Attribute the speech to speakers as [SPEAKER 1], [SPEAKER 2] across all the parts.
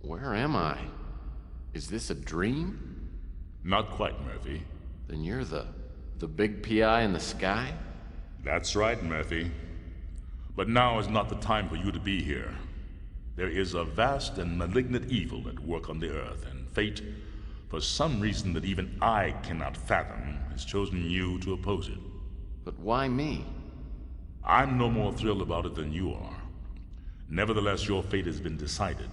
[SPEAKER 1] Where am I? Is this a dream?
[SPEAKER 2] Not quite, Murphy.
[SPEAKER 1] Then you're the big PI in the sky?
[SPEAKER 2] That's right, Murphy. But now is not the time for you to be here. There is a vast and malignant evil at work on the Earth, and fate, for some reason that even I cannot fathom, has chosen you to oppose it.
[SPEAKER 1] But why me?
[SPEAKER 2] I'm no more thrilled about it than you are. Nevertheless, your fate has been decided.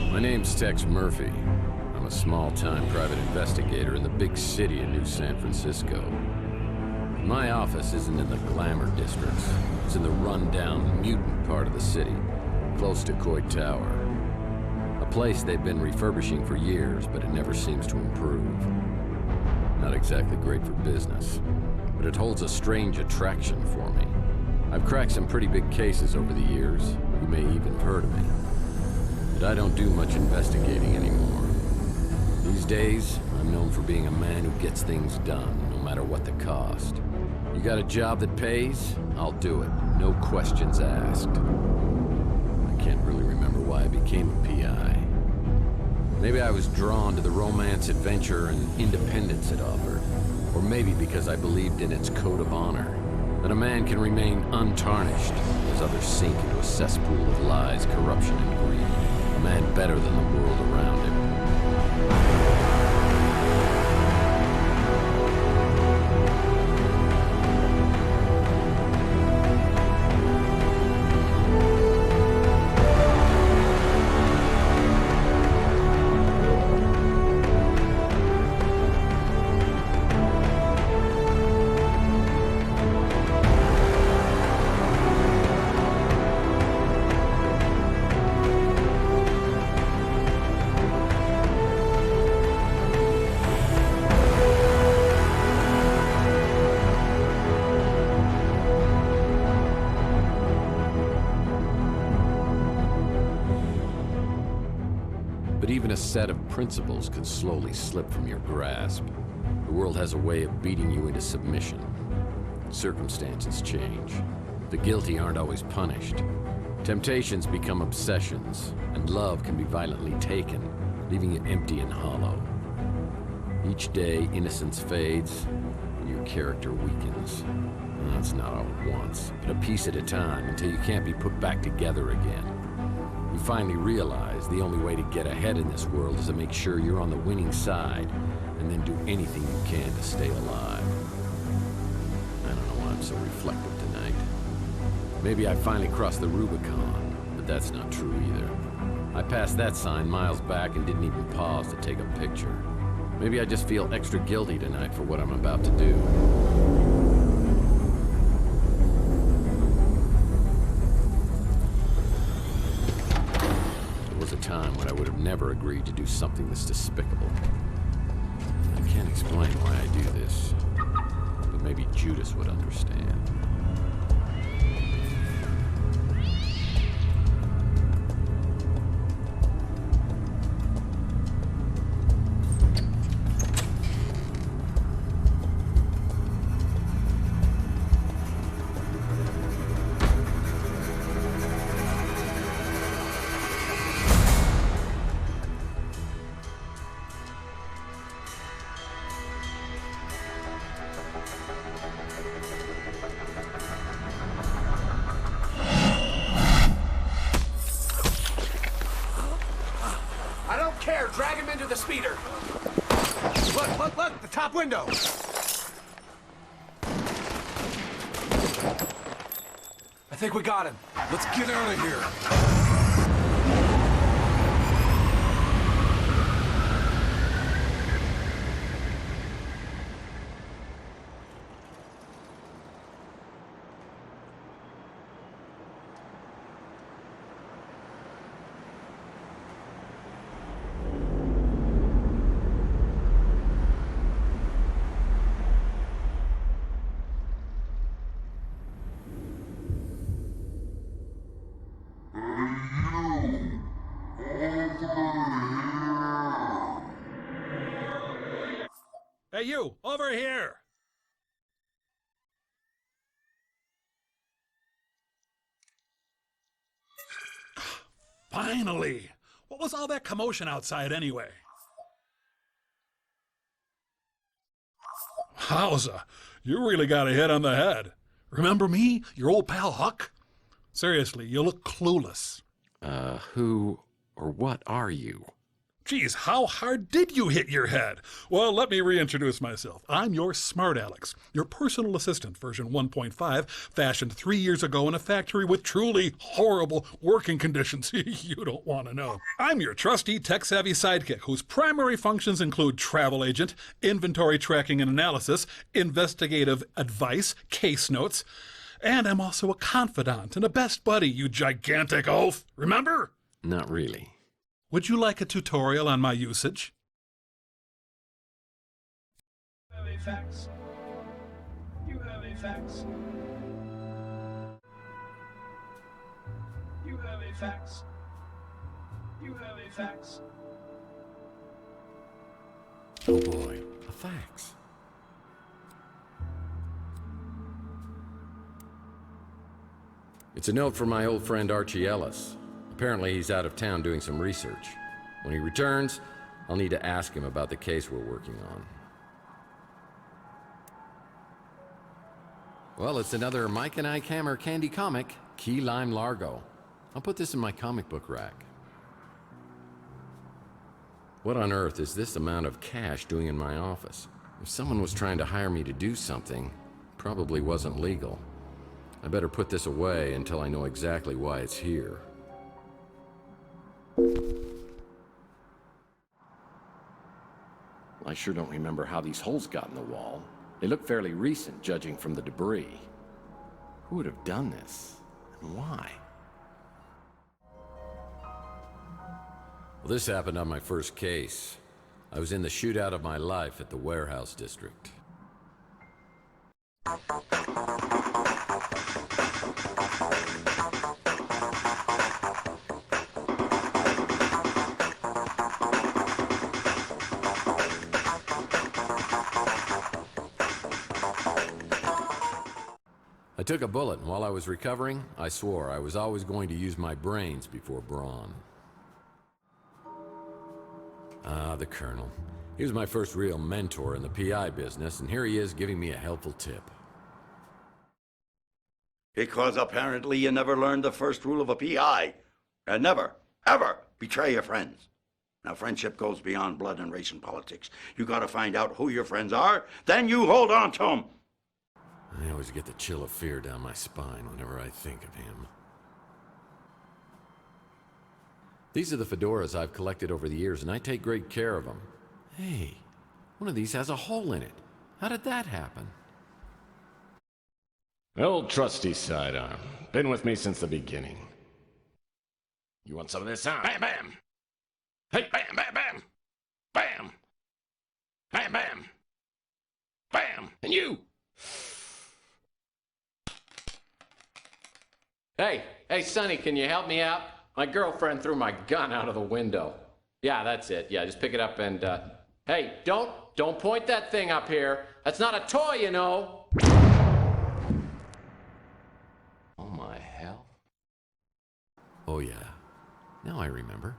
[SPEAKER 3] My name's Tex Murphy. I'm a small-time private investigator in the big city of New San Francisco. My office isn't in the glamour districts. It's in the run-down, mutant part of the city, close to Coit Tower. A place they've been refurbishing for years, but it never seems to improve. Not exactly great for business, but it holds a strange attraction for me. I've cracked some pretty big cases over the years. You may even have heard of me. But I don't do much investigating anymore. These days, I'm known for being a man who gets things done, no matter what the cost. You got a job that pays? I'll do it. No questions asked. I can't really remember why I became a PI. Maybe I was drawn to the romance, adventure, and independence it offered. Or maybe because I believed in its code of honor. That a man can remain untarnished as others sink into a cesspool of lies, corruption, and greed. A man better than the world around him. But even a set of principles could slowly slip from your grasp. The world has a way of beating you into submission. Circumstances change. The guilty aren't always punished. Temptations become obsessions, and love can be violently taken, leaving it empty and hollow. Each day, innocence fades, and your character weakens. And that's not all at once, but a piece at a time until you can't be put back together again. You finally realize the only way to get ahead in this world is to make sure you're on the winning side, and then do anything you can to stay alive. I don't know why I'm so reflective tonight. Maybe I finally crossed the Rubicon, but that's not true either. I passed that sign miles back and didn't even pause to take a picture. Maybe I just feel extra guilty tonight for what I'm about to do. Time when I would have never agreed to do something this despicable. I can't explain why I do this, but maybe Judas would understand.
[SPEAKER 1] Drag him into the speeder!
[SPEAKER 4] Look! The top window! I think we got him. Let's get out of here.
[SPEAKER 5] Hey, you! Over here! Finally! What was all that commotion outside anyway? Wowza! You really got a hit on the head. Remember me? Your old pal Huck? Seriously, you look clueless.
[SPEAKER 3] Who or what are you?
[SPEAKER 5] Geez, how hard did you hit your head? Well, let me reintroduce myself. I'm your smart Alex, your personal assistant, version 1.5, fashioned 3 years ago in a factory with truly horrible working conditions. You don't want to know. I'm your trusty, tech-savvy sidekick, whose primary functions include travel agent, inventory tracking and analysis, investigative advice, case notes, and I'm also a confidant and a best buddy, you gigantic oaf. Remember?
[SPEAKER 3] Not really.
[SPEAKER 5] Would you like a tutorial on my usage?
[SPEAKER 6] You have a fax. You have a fax. You have a fax. You have a fax.
[SPEAKER 3] Oh boy, a fax. It's a note from my old friend Archie Ellis. Apparently he's out of town doing some research. When he returns, I'll need to ask him about the case we're working on. Well, it's another Mike and Ike Hammer candy comic, Key Lime Largo. I'll put this in my comic book rack. What on earth is this amount of cash doing in my office? If someone was trying to hire me to do something, it probably wasn't legal. I better put this away until I know exactly why it's here. I sure don't remember how these holes got in the wall. They look fairly recent, judging from the debris. Who would have done this, and why? Well, this happened on my first case. I was in the shootout of my life at the warehouse district. I took a bullet, and while I was recovering, I swore I was always going to use my brains before brawn. Ah, the Colonel. He was my first real mentor in the PI business, and here he is giving me a helpful tip.
[SPEAKER 7] Because apparently you never learned the first rule of a PI. And never, ever betray your friends. Now, friendship goes beyond blood and race and politics. You gotta find out who your friends are, then you hold on to them.
[SPEAKER 3] I always get the chill of fear down my spine whenever I think of him. These are the fedoras I've collected over the years, and I take great care of them. Hey, one of these has a hole in it. How did that happen?
[SPEAKER 1] Old trusty sidearm. Been with me since the beginning. You want some of this, huh? Bam, bam! Hey, bam, bam, bam! Bam! Bam, bam! Bam! And you!
[SPEAKER 3] Hey, Sonny, can you help me out? My girlfriend threw my gun out of the window. Yeah, that's it. Yeah, just pick it up and, hey, don't point that thing up here. That's not a toy, you know. Oh, my hell.
[SPEAKER 8] Oh, yeah. Now I remember.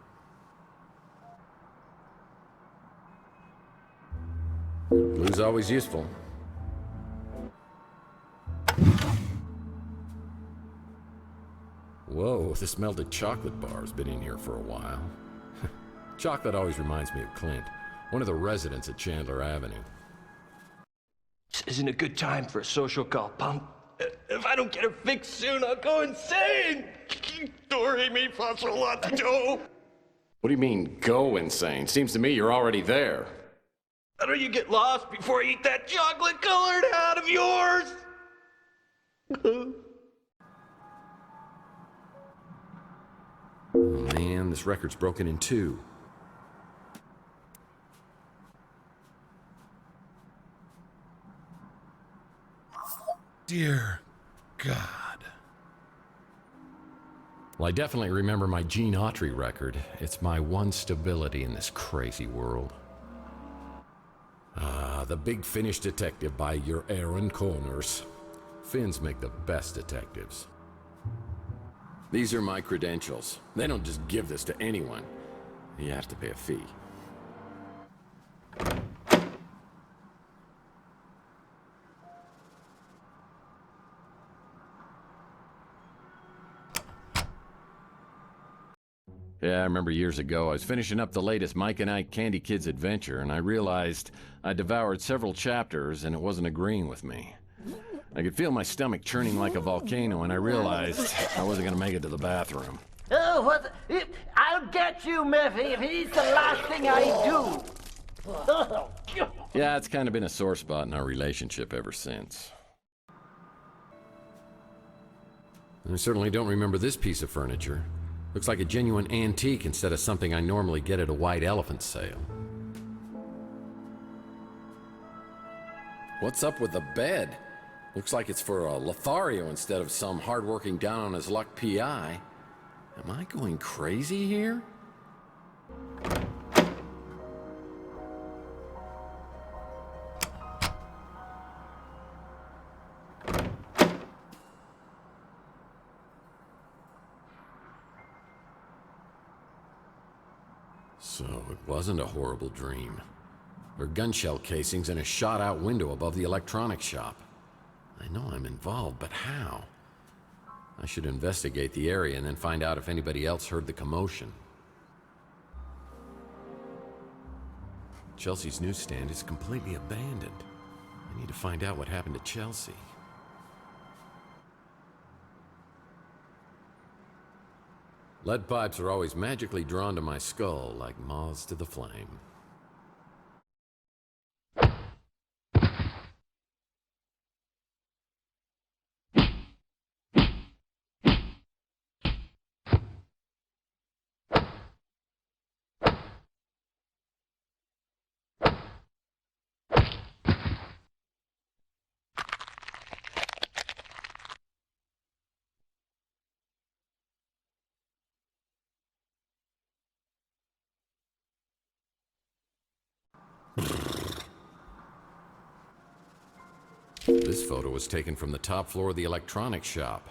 [SPEAKER 3] Blue's always useful. Whoa, this melted chocolate bar's been in here for a while. Chocolate always reminds me of Clint, one of the residents at Chandler Avenue.
[SPEAKER 9] This isn't a good time for a social call, punk. If I don't get her fixed soon, I'll go insane! Dory me fossil lot to do!
[SPEAKER 3] What do you mean, go insane? Seems to me you're already there.
[SPEAKER 9] How do you get lost before I eat that chocolate-colored hat of yours?
[SPEAKER 3] Oh, man, this record's broken in two.
[SPEAKER 5] Dear God.
[SPEAKER 3] Well, I definitely remember my Gene Autry record. It's my one stability in this crazy world. The Big Finish Detective by your Aaron Corners. Finns make the best detectives. These are my credentials. They don't just give this to anyone. You have to pay a fee. Yeah, I remember years ago, I was finishing up the latest Mike and Ike Candy Kids adventure, and I realized I devoured several chapters and it wasn't agreeing with me. I could feel my stomach churning like a volcano, and I realized I wasn't going to make it to the bathroom.
[SPEAKER 10] Oh, what? I'll get you, Murphy, if it's the last thing I do.
[SPEAKER 3] Yeah, it's kind of been a sore spot in our relationship ever since. I certainly don't remember this piece of furniture. Looks like a genuine antique instead of something I normally get at a white elephant sale. What's up with the bed? Looks like it's for a Lothario instead of some hard-working down-on-his-luck PI. Am I going crazy here? So it wasn't a horrible dream. There are gun-shell casings and a shot-out window above the electronics shop. I know I'm involved, but how? I should investigate the area and then find out if anybody else heard the commotion. Chelsea's newsstand is completely abandoned. I need to find out what happened to Chelsea. Lead pipes are always magically drawn to my skull like moths to the flame. This photo was taken from the top floor of the electronics shop.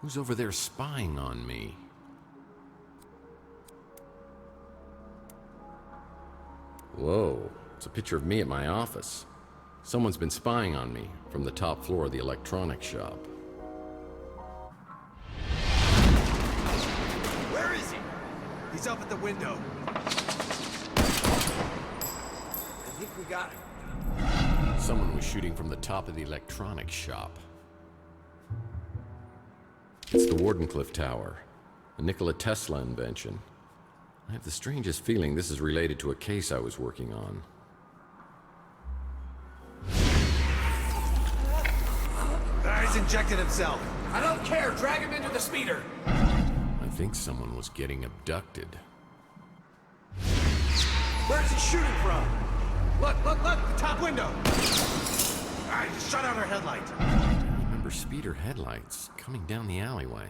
[SPEAKER 3] Who's over there spying on me? Whoa, it's a picture of me at my office. Someone's been spying on me from the top floor of the electronics shop.
[SPEAKER 4] Where is he? He's up at the window. I think we got him.
[SPEAKER 3] Someone was shooting from the top of the electronics shop. It's the Wardenclyffe Tower, a Nikola Tesla invention. I have the strangest feeling this is related to a case I was working on.
[SPEAKER 4] He's injected himself. I don't care. Drag him into the speeder.
[SPEAKER 3] I think someone was getting abducted.
[SPEAKER 4] Where's he shooting from? Look, the top window. I just shut out our headlight.
[SPEAKER 3] I remember remember speeder headlights coming down the alleyway.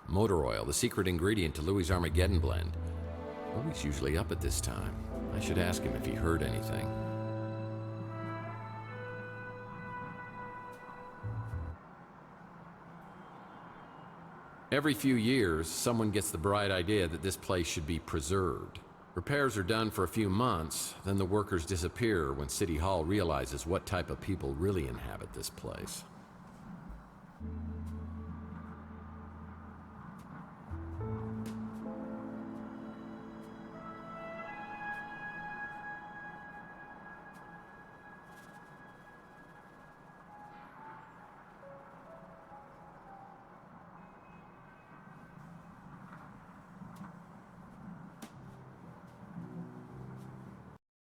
[SPEAKER 3] Motor oil, the secret ingredient to Louis' Armageddon blend. Louis usually up at this time. I should ask him if he heard anything. Every few years, someone gets the bright idea that this place should be preserved. Repairs are done for a few months, then the workers disappear when City Hall realizes what type of people really inhabit this place.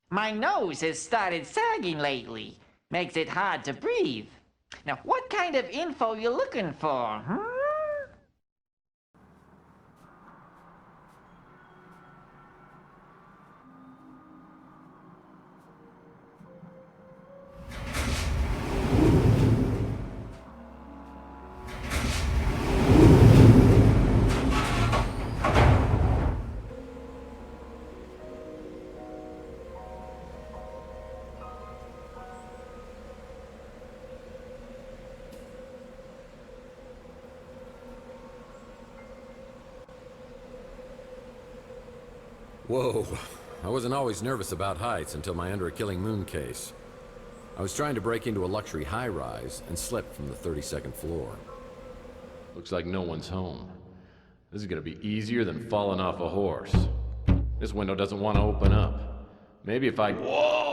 [SPEAKER 10] My nose has started sagging lately. Makes it hard to breathe. Now, what kind of info you looking for, huh?
[SPEAKER 3] Whoa, I wasn't always nervous about heights until my Under a Killing Moon case. I was trying to break into a luxury high-rise and slipped from the 32nd floor. Looks like no one's home. This is gonna be easier than falling off a horse. This window doesn't want to open up. Maybe if I...
[SPEAKER 1] Whoa!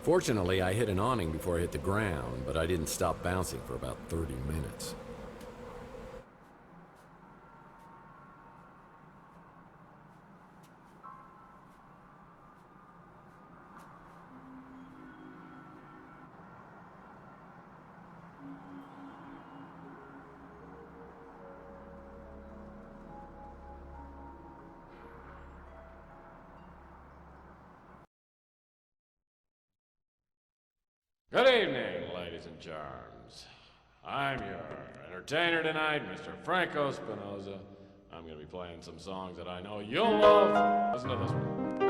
[SPEAKER 3] Fortunately, I hit an awning before I hit the ground, but I didn't stop bouncing for about 30 minutes.
[SPEAKER 1] Good evening, ladies and charms. I'm your entertainer tonight, Mr. Franco Spinoza. I'm going to be playing some songs that I know you'll love. Listen to this one.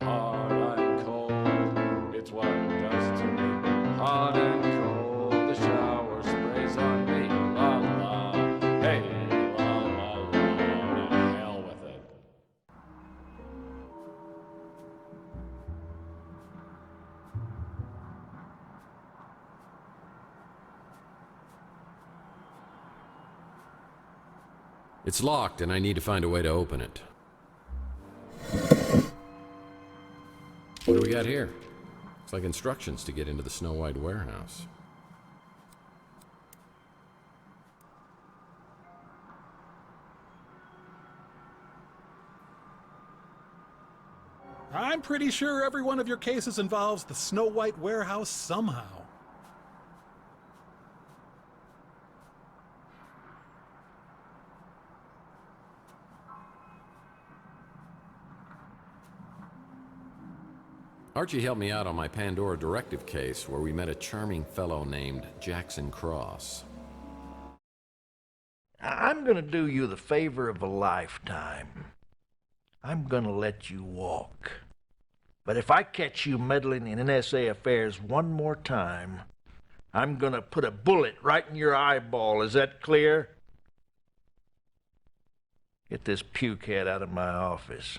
[SPEAKER 1] Hard and cold, it's what it does to me. Hot and cold, the shower sprays on me. La la, hey, la la la, to hell with it.
[SPEAKER 3] It's locked, and I need to find a way to open it. What do we got here? Looks like instructions to get into the Snow White warehouse.
[SPEAKER 5] I'm pretty sure every one of your cases involves the Snow White warehouse somehow.
[SPEAKER 3] Archie helped me out on my Pandora Directive case where we met a charming fellow named Jackson Cross.
[SPEAKER 11] I'm gonna do you the favor of a lifetime. I'm gonna let you walk. But if I catch you meddling in NSA affairs one more time, I'm gonna put a bullet right in your eyeball. Is that clear? Get this pukehead out of my office.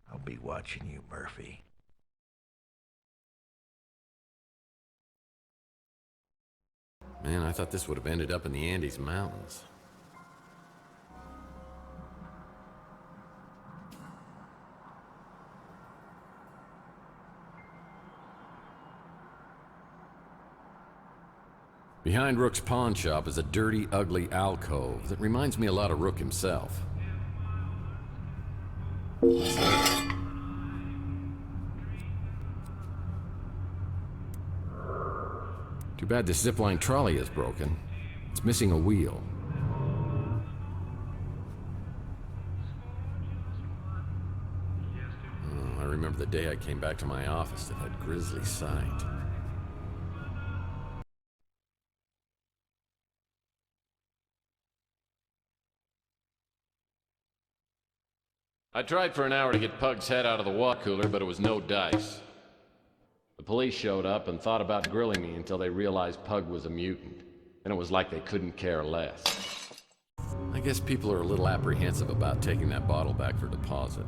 [SPEAKER 11] I'll be watching you, Murphy.
[SPEAKER 3] Man, I thought this would have ended up in the Andes Mountains. Behind Rook's pawn shop is a dirty, ugly alcove that reminds me a lot of Rook himself. Too bad this zipline trolley is broken. It's missing a wheel. Oh, I remember the day I came back to my office to that grisly sight. I tried for an hour to get Pug's head out of the water cooler, but it was no dice. The police showed up and thought about grilling me until they realized Pug was a mutant. And it was like they couldn't care less. I guess people are a little apprehensive about taking that bottle back for deposit.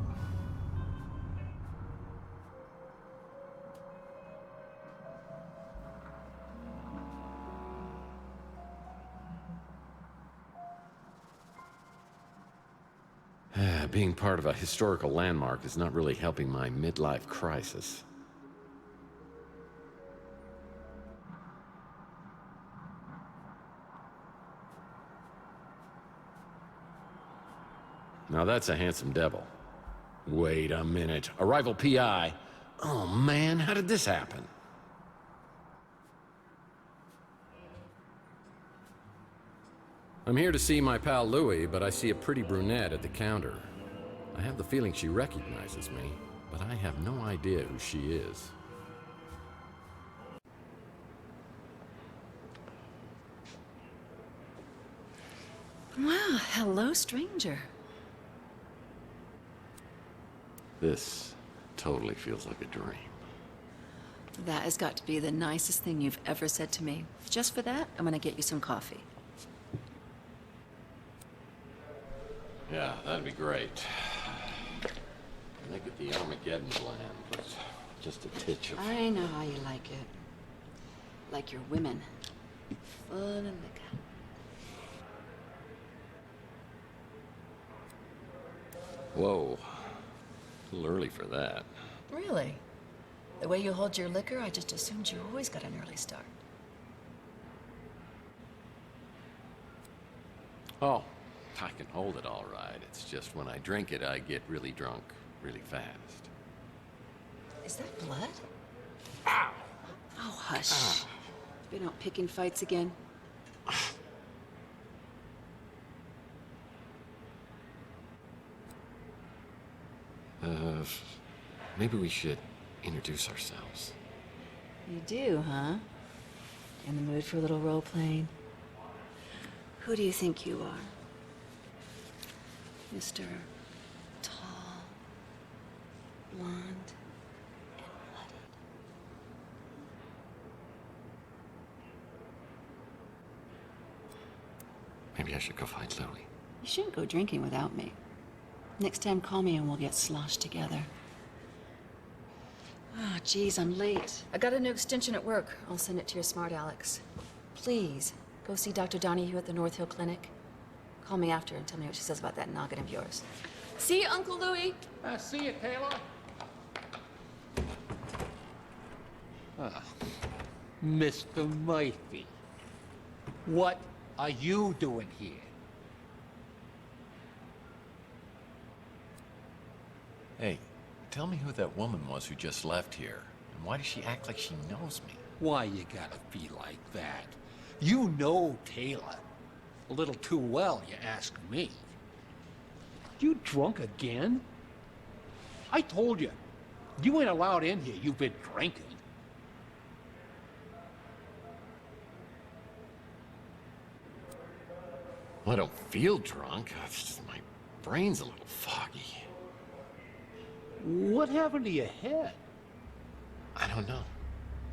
[SPEAKER 3] Being part of a historical landmark is not really helping my midlife crisis. Now that's a handsome devil. Wait a minute. A rival PI? Oh man, how did this happen? I'm here to see my pal Louie, but I see a pretty brunette at the counter. I have the feeling she recognizes me, but I have no idea who she is.
[SPEAKER 12] Well, hello, stranger.
[SPEAKER 3] This totally feels like a dream.
[SPEAKER 12] That has got to be the nicest thing you've ever said to me. Just for that, I'm gonna get you some coffee.
[SPEAKER 3] Yeah, that'd be great. I think at the Armageddon blend, but just a titch of...
[SPEAKER 12] I know how you like it. Like your women. Full of liquor.
[SPEAKER 3] Whoa. A little early for that.
[SPEAKER 12] Really? The way you hold your liquor, I just assumed you always got an early start.
[SPEAKER 3] Oh, I can hold it all right. It's just when I drink it, I get really drunk really fast.
[SPEAKER 12] Is that blood? Ow! Oh, hush. Been out picking fights again?
[SPEAKER 3] Maybe we should introduce ourselves.
[SPEAKER 12] You do, huh? In the mood for a little role-playing? Who do you think you are? Mr. Tall, blonde, and blooded.
[SPEAKER 3] Maybe I should go find Louie.
[SPEAKER 12] You shouldn't go drinking without me. Next time, call me and we'll get sloshed together. Oh, geez, I'm late. I got a new extension at work. I'll send it to your smart Alex. Please, go see Dr. Donahue at the North Hill Clinic. Call me after and tell me what she says about that noggin of yours. See you, Uncle Louie.
[SPEAKER 13] See you, Taylor. Mr. Murphy, what are you doing here?
[SPEAKER 8] Hey, tell me who that woman was who just left here, and why does she act like she knows me?
[SPEAKER 13] Why you gotta be like that? You know Taylor. A little too well, you ask me. You drunk again? I told you, you ain't allowed in here. You've been drinking.
[SPEAKER 3] Well, I don't feel drunk. It's just my brain's a little foggy.
[SPEAKER 13] What happened to your head?
[SPEAKER 3] I don't know.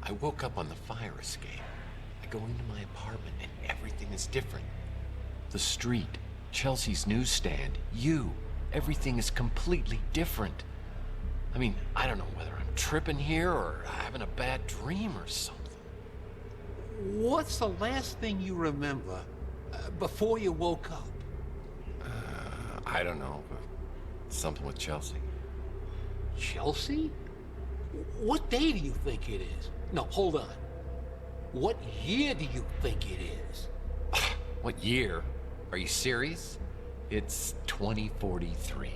[SPEAKER 3] I woke up on the fire escape. I go into my apartment and everything is different. The street, Chelsea's newsstand, you. Everything is completely different. I mean, I don't know whether I'm tripping here or having a bad dream or something.
[SPEAKER 13] What's the last thing you remember before you woke up?
[SPEAKER 3] I don't know. Something with Chelsea.
[SPEAKER 13] Chelsea? What day do you think it is? No, hold on. What year do you think it is?
[SPEAKER 3] What year? Are you serious? It's 2043.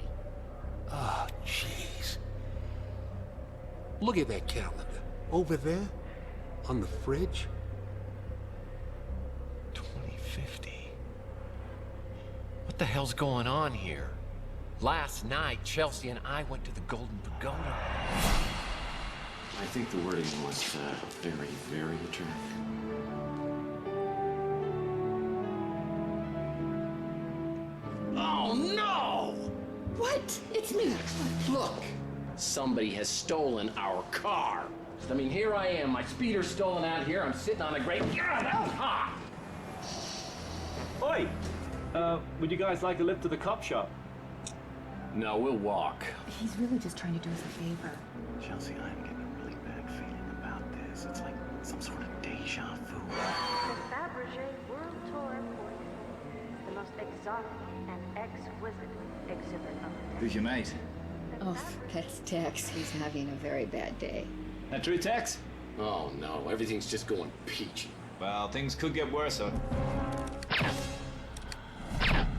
[SPEAKER 13] Oh, jeez. Look at that calendar. Over there, on the fridge.
[SPEAKER 8] 50. What the hell's going on here? Last night, Chelsea and I went to the Golden Pagoda.
[SPEAKER 3] I think the wording was very, very attractive.
[SPEAKER 13] Oh, no!
[SPEAKER 14] What? It's me.
[SPEAKER 15] Look, somebody has stolen our car. I mean, here I am, my speeder's stolen out here. I'm sitting on a great. God, that was hot!
[SPEAKER 16] Oi! Would you guys like a lift to the cop shop?
[SPEAKER 15] No, we'll walk.
[SPEAKER 14] He's really just trying to do us a favor.
[SPEAKER 3] Chelsea, I'm getting a really bad feeling about this. It's like some sort of deja vu.
[SPEAKER 17] The Fabergé World Tour for the most exotic and exquisite exhibit of the day.
[SPEAKER 15] Who's your mate?
[SPEAKER 14] Oh, that's Tex. He's having a very bad day.
[SPEAKER 15] That true, Tex? Oh, no. Everything's just going peachy.
[SPEAKER 16] Well, things could get worse, huh?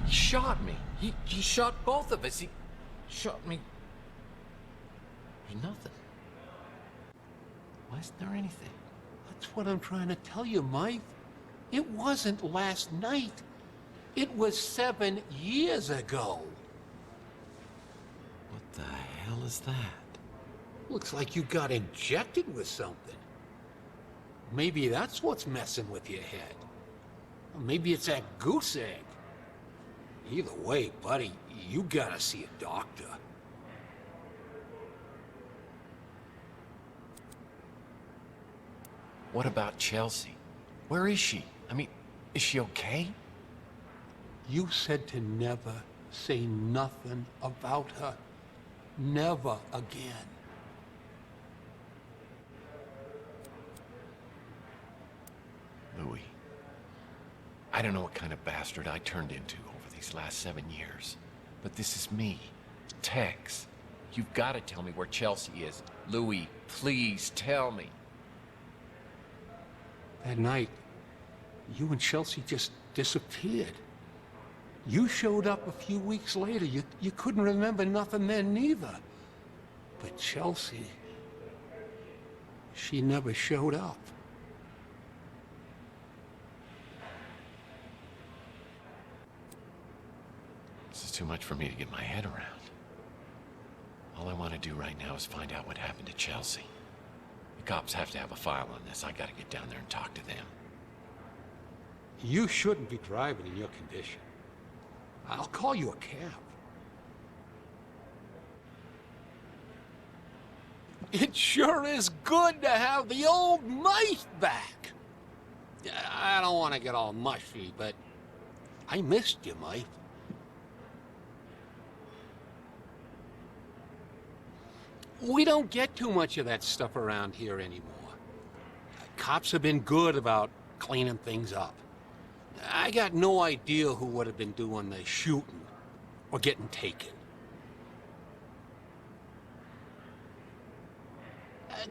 [SPEAKER 8] He shot me. He shot both of us. He shot me. There's nothing. Why isn't there anything?
[SPEAKER 13] That's what I'm trying to tell you, Mike. It wasn't last night. It was 7 years ago.
[SPEAKER 8] What the hell is that?
[SPEAKER 13] Looks like you got injected with something. Maybe that's what's messing with your head. Or maybe it's that goose egg. Either way, buddy, you gotta see a doctor.
[SPEAKER 8] What about Chelsea? Where is she? I mean, is she okay?
[SPEAKER 13] You said to never say nothing about her. Never again.
[SPEAKER 8] Louis, I don't know what kind of bastard I turned into over these last 7 years, but this is me, Tex. You've got to tell me where Chelsea is. Louis, please tell me.
[SPEAKER 13] That night, you and Chelsea just disappeared. You showed up a few weeks later. You couldn't remember nothing then neither. But Chelsea, she never showed up.
[SPEAKER 8] This is too much for me to get my head around. All I want to do right now is find out what happened to Chelsea. The cops have to have a file on this. I gotta get down there and talk to them.
[SPEAKER 13] You shouldn't be driving in your condition. I'll call you a cab. It sure is good to have the old mate back. I don't want to get all mushy, but I missed you, mate. We don't get too much of that stuff around here anymore. Cops have been good about cleaning things up. I got no idea who would have been doing the shooting or getting taken.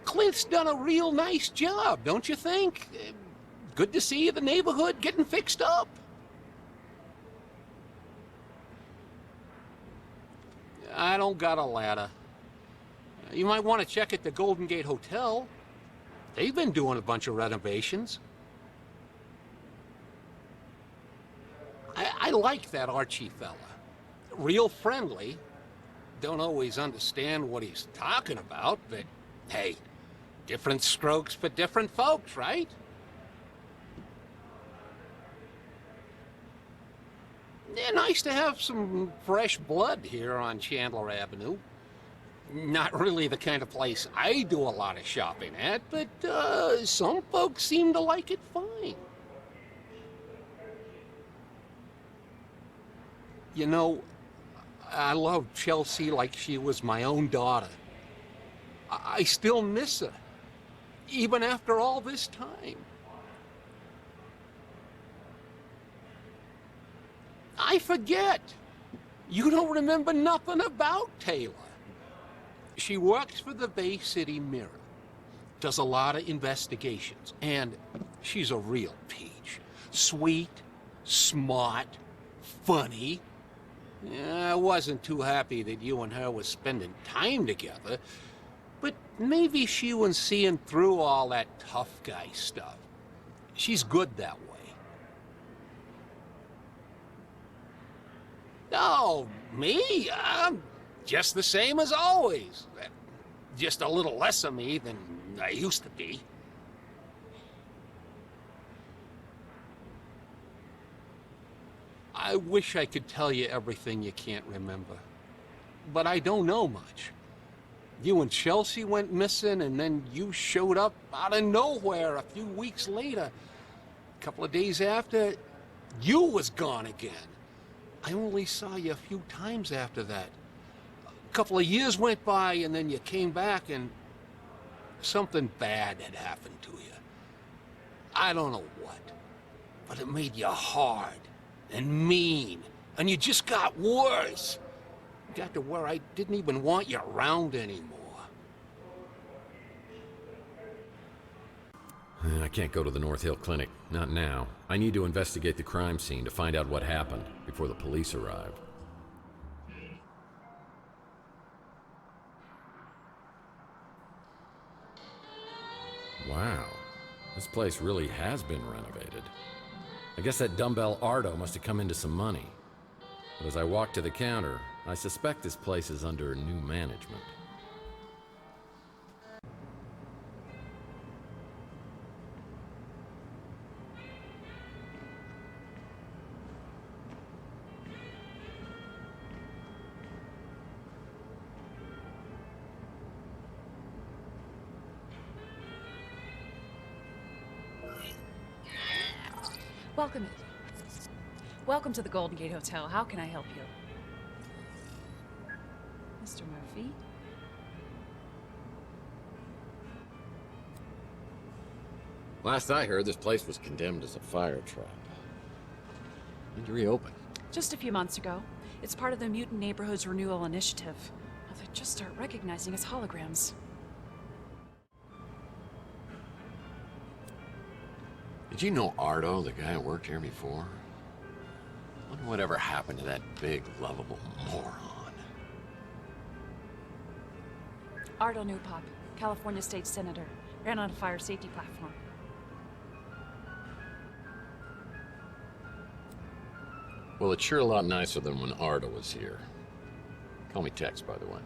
[SPEAKER 13] Clint's done a real nice job, don't you think? Good to see the neighborhood getting fixed up. I don't got a ladder. You might want to check at the Golden Gate Hotel. They've been doing a bunch of renovations. I like that Archie fella. Real friendly. Don't always understand what he's talking about, but hey, different strokes for different folks, right? Yeah, nice to have some fresh blood here on Chandler Avenue. Not really the kind of place I do a lot of shopping at, but some folks seem to like it fine. You know, I love Chelsea like she was my own daughter. I still miss her, even after all this time. I forget. You don't remember nothing about Taylor. She works for the Bay City Mirror, does a lot of investigations, and she's a real peach. Sweet, smart, funny. I wasn't too happy that you and her were spending time together, but maybe she was seeing through all that tough guy stuff. She's good that way. No, me? I'm just the same as always. Just a little less of me than I used to be. I wish I could tell you everything you can't remember. But I don't know much. You and Chelsea went missing, and then you showed up out of nowhere a few weeks later. A couple of days after, you was gone again. I only saw you a few times after that. A couple of years went by, and then you came back, and something bad had happened to you. I don't know what, but it made you hard and mean, and you just got worse. Got to where I didn't even want you around anymore.
[SPEAKER 3] I can't go to the North Hill Clinic. Not now. I need to investigate the crime scene to find out what happened before the police arrive. Wow. This place really has been renovated. I guess that dumbbell Ardo must have come into some money. But as I walk to the counter, I suspect this place is under new management.
[SPEAKER 18] Welcome to the Golden Gate Hotel. How can I help you? Mr. Murphy?
[SPEAKER 3] Last I heard, this place was condemned as a fire trap. When did you reopen?
[SPEAKER 18] Just a few months ago. It's part of the Mutant Neighborhoods Renewal Initiative. Now they just start recognizing as holograms.
[SPEAKER 3] Did you know Ardo, the guy who worked here before? Wonder whatever happened to that big, lovable moron.
[SPEAKER 18] Ardo Newpop, California State Senator, ran on a fire safety platform.
[SPEAKER 3] Well, it's sure a lot nicer than when Ardo was here. Call me Tex, by the way.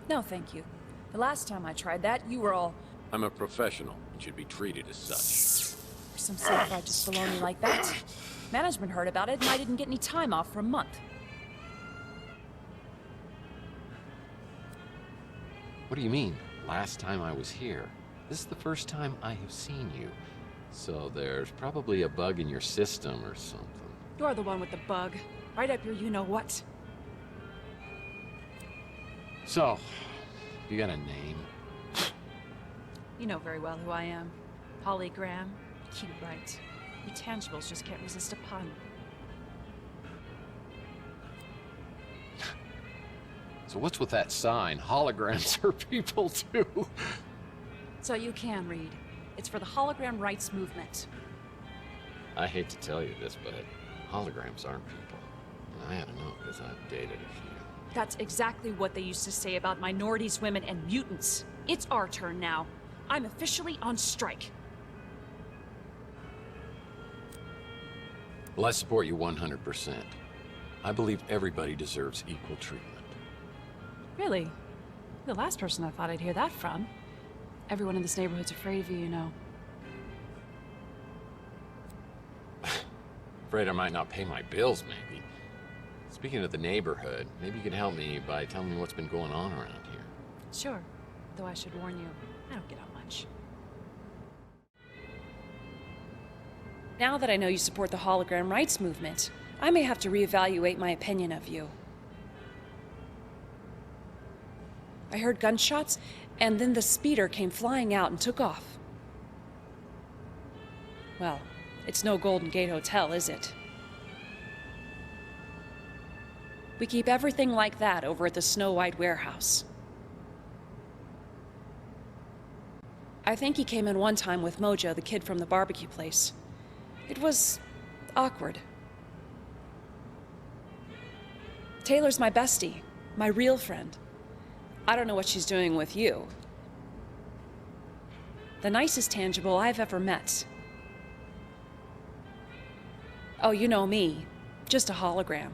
[SPEAKER 18] No, thank you. The last time I tried that, you were all...
[SPEAKER 3] I'm a professional and should be treated as such.
[SPEAKER 18] For some self-righteous baloney like that. Management heard about it, and I didn't get any time off for a month.
[SPEAKER 8] What do you mean, last time I was here? This is the first time I have seen you. So there's probably a bug in your system or something.
[SPEAKER 18] You're the one with the bug. Right up your you-know-what.
[SPEAKER 8] So, you got a name?
[SPEAKER 18] You know very well who I am. Holly Graham. Cute, right? You tangibles just can't resist a pun.
[SPEAKER 8] So what's with that sign? Holograms are people too.
[SPEAKER 18] So you can read. It's for the hologram rights movement.
[SPEAKER 8] I hate to tell you this, but holograms aren't people. And I had to know because I've dated a few.
[SPEAKER 18] That's exactly what they used to say about minorities, women, and mutants. It's our turn now. I'm officially on strike.
[SPEAKER 8] Well, I support you 100%. I believe everybody deserves equal treatment.
[SPEAKER 18] Really? The last person I thought I'd hear that from. Everyone in this neighborhood's afraid of you, you know.
[SPEAKER 8] Afraid I might not pay my bills, maybe. Speaking of the neighborhood, maybe you can help me by telling me what's been going on around here.
[SPEAKER 18] Sure. Though I should warn you, I don't get out much. Now that I know you support the hologram rights movement, I may have to reevaluate my opinion of you. I heard gunshots, and then the speeder came flying out and took off. Well, it's no Golden Gate Hotel, is it? We keep everything like that over at the Snow White warehouse. I think he came in one time with Mojo, the kid from the barbecue place. It was awkward. Taylor's my bestie, my real friend. I don't know what she's doing with you. The nicest tangible I've ever met. Oh, you know me. Just a hologram.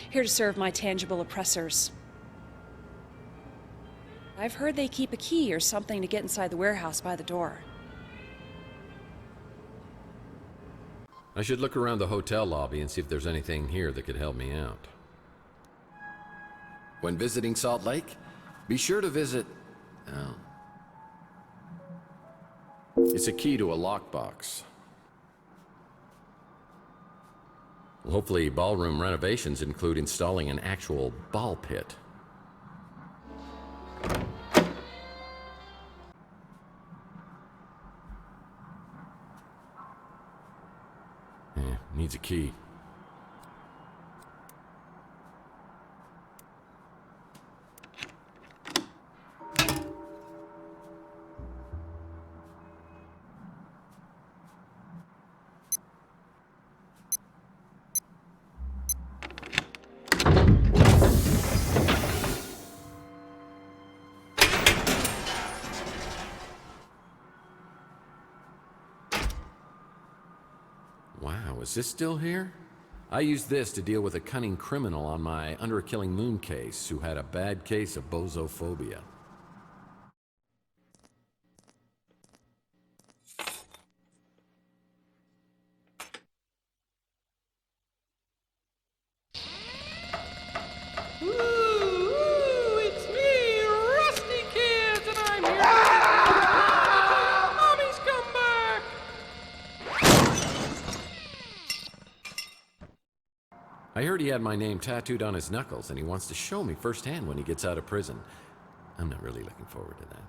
[SPEAKER 18] Here to serve my tangible oppressors. I've heard they keep a key or something to get inside the warehouse by the door.
[SPEAKER 3] I should look around the hotel lobby and see if there's anything here that could help me out. When visiting Salt Lake, be sure to visit... Oh. It's a key to a lockbox. Well, hopefully ballroom renovations include installing an actual ball pit. Needs a key. Wow, is this still here? I used this to deal with a cunning criminal on my Under a Killing Moon case who had a bad case of bozophobia.
[SPEAKER 6] Ooh, it's me, Rusty Kids, and I'm here. Mommy's come back.
[SPEAKER 3] I heard he had my name tattooed on his knuckles, and he wants to show me firsthand when he gets out of prison. I'm not really looking forward to that.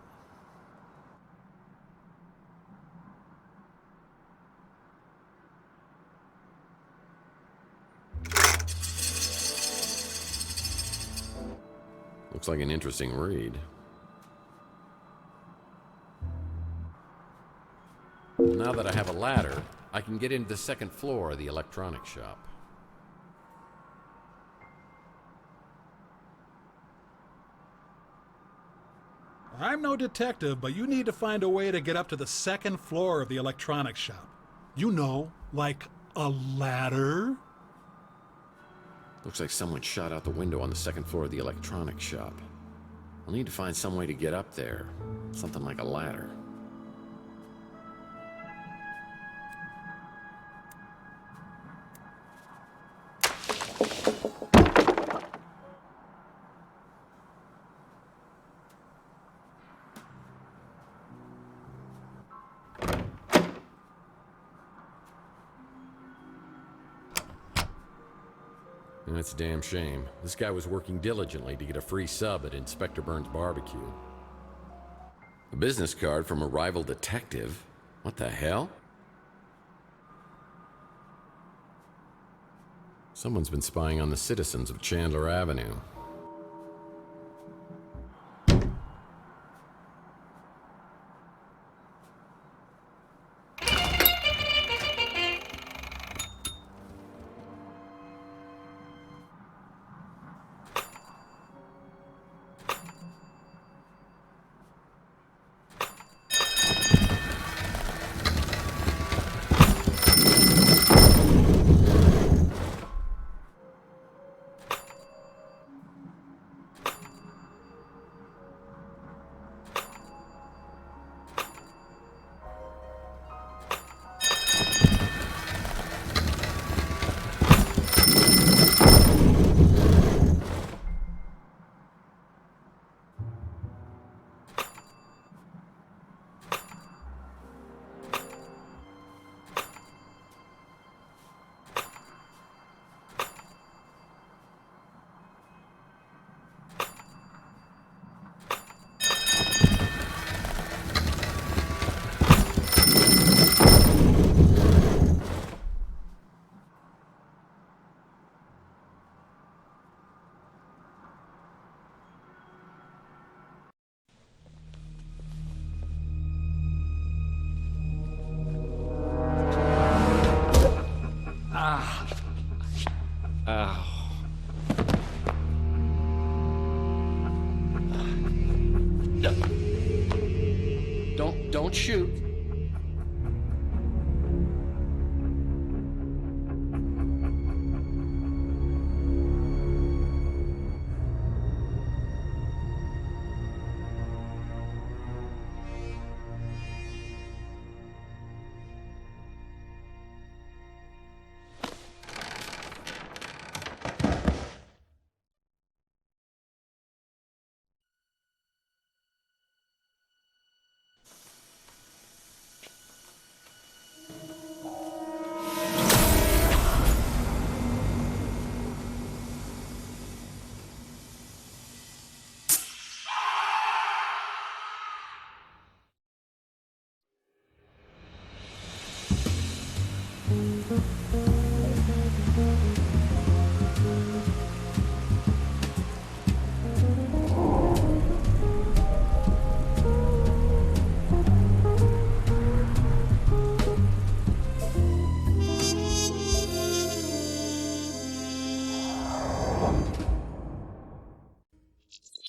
[SPEAKER 3] Looks like an interesting read. Now that I have a ladder, I can get into the second floor of the electronics shop.
[SPEAKER 5] I'm no detective, but you need to find a way to get up to the second floor of the electronics shop. You know, like a ladder?
[SPEAKER 3] Looks like someone shot out the window on the second floor of the electronics shop. I'll need to find some way to get up there. Something like a ladder. That's a damn shame. This guy was working diligently to get a free sub at Inspector Burns' barbecue. A business card from a rival detective? What the hell? Someone's been spying on the citizens of Chandler Avenue.
[SPEAKER 9] Don't shoot.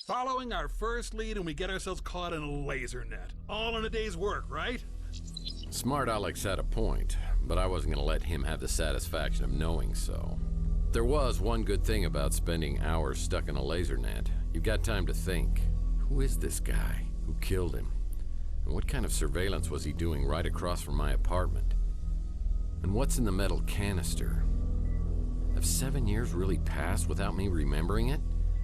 [SPEAKER 5] Following our first lead, and we get ourselves caught in a laser net. All in a day's work, right?
[SPEAKER 3] Smart Alex had a point, but I wasn't going to let him have the satisfaction of knowing so. There was one good thing about spending hours stuck in a laser net. You got time to think. Who is this guy? Who killed him? And what kind of surveillance was he doing right across from my apartment? And what's in the metal canister? Have 7 years really passed without me remembering it?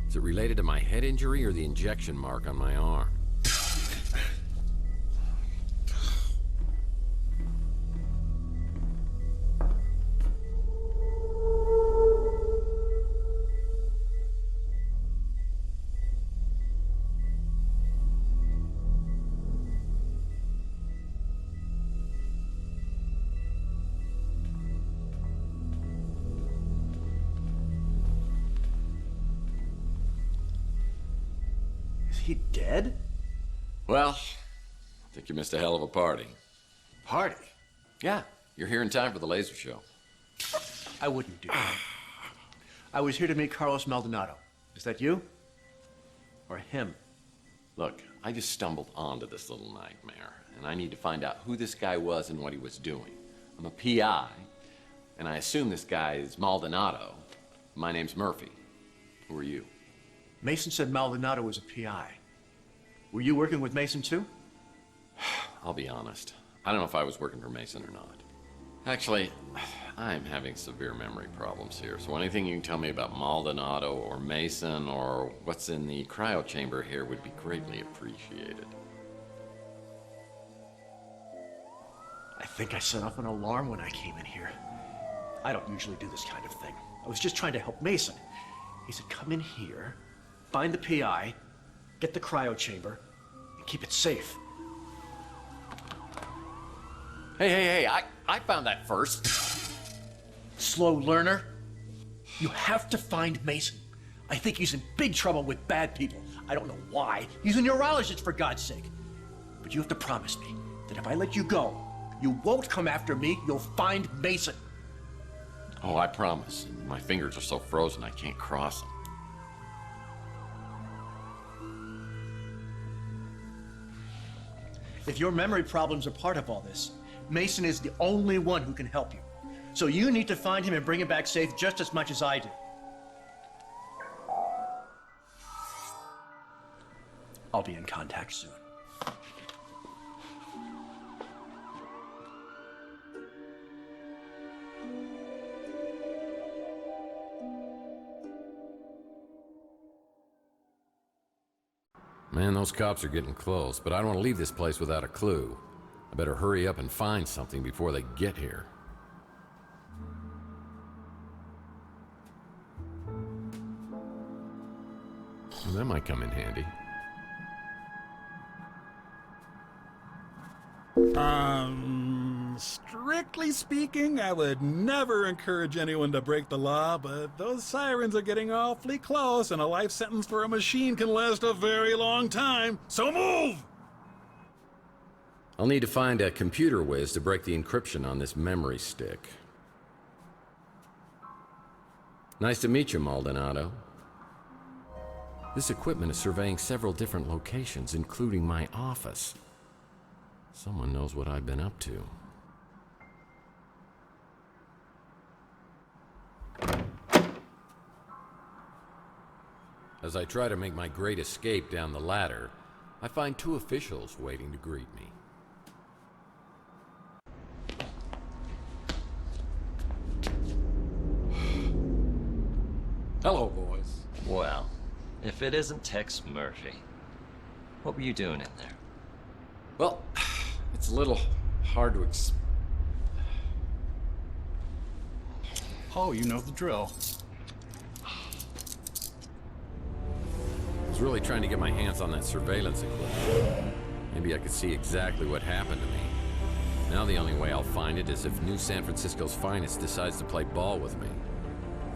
[SPEAKER 3] Is it related to my head injury or the injection mark on my arm?
[SPEAKER 19] He dead?
[SPEAKER 3] Well, I think you missed a hell of a party.
[SPEAKER 19] Party?
[SPEAKER 3] Yeah, you're here in time for the laser show.
[SPEAKER 19] I wouldn't do that. I was here to meet Carlos Maldonado. Is that you? Or him?
[SPEAKER 3] Look, I just stumbled onto this little nightmare, and I need to find out who this guy was and what he was doing. I'm a PI, and I assume this guy is Maldonado. My name's Murphy. Who are you?
[SPEAKER 19] Mason said Maldonado was a PI. Were you working with Mason too?
[SPEAKER 3] I'll be honest. I don't know if I was working for Mason or not. Actually, I'm having severe memory problems here, so anything you can tell me about Maldonado or Mason or what's in the cryo chamber here would be greatly appreciated.
[SPEAKER 19] I think I set off an alarm when I came in here. I don't usually do this kind of thing. I was just trying to help Mason. He said, come in here, find the PI, get the cryo chamber, and keep it safe.
[SPEAKER 3] Hey, I found that first.
[SPEAKER 19] Slow learner. You have to find Mason. I think he's in big trouble with bad people. I don't know why. He's a neurologist, for God's sake. But you have to promise me that if I let you go, you won't come after me, you'll find Mason.
[SPEAKER 3] Oh, I promise. My fingers are so frozen I can't cross them.
[SPEAKER 19] If your memory problems are part of all this, Mason is the only one who can help you. So you need to find him and bring him back safe just as much as I do. I'll be in contact soon.
[SPEAKER 3] Man, those cops are getting close, but I don't want to leave this place without a clue. I better hurry up and find something before they get here. Well, that might come in handy.
[SPEAKER 5] Strictly speaking, I would never encourage anyone to break the law, but those sirens are getting awfully close, and a life sentence for a machine can last a very long time. So move!
[SPEAKER 3] I'll need to find a computer whiz to break the encryption on this memory stick. Nice to meet you, Maldonado. This equipment is surveying several different locations, including my office. Someone knows what I've been up to. As I try to make my great escape down the ladder, I find two officials waiting to greet me.
[SPEAKER 9] Hello, boys. Well, if it isn't Tex Murphy, what were you doing in there?
[SPEAKER 3] Well, it's a little hard to
[SPEAKER 19] Oh, you know the drill.
[SPEAKER 3] I was really trying to get my hands on that surveillance equipment. Maybe I could see exactly what happened to me. Now the only way I'll find it is if New San Francisco's finest decides to play ball with me.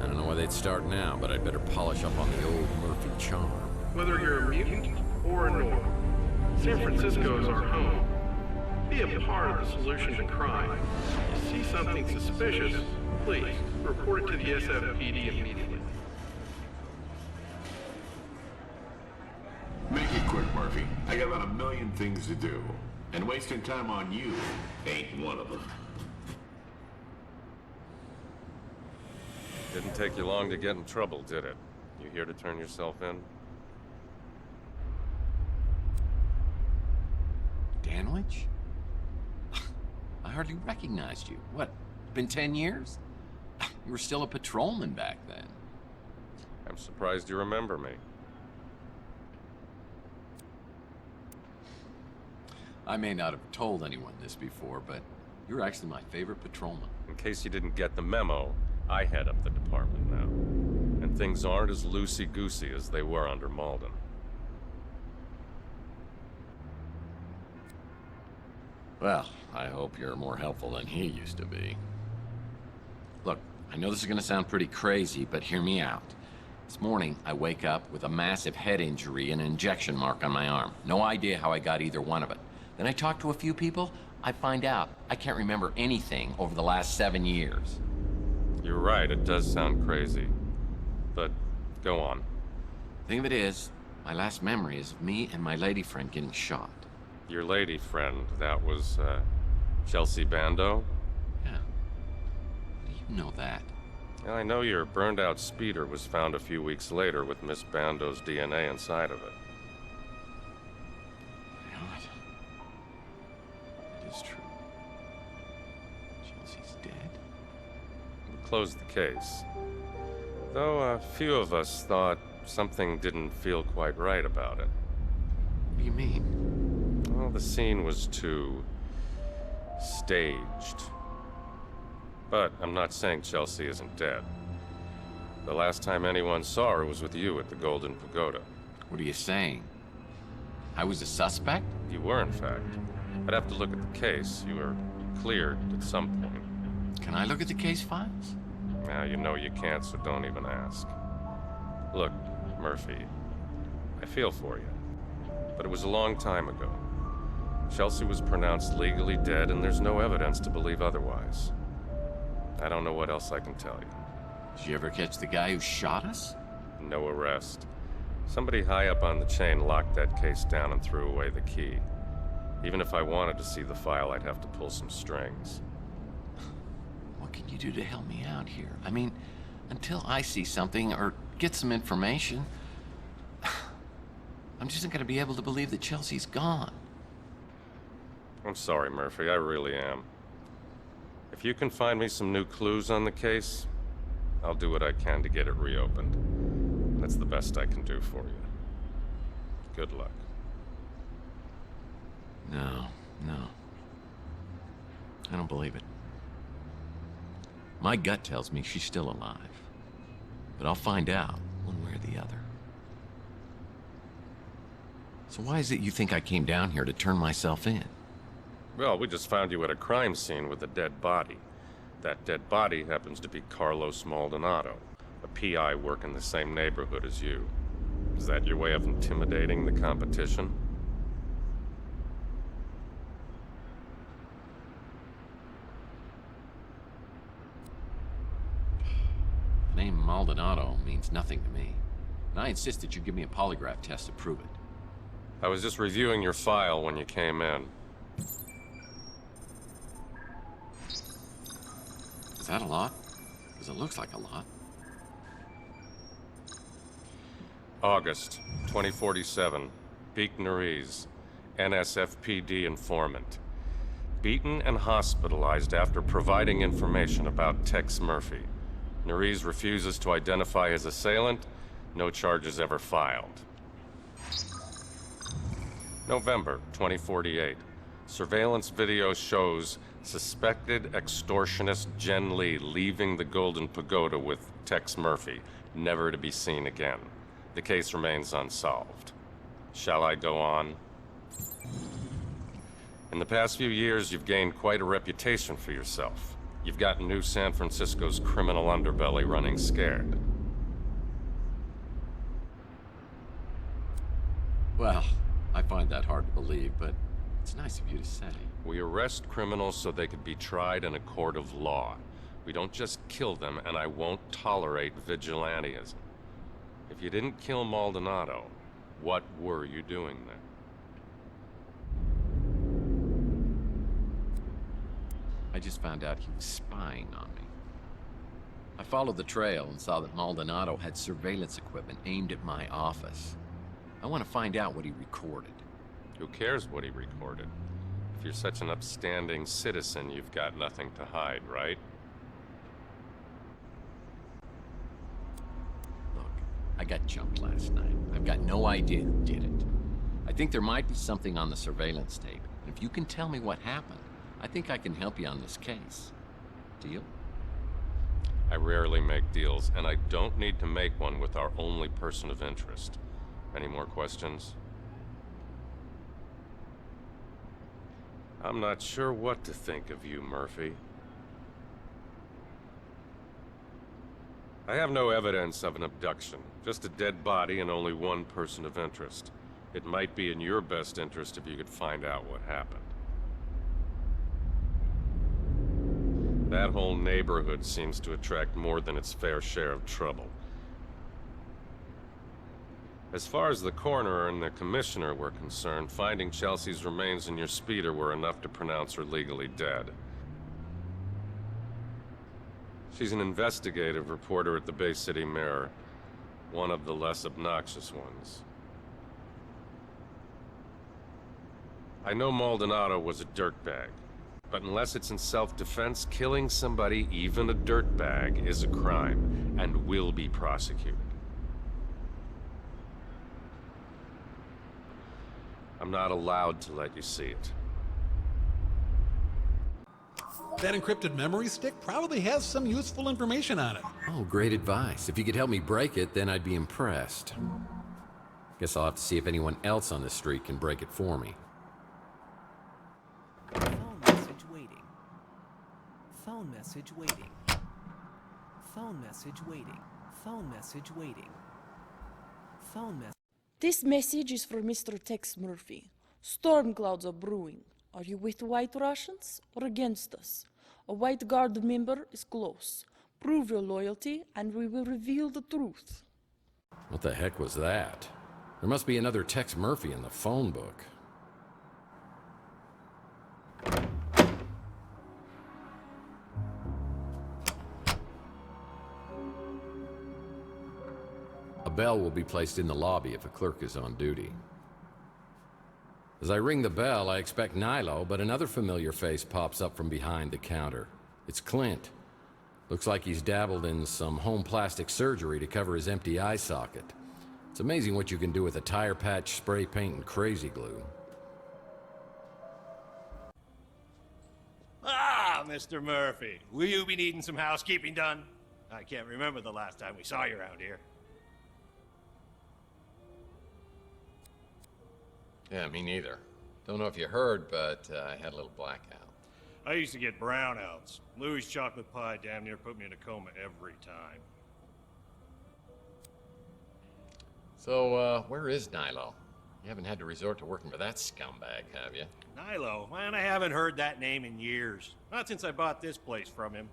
[SPEAKER 3] I don't know why they'd start now, but I'd better polish up on the old Murphy charm.
[SPEAKER 20] Whether you're a mutant or a normal, San Francisco is our home. Be a part of the solution to crime. If you see something suspicious, please report it to the SFPD immediately.
[SPEAKER 21] Make it quick, Murphy. I got about a million things to do. And wasting time on you ain't one of them.
[SPEAKER 1] Didn't take you long to get in trouble, did it? You here to turn yourself in?
[SPEAKER 3] Danwich? I hardly recognized you. What, been 10 years? You were still a patrolman back then.
[SPEAKER 1] I'm surprised you remember me.
[SPEAKER 3] I may not have told anyone this before, but you're actually my favorite patrolman.
[SPEAKER 1] In case you didn't get the memo, I head up the department now. And things aren't as loosey-goosey as they were under Malden.
[SPEAKER 3] Well, I hope you're more helpful than he used to be. Look, I know this is gonna sound pretty crazy, but hear me out. This morning, I wake up with a massive head injury and an injection mark on my arm. No idea how I got either one of it. Then I talk to a few people, I find out I can't remember anything over the last 7 years.
[SPEAKER 1] You're right, it does sound crazy. But, go on.
[SPEAKER 3] Thing of it is, my last memory is of me and my lady friend getting shot.
[SPEAKER 1] Your lady friend, that was, Chelsea Bando?
[SPEAKER 3] Yeah. How do you know that?
[SPEAKER 1] I know your burned-out speeder was found a few weeks later with Miss Bando's DNA inside of it.
[SPEAKER 3] It is true. Chelsea's dead?
[SPEAKER 1] We closed the case. Though a few of us thought something didn't feel quite right about it.
[SPEAKER 3] What do you mean?
[SPEAKER 1] Well, the scene was too staged. But I'm not saying Chelsea isn't dead. The last time anyone saw her was with you at the Golden Pagoda.
[SPEAKER 3] What are you saying? I was a suspect?
[SPEAKER 1] You were, in fact. I'd have to look at the case. You were cleared at some point.
[SPEAKER 3] Can I look at the case files?
[SPEAKER 1] Now, you know you can't, so don't even ask. Look, Murphy, I feel for you. But it was a long time ago. Chelsea was pronounced legally dead, and there's no evidence to believe otherwise. I don't know what else I can tell you.
[SPEAKER 3] Did you ever catch the guy who shot us?
[SPEAKER 1] No arrest. Somebody high up on the chain locked that case down and threw away the key. Even if I wanted to see the file, I'd have to pull some strings.
[SPEAKER 3] What can you do to help me out here? I mean, until I see something or get some information, I'm just not going to be able to believe that Chelsea's gone.
[SPEAKER 1] I'm sorry, Murphy, I really am. If you can find me some new clues on the case, I'll do what I can to get it reopened. That's the best I can do for you. Good luck.
[SPEAKER 3] No. I don't believe it. My gut tells me she's still alive. But I'll find out one way or the other. So why is it you think I came down here to turn myself in?
[SPEAKER 1] Well, we just found you at a crime scene with a dead body. That dead body happens to be Carlos Maldonado, a PI working the same neighborhood as you. Is that your way of intimidating the competition?
[SPEAKER 3] The name Maldonado means nothing to me. And I insist that you give me a polygraph test to prove it.
[SPEAKER 1] I was just reviewing your file when you came in.
[SPEAKER 3] Is that a lot? Because it looks like a lot.
[SPEAKER 1] August 2047. Beek Nariz, NSFPD informant. Beaten and hospitalized after providing information about Tex Murphy. Nariz refuses to identify his assailant. No charges ever filed. November 2048. Surveillance video shows suspected extortionist Jen Lee leaving the Golden Pagoda with Tex Murphy, never to be seen again. The case remains unsolved. Shall I go on? In the past few years, you've gained quite a reputation for yourself. You've got New San Francisco's criminal underbelly running scared.
[SPEAKER 3] Well, I find that hard to believe, but it's nice of you to say.
[SPEAKER 1] We arrest criminals so they could be tried in a court of law. We don't just kill them, and I won't tolerate vigilantism. If you didn't kill Maldonado, what were you doing there?
[SPEAKER 3] I just found out he was spying on me. I followed the trail and saw that Maldonado had surveillance equipment aimed at my office. I want to find out what he recorded.
[SPEAKER 1] Who cares what he recorded? If you're such an upstanding citizen, you've got nothing to hide, right?
[SPEAKER 3] Look, I got jumped last night. I've got no idea who did it. I think there might be something on the surveillance tape. And if you can tell me what happened, I think I can help you on this case. Deal?
[SPEAKER 1] I rarely make deals, and I don't need to make one with our only person of interest. Any more questions? I'm not sure what to think of you, Murphy. I have no evidence of an abduction, just a dead body and only one person of interest. It might be in your best interest if you could find out what happened. That whole neighborhood seems to attract more than its fair share of trouble. As far as the coroner and the commissioner were concerned, finding Chelsea's remains in your speeder were enough to pronounce her legally dead. She's an investigative reporter at the Bay City Mirror, one of the less obnoxious ones. I know Maldonado was a dirtbag, but unless it's in self-defense, killing somebody, even a dirtbag, is a crime and will be prosecuted. I'm not allowed to let you see it.
[SPEAKER 5] That encrypted memory stick probably has some useful information on it.
[SPEAKER 3] Oh, great advice. If you could help me break it, then I'd be impressed. Guess I'll have to see if anyone else on the street can break it for me.
[SPEAKER 2] Phone message waiting. Phone message waiting. Phone message waiting. Phone message waiting. Phone message.
[SPEAKER 22] This message is for Mr. Tex Murphy. Storm clouds are brewing. Are you with White Russians or against us? A White Guard member is close. Prove your loyalty and we will reveal the truth.
[SPEAKER 3] What the heck was that? There must be another Tex Murphy in the phone book. A bell will be placed in the lobby if a clerk is on duty. As I ring the bell, I expect Nilo, but another familiar face pops up from behind the counter. It's Clint. Looks like he's dabbled in some home plastic surgery to cover his empty eye socket. It's amazing what you can do with a tire patch, spray paint, and crazy glue.
[SPEAKER 23] Ah, Mr. Murphy, will you be needing some housekeeping done? I can't remember the last time we saw you around here.
[SPEAKER 8] Yeah, me neither. Don't know if you heard, but I had a little blackout.
[SPEAKER 23] I used to get brownouts. Louis' chocolate pie damn near put me in a coma every time.
[SPEAKER 8] So, where is Nilo? You haven't had to resort to working for that scumbag, have you?
[SPEAKER 23] Nilo? Man, I haven't heard that name in years. Not since I bought this place from him.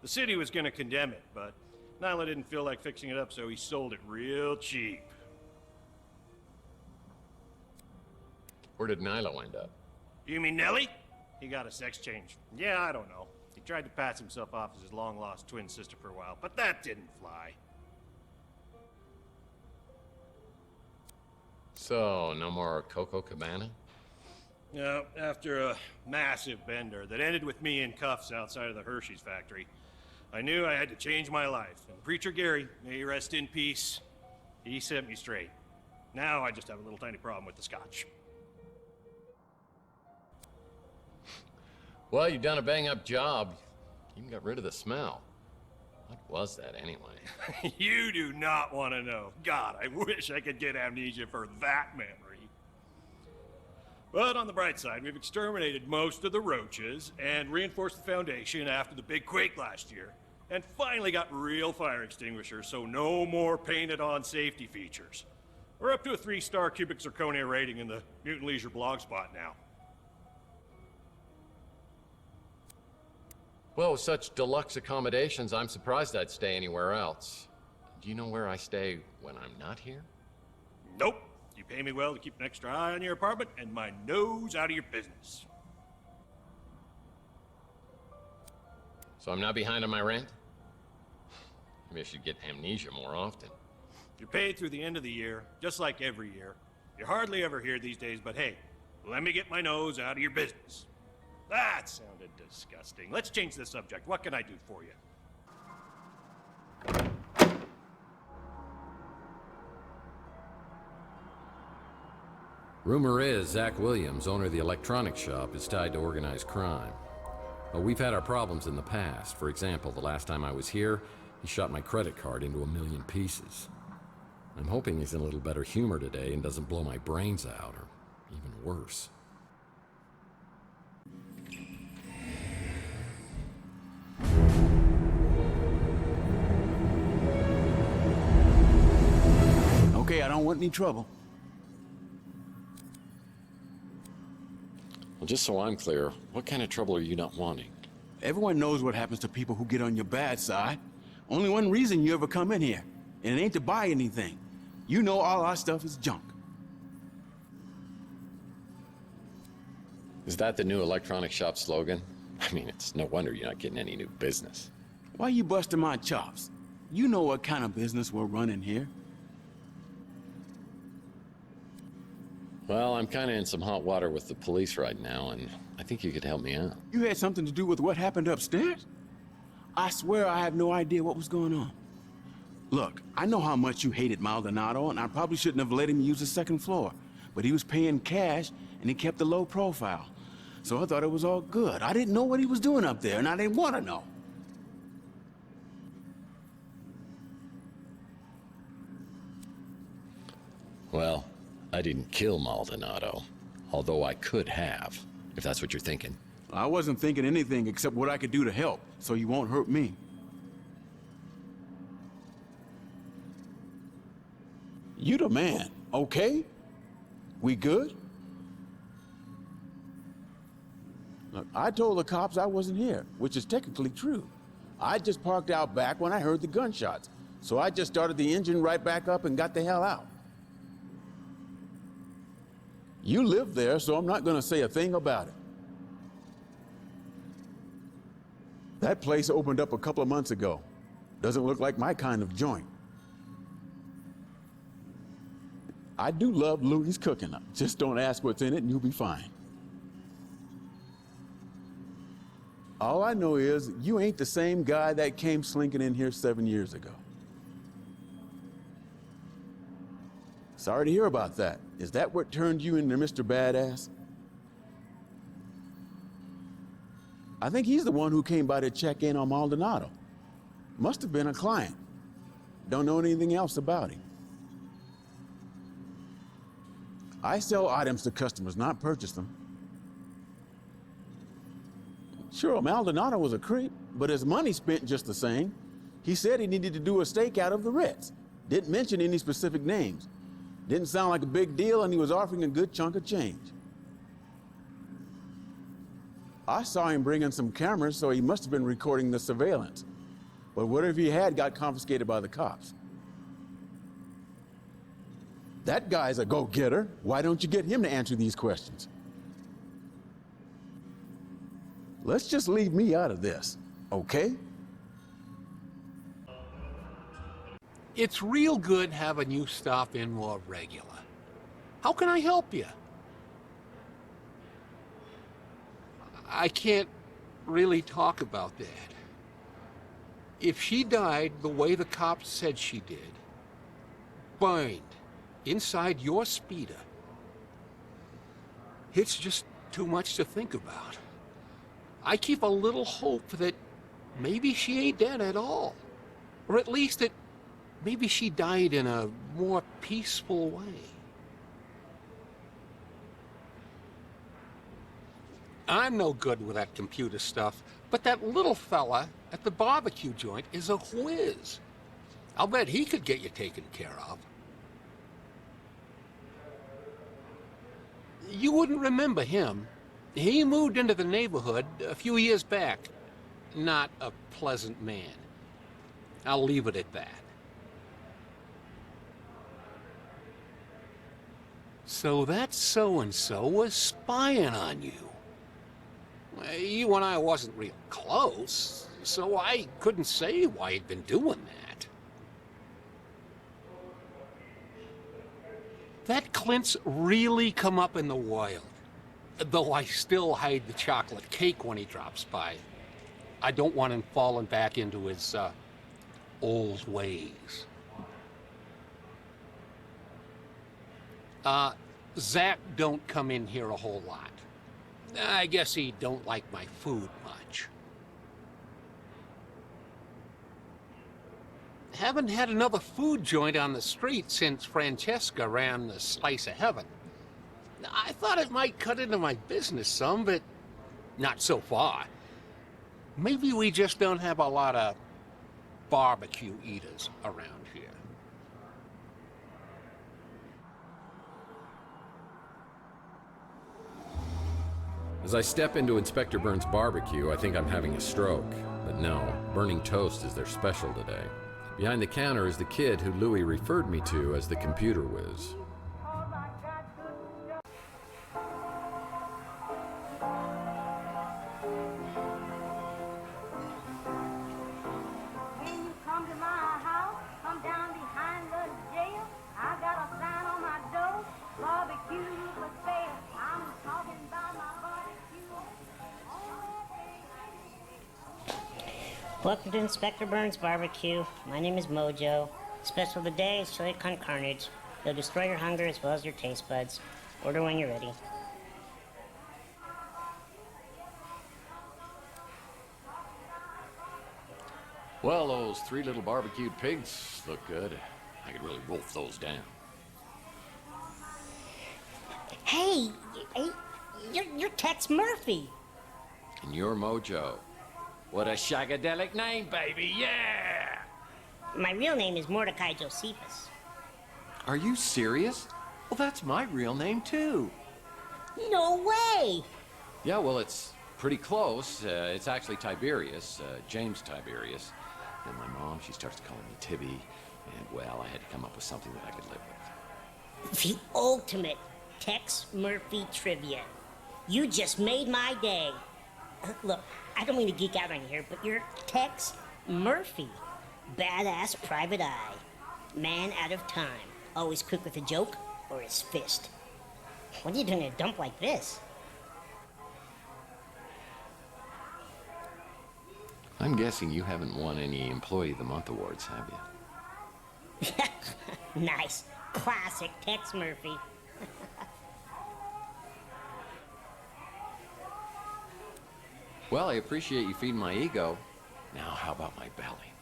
[SPEAKER 23] The city was gonna condemn it, but Nilo didn't feel like fixing it up, so he sold it real cheap.
[SPEAKER 8] Where did Nilo end up?
[SPEAKER 23] You mean Nellie? He got a sex change. Yeah, I don't know. He tried to pass himself off as his long-lost twin sister for a while, but that didn't fly.
[SPEAKER 8] So, no more Coco Cabana?
[SPEAKER 23] No, after a massive bender that ended with me in cuffs outside of the Hershey's factory, I knew I had to change my life. And Preacher Gary, may he rest in peace, he set me straight. Now I just have a little tiny problem with the scotch.
[SPEAKER 8] Well, you've done a bang-up job. You even got rid of the smell. What was that, anyway?
[SPEAKER 23] You do not want to know. God, I wish I could get amnesia for that memory. But on the bright side, we've exterminated most of the roaches and reinforced the foundation after the big quake last year. And finally got real fire extinguishers, so no more painted-on safety features. We're up to a 3-star cubic zirconia rating in the Mutant Leisure blog spot now.
[SPEAKER 8] Well, with such deluxe accommodations, I'm surprised I'd stay anywhere else. Do you know where I stay when I'm not here?
[SPEAKER 23] Nope. You pay me well to keep an extra eye on your apartment and my nose out of your business.
[SPEAKER 8] So I'm not behind on my rent? Maybe I should get amnesia more often.
[SPEAKER 23] You're paid through the end of the year, just like every year. You're hardly ever here these days, but hey, let me get my nose out of your business. That sounded disgusting. Let's change the subject. What can I do for you?
[SPEAKER 3] Rumor is Zach Williams, owner of the electronics shop, is tied to organized crime. Well, we've had our problems in the past. For example, the last time I was here, he shot my credit card into 1,000,000 pieces. I'm hoping he's in a little better humor today and doesn't blow my brains out, or even worse.
[SPEAKER 4] Okay, I don't want any trouble.
[SPEAKER 3] Well, just so I'm clear, what kind of trouble are you not wanting?
[SPEAKER 4] Everyone knows what happens to people who get on your bad side. Only one reason you ever come in here, and it ain't to buy anything. You know all our stuff is junk.
[SPEAKER 3] Is that the new electronic shop slogan? I mean, it's no wonder you're not getting any new business.
[SPEAKER 4] Why you busting my chops? You know what kind of business we're running here.
[SPEAKER 3] Well, I'm kind of in some hot water with the police right now, and I think you could help me out.
[SPEAKER 4] You had something to do with what happened upstairs? I swear I have no idea what was going on. Look, I know how much you hated Maldonado, and I probably shouldn't have let him use the second floor. But he was paying cash, and he kept a low profile. So I thought it was all good. I didn't know what he was doing up there, and I didn't want to know.
[SPEAKER 3] Well, I didn't kill Maldonado, although I could have, if that's what you're thinking.
[SPEAKER 4] I wasn't thinking anything except what I could do to help, so you won't hurt me. You the man, okay? We good? Look, I told the cops I wasn't here, which is technically true. I just parked out back when I heard the gunshots, so I just started the engine right back up and got the hell out. You live there, so I'm not gonna say a thing about it. That place opened up a couple of months ago. Doesn't look like my kind of joint. I do love Louie's cooking up. Just don't ask what's in it and you'll be fine. All I know is you ain't the same guy that came slinking in here 7 years ago. Sorry to hear about that. Is that what turned you into Mr. Badass? I think he's the one who came by to check in on Maldonado. Must have been a client. Don't know anything else about him. I sell items to customers, not purchase them. Sure, Maldonado was a creep, but his money spent just the same. He said he needed to do a stakeout of the Ritz. Didn't mention any specific names. Didn't sound like a big deal, and he was offering a good chunk of change. I saw him bring in some cameras, so he must have been recording the surveillance. But whatever he had got confiscated by the cops. That guy's a go-getter. Why don't you get him to answer these questions? Let's just leave me out of this, okay?
[SPEAKER 13] It's real good having you stop in more regular. How can I help you? I can't really talk about that. If she died the way the cops said she did, burned inside your speeder, it's just too much to think about. I keep a little hope that maybe she ain't dead at all. Or at least that maybe she died in a more peaceful way. I'm no good with that computer stuff, but that little fella at the barbecue joint is a whiz. I'll bet he could get you taken care of. You wouldn't remember him. He moved into the neighborhood a few years back. Not a pleasant man. I'll leave it at that. So that so-and-so was spying on you. You and I wasn't real close, so I couldn't say why he'd been doing that. That Clint's really come up in the wild. Though I still hide the chocolate cake when he drops by. I don't want him falling back into his, old ways. Zach don't come in here a whole lot. I guess he don't like my food much. Haven't had another food joint on the street since Francesca ran the Slice of Heaven. I thought it might cut into my business some, but not so far. Maybe we just don't have a lot of barbecue eaters around here.
[SPEAKER 3] As I step into Inspector Burns' barbecue, I think I'm having a stroke. But no, burning toast is their special today. Behind the counter is the kid who Louis referred me to as the computer whiz.
[SPEAKER 7] Welcome to Inspector Burns' barbecue. My name is Mojo. Special of the day is chili con carnage. They'll destroy your hunger as well as your taste buds. Order when you're ready.
[SPEAKER 3] Well, those 3 little barbecued pigs look good. I could really wolf those down.
[SPEAKER 7] Hey, you're Tex Murphy.
[SPEAKER 3] And you're Mojo. What a shagadelic name, baby, yeah!
[SPEAKER 7] My real name is Mordecai Josephus.
[SPEAKER 8] Are you serious? Well, that's my real name, too.
[SPEAKER 7] No way!
[SPEAKER 3] Yeah, well, it's pretty close. It's actually Tiberius, James Tiberius. Then my mom, she starts calling me Tibby, and, well, I had to come up with something that I could live with.
[SPEAKER 7] The ultimate Tex Murphy trivia. You just made my day. Look, I don't mean to geek out on you here, but you're Tex Murphy. Badass private eye. Man out of time. Always quick with a joke or his fist. What are you doing in a dump like this?
[SPEAKER 3] I'm guessing you haven't won any Employee of the Month awards, have you?
[SPEAKER 7] Nice. Classic Tex Murphy.
[SPEAKER 3] Well, I appreciate you feeding my ego. Now, how about my belly?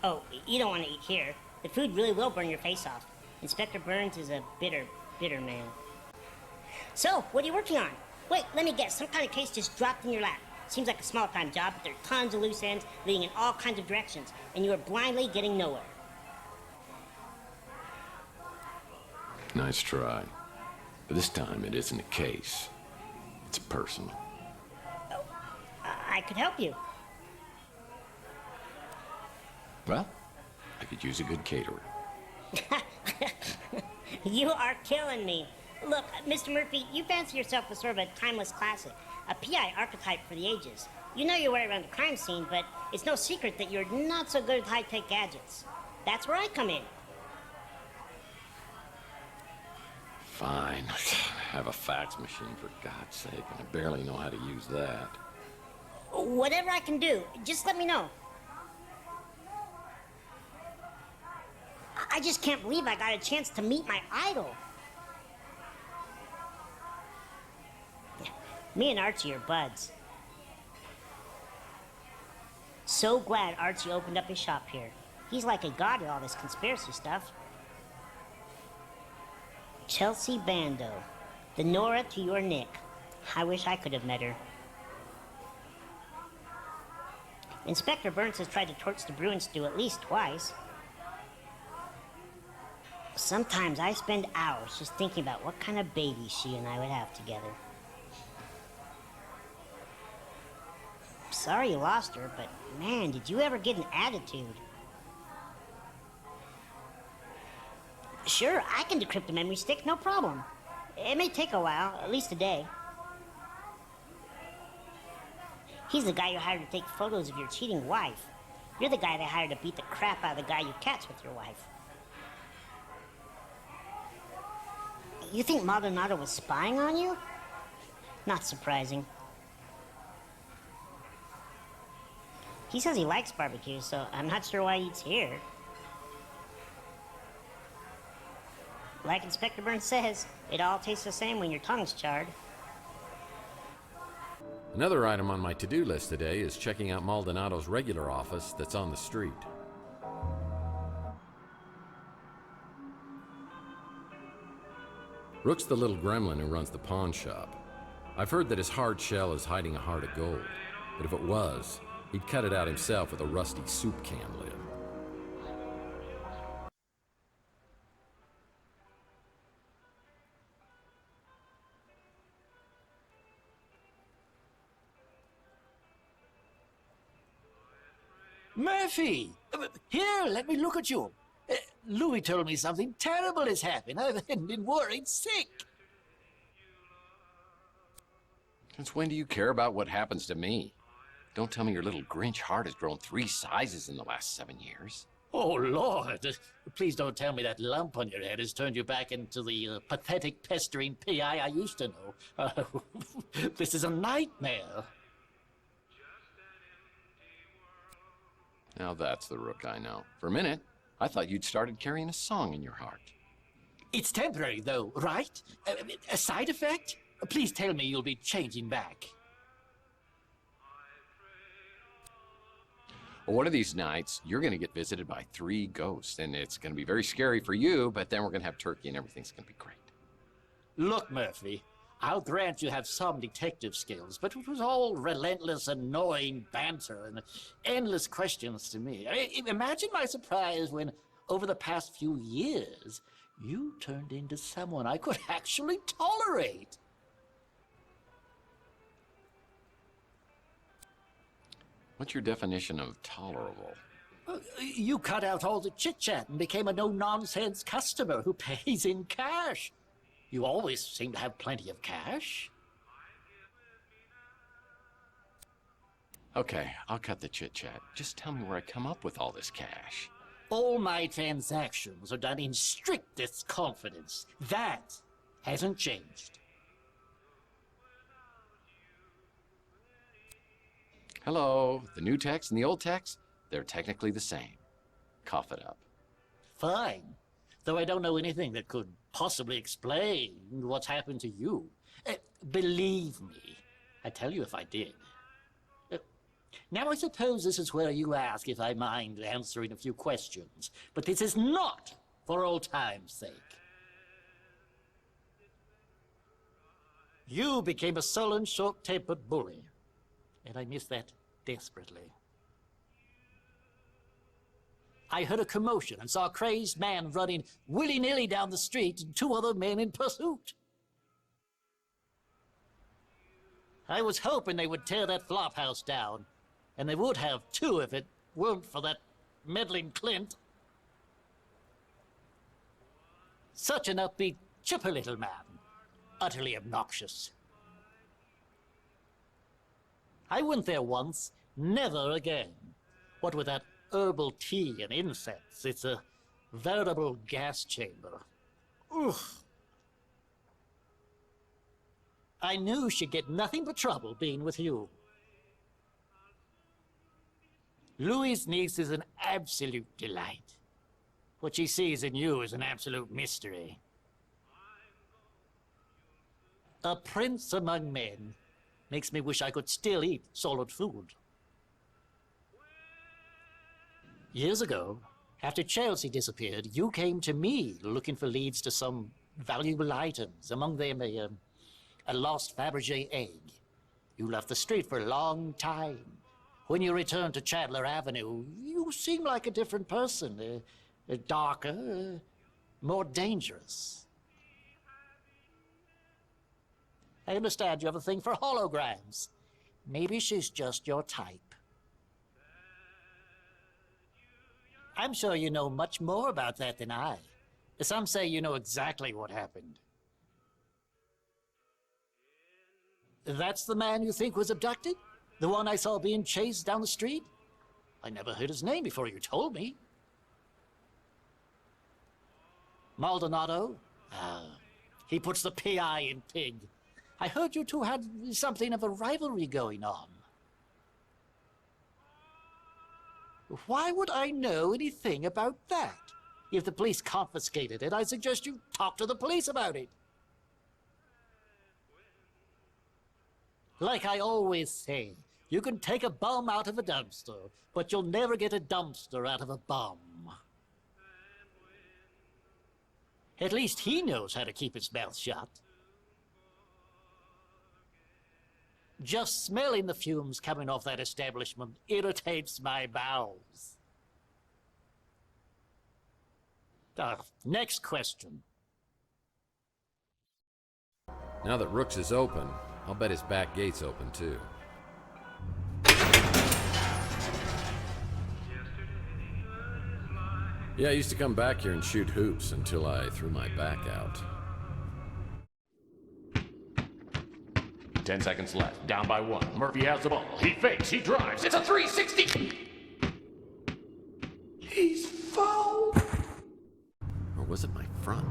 [SPEAKER 7] Oh, you don't want to eat here. The food really will burn your face off. Inspector Burns is a bitter, bitter man. So, what are you working on? Wait, let me guess. Some kind of case just dropped in your lap. Seems like a small-time job, but there are tons of loose ends leading in all kinds of directions, and you are blindly getting nowhere.
[SPEAKER 3] Nice try. But this time, it isn't a case. It's personal.
[SPEAKER 7] I could help you.
[SPEAKER 3] Well, I could use a good caterer.
[SPEAKER 7] You are killing me. Look, Mr. Murphy, you fancy yourself as sort of a timeless classic, a PI archetype for the ages. You know your way around the crime scene, but it's no secret that you're not so good at high-tech gadgets. That's where I come in.
[SPEAKER 3] Fine. I have a fax machine, for God's sake, and I barely know how to use that.
[SPEAKER 7] Whatever I can do, just let me know. I just can't believe I got a chance to meet my idol. Me and Archie are buds. So glad Archie opened up his shop here. He's like a god at all this conspiracy stuff. Chelsea Bando, the Nora to your Nick. I wish I could have met her. Inspector Burns has tried to torch the Bruin stew at least twice. Sometimes I spend hours just thinking about what kind of baby she and I would have together. Sorry you lost her, but man, did you ever get an attitude. Sure, I can decrypt the memory stick, no problem. It may take a while, at least a day. He's the guy you hired to take photos of your cheating wife. You're the guy they hired to beat the crap out of the guy you catch with your wife. You think Maldonado was spying on you? Not surprising. He says he likes barbecue, so I'm not sure why he eats here. Like Inspector Burns says, it all tastes the same when your tongue's charred.
[SPEAKER 3] Another item on my to-do list today is checking out Maldonado's regular office that's on the street. Rook's the little gremlin who runs the pawn shop. I've heard that his hard shell is hiding a heart of gold, but if it was, he'd cut it out himself with a rusty soup can lid.
[SPEAKER 10] Murphy! Here, let me look at you. Louis told me something terrible has happened. I've been worried sick.
[SPEAKER 8] Since when do you care about what happens to me? Don't tell me your little Grinch heart has grown 3 sizes in the last 7 years.
[SPEAKER 10] Oh, Lord. Please don't tell me that lump on your head has turned you back into the pathetic, pestering PI I used to know. This is a nightmare.
[SPEAKER 8] Now that's the Rook I know. For a minute, I thought you'd started carrying a song in your heart.
[SPEAKER 10] It's temporary, though, right? A side effect? Please tell me you'll be changing back.
[SPEAKER 8] Well, one of these nights, you're going to get visited by 3 ghosts, and it's going to be very scary for you, but then we're going to have turkey and everything's going to be great.
[SPEAKER 10] Look, Murphy, I'll grant you have some detective skills, but it was all relentless, annoying banter and endless questions to me. Imagine my surprise when, over the past few years, you turned into someone I could actually tolerate.
[SPEAKER 8] What's your definition of tolerable?
[SPEAKER 10] You cut out all the chit-chat and became a no-nonsense customer who pays in cash. You always seem to have plenty of cash.
[SPEAKER 8] Okay, I'll cut the chit-chat. Just tell me where I come up with all this cash.
[SPEAKER 10] All my transactions are done in strictest confidence. That hasn't changed.
[SPEAKER 8] Hello, the new text and the old text, they're technically the same. Cough it up.
[SPEAKER 10] Fine. Though I don't know anything that could possibly explain what's happened to you. Believe me, I'd tell you if I did. Now I suppose this is where you ask if I mind answering a few questions, but this is not for old time's sake. You became a sullen, short-tempered bully, and I miss that desperately. I heard a commotion and saw a crazed man running willy-nilly down the street and 2 other men in pursuit. I was hoping they would tear that flop house down, and they would have too if it weren't for that meddling Clint. Such an upbeat, chipper little man. Utterly obnoxious. I went there once, never again. What with that herbal tea and incense, it's a veritable gas chamber. Oof. I knew she'd get nothing but trouble being with you. Louis' niece is an absolute delight. What she sees in you is an absolute mystery. A prince among men makes me wish I could still eat solid food. Years ago, after Chelsea disappeared, you came to me looking for leads to some valuable items, among them a A lost Fabergé egg. You left the street for a long time. When you returned to Chandler Avenue, you seemed like a different person. Darker, more dangerous. I understand you have a thing for holograms. Maybe she's just your type. I'm sure you know much more about that than I. Some say you know exactly what happened. That's the man you think was abducted? The one I saw being chased down the street? I never heard his name before you told me. Maldonado? He puts the P.I. in pig. I heard you two had something of a rivalry going on. Why would I know anything about that? If the police confiscated it, I suggest you talk to the police about it. Like I always say, you can take a bum out of a dumpster, but you'll never get a dumpster out of a bum. At least he knows how to keep his mouth shut. Just smelling the fumes coming off that establishment irritates my bowels. Next question.
[SPEAKER 3] Now that Rooks is open, I'll bet his back gate's open too. Yeah, I used to come back here and shoot hoops until I threw my back out.
[SPEAKER 8] 10 seconds left. Down by 1. Murphy has the ball. He fakes. He drives. It's a 360.
[SPEAKER 3] He's foul. Or was it my front?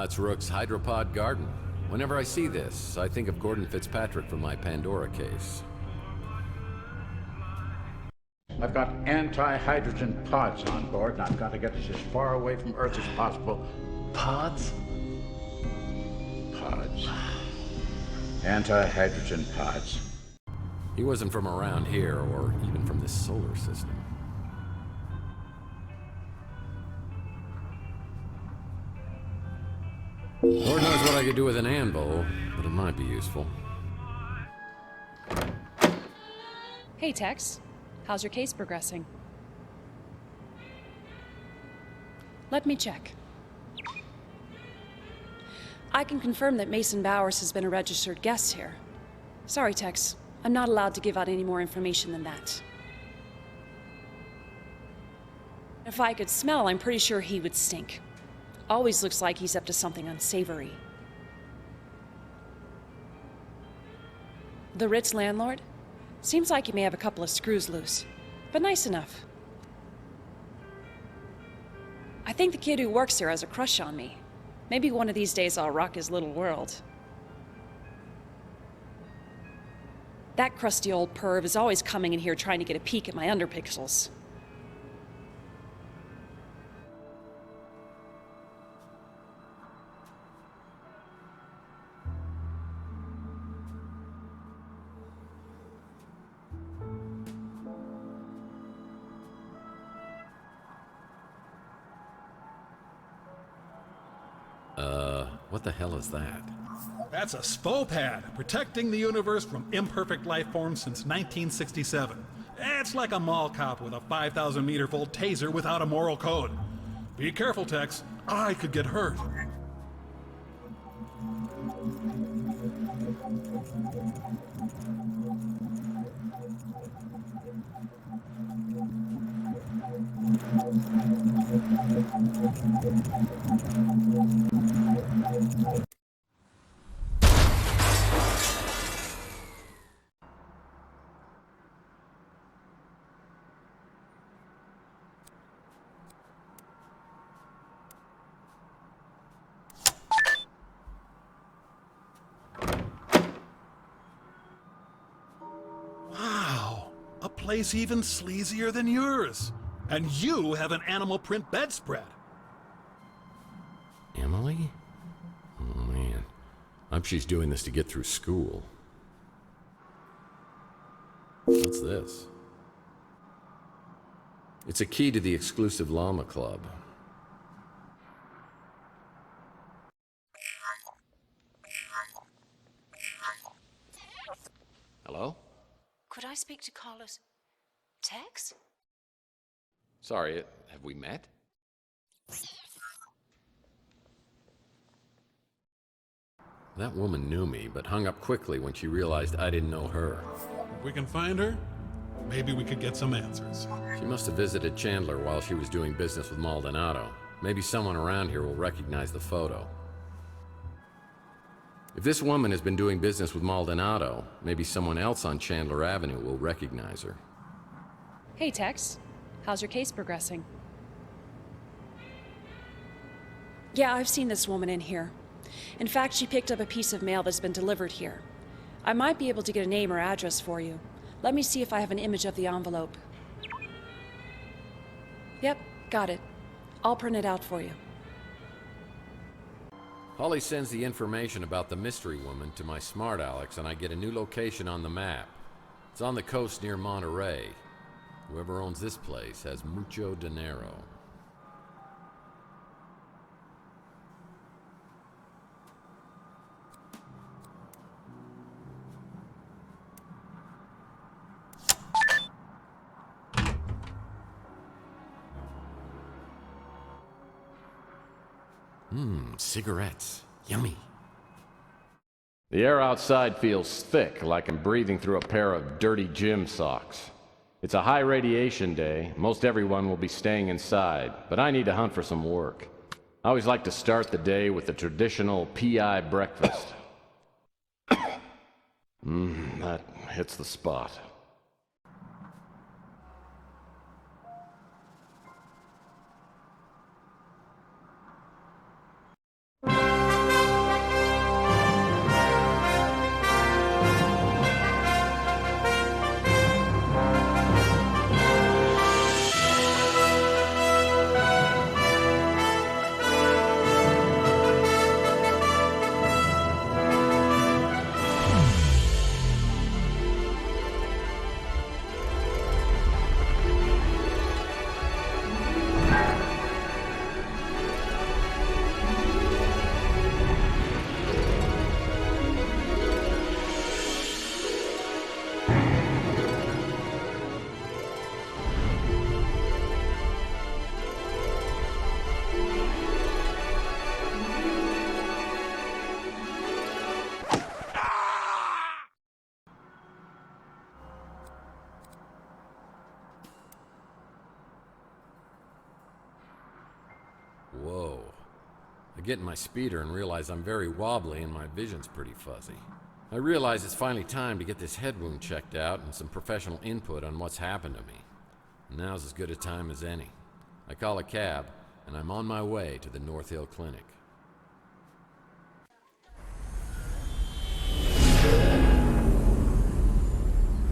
[SPEAKER 3] It's Rook's Hydropod Garden. Whenever I see this, I think of Gordon Fitzpatrick from my Pandora case.
[SPEAKER 11] I've got anti-hydrogen pods on board, and I've got to get us as far away from Earth as possible.
[SPEAKER 10] Pods?
[SPEAKER 11] Pods. Anti-hydrogen pods.
[SPEAKER 3] He wasn't from around here, or even from this solar system. Lord knows what I could do with an anvil, but it might be useful.
[SPEAKER 18] Hey, Tex. How's your case progressing? Let me check. I can confirm that Mason Bowers has been a registered guest here. Sorry, Tex. I'm not allowed to give out any more information than that. If I could smell, I'm pretty sure he would stink. Always looks like he's up to something unsavory. The Ritz landlord? Seems like he may have a couple of screws loose, but nice enough. I think the kid who works here has a crush on me. Maybe one of these days I'll rock his little world. That crusty old perv is always coming in here trying to get a peek at my underpixels.
[SPEAKER 3] What the hell is that?
[SPEAKER 5] That's a SPO-pad, protecting the universe from imperfect life forms since 1967. It's like a mall cop with a 5,000-meter-volt taser without a moral code. Be careful, Tex. I could get hurt. Wow, a place even sleazier than yours. And you have an animal print bedspread.
[SPEAKER 3] Emily? Oh man, I hope she's doing this to get through school. What's this? It's a key to the exclusive llama club.
[SPEAKER 18] Could I speak to Carlos? Tex?
[SPEAKER 3] Sorry, have we met? That woman knew me, but hung up quickly when she realized I didn't know her.
[SPEAKER 5] If we can find her, maybe we could get some answers.
[SPEAKER 3] She must have visited Chandler while she was doing business with Maldonado. Maybe someone around here will recognize the photo. If this woman has been doing business with Maldonado, maybe someone else on Chandler Avenue will recognize her.
[SPEAKER 18] Hey, Tex. How's your case progressing?
[SPEAKER 12] Yeah, I've seen this woman in here. In fact, she picked up a piece of mail that's been delivered here. I might be able to get a name or address for you. Let me see if I have an image of the envelope. Yep, got it. I'll print it out for you.
[SPEAKER 3] Holly sends the information about the mystery woman to my smart Alex, and I get a new location on the map. It's on the coast near Monterey. Whoever owns this place has mucho dinero. Cigarettes. Yummy.
[SPEAKER 15] The air outside feels thick, like I'm breathing through a pair of dirty gym socks. It's a high radiation day. Most everyone will be staying inside, but I need to hunt for some work. I always like to start the day with the traditional PI breakfast. That hits the spot.
[SPEAKER 3] Whoa. I get in my speeder and realize I'm very wobbly and my vision's pretty fuzzy. I realize it's finally time to get this head wound checked out and some professional input on what's happened to me. Now's as good a time as any. I call a cab, and I'm on my way to the North Hill Clinic.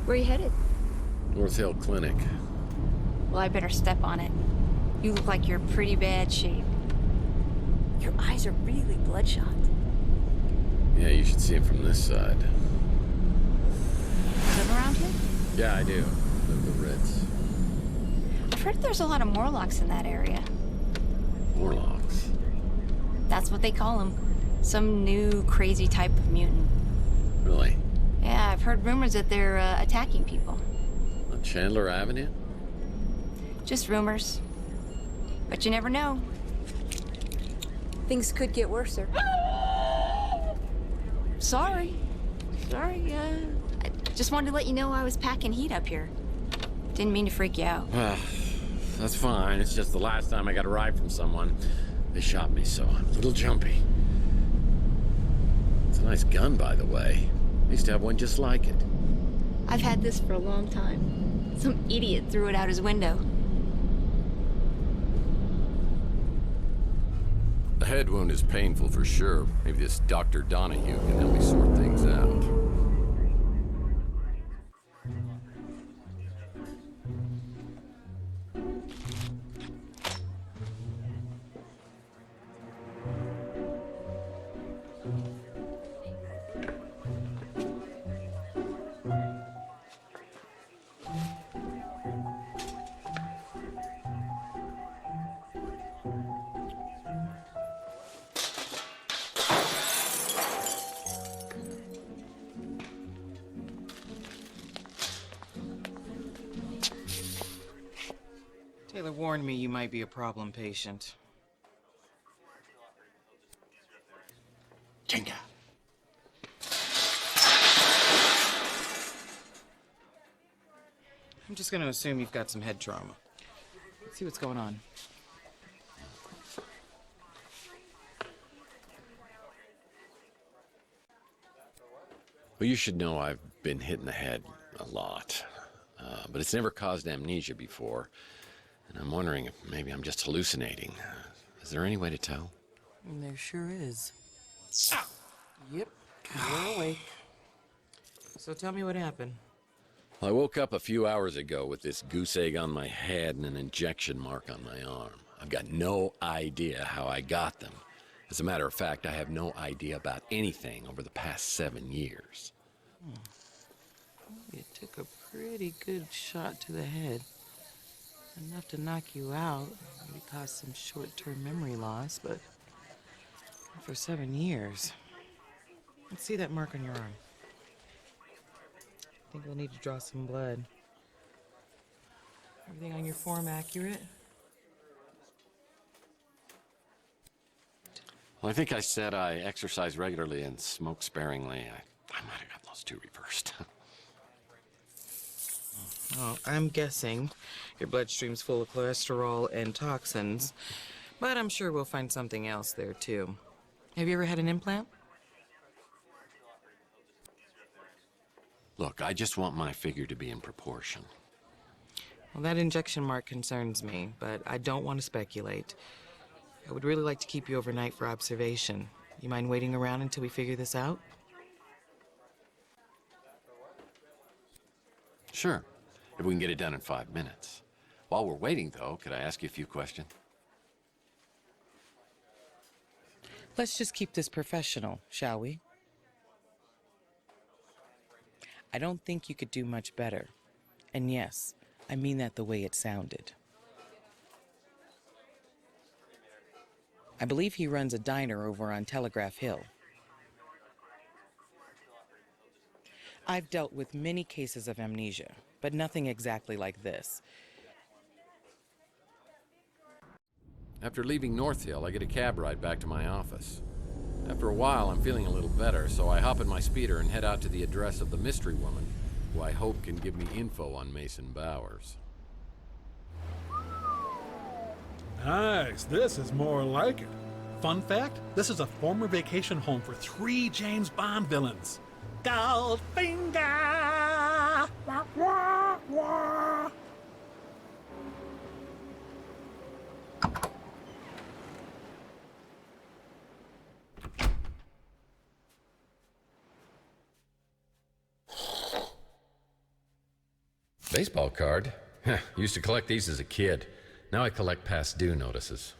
[SPEAKER 14] Where are you headed?
[SPEAKER 3] North Hill Clinic.
[SPEAKER 14] Well, I better step on it. You look like you're in pretty bad shape. Your eyes are really bloodshot.
[SPEAKER 3] Yeah, you should see him from this side.
[SPEAKER 14] Live around here?
[SPEAKER 3] Yeah, I do. Live at the Ritz.
[SPEAKER 14] I've heard there's a lot of Morlocks in that area.
[SPEAKER 3] Morlocks?
[SPEAKER 14] That's what they call them. Some new, crazy type of mutant.
[SPEAKER 3] Really?
[SPEAKER 14] Yeah, I've heard rumors that they're attacking people.
[SPEAKER 3] On Chandler Avenue?
[SPEAKER 14] Just rumors. But you never know. Things could get worse, sir. Sorry. I just wanted to let you know I was packing heat up here. Didn't mean to freak you out.
[SPEAKER 3] That's fine. It's just the last time I got a ride from someone, they shot me, so I'm a little jumpy. It's a nice gun, by the way. I used to have one just like it.
[SPEAKER 14] I've had this for a long time. Some idiot threw it out his window.
[SPEAKER 3] The head wound is painful for sure. Maybe this Dr. Donahue can help me sort things out.
[SPEAKER 6] Taylor warned me you might be a problem patient.
[SPEAKER 19] Jenga.
[SPEAKER 6] I'm just gonna assume you've got some head trauma. Let's see what's going on.
[SPEAKER 3] Well, you should know I've been hit in the head a lot, but it's never caused amnesia before, and I'm wondering if maybe I'm just hallucinating. Is there any way to tell?
[SPEAKER 6] There sure is. Yep, you're awake. So tell me what happened.
[SPEAKER 3] Well, I woke up a few hours ago with this goose egg on my head and an injection mark on my arm. I've got no idea how I got them. As a matter of fact, I have no idea about anything over the past 7 years.
[SPEAKER 6] You took a pretty good shot to the head. Enough to knock you out, maybe cause some short-term memory loss, but for 7 years. Let's see that mark on your arm. I think we'll need to draw some blood. Everything on your form accurate?
[SPEAKER 3] Well, I think I said I exercise regularly and smoke sparingly. I might have got those two reversed.
[SPEAKER 6] Well, I'm guessing your bloodstream's full of cholesterol and toxins, but I'm sure we'll find something else there, too. Have you ever had an implant?
[SPEAKER 3] Look, I just want my figure to be in proportion.
[SPEAKER 6] Well, that injection mark concerns me, but I don't want to speculate. I would really like to keep you overnight for observation. You mind waiting around until we figure this out?
[SPEAKER 3] Sure, if we can get it done in 5 minutes. While we're waiting, though, could I ask you a few questions?
[SPEAKER 6] Let's just keep this professional, shall we? I don't think you could do much better. And yes, I mean that the way it sounded. I believe he runs a diner over on Telegraph Hill. I've dealt with many cases of amnesia, but nothing exactly like this.
[SPEAKER 3] After leaving North Hill, I get a cab ride back to my office. After a while, I'm feeling a little better, so I hop in my speeder and head out to the address of the mystery woman, who I hope can give me info on Mason Bowers.
[SPEAKER 5] Nice, this is more like it. Fun fact, this is a former vacation home for 3 James Bond villains. Goldfinger! Wah, wah, wah.
[SPEAKER 3] Baseball card? Used to collect these as a kid. Now I collect past due notices.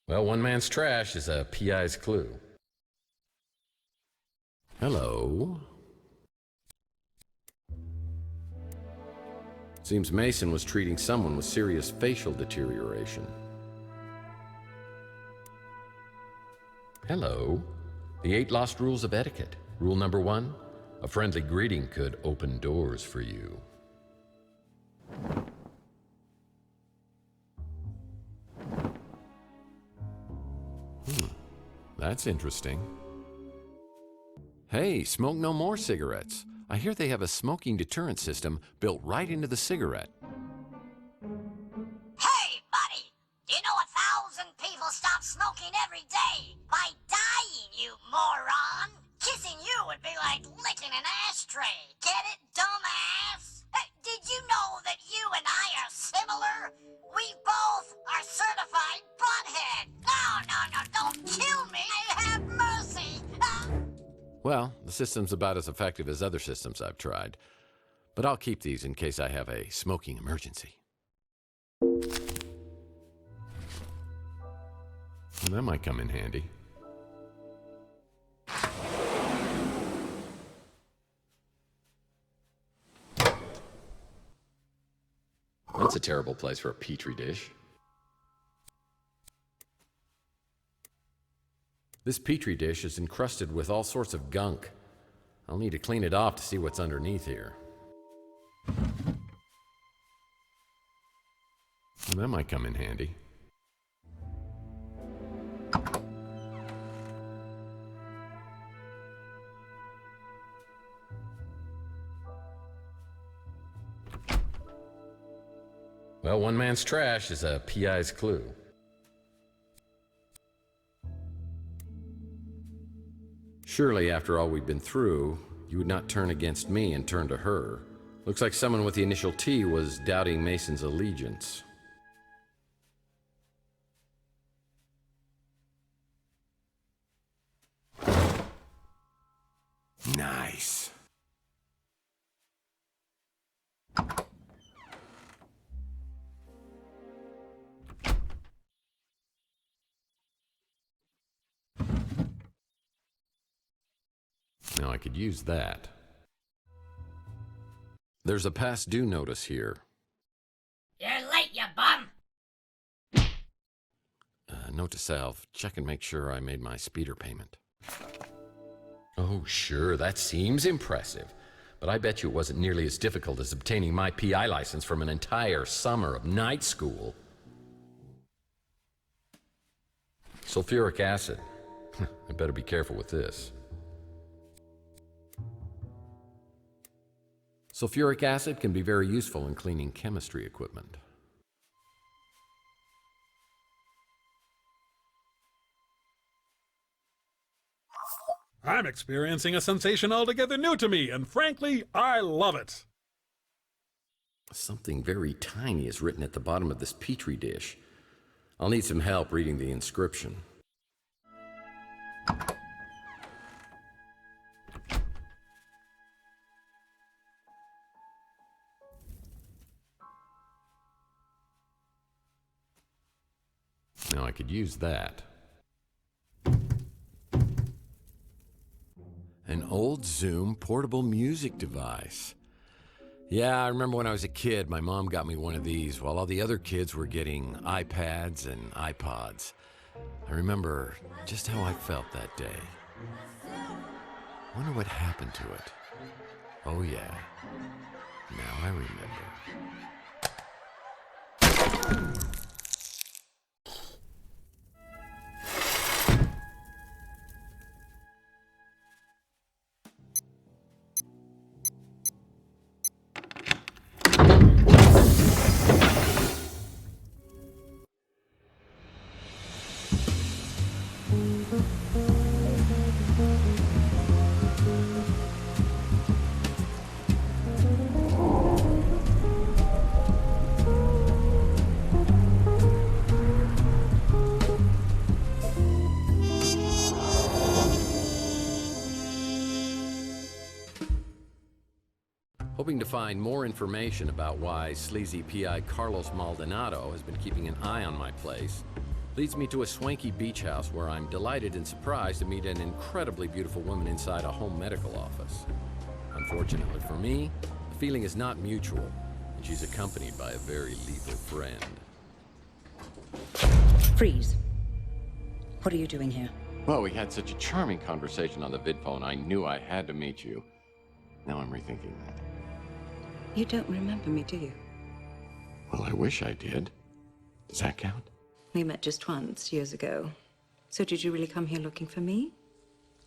[SPEAKER 3] Well, one man's trash is a PI's clue. Hello. Seems Mason was treating someone with serious facial deterioration. Hello. The 8 lost rules of etiquette. Rule number 1, a friendly greeting could open doors for you. That's interesting. Hey, smoke no more cigarettes. I hear they have a smoking deterrent system built right into the cigarette.
[SPEAKER 16] Hey, buddy! Do you know 1,000 people stop smoking every day by dying, you moron? Kissing you would be like licking an ashtray. Get it, dumbass? Did you know that you and I are similar? We both are certified butthead. No, don't kill me. Have mercy.
[SPEAKER 3] Well, the system's about as effective as other systems I've tried. But I'll keep these in case I have a smoking emergency. That might come in handy. That's a terrible place for a petri dish. This petri dish is encrusted with all sorts of gunk. I'll need to clean it off to see what's underneath here. That might come in handy. Well, one man's trash is a PI's clue. Surely, after all we've been through, you would not turn against me and turn to her. Looks like someone with the initial T was doubting Mason's allegiance. Nice. Now I could use that. There's a past due notice here.
[SPEAKER 16] You're late, you bum!
[SPEAKER 3] Note to self, check and make sure I made my speeder payment. Oh, sure, that seems impressive. But I bet you it wasn't nearly as difficult as obtaining my PI license from an entire summer of night school. Sulfuric acid. I better be careful with this. Sulfuric acid can be very useful in cleaning chemistry equipment.
[SPEAKER 5] I'm experiencing a sensation altogether new to me, and frankly, I love it.
[SPEAKER 3] Something very tiny is written at the bottom of this petri dish. I'll need some help reading the inscription. Now I could use that. An old Zoom portable music device. Yeah, I remember when I was a kid, my mom got me one of these while all the other kids were getting iPads and iPods. I remember just how I felt that day. Wonder what happened to it. Oh yeah, now I remember. Hoping to find more information about why sleazy PI Carlos Maldonado has been keeping an eye on my place leads me to a swanky beach house where I'm delighted and surprised to meet an incredibly beautiful woman inside a home medical office. Unfortunately for me, the feeling is not mutual, and she's accompanied by a very lethal friend.
[SPEAKER 9] Freeze. What are you doing here?
[SPEAKER 3] Well, we had such a charming conversation on the vidphone, I knew I had to meet you. Now I'm rethinking that.
[SPEAKER 9] You don't remember me, do you?
[SPEAKER 3] Well, I wish I did. Does that count?
[SPEAKER 9] We met just once, years ago. So did you really come here looking for me?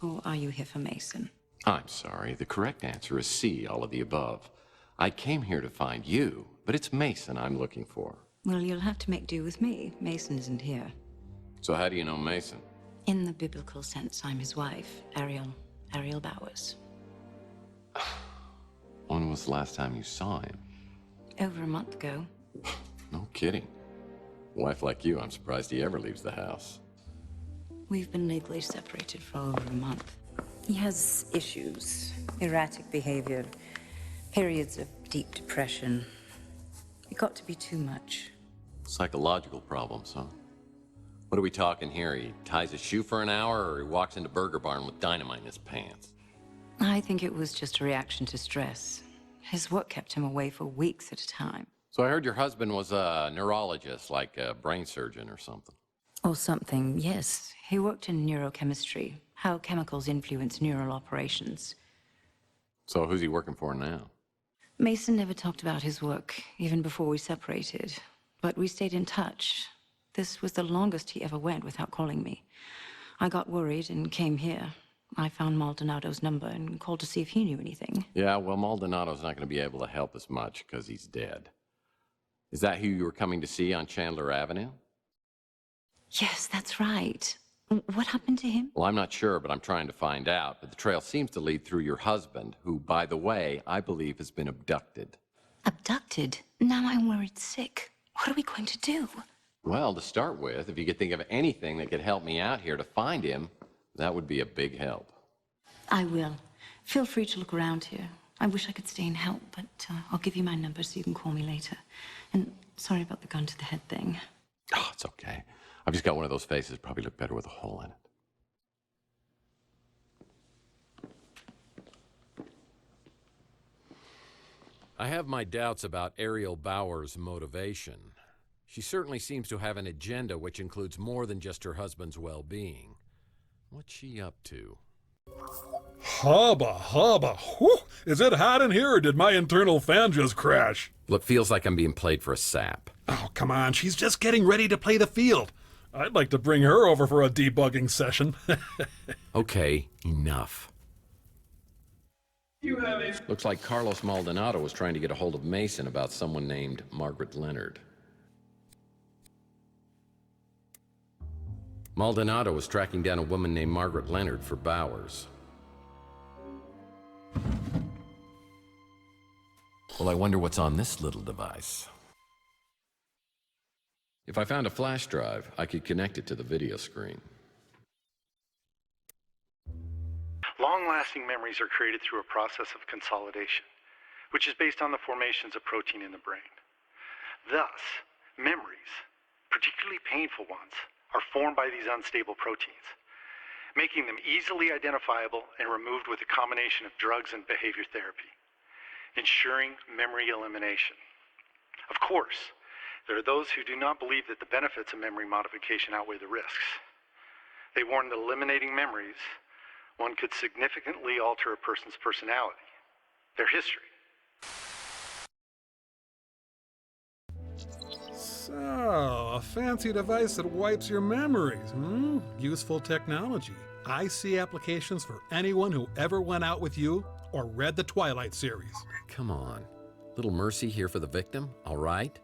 [SPEAKER 9] Or are you here for Mason?
[SPEAKER 3] I'm sorry. The correct answer is C, all of the above. I came here to find you, but it's Mason I'm looking for.
[SPEAKER 9] Well, you'll have to make do with me. Mason isn't here.
[SPEAKER 3] So how do you know Mason?
[SPEAKER 9] In the biblical sense, I'm his wife, Ariel Bowers.
[SPEAKER 3] When was the last time you saw him?
[SPEAKER 9] Over a month ago.
[SPEAKER 3] No kidding. A wife like you, I'm surprised he ever leaves the house.
[SPEAKER 9] We've been legally separated for over a month. He has issues, erratic behavior, periods of deep depression. It got to be too much.
[SPEAKER 3] Psychological problems, huh? What are we talking here? He ties his shoe for an hour, or he walks into Burger Barn with dynamite in his pants?
[SPEAKER 9] I think it was just a reaction to stress. His work kept him away for weeks at a time.
[SPEAKER 3] So I heard your husband was a neurologist, like a brain surgeon or something.
[SPEAKER 9] Or something, yes. He worked in neurochemistry, how chemicals influence neural operations.
[SPEAKER 3] So who's he working for now?
[SPEAKER 9] Mason never talked about his work, even before we separated. But we stayed in touch. This was the longest he ever went without calling me. I got worried and came here. I found Maldonado's number and called to see if he knew anything.
[SPEAKER 3] Yeah, well, Maldonado's not going to be able to help us much because he's dead. Is that who you were coming to see on Chandler Avenue?
[SPEAKER 9] Yes, that's right. What happened to him?
[SPEAKER 3] Well, I'm not sure, but I'm trying to find out. But the trail seems to lead through your husband, who, by the way, I believe has been abducted.
[SPEAKER 9] Abducted? Now I'm worried sick. What are we going to do?
[SPEAKER 3] Well, to start with, if you could think of anything that could help me out here to find him, that would be a big help.
[SPEAKER 9] I will. Feel free to look around here. I wish I could stay and help, but I'll give you my number so you can call me later. And sorry about the gun to the head thing.
[SPEAKER 3] Oh, it's okay. I've just got one of those faces. Probably look better with a hole in it. I have my doubts about Ariel Bauer's motivation. She certainly seems to have an agenda which includes more than just her husband's well-being. What's she up to?
[SPEAKER 5] Hubba, hubba. Whew. Is it hot in here, or did my internal fan just crash?
[SPEAKER 3] Look, feels like I'm being played for a sap.
[SPEAKER 5] Oh, come on. She's just getting ready to play the field. I'd like to bring her over for a debugging session.
[SPEAKER 3] Okay, enough.
[SPEAKER 5] You have it.
[SPEAKER 3] Looks like Carlos Maldonado was trying to get a hold of Mason about someone named Margaret Leonard. Maldonado was tracking down a woman named Margaret Leonard for Bowers. Well, I wonder what's on this little device. If I found a flash drive, I could connect it to the video screen.
[SPEAKER 17] Long-lasting memories are created through a process of consolidation, which is based on the formations of protein in the brain. Thus, memories, particularly painful ones, are formed by these unstable proteins, making them easily identifiable and removed with a combination of drugs and behavior therapy, ensuring memory elimination. Of course, there are those who do not believe that the benefits of memory modification outweigh the risks. They warn that eliminating memories, one could significantly alter a person's personality, their history.
[SPEAKER 5] So, a fancy device that wipes your memories, Useful technology. I see applications for anyone who ever went out with you or read the Twilight series.
[SPEAKER 3] Come on. Little mercy here for the victim, all right?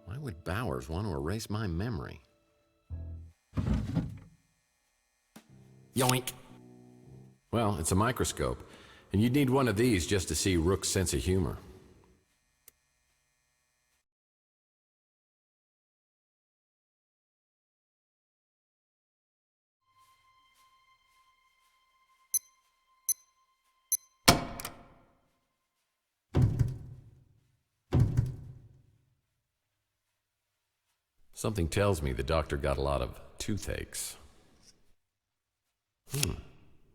[SPEAKER 3] Why would Bowers want to erase my memory? Yoink! Well, it's a microscope, and you'd need one of these just to see Rook's sense of humor. Something tells me the doctor got a lot of toothaches.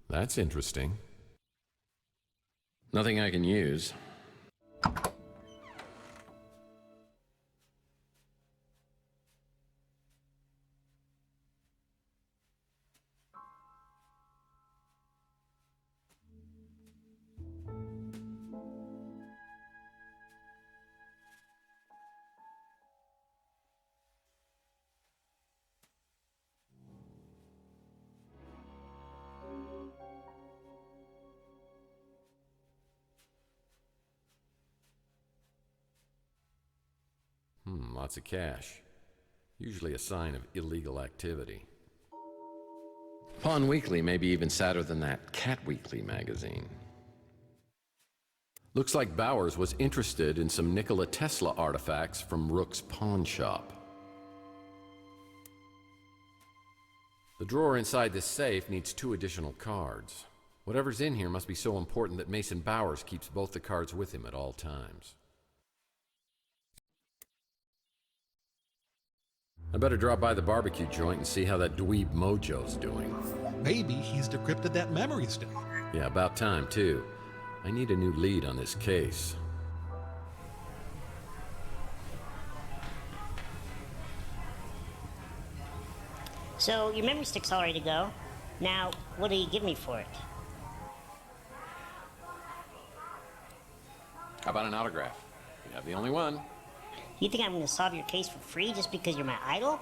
[SPEAKER 3] That's interesting. Nothing I can use. Lots of cash. Usually a sign of illegal activity. Pawn Weekly may be even sadder than that Cat Weekly magazine. Looks like Bowers was interested in some Nikola Tesla artifacts from Rook's pawn shop. The drawer inside this safe needs 2 additional cards. Whatever's in here must be so important that Mason Bowers keeps both the cards with him at all times. I better drop by the barbecue joint and see how that dweeb Mojo's doing.
[SPEAKER 5] Maybe he's decrypted that memory stick.
[SPEAKER 3] Yeah, about time, too. I need a new lead on this case.
[SPEAKER 7] So, your memory stick's all ready to go. Now, what do you give me for it?
[SPEAKER 3] How about an autograph? You have the only one.
[SPEAKER 7] You think I'm gonna solve your case for free just because you're my idol?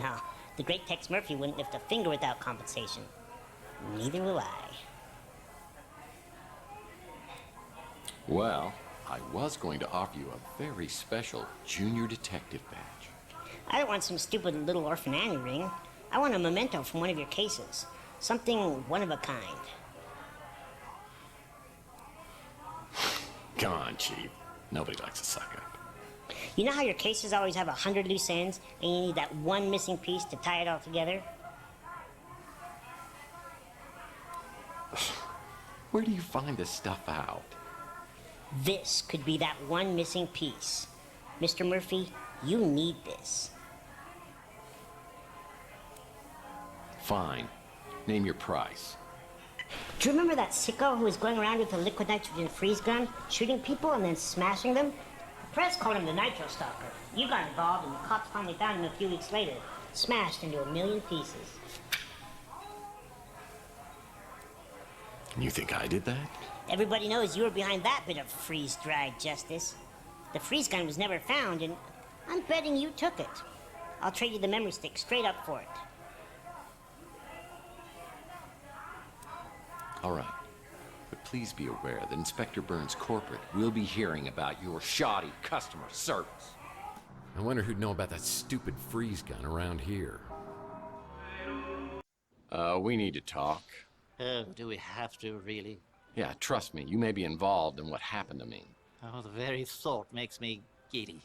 [SPEAKER 7] No, the great Tex Murphy wouldn't lift a finger without compensation. Neither will I.
[SPEAKER 3] Well, I was going to offer you a very special junior detective badge.
[SPEAKER 7] I don't want some stupid little orphan Annie ring. I want a memento from one of your cases. Something one of a kind.
[SPEAKER 3] Come on, Chief. Nobody likes a suck up.
[SPEAKER 7] You know how your cases always have 100 loose ends, and you need that one missing piece to tie it all together?
[SPEAKER 3] Where do you find this stuff out?
[SPEAKER 7] This could be that one missing piece. Mr. Murphy, you need this.
[SPEAKER 3] Fine. Name your price.
[SPEAKER 7] Do you remember that sicko who was going around with a liquid nitrogen freeze gun, shooting people and then smashing them? The press called him the Nitro Stalker. You got involved, and the cops finally found him a few weeks later, smashed into a million pieces.
[SPEAKER 3] You think I did that?
[SPEAKER 7] Everybody knows you were behind that bit of freeze-dried justice. The freeze gun was never found, and I'm betting you took it. I'll trade you the memory stick straight up for it.
[SPEAKER 3] All right. But please be aware that Inspector Burns' corporate will be hearing about your shoddy customer service. I wonder who'd know about that stupid freeze gun around here. We need to talk.
[SPEAKER 10] Oh, do we have to, really?
[SPEAKER 3] Yeah, trust me, you may be involved in what happened to me.
[SPEAKER 10] Oh, the very thought makes me giddy.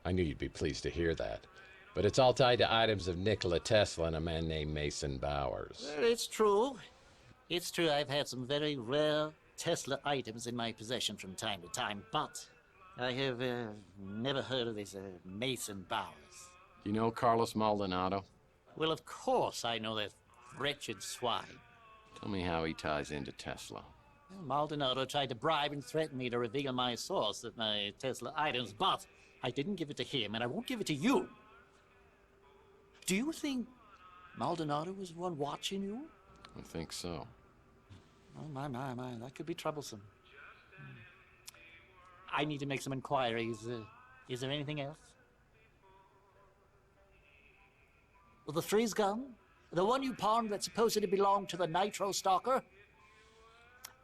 [SPEAKER 15] I knew you'd be pleased to hear that. But it's all tied to items of Nikola Tesla and a man named Mason Bowers.
[SPEAKER 10] Well, it's true. It's true I've had some very rare Tesla items in my possession from time to time, but I have never heard of this Mason Bowers.
[SPEAKER 3] Do you know Carlos Maldonado?
[SPEAKER 10] Well, of course I know that wretched swine.
[SPEAKER 3] Tell me how he ties into Tesla.
[SPEAKER 10] Well, Maldonado tried to bribe and threaten me to reveal my source of my Tesla items, but I didn't give it to him, and I won't give it to you. Do you think Maldonado was the one watching you?
[SPEAKER 3] I think so.
[SPEAKER 10] Oh, my, that could be troublesome. I need to make some inquiries. Is there anything else? Well, the freeze gun? The one you pawned that supposedly belonged to the Nitro Stalker?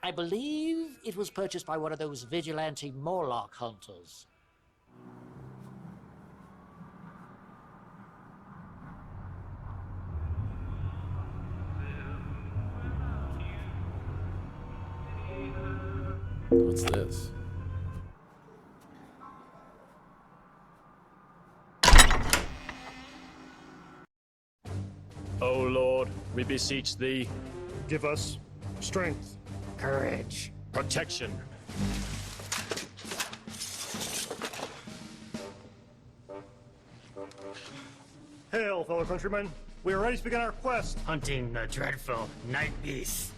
[SPEAKER 10] I believe it was purchased by one of those vigilante Morlock hunters.
[SPEAKER 3] What's this?
[SPEAKER 1] O Lord, we beseech thee.
[SPEAKER 23] Give us strength,
[SPEAKER 1] Courage. Protection.
[SPEAKER 23] Hail, fellow countrymen. We are ready to begin our quest.
[SPEAKER 1] Hunting the dreadful night beast.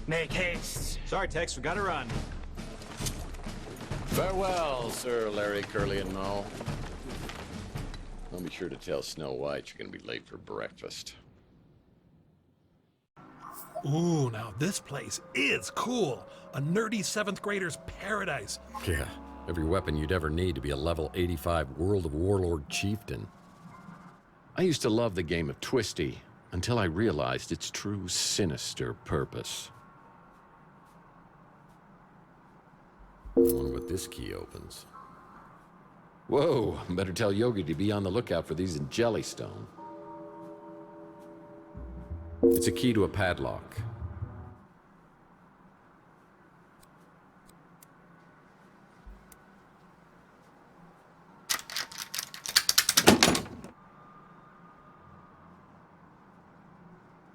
[SPEAKER 1] Make haste.
[SPEAKER 20] Sorry, Tex, we gotta run.
[SPEAKER 3] Farewell, Sir Larry, Curly, and Moe. I'll be sure to tell Snow White you're gonna be late for breakfast.
[SPEAKER 5] Ooh, now this place is cool. A nerdy 7th grader's paradise.
[SPEAKER 3] Yeah, every weapon you'd ever need to be a level 85 World of Warlord chieftain. I used to love the game of Twisty until I realized its true sinister purpose. I wonder what this key opens. Whoa, better tell Yogi to be on the lookout for these in Jellystone. It's a key to a padlock.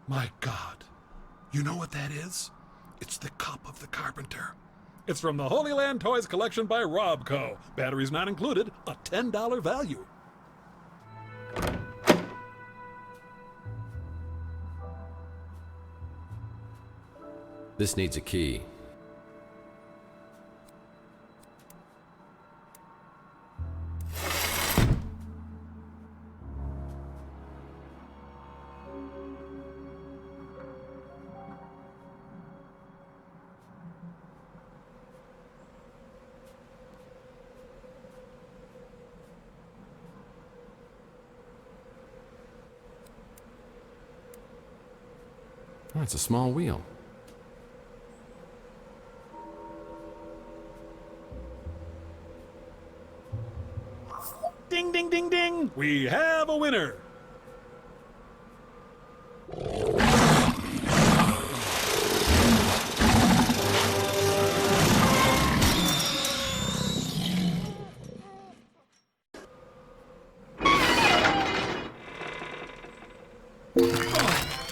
[SPEAKER 5] My God, you know what that is? It's the Cup of the Carpenter. It's from the Holy Land Toys collection by Robco. Batteries not included, a $10 value.
[SPEAKER 3] This needs a key. Oh, it's a small wheel.
[SPEAKER 5] Ding, ding, ding, ding! We have a winner!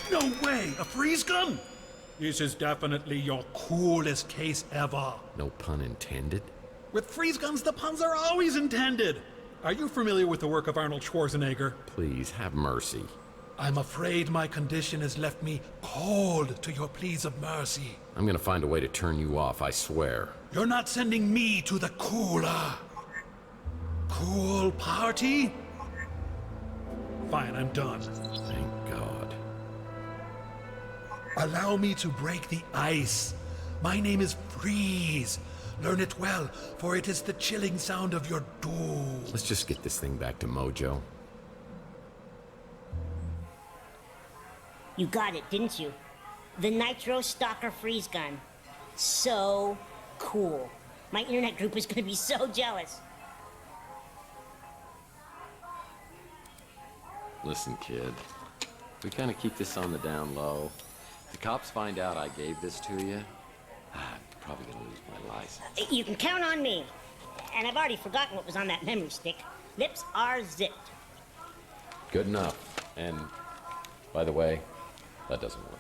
[SPEAKER 5] No way! A freeze gun? This is definitely your coolest case ever.
[SPEAKER 3] No pun intended.
[SPEAKER 5] With freeze guns, the puns are always intended. Are you familiar with the work of Arnold Schwarzenegger?
[SPEAKER 3] Please, have mercy.
[SPEAKER 5] I'm afraid my condition has left me cold to your pleas of mercy.
[SPEAKER 3] I'm gonna find a way to turn you off, I swear.
[SPEAKER 5] You're not sending me to the cooler. Cool party? Fine, I'm done.
[SPEAKER 3] Thank God.
[SPEAKER 5] Allow me to break the ice. My name is Freeze. Learn it well, for it is the chilling sound of your doom.
[SPEAKER 3] Let's just get this thing back to Mojo.
[SPEAKER 7] You got it, didn't you? The Nitro Stalker freeze gun. So cool. My internet group is gonna be so jealous.
[SPEAKER 3] Listen, kid. We kind of keep this on the down low. If the cops find out I gave this to you, I'm probably gonna lose my license.
[SPEAKER 7] You can count on me. And I've already forgotten what was on that memory stick. Lips are zipped.
[SPEAKER 3] Good enough. And, by the way, that doesn't work.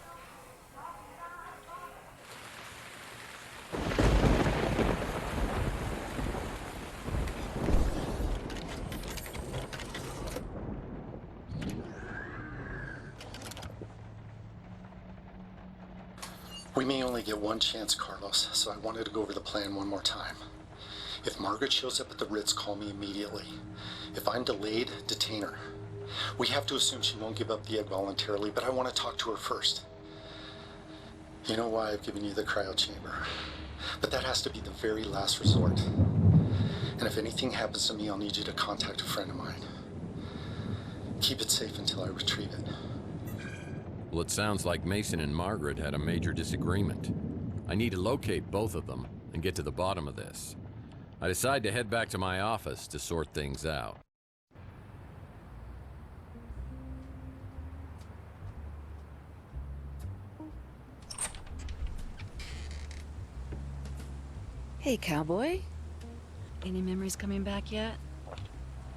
[SPEAKER 2] We may only get one chance, Carlos, so I wanted to go over the plan one more time. If Margaret shows up at the Ritz, call me immediately. If I'm delayed, detain her. We have to assume she won't give up the egg voluntarily, but I want to talk to her first. You know why I've given you the cryo chamber. But that has to be the very last resort. And if anything happens to me, I'll need you to contact a friend of mine. Keep it safe until I retrieve it.
[SPEAKER 3] Well, it sounds like Mason and Margaret had a major disagreement. I need to locate both of them and get to the bottom of this. I decide to head back to my office to sort things out.
[SPEAKER 9] Hey, cowboy. Any memories coming back yet?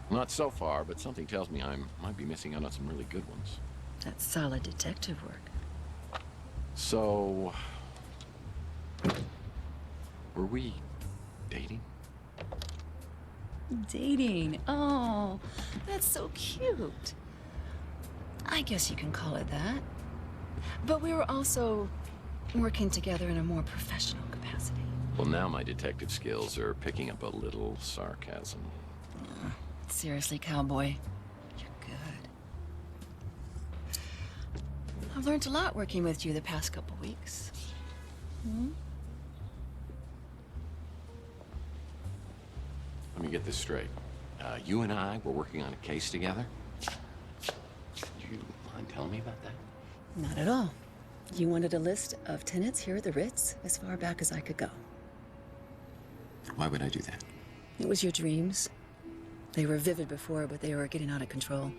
[SPEAKER 3] Not so far, but something tells me I might be missing out on some really good ones.
[SPEAKER 9] That's solid detective work.
[SPEAKER 3] So... were we dating?
[SPEAKER 9] Dating? Oh, that's so cute. I guess you can call it that. But we were also working together in a more professional capacity.
[SPEAKER 3] Well, now my detective skills are picking up a little sarcasm.
[SPEAKER 9] Seriously, cowboy, you're good. I've learned a lot working with you the past couple weeks.
[SPEAKER 3] Let me get this straight. You and I were working on a case together? Do you mind telling me about that?
[SPEAKER 9] Not at all. You wanted a list of tenants here at the Ritz as far back as I could go.
[SPEAKER 3] Why would I do that?
[SPEAKER 9] It was your dreams. They were vivid before, but they were getting out of control.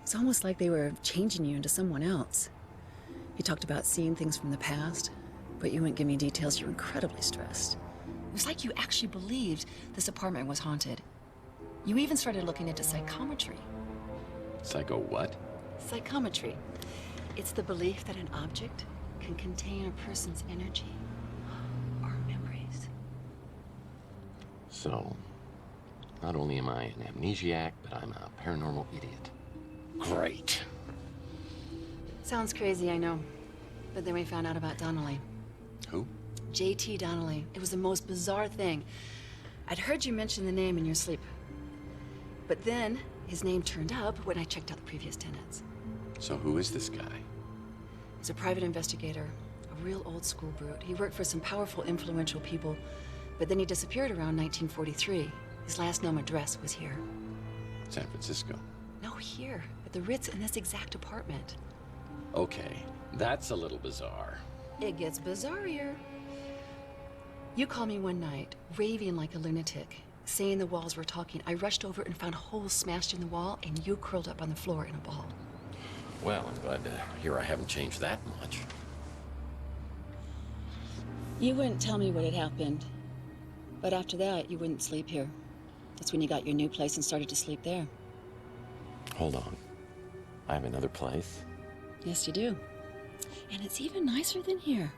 [SPEAKER 9] It's almost like they were changing you into someone else. You talked about seeing things from the past, but you wouldn't give me details. You were incredibly stressed. It was like you actually believed this apartment was haunted. You even started looking into psychometry.
[SPEAKER 3] Psycho what?
[SPEAKER 9] Psychometry. It's the belief that an object can contain a person's energy or memories.
[SPEAKER 3] So, not only am I an amnesiac, but I'm a paranormal idiot. Great.
[SPEAKER 9] Sounds crazy, I know. But then we found out about Donnelly.
[SPEAKER 3] Who?
[SPEAKER 9] J.T. Donnelly. It was the most bizarre thing. I'd heard you mention the name in your sleep. But then, his name turned up when I checked out the previous tenants.
[SPEAKER 3] So who is this guy?
[SPEAKER 9] He's a private investigator, a real old school brute. He worked for some powerful, influential people, but then he disappeared around 1943. His last known address was here.
[SPEAKER 3] San Francisco.
[SPEAKER 9] No, here, at the Ritz in this exact apartment.
[SPEAKER 3] Okay,
[SPEAKER 15] That's a little bizarre.
[SPEAKER 20] It gets bizarrier. You called me one night, raving like a lunatic, saying the walls were talking. I rushed over and found holes smashed in the wall, and you curled up on the floor in a ball.
[SPEAKER 15] Well, I'm glad to hear I haven't changed that much.
[SPEAKER 20] You wouldn't tell me what had happened, but after that, you wouldn't sleep here. That's when you got your new place and started to sleep there.
[SPEAKER 15] Hold on. I have another place?
[SPEAKER 20] Yes, you do. And it's even nicer than here.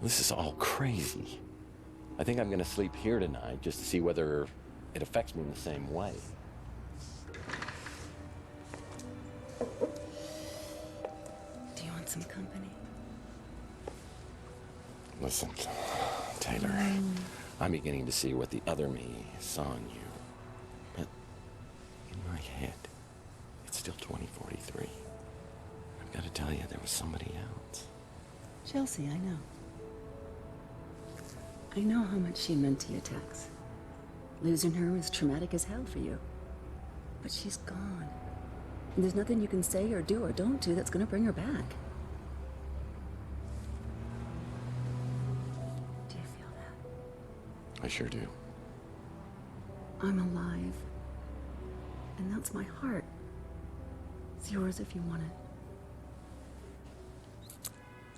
[SPEAKER 15] This is all crazy. I think I'm gonna sleep here tonight just to see whether it affects me in the same way.
[SPEAKER 20] Do you want some company?
[SPEAKER 15] Listen, Taylor, I'm beginning to see what the other me saw in you. But in my head, it's still 2043. I've got to tell you, there was somebody else.
[SPEAKER 20] Chelsea, I know. I know how much she meant to you, Tex. Losing her was traumatic as hell for you. But she's gone. And there's nothing you can say or do or don't do that's gonna bring her back. Do you feel that?
[SPEAKER 15] I sure do.
[SPEAKER 20] I'm alive. And that's my heart. It's yours if you want it.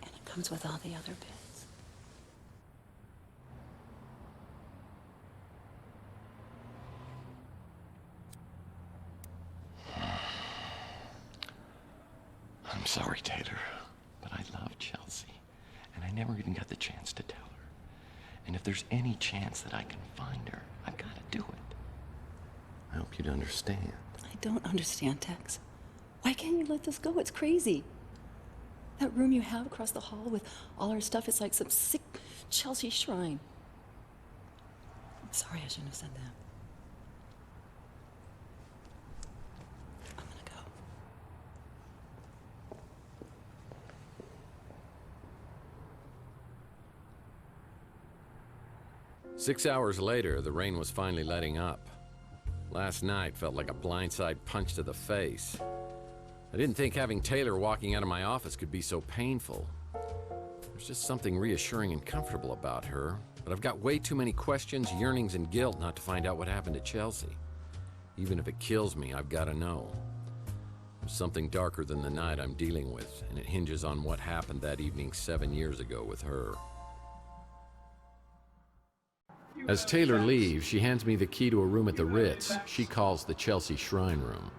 [SPEAKER 20] And it comes with all the other bits.
[SPEAKER 15] I'm sorry, Taylor, but I love Chelsea, and I never even got the chance to tell her. And if there's any chance that I can find her, I've got to do it. I hope you'd understand.
[SPEAKER 20] I don't understand, Tex. Why can't you let this go? It's crazy. That room you have across the hall with all our stuff is like some sick Chelsea shrine. I'm sorry I shouldn't have said that. I'm gonna go.
[SPEAKER 3] 6 hours later, the rain was finally letting up. Last night felt like a blindside punch to the face. I didn't think having Taylor walking out of my office could be so painful. There's just something reassuring and comfortable about her, but I've got way too many questions, yearnings, and guilt not to find out what happened to Chelsea. Even if it kills me, I've got to know. There's something darker than the night I'm dealing with, and it hinges on what happened that evening 7 years ago with her. As Taylor leaves, she hands me the key to a room at the Ritz she calls the Chelsea Shrine Room.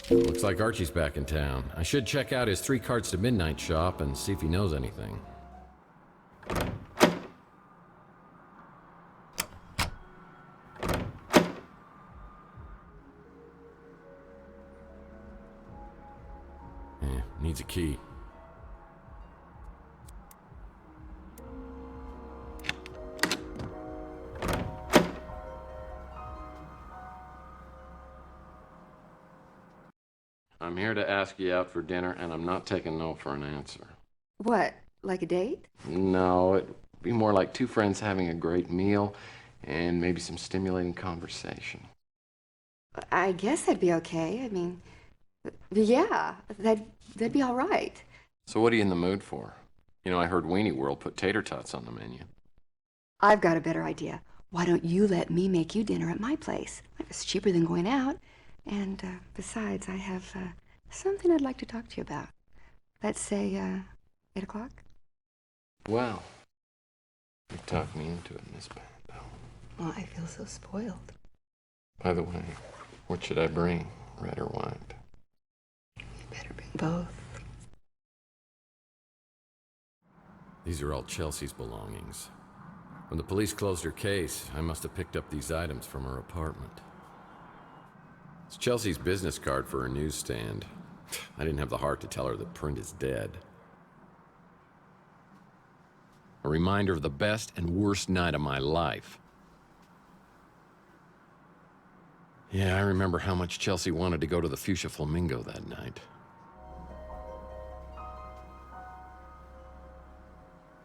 [SPEAKER 3] Looks like Archie's back in town. I should check out his 3 Cards to Midnight shop and see if he knows anything. Needs a key. I'm here to ask you out for dinner, and I'm not taking no for an answer.
[SPEAKER 21] What, like a date?
[SPEAKER 15] No, it'd be more like 2 friends having a great meal and maybe some stimulating conversation.
[SPEAKER 21] I guess that'd be okay. I mean, yeah, that'd be all right.
[SPEAKER 15] So what are you in the mood for? You know, I heard Weenie World put tater tots on the menu.
[SPEAKER 21] I've got a better idea. Why don't you let me make you dinner at my place? It's cheaper than going out. And besides, I have something I'd like to talk to you about. Let's say 8 o'clock?
[SPEAKER 15] Well, you talked me into it, Miss Bell.
[SPEAKER 21] Oh, I feel so spoiled.
[SPEAKER 15] By the way, what should I bring, red or white?
[SPEAKER 21] You better bring both.
[SPEAKER 3] These are all Chelsea's belongings. When the police closed her case, I must have picked up these items from her apartment. It's Chelsea's business card for her newsstand. I didn't have the heart to tell her that print is dead. A reminder of the best and worst night of my life. Yeah, I remember how much Chelsea wanted to go to the Fuchsia Flamingo that night.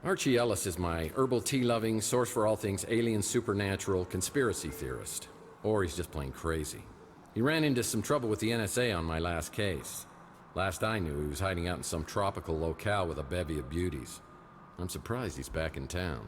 [SPEAKER 3] Archie Ellis is my herbal tea-loving, source for all things alien, supernatural, conspiracy theorist. Or he's just plain crazy. He ran into some trouble with the NSA on my last case. Last I knew, he was hiding out in some tropical locale with a bevy of beauties. I'm surprised he's back in town.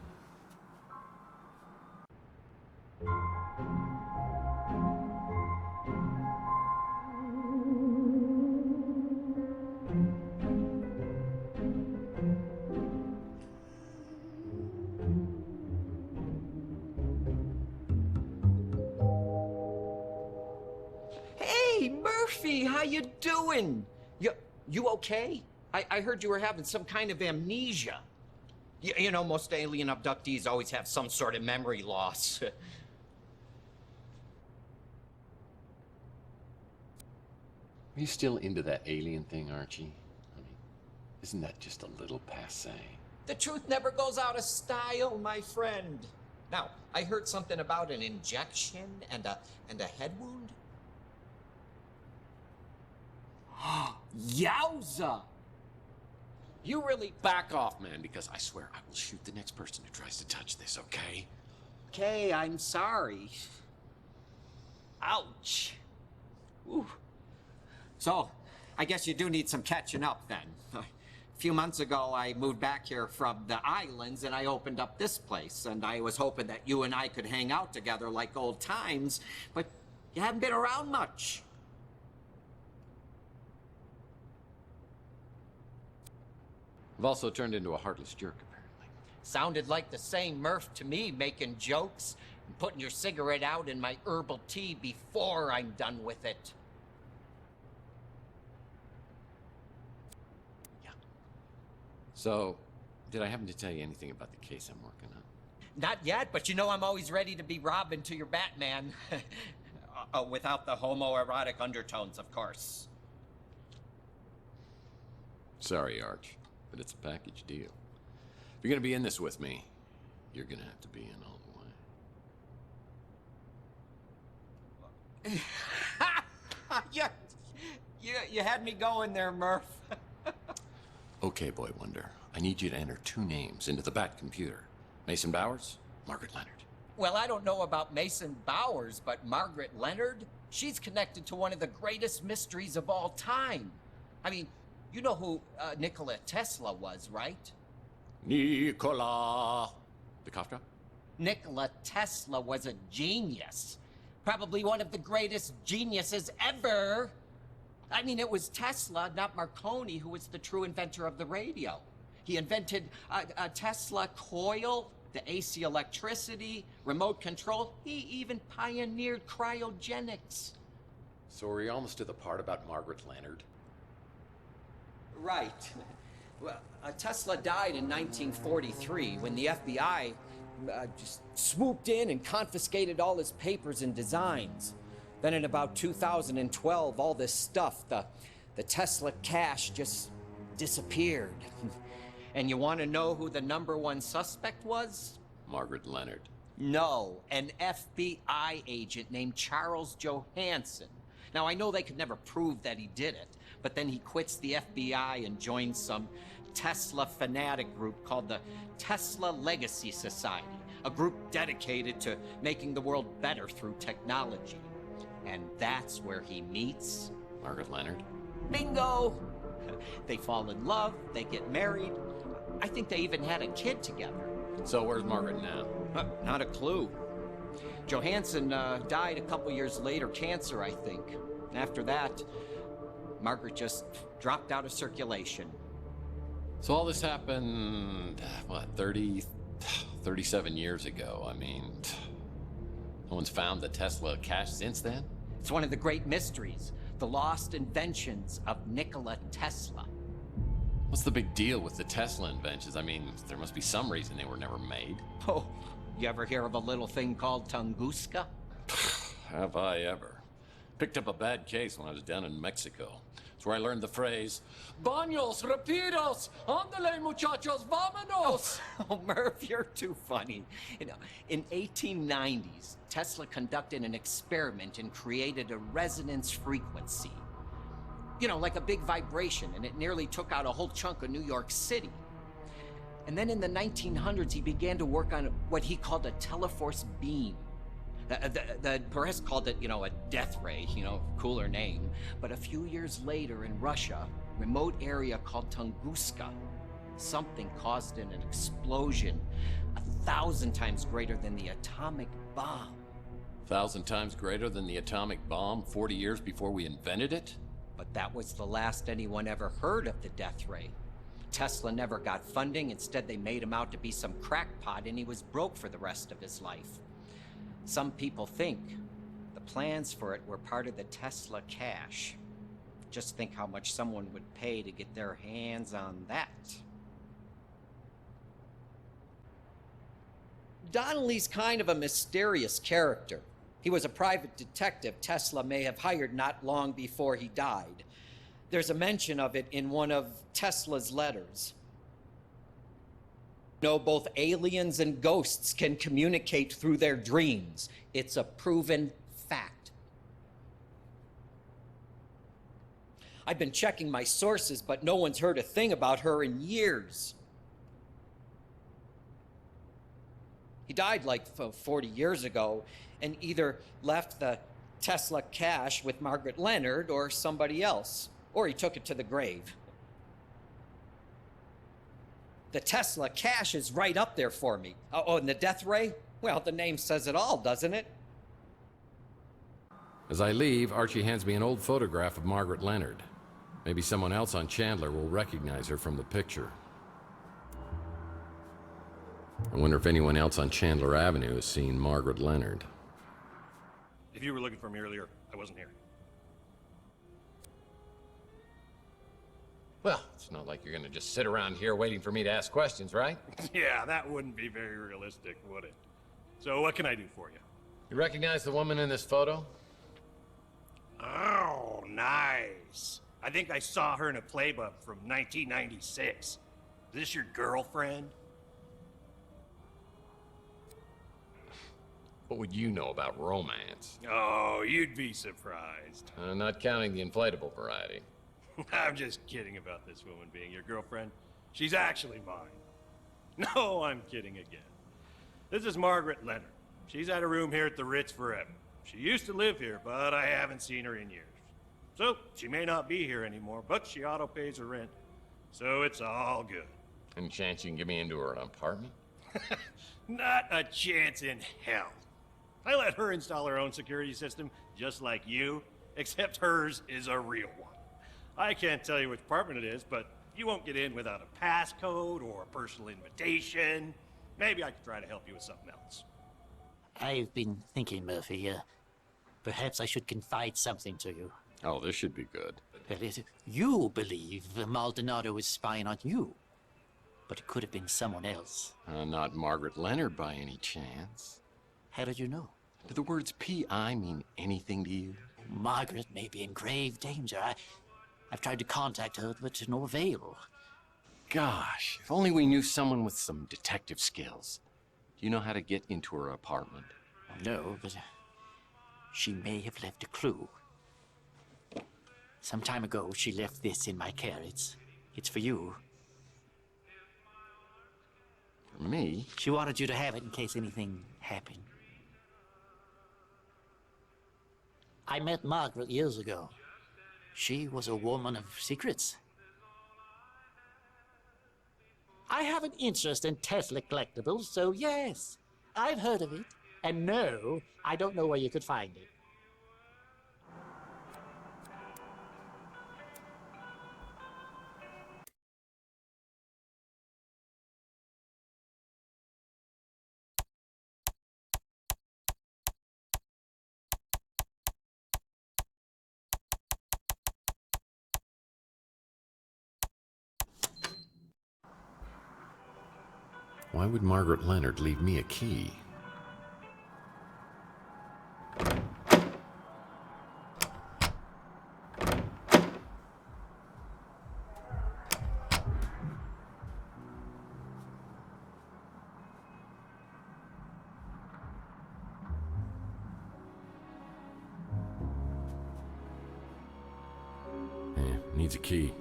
[SPEAKER 4] Hey, Murphy, how you doing? You okay? I heard you were having some kind of amnesia. You know, most alien abductees always have some sort of memory loss.
[SPEAKER 3] Are you still into that alien thing, Archie? I mean, isn't that just a little passé?
[SPEAKER 4] The truth never goes out of style, my friend. Now, I heard something about an injection and a head wound. Yowza!
[SPEAKER 8] You really back off, man, because I swear I will shoot the next person who tries to touch this, okay?
[SPEAKER 4] Okay, I'm sorry. Ouch. Ooh. So, I guess you do need some catching up then. A few months ago, I moved back here from the islands and I opened up this place, and I was hoping that you and I could hang out together like old times, but you haven't been around much.
[SPEAKER 3] I've also turned into a heartless jerk, apparently.
[SPEAKER 4] Sounded like the same Murph to me, making jokes and putting your cigarette out in my herbal tea before I'm done with it.
[SPEAKER 3] So, did I happen to tell you anything about the case I'm working on?
[SPEAKER 4] Not yet, but you know I'm always ready to be Robin to your Batman. Without the homoerotic undertones, of course.
[SPEAKER 3] Sorry, Arch, but it's a package deal. If you're gonna be in this with me, you're gonna have to be in all the way.
[SPEAKER 4] You had me going there, Murph.
[SPEAKER 3] Okay, Boy Wonder, I need you to enter 2 names into the Bat computer. Mason Bowers, Margaret Leonard.
[SPEAKER 4] Well, I don't know about Mason Bowers, but Margaret Leonard, she's connected to one of the greatest mysteries of all time. I mean, you know who Nikola Tesla was, right?
[SPEAKER 3] Nikola. The cough drop?
[SPEAKER 4] Nikola Tesla was a genius. Probably one of the greatest geniuses ever. I mean, it was Tesla, not Marconi, who was the true inventor of the radio. He invented a Tesla coil, the AC electricity, remote control. He even pioneered cryogenics.
[SPEAKER 3] So are we almost to the part about Margaret Leonard?
[SPEAKER 4] Right. Well, Tesla died in 1943 when the FBI just swooped in and confiscated all his papers and designs. Then in about 2012, all this stuff, the Tesla cash just disappeared. And you want to know who the #1 suspect was?
[SPEAKER 3] Margaret Leonard.
[SPEAKER 4] No, an FBI agent named Charles Johansson. Now, I know they could never prove that he did it, but then he quits the FBI and joins some Tesla fanatic group called the Tesla Legacy Society, a group dedicated to making the world better through technology. And that's where he meets...
[SPEAKER 3] Margaret Leonard?
[SPEAKER 4] Bingo! They fall in love, they get married. I think they even had a kid together.
[SPEAKER 3] So where's Margaret now?
[SPEAKER 4] Not a clue. Johansson died a couple years later, cancer, I think. After that, Margaret just dropped out of circulation.
[SPEAKER 3] So all this happened, what, 37 years ago. I mean, no one's found the Tesla cash since then?
[SPEAKER 4] It's one of the great mysteries, the lost inventions of Nikola Tesla.
[SPEAKER 3] What's the big deal with the Tesla inventions? I mean, there must be some reason they were never made.
[SPEAKER 4] Oh, you ever hear of a little thing called Tunguska?
[SPEAKER 3] Have I ever? Picked up a bad case when I was down in Mexico. It's where I learned the phrase, Baños, rapidos, ándale muchachos, vámonos!
[SPEAKER 4] Oh, Murph, you're too funny. You know, in 1890s, Tesla conducted an experiment and created a resonance frequency. You know, like a big vibration, and it nearly took out a whole chunk of New York City. And then in the 1900s, he began to work on what he called a teleforce beam. The press called it, you know, a death ray, cooler name. But a few years later in Russia, remote area called Tunguska, something caused an explosion 1,000 times greater than the atomic bomb.
[SPEAKER 3] 1,000 times greater than the atomic bomb 40 years before we invented it?
[SPEAKER 4] But that was the last anyone ever heard of the death ray. Tesla never got funding. Instead, they made him out to be some crackpot, and he was broke for the rest of his life. Some people think the plans for it were part of the Tesla cash. Just think how much someone would pay to get their hands on that. Donnelly's kind of a mysterious character. He was a private detective Tesla may have hired not long before he died. There's a mention of it in one of Tesla's letters. Both aliens and ghosts can communicate through their dreams. It's a proven fact. I've been checking my sources, but no one's heard a thing about her in years. He died like 40 years ago and either left the Tesla cash with Margaret Leonard or somebody else, or he took it to the grave. The Tesla cash is right up there for me. Oh, and the death ray? Well, the name says it all, doesn't it?
[SPEAKER 3] As I leave, Archie hands me an old photograph of Margaret Leonard. Maybe someone else on Chandler will recognize her from the picture. I wonder if anyone else on Chandler Avenue has seen Margaret Leonard.
[SPEAKER 23] If you were looking for me earlier, I wasn't here.
[SPEAKER 8] Well, it's not like you're gonna just sit around here waiting for me to ask questions, right?
[SPEAKER 23] Yeah, that wouldn't be very realistic, would it? So what can I do for you?
[SPEAKER 8] You recognize the woman in this photo?
[SPEAKER 23] Oh, nice. I think I saw her in a playbook from 1996. Is this your girlfriend?
[SPEAKER 8] What would you know about romance?
[SPEAKER 23] Oh, you'd be surprised.
[SPEAKER 8] Not counting the inflatable variety.
[SPEAKER 23] I'm just kidding about this woman being your girlfriend. She's actually mine. No, I'm kidding again. This is Margaret Leonard. She's had a room here at the Ritz forever. She used to live here, but I haven't seen her in years. So, she may not be here anymore, but she auto-pays her rent. So it's all good.
[SPEAKER 8] Any chance you can get me into her apartment?
[SPEAKER 23] Not a chance in hell. I let her install her own security system, just like you, except hers is a real one. I can't tell you which apartment it is, but you won't get in without a passcode or a personal invitation. Maybe I could try to help you with something else.
[SPEAKER 10] I've been thinking, Murphy, perhaps I should confide something to you.
[SPEAKER 3] Oh, this should be good.
[SPEAKER 10] You believe Maldonado is spying on you, but it could have been someone else.
[SPEAKER 3] Not Margaret Leonard by any chance.
[SPEAKER 10] How did you know?
[SPEAKER 3] Do the words P.I. mean anything to you?
[SPEAKER 10] Margaret may be in grave danger. I've tried to contact her, but to no avail.
[SPEAKER 3] Gosh, if only we knew someone with some detective skills. Do you know how to get into her apartment?
[SPEAKER 10] No, but she may have left a clue. Some time ago, she left this in my care. It's for you.
[SPEAKER 3] For me?
[SPEAKER 10] She wanted you to have it in case anything happened. I met Margaret years ago. She was a woman of secrets. I have an interest in Tesla collectibles, so yes, I've heard of it. And no, I don't know where you could find it.
[SPEAKER 3] Why would Margaret Leonard leave me a key? Needs a key.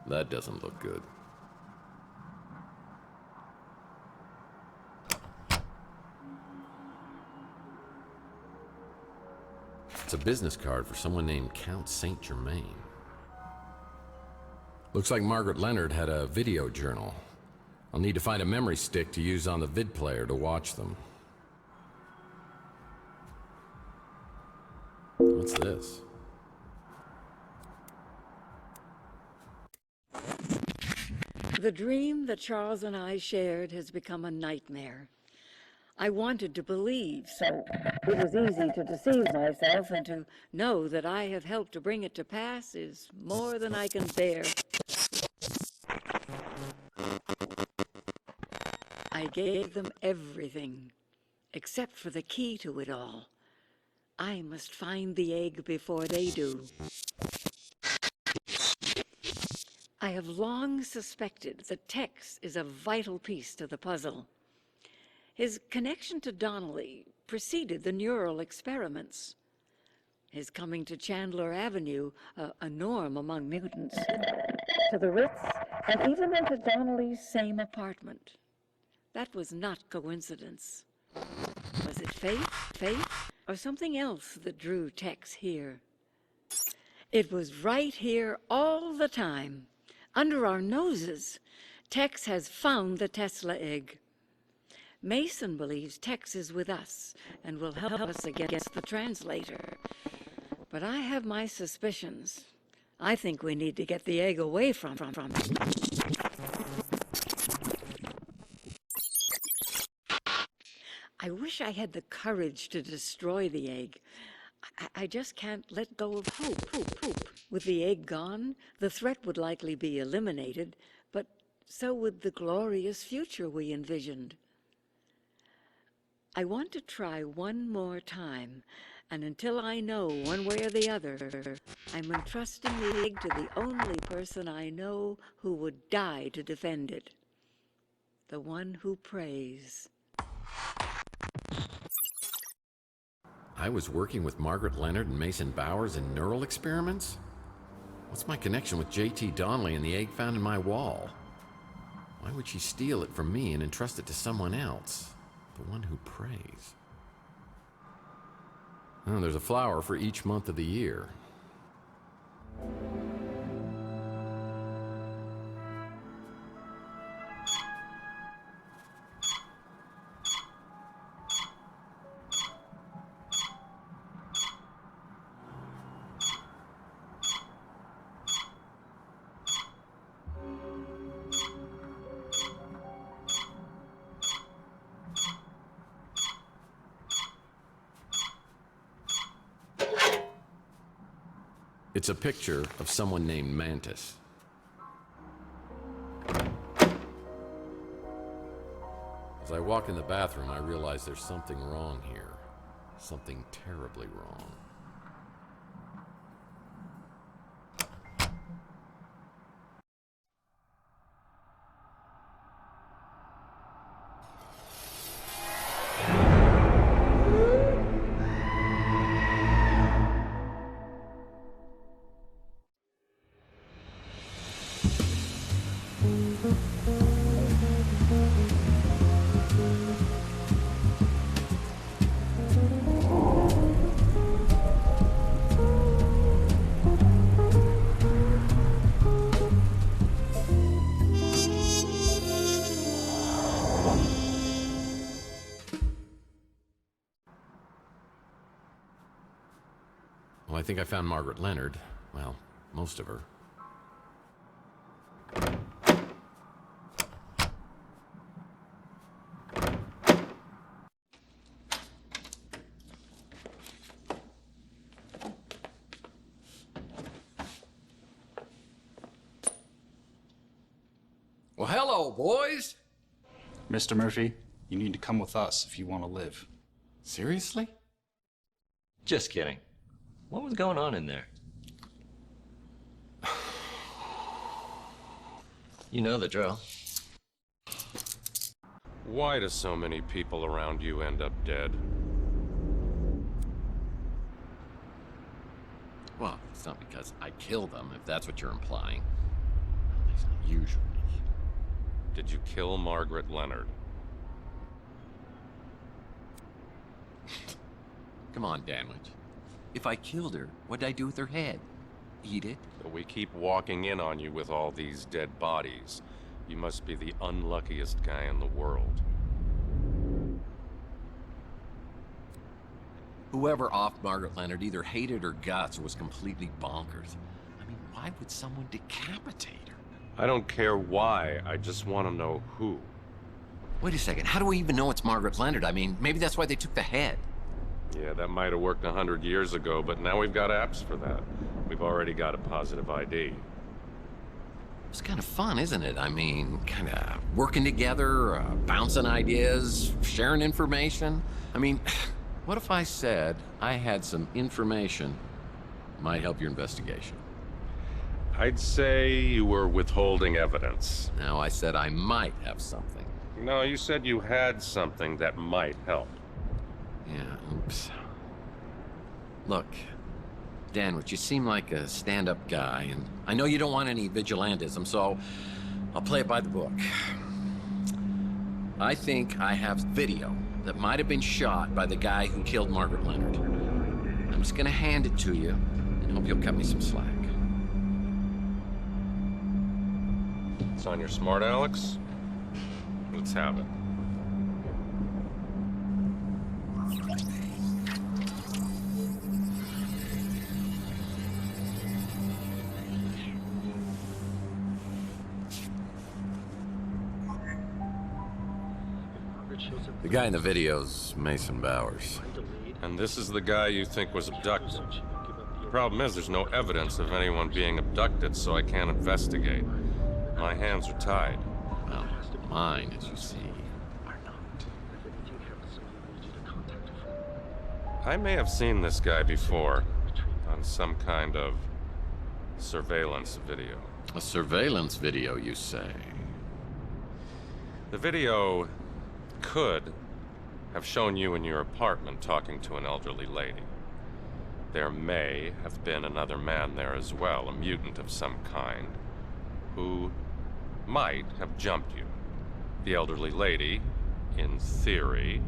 [SPEAKER 3] That doesn't look good. It's a business card for someone named Count Saint Germain. Looks like Margaret Leonard had a video journal. I'll need to find a memory stick to use on the vid player to watch them. What's this?
[SPEAKER 11] The dream that Charles and I shared has become a nightmare. I wanted to believe, so it was easy to deceive myself, and to know that I have helped to bring it to pass is more than I can bear. I gave them everything, except for the key to it all. I must find the egg before they do. I have long suspected that Tex is a vital piece to the puzzle. His connection to Donnelly preceded the neural experiments. His coming to Chandler Avenue, a norm among mutants, to the Ritz, and even into Donnelly's same apartment. That was not coincidence. Was it fate, or something else that drew Tex here? It was right here all the time. Under our noses, Tex has found the Tesla egg. Mason believes Tex is with us and will help us against the translator. But I have my suspicions. I think we need to get the egg away from him. I wish I had the courage to destroy the egg. I just can't let go of hope. With the egg gone, the threat would likely be eliminated, but so would the glorious future we envisioned. I want to try one more time, and until I know one way or the other, I'm entrusting the egg to the only person I know who would die to defend it. The one who prays.
[SPEAKER 3] I was working with Margaret Leonard and Mason Bowers in neural experiments? What's my connection with J.T. Donnelly and the egg found in my wall? Why would she steal it from me and entrust it to someone else? The one who prays. Oh, there's a flower for each month of the year. It's a picture of someone named Mantis. As I walk in the bathroom, I realize there's something wrong here. Something terribly wrong. Well, I think I found Margaret Leonard. Well, most of her.
[SPEAKER 13] Well, hello, boys.
[SPEAKER 22] Mr. Murphy, you need to come with us if you want to live.
[SPEAKER 13] Seriously? Just kidding. What was going on in there? You know the drill.
[SPEAKER 24] Why do so many people around you end up dead?
[SPEAKER 3] Well, it's not because I killed them, if that's what you're implying.
[SPEAKER 4] Usually.
[SPEAKER 24] Did you kill Margaret Leonard?
[SPEAKER 4] Come on, Danwich. If I killed her, what'd I do with her head? Eat it?
[SPEAKER 24] But we keep walking in on you with all these dead bodies. You must be the unluckiest guy in the world.
[SPEAKER 4] Whoever offed Margaret Leonard either hated her guts or was completely bonkers. I mean, why would someone decapitate her?
[SPEAKER 24] I don't care why, I just want to know who.
[SPEAKER 4] Wait a second, how do we even know it's Margaret Leonard? I mean, maybe that's why they took the head.
[SPEAKER 24] Yeah, that might have worked 100 years ago, but now we've got apps for that. We've already got a positive ID.
[SPEAKER 4] It's kind of fun, isn't it? I mean, kind of working together, bouncing ideas, sharing information. I mean, what if I said I had some information might help your investigation?
[SPEAKER 24] I'd say you were withholding evidence.
[SPEAKER 4] No, I said I might have something.
[SPEAKER 24] No, you said you had something that might help.
[SPEAKER 4] Yeah, oops. Look, Danwich, you seem like a stand-up guy, and I know you don't want any vigilantism, so I'll play it by the book. I think I have video that might have been shot by the guy who killed Margaret Leonard. I'm just gonna hand it to you, and hope you'll cut me some slack.
[SPEAKER 24] It's on your smart, Alex? Let's have it.
[SPEAKER 3] The guy in the video's Mason Bowers.
[SPEAKER 24] And this is the guy you think was abducted. The problem is there's no evidence of anyone being abducted, so I can't investigate. My hands are tied.
[SPEAKER 3] Well, mine, as you see, are not.
[SPEAKER 24] I may have seen this guy before, on some kind of surveillance video.
[SPEAKER 3] A surveillance video, you say?
[SPEAKER 24] The video could have shown you in your apartment talking to an elderly lady. There may have been another man there as well, a mutant of some kind, who might have jumped you. The elderly lady, in theory,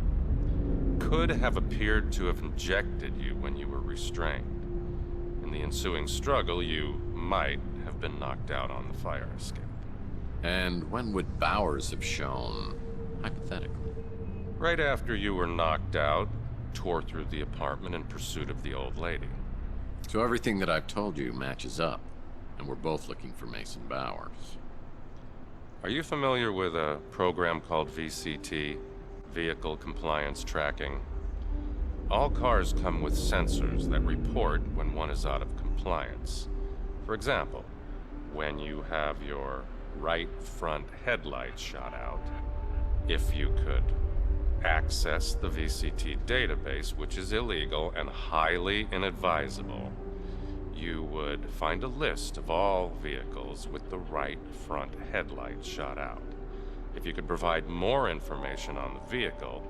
[SPEAKER 24] could have appeared to have injected you when you were restrained. In the ensuing struggle, you might have been knocked out on the fire escape.
[SPEAKER 3] And when would Bowers have shown, hypothetically?
[SPEAKER 24] Right after you were knocked out, tore through the apartment in pursuit of the old lady.
[SPEAKER 3] So everything that I've told you matches up, and we're both looking for Mason Bowers.
[SPEAKER 24] Are you familiar with a program called VCT, Vehicle Compliance Tracking? All cars come with sensors that report when one is out of compliance. For example, when you have your right front headlight shot out, if you could access the VCT database, which is illegal and highly inadvisable, you would find a list of all vehicles with the right front headlight shot out. If you could provide more information on the vehicle,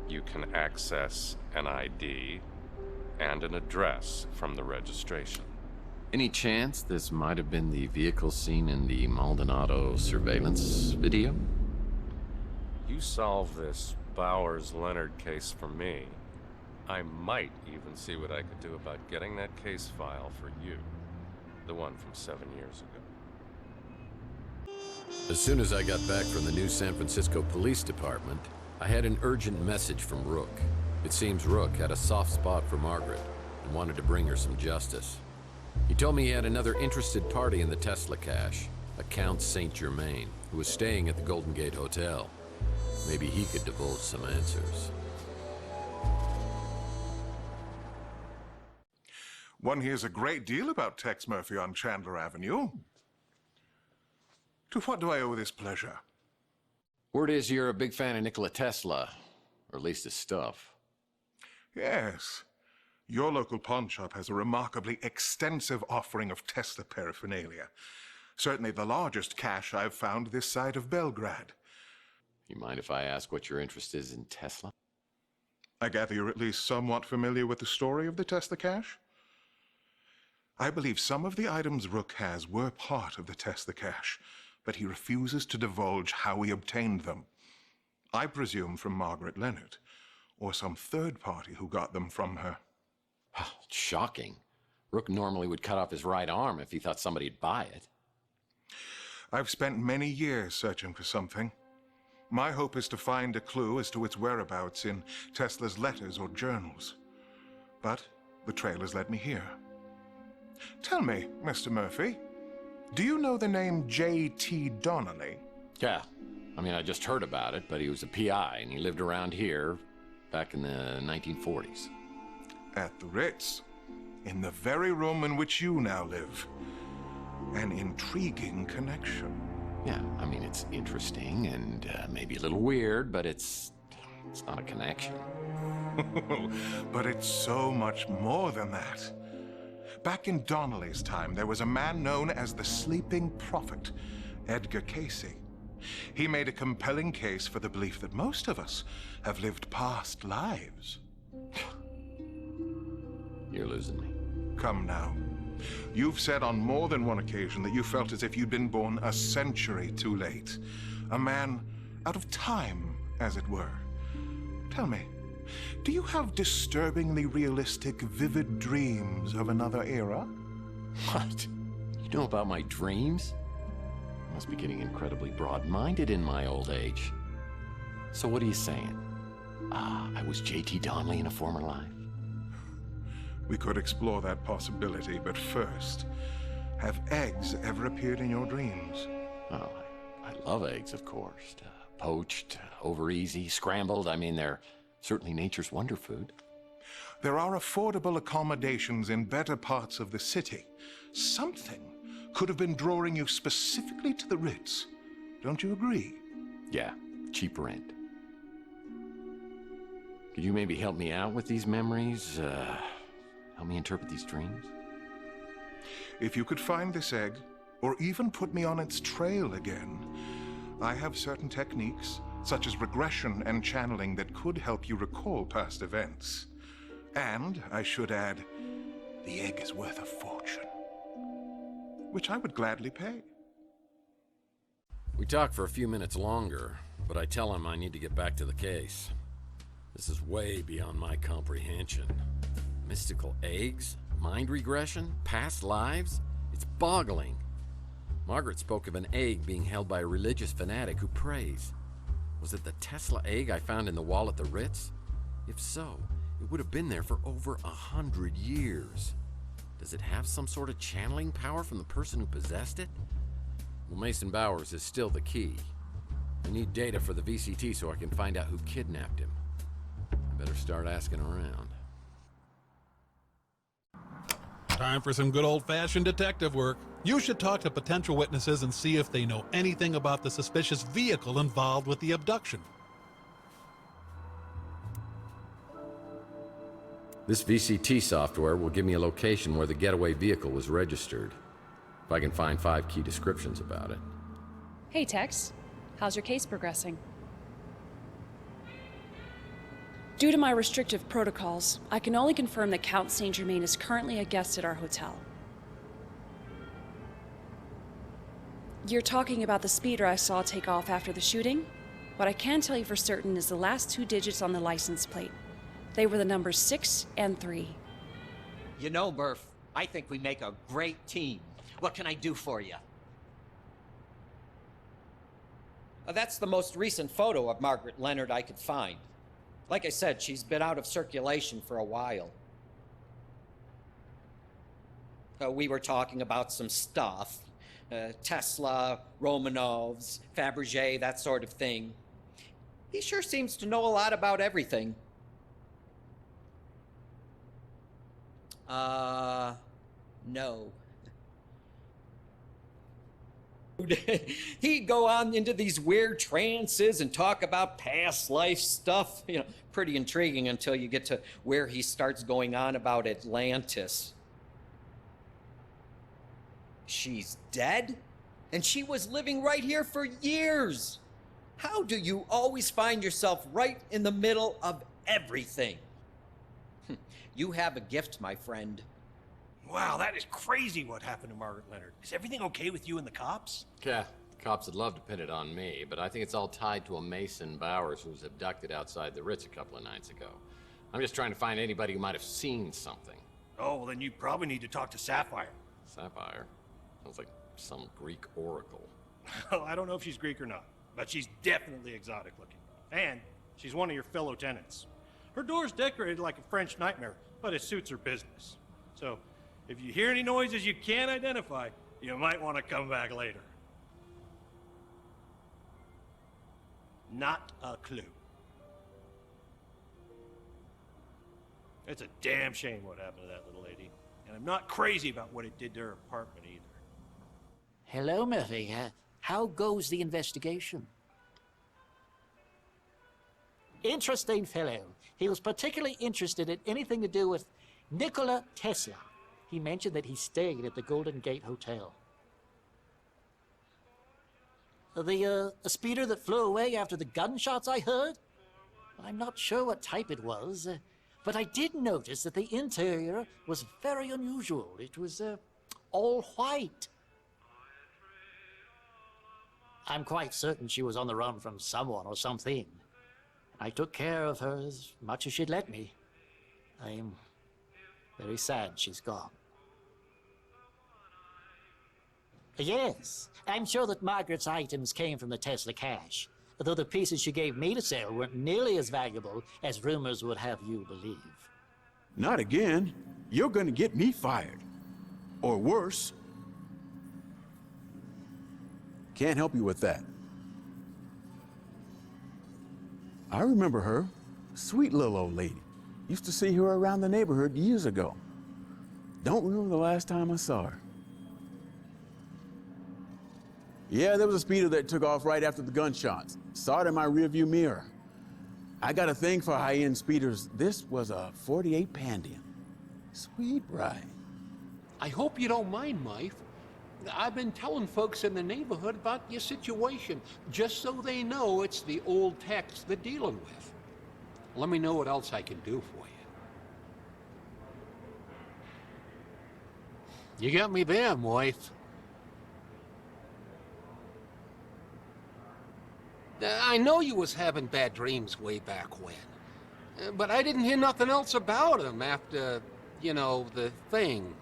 [SPEAKER 24] you can access an ID and an address from the registration.
[SPEAKER 3] Any chance this might have been the vehicle seen in the Maldonado surveillance video?
[SPEAKER 24] You solve this Bowers-Leonard case for me, I might even see what I could do about getting that case file for you. The one from 7 years ago.
[SPEAKER 3] As soon as I got back from the new San Francisco Police Department, I had an urgent message from Rook. It seems Rook had a soft spot for Margaret and wanted to bring her some justice. He told me he had another interested party in the Tesla cache, a Count Saint Germain, who was staying at the Golden Gate Hotel. Maybe he could divulge some answers.
[SPEAKER 12] One hears a great deal about Tex Murphy on Chandler Avenue. To what do I owe this pleasure?
[SPEAKER 3] Word is you're a big fan of Nikola Tesla, or at least his stuff.
[SPEAKER 12] Yes. Your local pawn shop has a remarkably extensive offering of Tesla paraphernalia. Certainly the largest cache I've found this side of Belgrade.
[SPEAKER 3] You mind if I ask what your interest is in Tesla?
[SPEAKER 12] I gather you're at least somewhat familiar with the story of the Tesla cache? I believe some of the items Rook has were part of the Tesla cache, but he refuses to divulge how he obtained them. I presume from Margaret Leonard, or some third party who got them from her.
[SPEAKER 15] Shocking. Rook normally would cut off his right arm if he thought somebody'd buy it.
[SPEAKER 12] I've spent many years searching for something. My hope is to find a clue as to its whereabouts in Tesla's letters or journals. But the trail has led me here. Tell me, Mr. Murphy, do you know the name J.T. Donnelly?
[SPEAKER 15] Yeah. I mean, I just heard about it, but he was a PI, and he lived around here back in the 1940s.
[SPEAKER 12] At the Ritz, in the very room in which you now live. An intriguing connection.
[SPEAKER 15] Yeah, I mean, it's interesting and maybe a little weird, but it's not a connection.
[SPEAKER 12] But it's so much more than that. Back in Donnelly's time, there was a man known as the Sleeping Prophet, Edgar Casey. He made a compelling case for the belief that most of us have lived past lives.
[SPEAKER 15] You're losing me.
[SPEAKER 12] Come now. You've said on more than one occasion that you felt as if you'd been born a century too late. A man out of time, as it were. Tell me, do you have disturbingly realistic, vivid dreams of another era?
[SPEAKER 15] What? You know about my dreams? I must be getting incredibly broad-minded in my old age. So what are you saying? I was J.T. Donnelly in a former life?
[SPEAKER 12] We could explore that possibility, but first, have eggs ever appeared in your dreams?
[SPEAKER 15] Oh, I love eggs, of course. Poached, over easy, scrambled. I mean, they're certainly nature's wonder food.
[SPEAKER 12] There are affordable accommodations in better parts of the city. Something could have been drawing you specifically to the Ritz. Don't you agree?
[SPEAKER 15] Yeah, cheap rent. Could you maybe help me out with these memories? Help me interpret these dreams?
[SPEAKER 12] If you could find this egg, or even put me on its trail again, I have certain techniques, such as regression and channeling, that could help you recall past events. And, I should add, the egg is worth a fortune, which I would gladly pay.
[SPEAKER 3] We talk for a few minutes longer, but I tell him I need to get back to the case. This is way beyond my comprehension. Mystical eggs? Mind regression? Past lives? It's boggling. Margaret spoke of an egg being held by a religious fanatic who prays. Was it the Tesla egg I found in the wall at the Ritz? If so, it would have been there for over 100 years. Does it have some sort of channeling power from the person who possessed it? Well, Mason Bowers is still the key. I need data for the VCT so I can find out who kidnapped him. I better start asking around.
[SPEAKER 5] Time for some good old-fashioned detective work. You should talk to potential witnesses and see if they know anything about the suspicious vehicle involved with the abduction.
[SPEAKER 3] This VCT software will give me a location where the getaway vehicle was registered. If I can find 5 key descriptions about it.
[SPEAKER 6] Hey, Tex. How's your case progressing? Due to my restrictive protocols, I can only confirm that Count Saint Germain is currently a guest at our hotel. You're talking about the speeder I saw take off after the shooting? What I can tell you for certain is the last 2 digits on the license plate. They were the numbers 6 and 3.
[SPEAKER 4] You know, Murph, I think we make a great team. What can I do for you? That's the most recent photo of Margaret Leonard I could find. Like I said, she's been out of circulation for a while. We were talking about some stuff. Tesla, Romanovs, Fabergé, that sort of thing. He sure seems to know a lot about everything. No. He'd go on into these weird trances and talk about past life stuff. You know, pretty intriguing until you get to where he starts going on about Atlantis. She's dead? And she was living right here for years. How do you always find yourself right in the middle of everything? You have a gift, my friend.
[SPEAKER 23] Wow, that is crazy what happened to Margaret Leonard. Is everything okay with you and the cops?
[SPEAKER 15] Yeah, the cops would love to pin it on me, but I think it's all tied to a Mason Bowers who was abducted outside the Ritz a couple of nights ago. I'm just trying to find anybody who might have seen something.
[SPEAKER 23] Oh, well then you probably need to talk to Sapphire.
[SPEAKER 15] Sapphire? Sounds like some Greek oracle.
[SPEAKER 23] Well, I don't know if she's Greek or not, but she's definitely exotic looking. And she's one of your fellow tenants. Her door's decorated like a French nightmare, but it suits her business. So, if you hear any noises you can't identify, you might want to come back later. Not a clue. It's a damn shame what happened to that little lady. And I'm not crazy about what it did to her apartment either.
[SPEAKER 10] Hello, Murphy. How goes the investigation? Interesting fellow. He was particularly interested in anything to do with Nikola Tesla. He mentioned that he stayed at the Golden Gate Hotel. The speeder that flew away after the gunshots I heard? I'm not sure what type it was, but I did notice that the interior was very unusual. It was all white. I'm quite certain she was on the run from someone or something. I took care of her as much as she'd let me. I'm very sad she's gone. Yes, I'm sure that Margaret's items came from the Tesla cache, though the pieces she gave me to sell weren't nearly as valuable as rumors would have you believe.
[SPEAKER 14] Not again. You're gonna get me fired. Or worse. Can't help you with that. I remember her. Sweet little old lady. Used to see her around the neighborhood years ago. Don't remember the last time I saw her. Yeah, there was a speeder that took off right after the gunshots. Saw it in my rearview mirror. I got a thing for high-end speeders. This was a 48 Pandian. Sweet ride.
[SPEAKER 16] I hope you don't mind, Mike. I've been telling folks in the neighborhood about your situation, just so they know it's the old Tex they're dealing with. Let me know what else I can do for you. You got me there, wife. I know you was having bad dreams way back when, but I didn't hear nothing else about him after, you know, the thing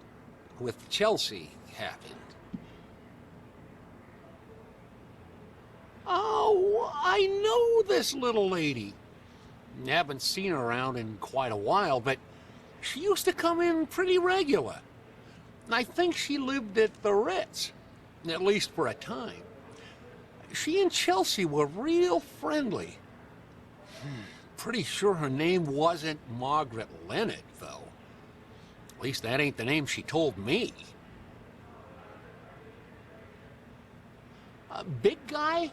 [SPEAKER 16] with Chelsea happened. Oh, I know this little lady. Haven't seen her around in quite a while, but she used to come in pretty regular. I think she lived at the Ritz, at least for a time. She and Chelsea were real friendly. Pretty sure her name wasn't Margaret Leonard, though. At least that ain't the name she told me. A big guy?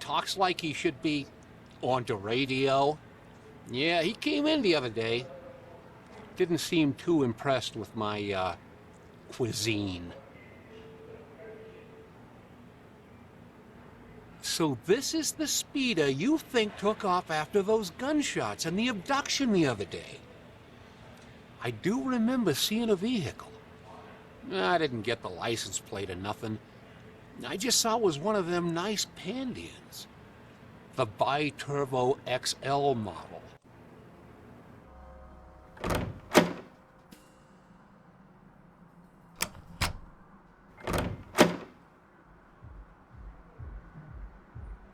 [SPEAKER 16] Talks like he should be on the radio. Yeah, he came in the other day. Didn't seem too impressed with my, cuisine. So this is the speeder you think took off after those gunshots and the abduction the other day. I do remember seeing a vehicle. I didn't get the license plate or nothing. I just saw it was one of them nice Pandians. The Bi-Turbo XL model.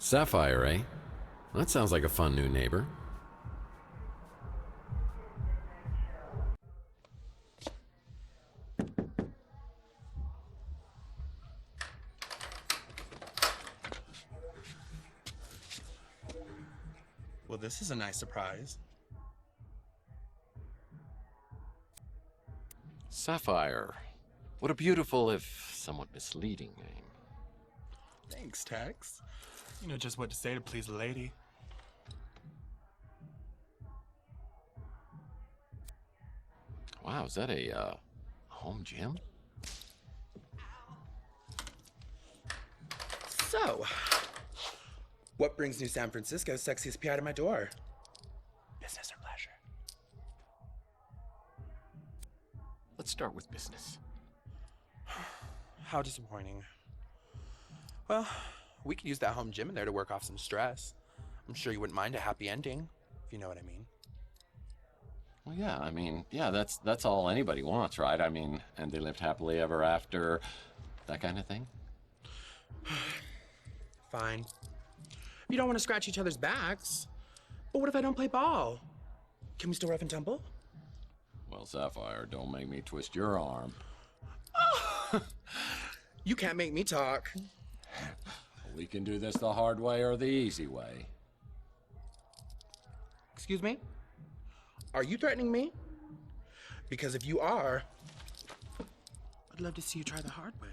[SPEAKER 3] Sapphire, eh? That sounds like a fun new neighbor.
[SPEAKER 18] Well, this is a nice surprise.
[SPEAKER 3] Sapphire. What a beautiful, if somewhat misleading name.
[SPEAKER 18] Thanks, Tex. You know just what to say to please a lady.
[SPEAKER 3] Wow, is that a, home gym?
[SPEAKER 18] So, what brings New San Francisco's sexiest PI to my door? Business or pleasure?
[SPEAKER 8] Let's start with business.
[SPEAKER 18] How disappointing. Well, we could use that home gym in there to work off some stress. I'm sure you wouldn't mind a happy ending, if you know what I mean.
[SPEAKER 15] Well, yeah, I mean, yeah, that's all anybody wants, right? I mean, and they lived happily ever after, that kind of thing.
[SPEAKER 18] Fine. You don't want to scratch each other's backs. But what if I don't play ball? Can we still rough and tumble?
[SPEAKER 15] Well, Sapphire, don't make me twist your arm.
[SPEAKER 18] You can't make me talk.
[SPEAKER 15] We can do this the hard way or the easy way.
[SPEAKER 18] Excuse me? Are you threatening me? Because if you are, I'd love to see you try the hard way.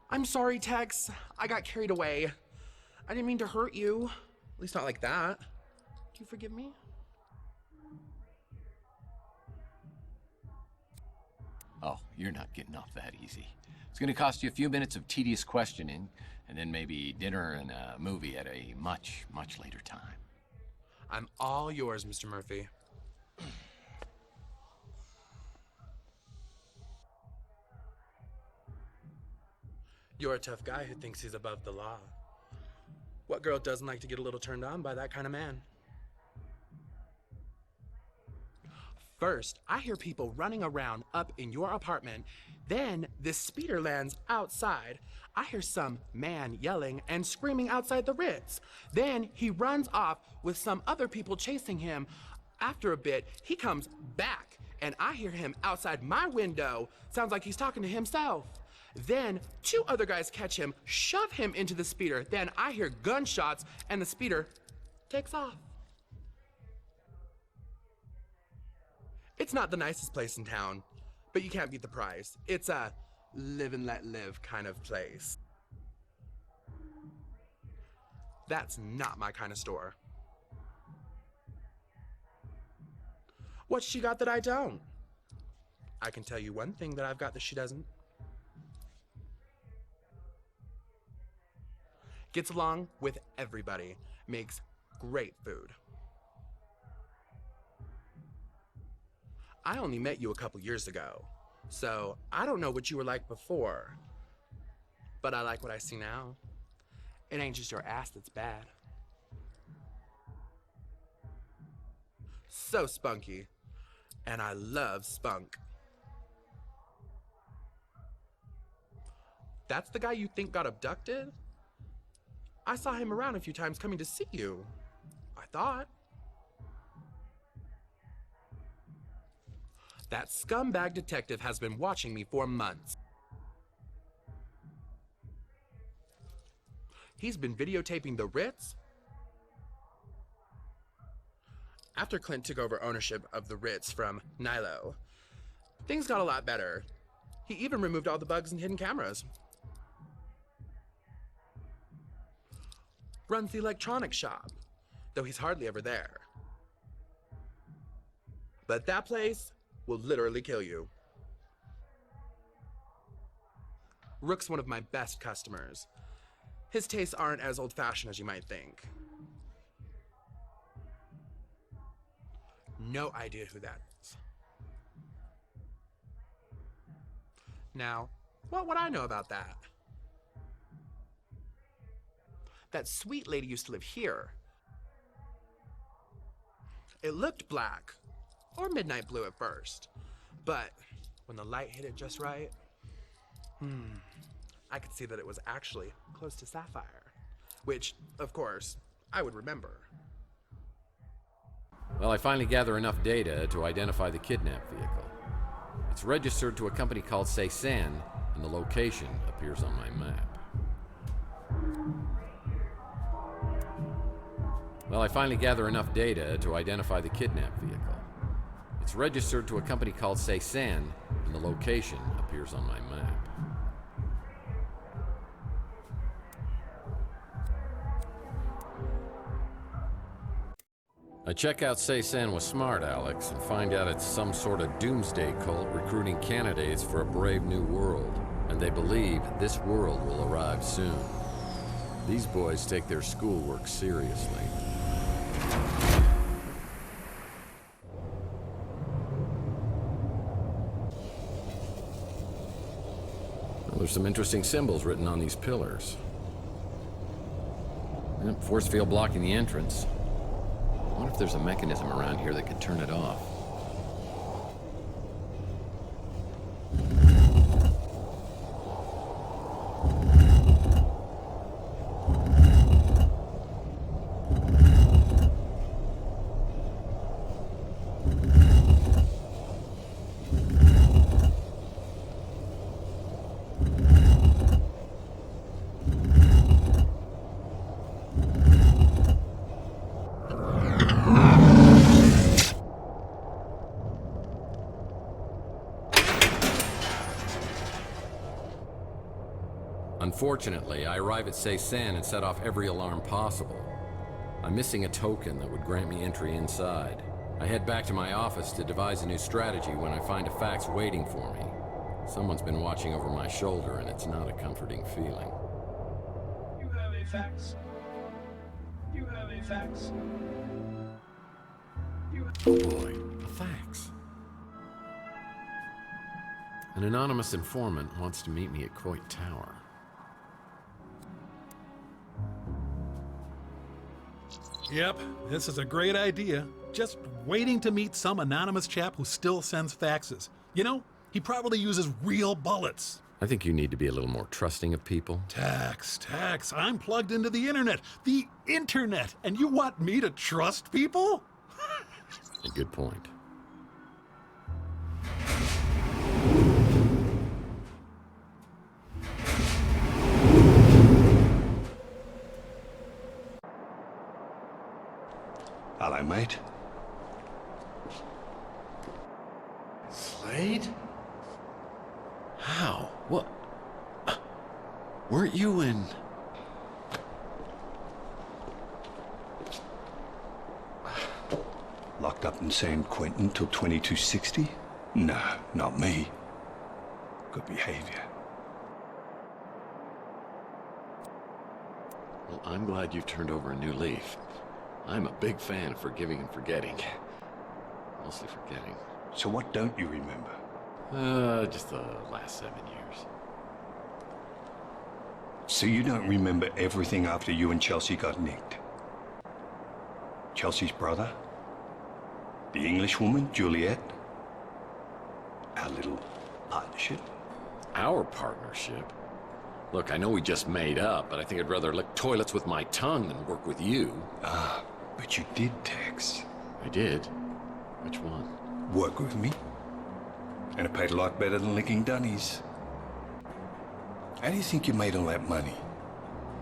[SPEAKER 18] I'm sorry, Tex. I got carried away. I didn't mean to hurt you. At least not like that. Do you forgive me?
[SPEAKER 15] Oh, you're not getting off that easy. It's gonna cost you a few minutes of tedious questioning, and then maybe dinner and a movie at a much, much later time.
[SPEAKER 18] I'm all yours, Mr. Murphy. You're a tough guy who thinks he's above the law. What girl doesn't like to get a little turned on by that kind of man? First, I hear people running around up in your apartment. Then, this speeder lands outside. I hear some man yelling and screaming outside the Ritz. Then, he runs off with some other people chasing him. After a bit, he comes back, and I hear him outside my window. Sounds like he's talking to himself. Then, 2 other guys catch him, shove him into the speeder. Then, I hear gunshots, and the speeder takes off. It's not the nicest place in town, but you can't beat the price. It's a live and let live kind of place. That's not my kind of store. What's she got that I don't? I can tell you one thing that I've got that she doesn't. Gets along with everybody. Makes great food. I only met you a couple years ago, so I don't know what you were like before. But I like what I see now. It ain't just your ass that's bad. So spunky. And I love spunk. That's the guy you think got abducted? I saw him around a few times coming to see you. I thought. That scumbag detective has been watching me for months. He's been videotaping the Ritz. After Clint took over ownership of the Ritz from Nilo, things got a lot better. He even removed all the bugs and hidden cameras. Runs the electronics shop, though he's hardly ever there. But that place will literally kill you. Rook's one of my best customers. His tastes aren't as old-fashioned as you might think. No idea who that is. Now, what would I know about that? That sweet lady used to live here. It looked black, or midnight blue at first, but when the light hit it just right, I could see that it was actually close to sapphire, which, of course, I would remember.
[SPEAKER 3] Well, I finally gather enough data to identify the kidnap vehicle. It's registered to a company called Cezanne, and the location appears on my map. Well, I finally gather enough data to identify the kidnap vehicle. It's registered to a company called Cezanne, and the location appears on my map. I check out Cezanne with Smart Alex and find out it's some sort of doomsday cult recruiting candidates for a brave new world, and they believe this world will arrive soon. These boys take their schoolwork seriously. Well, there's some interesting symbols written on these pillars. Yep, force field blocking the entrance. I wonder if there's a mechanism around here that could turn it off. Unfortunately, I arrive at Ceysan and set off every alarm possible. I'm missing a token that would grant me entry inside. I head back to my office to devise a new strategy when I find a fax waiting for me. Someone's been watching over my shoulder, and it's not a comforting feeling.
[SPEAKER 1] You have a fax. You have a fax.
[SPEAKER 3] Oh boy, a fax. An anonymous informant wants to meet me at Coit Tower.
[SPEAKER 5] Yep, this is a great idea. Just waiting to meet some anonymous chap who still sends faxes. You know, he probably uses real bullets.
[SPEAKER 3] I think you need to be a little more trusting of people.
[SPEAKER 5] Tex, I'm plugged into the internet. The internet! And you want me to trust people?
[SPEAKER 3] A good point.
[SPEAKER 7] Hello, mate.
[SPEAKER 8] Slade? How? What? Weren't you in...
[SPEAKER 7] Locked up in San Quentin till 2260? No, not me. Good behavior.
[SPEAKER 8] Well, I'm glad you've turned over a new leaf. I'm a big fan of forgiving and forgetting. Mostly forgetting.
[SPEAKER 7] So what don't you remember?
[SPEAKER 8] Just the last 7 years.
[SPEAKER 7] So you don't remember everything after you and Chelsea got nicked? Chelsea's brother? The English woman, Juliet? Our little partnership?
[SPEAKER 8] Our partnership? Look, I know we just made up, but I think I'd rather lick toilets with my tongue than work with you.
[SPEAKER 7] Ah, but you did, Tex.
[SPEAKER 8] I did? Which one?
[SPEAKER 7] Work with me. And it paid a lot better than licking dunnies. How do you think you made all that money?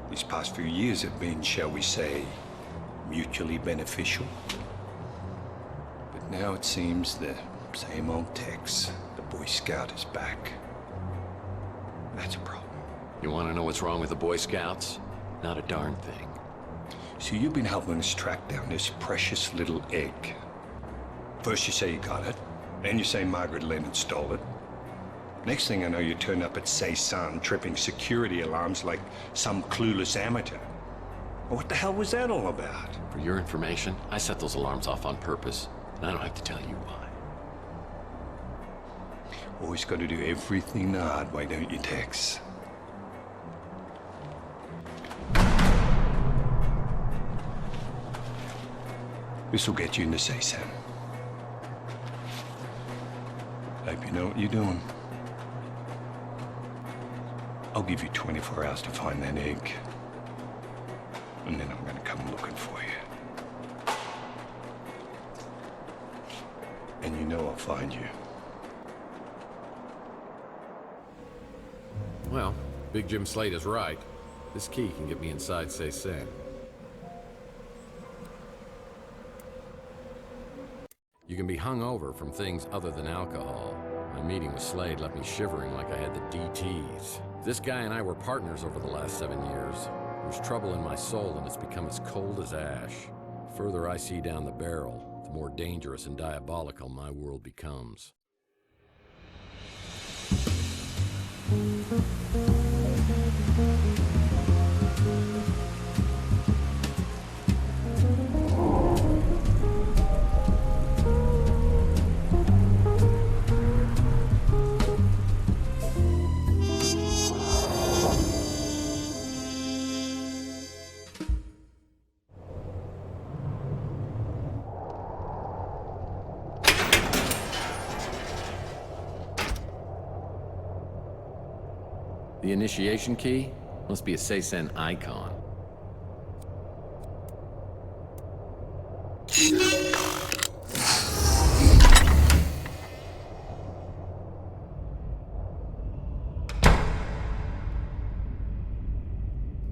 [SPEAKER 7] These past few years have been, shall we say, mutually beneficial. But now it seems the same old Tex, the Boy Scout, is back. That's a problem.
[SPEAKER 8] You want to know what's wrong with the Boy Scouts? Not a darn thing.
[SPEAKER 7] So you've been helping us track down this precious little egg. First you say you got it, then you say Margaret Leonard stole it. Next thing I know, you turn up at Ceysan tripping security alarms like some clueless amateur. What the hell was that all about?
[SPEAKER 8] For your information, I set those alarms off on purpose, and I don't have to tell you why.
[SPEAKER 7] Always got to do everything the hard way, don't you, Tex? This will get you into Ceysan. Hope you know what you're doing. I'll give you 24 hours to find that egg. And then I'm gonna come looking for you. And you know I'll find you.
[SPEAKER 3] Well, Big Jim Slade is right. This key can get me inside Ceysan. You can be hungover from things other than alcohol. My meeting with Slade left me shivering like I had the DTs. This guy and I were partners over the last 7 years. There's trouble in my soul and it's become as cold as ash. The further I see down the barrel, the more dangerous and diabolical my world becomes. The initiation key? Must be a Seisen icon.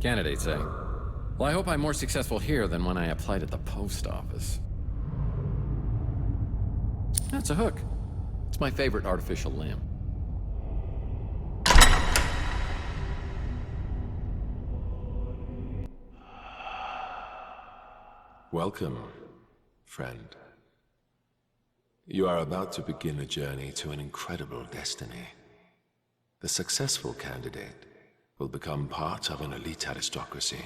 [SPEAKER 3] Candidates, eh? Well, I hope I'm more successful here than when I applied at the post office. That's a hook. It's my favorite artificial limb.
[SPEAKER 2] Welcome, friend. You are about to begin a journey to an incredible destiny. The successful candidate will become part of an elite aristocracy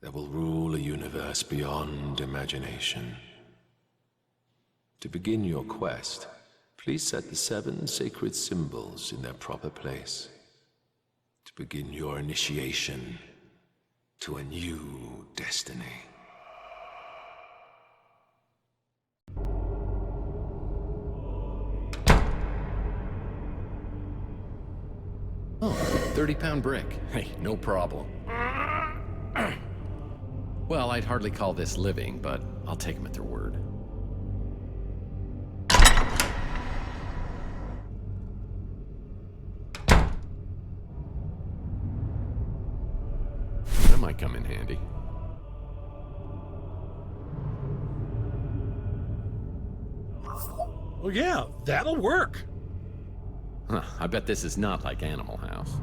[SPEAKER 2] that will rule a universe beyond imagination. To begin your quest, please set the 7 sacred symbols in their proper place. To begin your initiation to a new destiny.
[SPEAKER 3] Oh, 30-pound brick. Hey, no problem. Well, I'd hardly call this living, but I'll take them at their word. That might come in handy.
[SPEAKER 5] Oh yeah, that'll work.
[SPEAKER 3] Huh, I bet this is not like Animal House.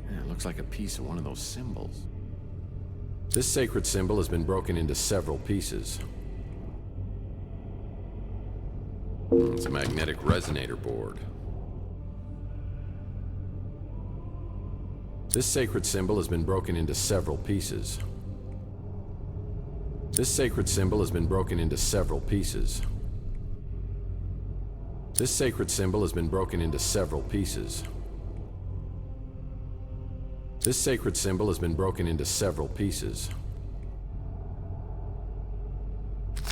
[SPEAKER 3] Yeah, it looks like a piece of one of those symbols. This sacred symbol has been broken into several pieces. It's a magnetic resonator board. This sacred symbol has been broken into several pieces. This sacred symbol has been broken into several pieces. This sacred symbol has been broken into several pieces. This sacred symbol has been broken into several pieces.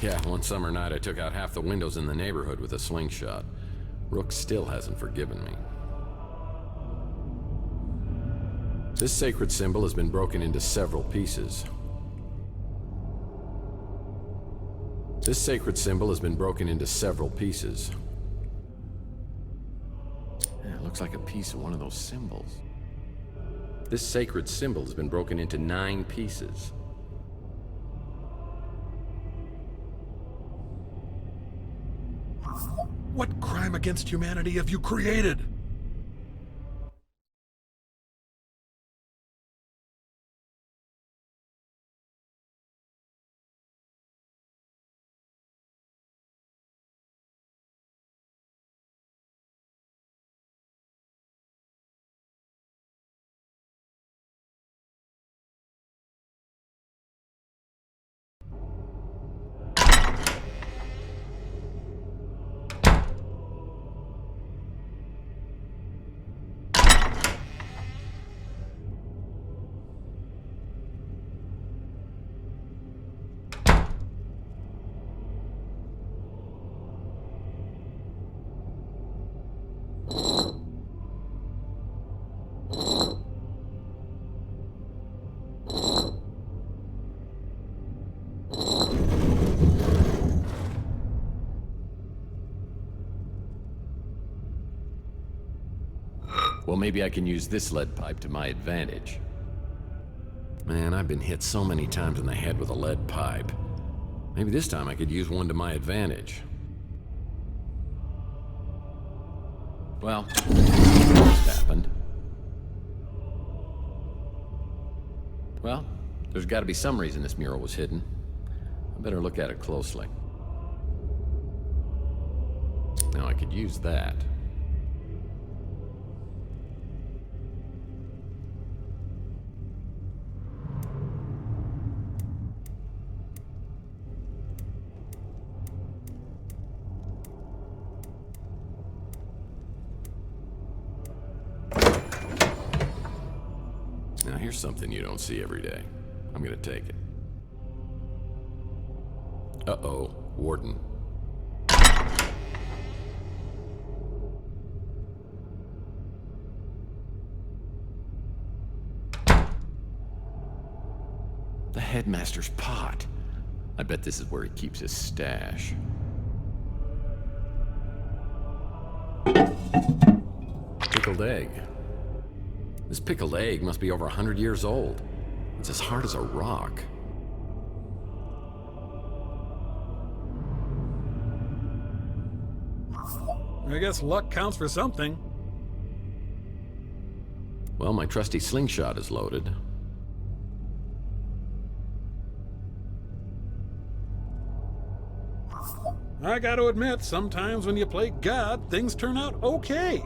[SPEAKER 3] Yeah, one summer night I took out half the windows in the neighborhood with a slingshot. Rook still hasn't forgiven me. This sacred symbol has been broken into several pieces. This sacred symbol has been broken into several pieces. Yeah, it looks like a piece of one of those symbols. This sacred symbol has been broken into 9 pieces.
[SPEAKER 5] What crime against humanity have you created?
[SPEAKER 3] Well, maybe I can use this lead pipe to my advantage. Man, I've been hit so many times in the head with a lead pipe. Maybe this time I could use one to my advantage. Well, what's happened? Well, there's got to be some reason this mural was hidden. I better look at it closely. Now I could use that. Now here's something you don't see every day. I'm gonna take it. Uh-oh, Warden. The headmaster's pot. I bet this is where he keeps his stash. Pickled egg. This pickled egg must be over 100 years old. It's as hard as a rock.
[SPEAKER 5] I guess luck counts for something.
[SPEAKER 3] Well, my trusty slingshot is loaded.
[SPEAKER 5] I gotta admit, sometimes when you play God, things turn out okay.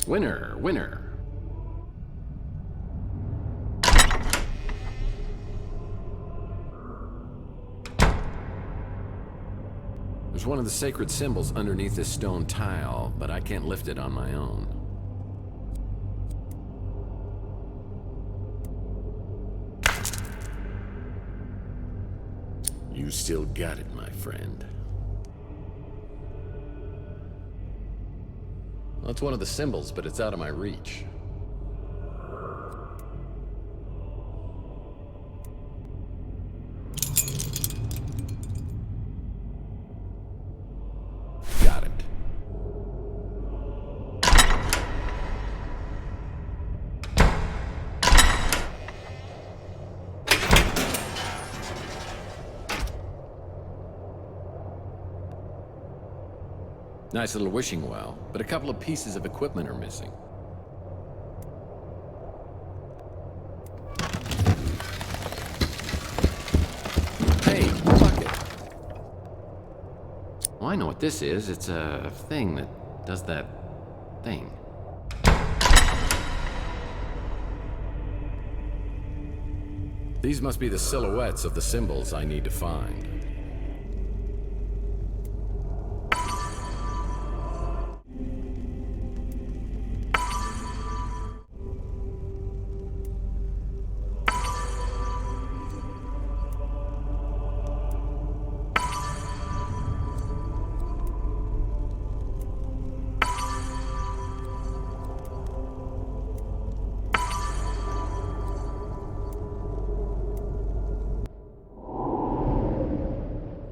[SPEAKER 3] Winner, winner. There's one of the sacred symbols underneath this stone tile, but I can't lift it on my own. You still got it, my friend. Well, it's one of the symbols, but it's out of my reach. Got it. Nice little wishing well, but a couple of pieces of equipment are missing. Hey, bucket. Well, I know what this is. It's a thing that does that thing. These must be the silhouettes of the symbols I need to find.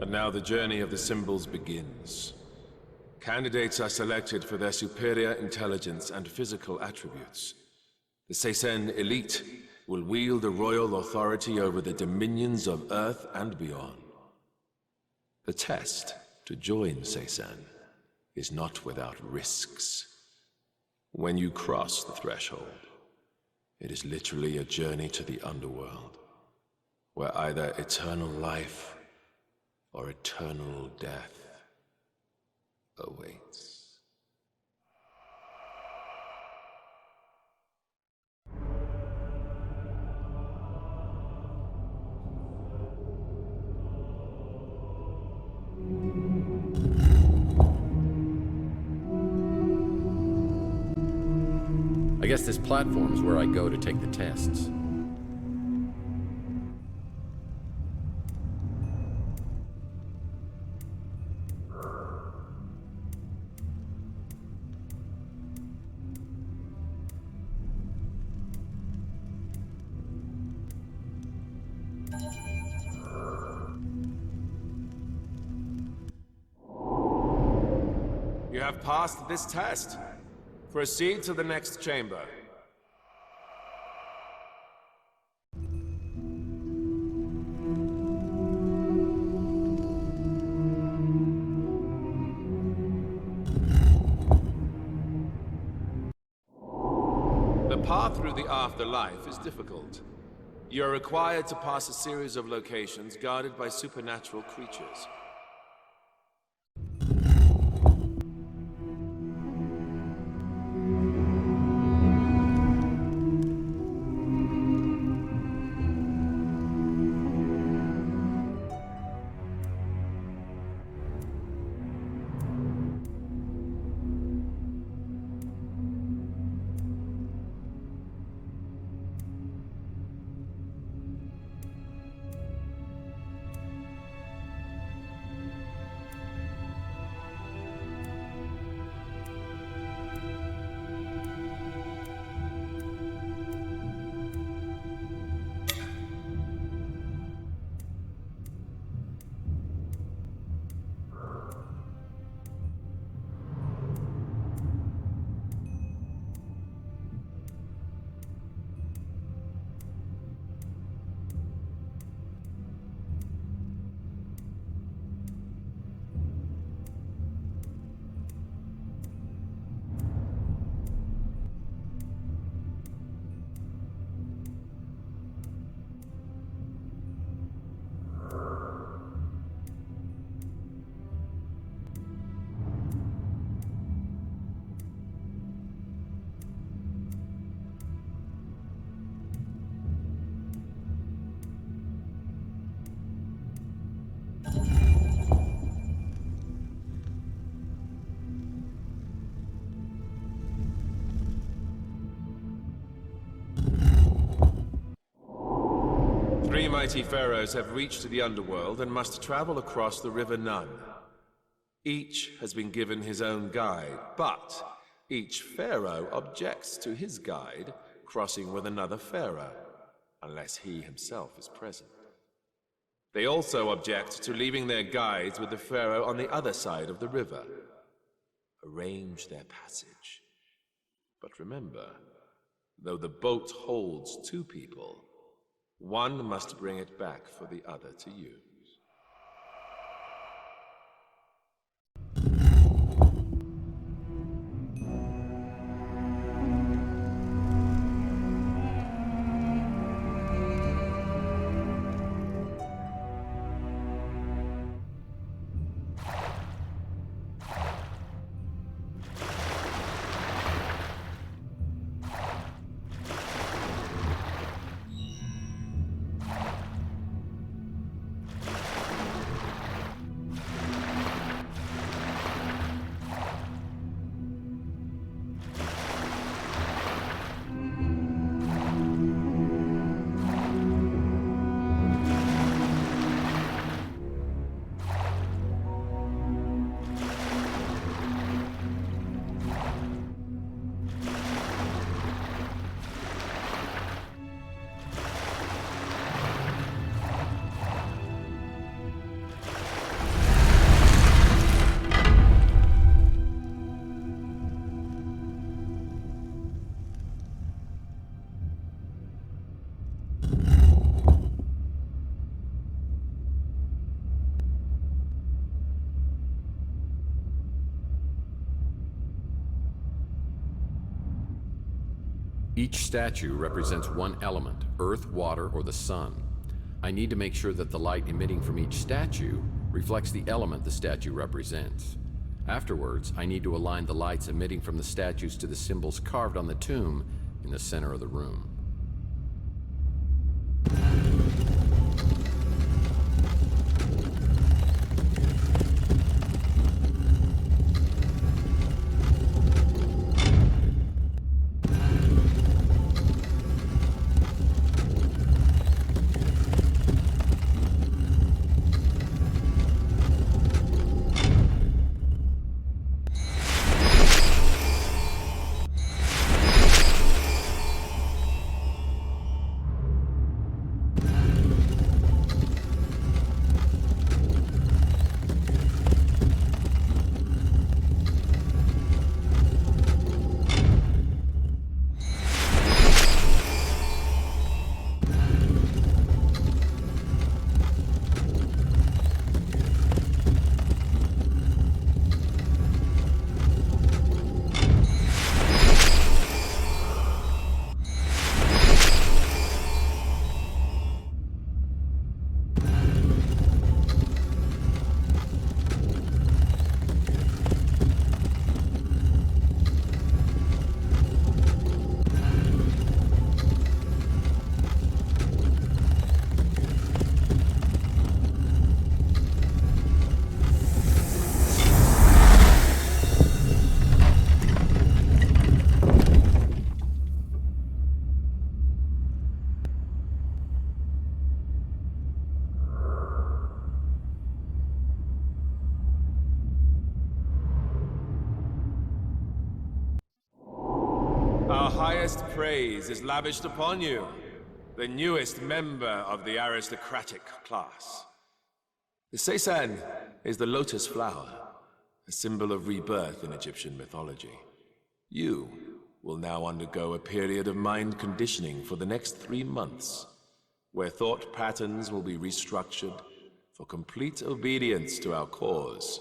[SPEAKER 2] And now the journey of the symbols begins. Candidates are selected for their superior intelligence and physical attributes. The Seisen elite will wield a royal authority over the dominions of Earth and beyond. The test to join Seisen is not without risks. When you cross the threshold, it is literally a journey to the underworld, where either eternal life or eternal death awaits.
[SPEAKER 3] I guess this platform is where I go to take the tests.
[SPEAKER 2] You have passed this test. Proceed to the next chamber. The path through the afterlife is difficult. You are required to pass a series of locations guarded by supernatural creatures. mighty pharaohs have reached the underworld and must travel across the River Nun. Each has been given his own guide, but each pharaoh objects to his guide crossing with another pharaoh, unless he himself is present. They also object to leaving their guides with the pharaoh on the other side of the river. Arrange their passage. But remember, though the boat holds 2 people, one must bring it back for the other to use.
[SPEAKER 3] Each statue represents one element, earth, water, or the sun. I need to make sure that the light emitting from each statue reflects the element the statue represents. Afterwards, I need to align the lights emitting from the statues to the symbols carved on the tomb in the center of the room.
[SPEAKER 2] Our highest praise is lavished upon you, the newest member of the aristocratic class. The seisan is the lotus flower, a symbol of rebirth in Egyptian mythology. You will now undergo a period of mind conditioning for the next 3 months, where thought patterns will be restructured for complete obedience to our cause.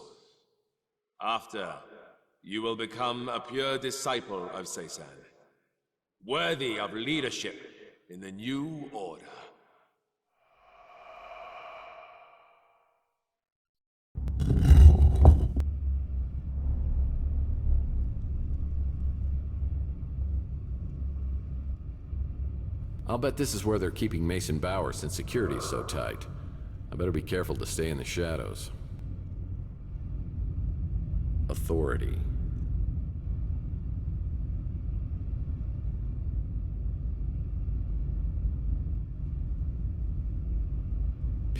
[SPEAKER 2] After, you will become a pure disciple of seisan, worthy of leadership in the new order.
[SPEAKER 3] I'll bet this is where they're keeping Mason Bauer since security is so tight. I better be careful to stay in the shadows. Authority.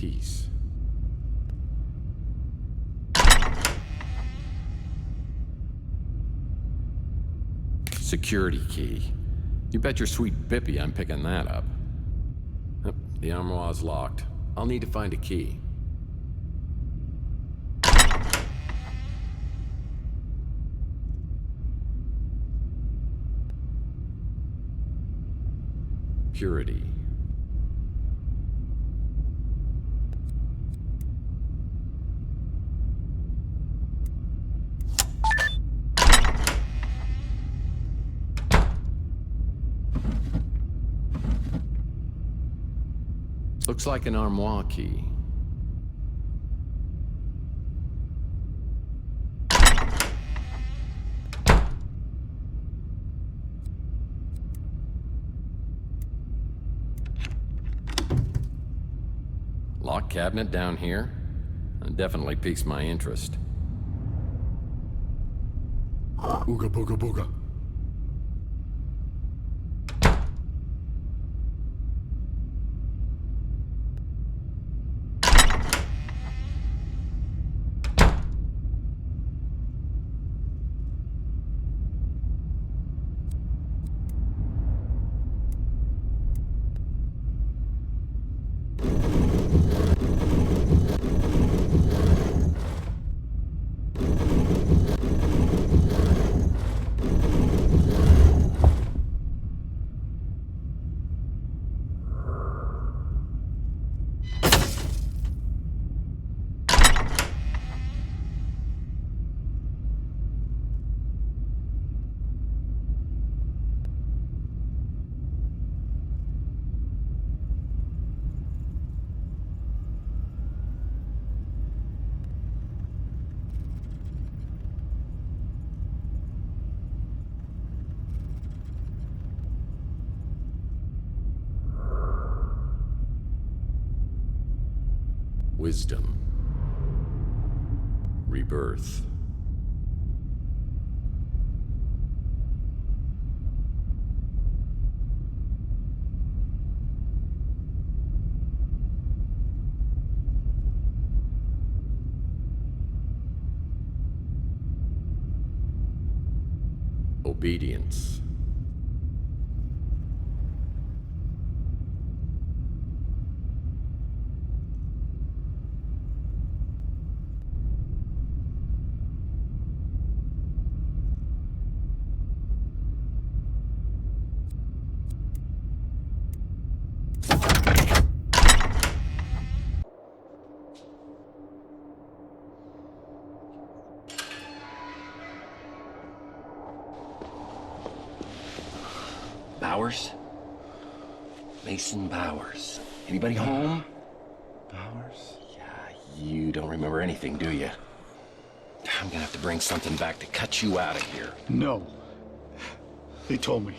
[SPEAKER 3] peace. Security key. You bet your sweet Bippy I'm picking that up. Yep, the armoire's locked. I'll need to find a key. Purity. Looks like an armoire key. Lock cabinet down here? That definitely piques my interest.
[SPEAKER 9] Ooga booga booga.
[SPEAKER 3] Wisdom. Rebirth. Obedience.
[SPEAKER 8] Bowers? Mason Bowers. Anybody home?
[SPEAKER 9] Bowers?
[SPEAKER 8] Yeah, you don't remember anything, do you? I'm gonna have to bring something back to cut you out of here.
[SPEAKER 9] No. They told me.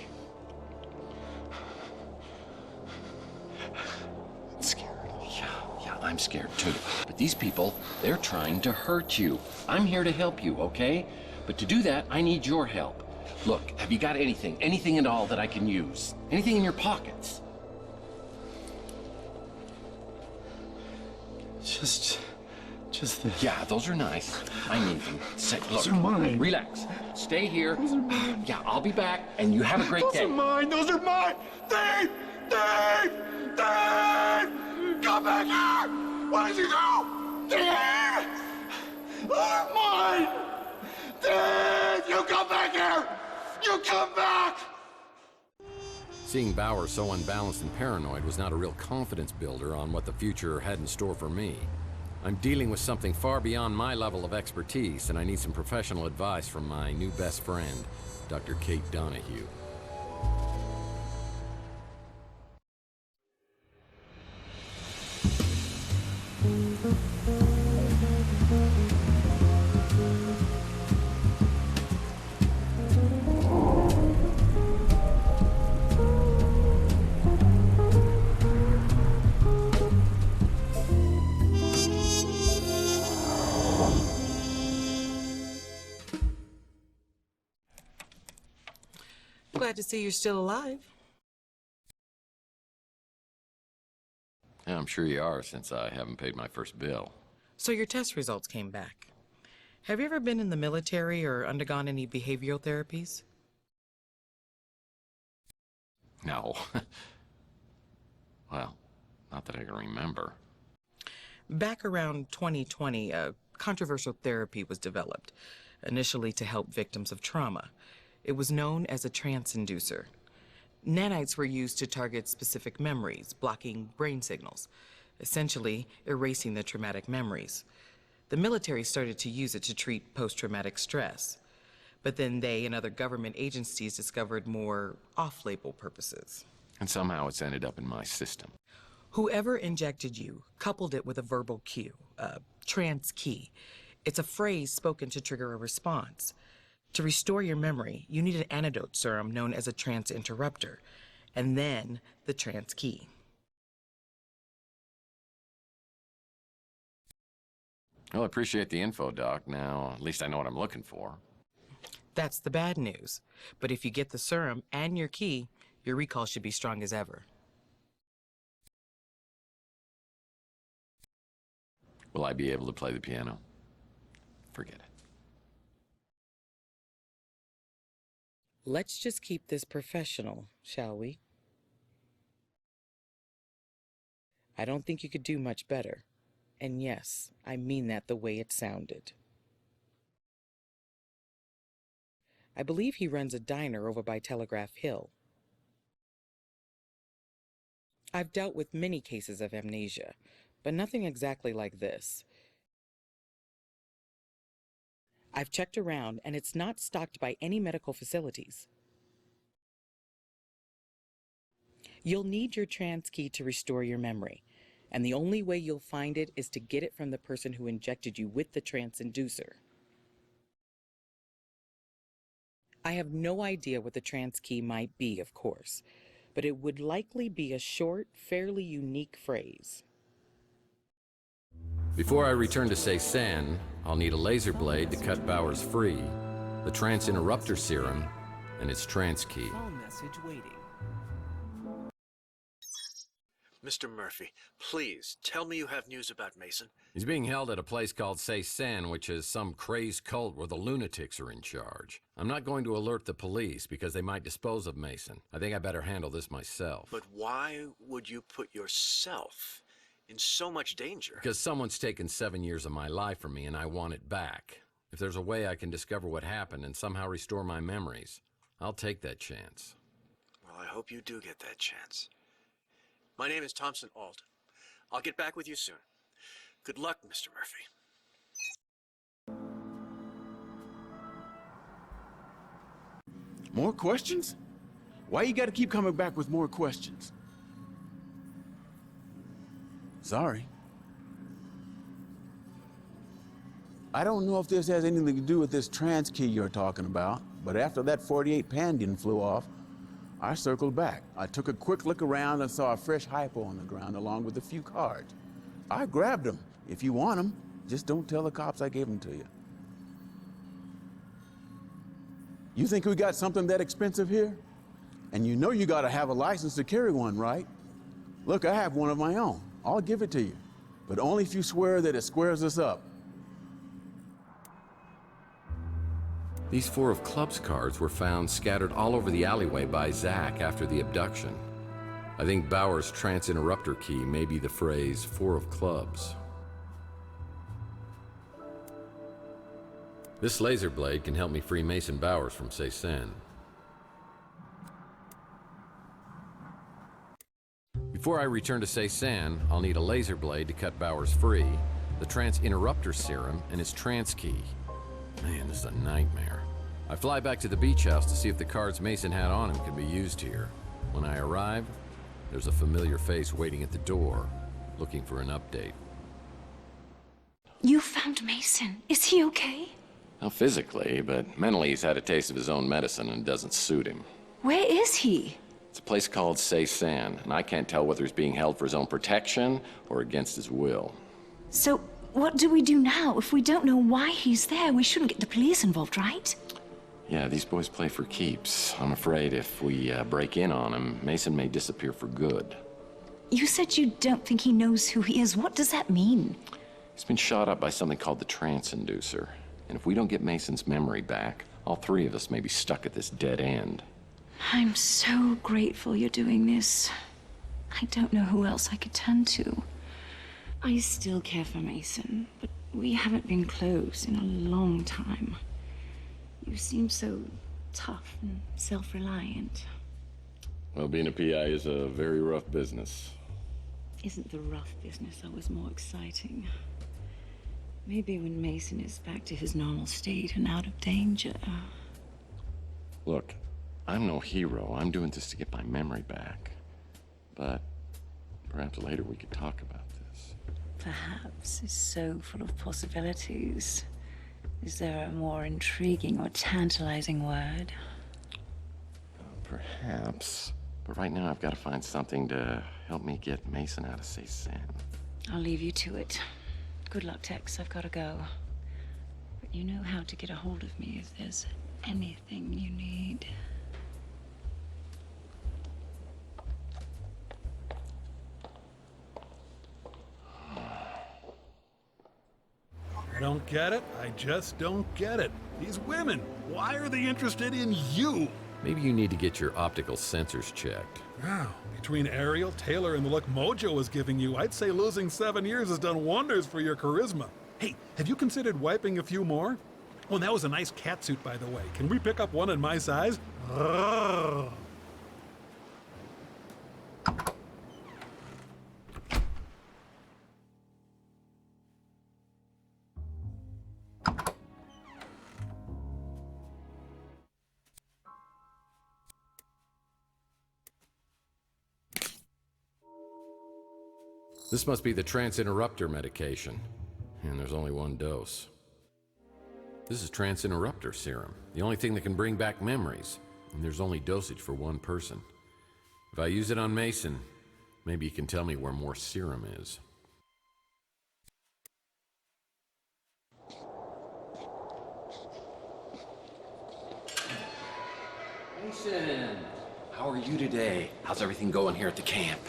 [SPEAKER 9] I'm scared.
[SPEAKER 8] Yeah, I'm scared too. But these people, they're trying to hurt you. I'm here to help you, okay? But to do that, I need your help. Look, have you got anything? Anything at all that I can use? Anything in your pockets?
[SPEAKER 9] Just this.
[SPEAKER 8] Yeah, those are nice. I need them. Say, look,
[SPEAKER 9] Those are mine.
[SPEAKER 8] Relax. Stay here.
[SPEAKER 9] Those are mine.
[SPEAKER 8] Yeah, I'll be back, and you have a great day.
[SPEAKER 9] Those are mine. Those are mine. Dave! Dave! Dave! Come back here! What did you do? Dave! Those are mine! Dave! You come back here! You come back!
[SPEAKER 3] Seeing Bauer so unbalanced and paranoid was not a real confidence builder on what the future had in store for me. I'm dealing with something far beyond my level of expertise, and I need some professional advice from my new best friend, Dr. Kate Donahue.
[SPEAKER 17] Glad to see you're still alive.
[SPEAKER 3] Yeah, I'm sure you are, since I haven't paid my first bill.
[SPEAKER 18] So your test results came back. Have you ever been in the military or undergone any behavioral therapies?
[SPEAKER 3] No. Well, not that I can remember.
[SPEAKER 18] Back around 2020, a controversial therapy was developed, initially to help victims of trauma. It was known as a trance-inducer. Nanites were used to target specific memories, blocking brain signals, essentially erasing the traumatic memories. The military started to use it to treat post-traumatic stress, but then they and other government agencies discovered more off-label purposes.
[SPEAKER 3] And somehow it's ended up in my system.
[SPEAKER 18] Whoever injected you coupled it with a verbal cue, a trance key. It's a phrase spoken to trigger a response. To restore your memory, you need an antidote serum known as a trance interrupter, and then the trance key.
[SPEAKER 3] Well, I appreciate the info, Doc. Now, at least I know what I'm looking for.
[SPEAKER 18] That's the bad news. But if you get the serum and your key, your recall should be strong as ever.
[SPEAKER 3] Will I be able to play the piano? Forget it.
[SPEAKER 18] Let's just keep this professional, shall we? I don't think you could do much better. And yes, I mean that the way it sounded. I believe he runs a diner over by Telegraph Hill. I've dealt with many cases of amnesia, but nothing exactly like this. I've checked around, and it's not stocked by any medical facilities. You'll need your trance key to restore your memory, and the only way you'll find it is to get it from the person who injected you with the trance inducer. I have no idea what the trance key might be, of course, but it would likely be a short, fairly unique phrase.
[SPEAKER 3] Before I return to Ceysan, I'll need a laser blade to cut Bowers free, the trance interrupter serum, and its trance key.
[SPEAKER 17] Phone message waiting. Mr. Murphy, please tell me you have news about Mason.
[SPEAKER 3] He's being held at a place called Ceysan, which is some crazed cult where the lunatics are in charge. I'm not going to alert the police because they might dispose of Mason. I think I better handle this myself.
[SPEAKER 17] But why would you put yourself in so much danger?
[SPEAKER 3] Because someone's taken 7 years of my life from me and I want it back. If there's a way I can discover what happened and somehow restore my memories, I'll take that chance.
[SPEAKER 17] Well, I hope you do get that chance. My name is Thompson Alt. I'll get back with you soon. Good luck, Mr. Murphy.
[SPEAKER 14] More questions? Why you gotta keep coming back with more questions? Sorry. I don't know if this has anything to do with this trance key you're talking about, but after that 48 Pandian flew off, I circled back. I took a quick look around and saw a fresh hypo on the ground along with a few cards. I grabbed them. If you want them, just don't tell the cops I gave them to you. You think we got something that expensive here? And you know you gotta have a license to carry one, right? Look, I have one of my own. I'll give it to you, but only if you swear that it squares us up.
[SPEAKER 3] These 4 of clubs cards were found scattered all over the alleyway by Zach after the abduction. I think Bauer's trance interrupter key may be the phrase 4 of clubs. This laser blade can help me free Mason Bowers from Ceysan. Before I return to Ceysan, I'll need a laser blade to cut Bowers free, the trance interrupter serum, and his trance key. Man, this is a nightmare. I fly back to the beach house to see if the cards Mason had on him can be used here. When I arrive, there's a familiar face waiting at the door, looking for an update.
[SPEAKER 19] You found Mason. Is he okay?
[SPEAKER 3] Not physically, but mentally he's had a taste of his own medicine and it doesn't suit him.
[SPEAKER 19] Where is he?
[SPEAKER 3] It's a place called Ceysan, and I can't tell whether he's being held for his own protection or against his will.
[SPEAKER 19] So, what do we do now? If we don't know why he's there, we shouldn't get the police involved, right?
[SPEAKER 3] Yeah, these boys play for keeps. I'm afraid if we break in on him, Mason may disappear for good.
[SPEAKER 19] You said you don't think he knows who he is. What does that mean?
[SPEAKER 3] He's been shot up by something called the transducer. And if we don't get Mason's memory back, all three of us may be stuck at this dead end.
[SPEAKER 19] I'm so grateful you're doing this. I don't know who else I could turn to. I still care for Mason, but we haven't been close in a long time. You seem so tough and self-reliant.
[SPEAKER 3] Well, being a PI is a very rough business.
[SPEAKER 19] Isn't the rough business always more exciting? Maybe when Mason is back to his normal state and out of danger.
[SPEAKER 3] Look, I'm no hero. I'm doing this to get my memory back. But perhaps later we could talk about this.
[SPEAKER 19] Perhaps is so full of possibilities. Is there a more intriguing or tantalizing word?
[SPEAKER 3] Perhaps. But right now I've got to find something to help me get Mason out of Say San.
[SPEAKER 19] I'll leave you to it. Good luck, Tex. I've got to go. But you know how to get a hold of me if there's anything you need.
[SPEAKER 5] I don't get it. I just don't get it. These women, why are they interested in you?
[SPEAKER 3] Maybe you need to get your optical sensors checked.
[SPEAKER 5] Wow, between Ariel, Taylor, and the look Mojo was giving you, I'd say losing 7 years has done wonders for your charisma. Hey, have you considered wiping a few more? Oh, and that was a nice catsuit, by the way. Can we pick up one in my size? Ugh.
[SPEAKER 3] This must be the trans-interrupter medication. And there's only one dose. This is trans-interrupter serum, the only thing that can bring back memories. And there's only dosage for one person. If I use it on Mason, maybe you can tell me where more serum is. Mason, how are you today? How's everything going here at the camp?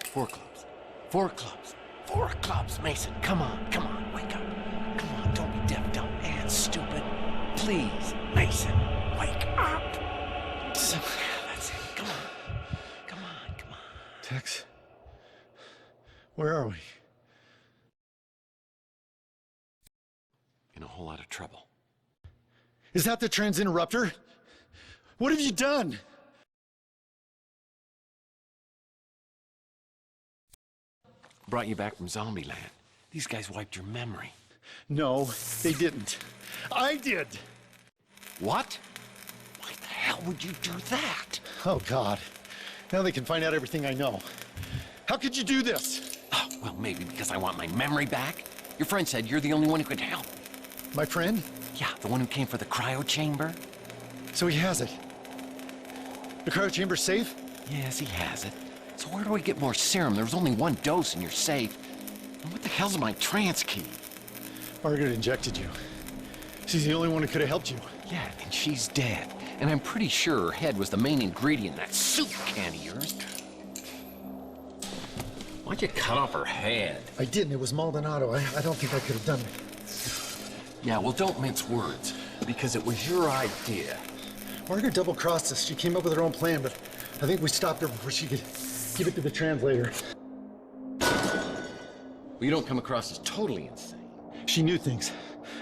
[SPEAKER 17] 4 clubs. 4 clubs. 4 clubs, Mason. Come on, wake up. Come on, don't be deaf, dumb, and stupid. Please, Mason, wake up. That's it. Come on.
[SPEAKER 9] Tex, where are we?
[SPEAKER 3] In a whole lot of trouble.
[SPEAKER 9] Is that the trans-interrupter? What have you done?
[SPEAKER 3] Brought you back from Zombieland. These guys wiped your memory.
[SPEAKER 9] No, they didn't. I did!
[SPEAKER 3] What? Why the hell would you do that?
[SPEAKER 9] Oh, God. Now they can find out everything I know. How could you do this?
[SPEAKER 3] Oh, well, maybe because I want my memory back. Your friend said you're the only one who could help.
[SPEAKER 9] My friend?
[SPEAKER 3] Yeah, the one who came for the cryo chamber.
[SPEAKER 9] So he has it. The cryo chamber's safe?
[SPEAKER 3] Yes, he has it. So where do we get more serum? There was only one dose and you're safe. And what the hell's my trans key?
[SPEAKER 9] Margaret injected you. She's the only one who could have helped you.
[SPEAKER 3] Yeah, and she's dead. And I'm pretty sure her head was the main ingredient in that soup can of yours. Why'd you cut off her head?
[SPEAKER 9] I didn't. It was Maldonado. I don't think I could have done it.
[SPEAKER 3] Yeah, well, don't mince words, because it was your idea.
[SPEAKER 9] Margaret double-crossed us. She came up with her own plan, but I think we stopped her before she could give it to the translator.
[SPEAKER 3] Well, you don't come across as totally insane.
[SPEAKER 9] She knew things,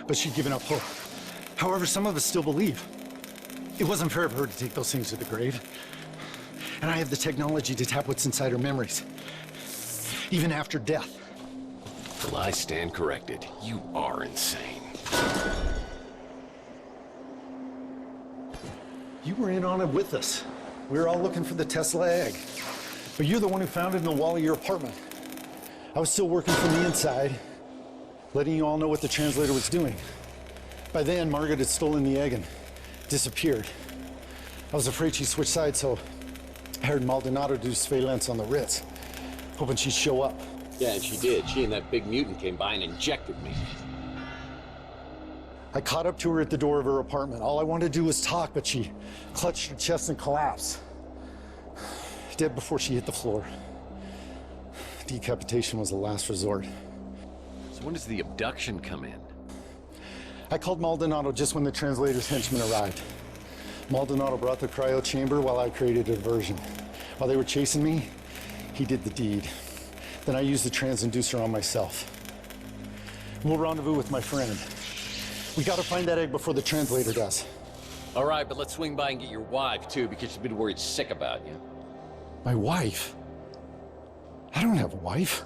[SPEAKER 9] but she'd given up hope. However, some of us still believe. It wasn't fair of her to take those things to the grave. And I have the technology to tap what's inside her memories, even after death.
[SPEAKER 3] Well, I stand corrected. You are insane.
[SPEAKER 9] You were in on it with us. We were all looking for the Tesla egg. But you're the one who found it in the wall of your apartment. I was still working from the inside, letting you all know what the translator was doing. By then, Margaret had stolen the egg and disappeared. I was afraid she'd switch sides, so I hired Maldonado to do surveillance on the Ritz, hoping she'd show up.
[SPEAKER 3] Yeah, and she did. She and that big mutant came by and injected me.
[SPEAKER 9] I caught up to her at the door of her apartment. All I wanted to do was talk, but she clutched her chest and collapsed.
[SPEAKER 11] Dead before she hit the floor. Decapitation was the last resort.
[SPEAKER 3] So when does the abduction come in?
[SPEAKER 11] I called Maldonado just when the translator's henchmen arrived. Maldonado brought the cryo chamber while I created a diversion. While they were chasing me, he did the deed. Then I used the transinducer on myself. We'll rendezvous with my friend. We gotta find that egg before the translator does.
[SPEAKER 3] All right, but let's swing by and get your wife, too, because she's been worried sick about you.
[SPEAKER 11] My wife? I don't have a wife.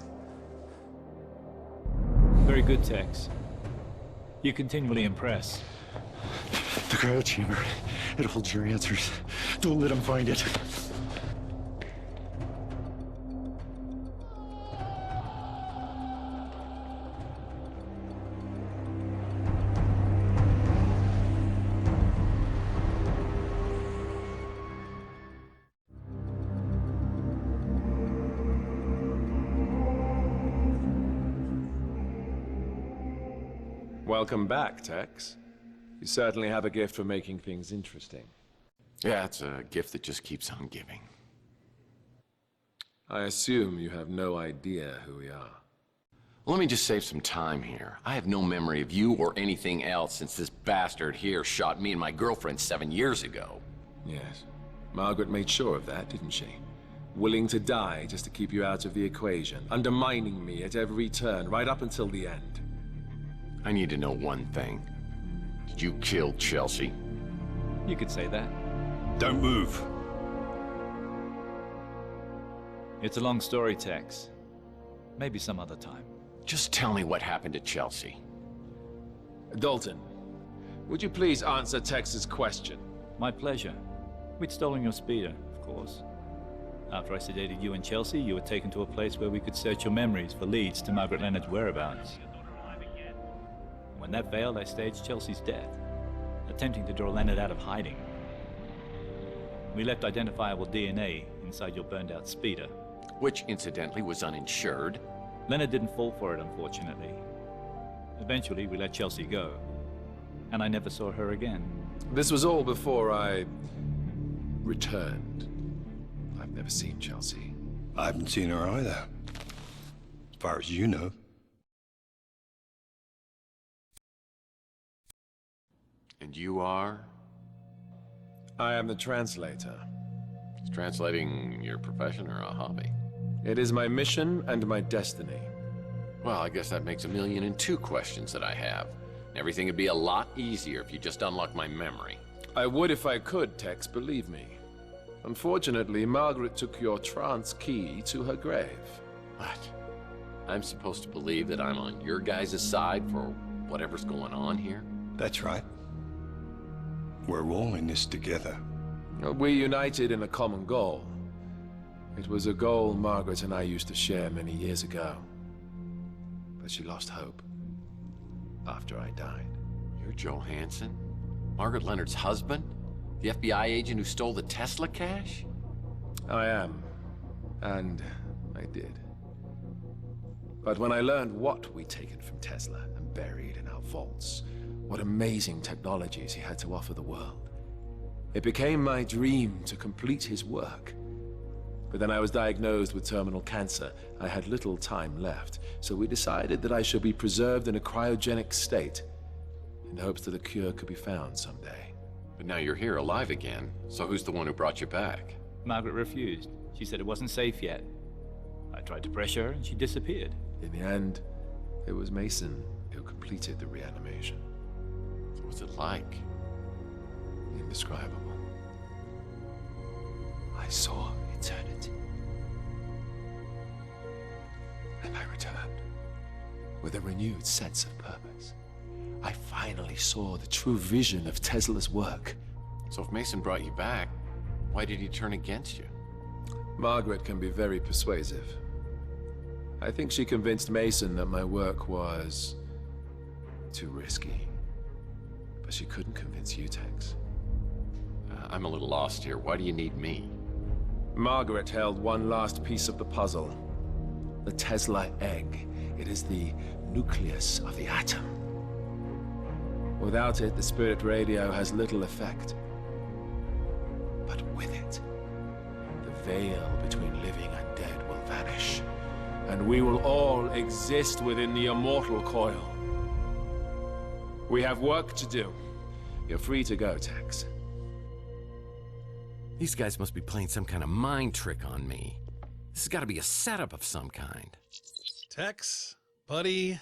[SPEAKER 20] Very good, Tex. You continually impress.
[SPEAKER 11] The cryo chamber. It holds your answers. Don't let him find it.
[SPEAKER 2] Welcome back, Tex. You certainly have a gift for making things interesting.
[SPEAKER 3] Yeah, it's a gift that just keeps on giving.
[SPEAKER 2] I assume you have no idea who we are.
[SPEAKER 3] Well, let me just save some time here. I have no memory of you or anything else since this bastard here shot me and my girlfriend 7 years ago.
[SPEAKER 2] Yes. Margaret made sure of that, didn't she? Willing to die just to keep you out of the equation, undermining me at every turn, right up until the end.
[SPEAKER 3] I need to know one thing. Did you kill Chelsea?
[SPEAKER 20] You could say that.
[SPEAKER 7] Don't move.
[SPEAKER 20] It's a long story, Tex. Maybe some other time.
[SPEAKER 3] Just tell me what happened to Chelsea.
[SPEAKER 2] Dalton, would you please answer Tex's question?
[SPEAKER 20] My pleasure. We'd stolen your speeder, of course. After I sedated you and Chelsea, you were taken to a place where we could search your memories for leads to Margaret Leonard's whereabouts. When that failed, I staged Chelsea's death, attempting to draw Leonard out of hiding. We left identifiable DNA inside your burned-out speeder.
[SPEAKER 3] Which, incidentally, was uninsured.
[SPEAKER 20] Leonard didn't fall for it, unfortunately. Eventually, we let Chelsea go, and I never saw her again.
[SPEAKER 2] This was all before I returned. I've never seen Chelsea.
[SPEAKER 7] I haven't seen her either. As far as you know.
[SPEAKER 3] And you are?
[SPEAKER 2] I am the translator.
[SPEAKER 3] Is translating your profession or a hobby?
[SPEAKER 2] It is my mission and my destiny.
[SPEAKER 3] Well, I guess that makes 1,000,002 questions that I have. Everything would be a lot easier if you just unlocked my memory.
[SPEAKER 2] I would if I could, Tex, believe me. Unfortunately, Margaret took your trance key to her grave.
[SPEAKER 3] What? I'm supposed to believe that I'm on your guys' side for whatever's going on here?
[SPEAKER 7] That's right. We're all in this together.
[SPEAKER 2] We united in a common goal. It was a goal Margaret and I used to share many years ago. But she lost hope after I died.
[SPEAKER 3] You're Johansson? Margaret Leonard's husband? The FBI agent who stole the Tesla cash?
[SPEAKER 2] I am. And I did. But when I learned what we'd taken from Tesla and buried in our vaults, what amazing technologies he had to offer the world, it became my dream to complete his work. But then I was diagnosed with terminal cancer. I had little time left, so we decided that I should be preserved in a cryogenic state in hopes that a cure could be found someday.
[SPEAKER 3] But now you're here alive again, so who's the one who brought you back?
[SPEAKER 20] Margaret refused. She said it wasn't safe yet. I tried to pressure her and she disappeared.
[SPEAKER 2] In the end, it was Mason who completed the reanimation.
[SPEAKER 3] What was it like?
[SPEAKER 2] Indescribable. I saw eternity. And I returned with a renewed sense of purpose. I finally saw the true vision of Tesla's work.
[SPEAKER 3] So if Mason brought you back, why did he turn against you?
[SPEAKER 2] Margaret can be very persuasive. I think she convinced Mason that my work was too risky. But she couldn't convince you, Tex.
[SPEAKER 3] I'm a little lost here. Why do you need me?
[SPEAKER 2] Margaret held one last piece of the puzzle. The Tesla egg. It is the nucleus of the atom. Without it, the spirit radio has little effect. But with it, the veil between living and dead will vanish, and we will all exist within the immortal coil. We have work to do. You're free to go, Tex.
[SPEAKER 3] These guys must be playing some kind of mind trick on me. This has got to be a setup of some kind.
[SPEAKER 5] Tex, buddy,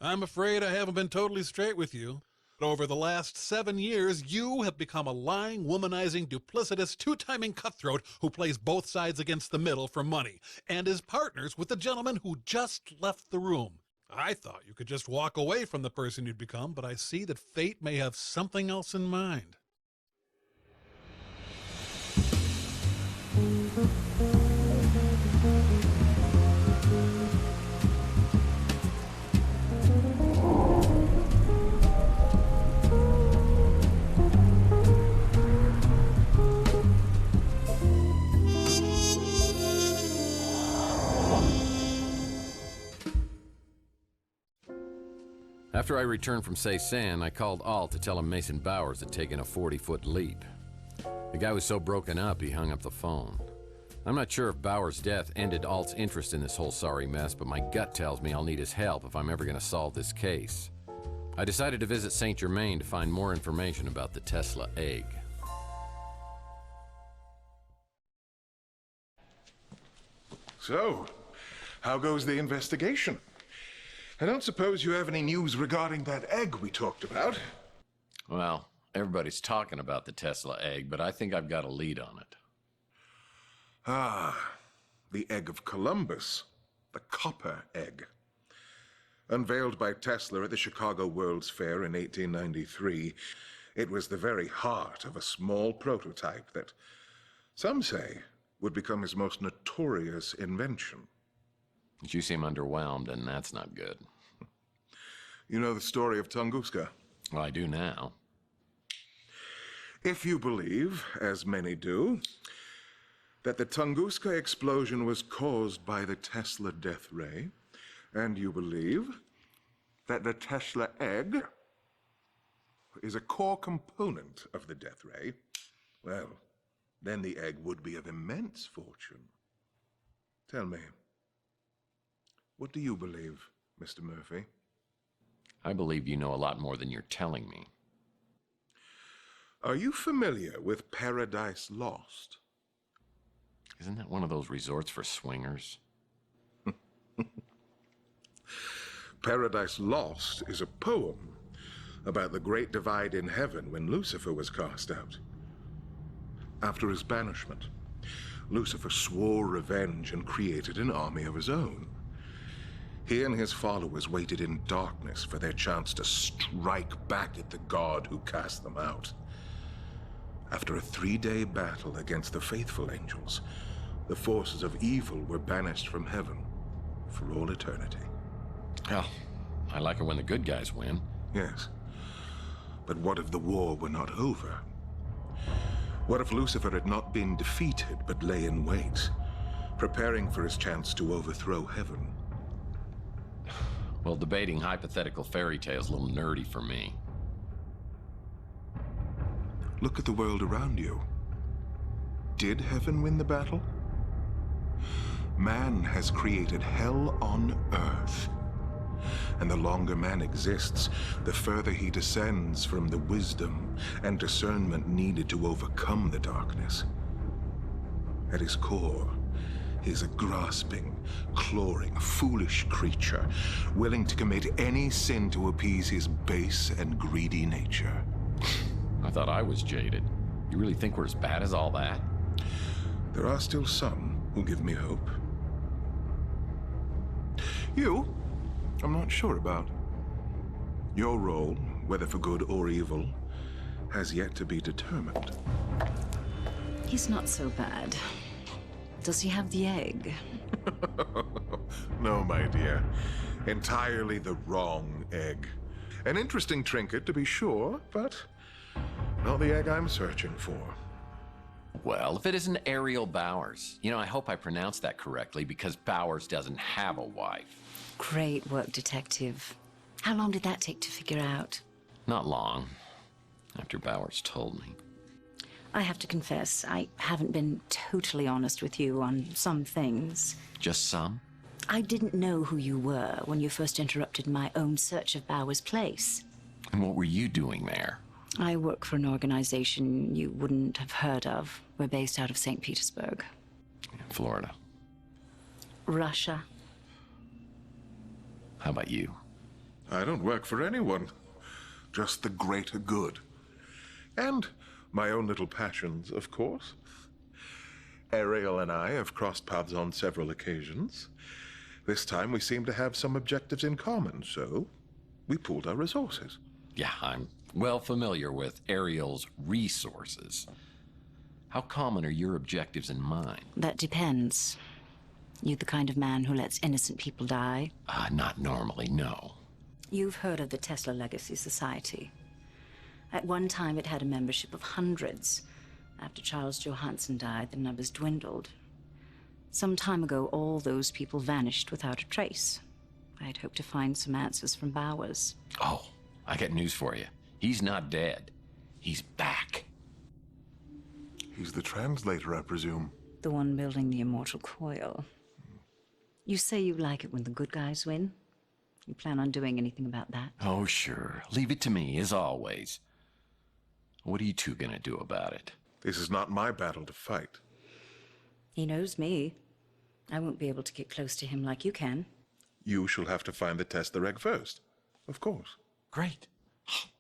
[SPEAKER 5] I'm afraid I haven't been totally straight with you. Over the last 7 years, you have become a lying, womanizing, duplicitous, two-timing cutthroat who plays both sides against the middle for money, and is partners with the gentleman who just left the room. I thought you could just walk away from the person you'd become, but I see that fate may have something else in mind.
[SPEAKER 3] After I returned from Cézanne, I called Alt to tell him Mason Bowers had taken a 40-foot leap. The guy was so broken up, he hung up the phone. I'm not sure if Bowers' death ended Alt's interest in this whole sorry mess, but my gut tells me I'll need his help if I'm ever going to solve this case. I decided to visit Saint Germain to find more information about the Tesla egg.
[SPEAKER 12] So, how goes the investigation? I don't suppose you have any news regarding that egg we talked about?
[SPEAKER 3] Well, everybody's talking about the Tesla egg, but I think I've got a lead on it.
[SPEAKER 12] Ah, the egg of Columbus, the copper egg. Unveiled by Tesla at the Chicago World's Fair in 1893, it was the very heart of a small prototype that, some say, would become his most notorious invention.
[SPEAKER 3] But you seem underwhelmed, and that's not good.
[SPEAKER 12] You know the story of Tunguska?
[SPEAKER 3] Well, I do now.
[SPEAKER 12] If you believe, as many do, that the Tunguska explosion was caused by the Tesla death ray, and you believe that the Tesla egg is a core component of the death ray, well, then the egg would be of immense fortune. Tell me, what do you believe, Mr. Murphy?
[SPEAKER 3] I believe you know a lot more than you're telling me.
[SPEAKER 12] Are you familiar with Paradise Lost?
[SPEAKER 3] Isn't that one of those resorts for swingers?
[SPEAKER 12] Paradise Lost is a poem about the great divide in heaven when Lucifer was cast out. After his banishment, Lucifer swore revenge and created an army of his own. He and his followers waited in darkness for their chance to strike back at the god who cast them out. After a 3-day battle against the faithful angels, the forces of evil were banished from heaven for all eternity.
[SPEAKER 3] Oh, I like it when the good guys win.
[SPEAKER 12] Yes. But what if the war were not over? What if Lucifer had not been defeated, but lay in wait, preparing for his chance to overthrow heaven?
[SPEAKER 3] Well, debating hypothetical fairy tales is a little nerdy for me.
[SPEAKER 12] Look at the world around you. Did heaven win the battle? Man has created hell on earth. And the longer man exists, the further he descends from the wisdom and discernment needed to overcome the darkness. At his core, he is a grasping, clawing, foolish creature, willing to commit any sin to appease his base and greedy nature.
[SPEAKER 3] I thought I was jaded. You really think we're as bad as all that?
[SPEAKER 12] There are still some who give me hope. You, I'm not sure about. Your role, whether for good or evil, has yet to be determined.
[SPEAKER 19] He's not so bad. Does he have the egg?
[SPEAKER 12] No, my dear. Entirely the wrong egg. An interesting trinket, to be sure, but not the egg I'm searching for.
[SPEAKER 3] Well, if it isn't Ariel Bowers. You know, I hope I pronounced that correctly, because Bowers doesn't have a wife.
[SPEAKER 19] Great work, Detective. How long did that take to figure out?
[SPEAKER 3] Not long, after Bowers told me.
[SPEAKER 13] I have to confess, I haven't been totally honest with you on some things.
[SPEAKER 4] Just some?
[SPEAKER 13] I didn't know who you were when you first interrupted my own search of Bowers Place.
[SPEAKER 4] And what were you doing there?
[SPEAKER 13] I work for an organization you wouldn't have heard of. We're based out of St. Petersburg.
[SPEAKER 4] Florida.
[SPEAKER 13] Russia.
[SPEAKER 4] How about you?
[SPEAKER 12] I don't work for anyone. Just the greater good. And my own little passions, of course. Ariel and I have crossed paths on several occasions. This time we seem to have some objectives in common, so we pooled our resources.
[SPEAKER 4] Yeah, I'm well familiar with Ariel's resources. How common are your objectives and mine?
[SPEAKER 13] That depends. You the kind of man who lets innocent people die?
[SPEAKER 4] Not normally, no.
[SPEAKER 13] You've heard of the Tesla Legacy Society. At one time, it had a membership of hundreds. After Charles Johansson died, the numbers dwindled. Some time ago, all those people vanished without a trace. I'd hoped to find some answers from Bowers.
[SPEAKER 4] Oh, I got news for you. He's not dead. He's back.
[SPEAKER 12] He's the translator, I presume.
[SPEAKER 13] The one building the immortal coil. You say you like it when the good guys win? You plan on doing anything about that?
[SPEAKER 4] Oh, sure. Leave it to me, as always. What are you two gonna do about it?
[SPEAKER 12] This is not my battle to fight.
[SPEAKER 13] He knows me. I won't be able to get close to him like you can.
[SPEAKER 12] You shall have to find the Tesla egg first. Of course.
[SPEAKER 4] Great.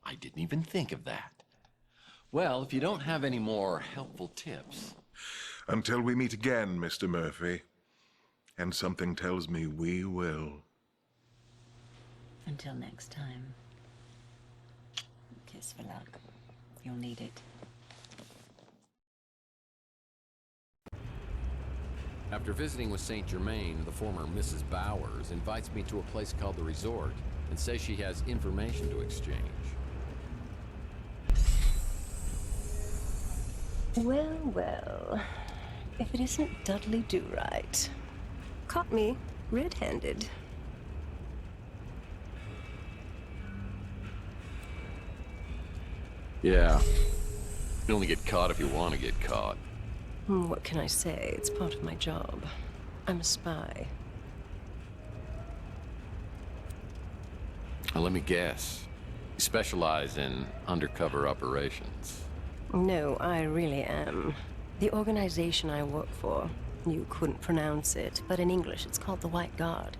[SPEAKER 4] I didn't even think of that. Well, if you don't have any more helpful tips...
[SPEAKER 12] Until we meet again, Mr. Murphy. And something tells me we will.
[SPEAKER 13] Until next time. Kiss for luck. You'll need it.
[SPEAKER 3] After visiting with St. Germain, the former Mrs. Bowers invites me to a place called the Resort and says she has information to exchange.
[SPEAKER 21] Well, well. If it isn't Dudley Do-Right. Caught me red-handed.
[SPEAKER 3] Yeah. You only get caught if you want to get caught.
[SPEAKER 21] What can I say? It's part of my job. I'm a spy.
[SPEAKER 3] Now, let me guess. You specialize in undercover operations.
[SPEAKER 21] No, I really am. The organization I work for, you couldn't pronounce it, but in English it's called the White Guard.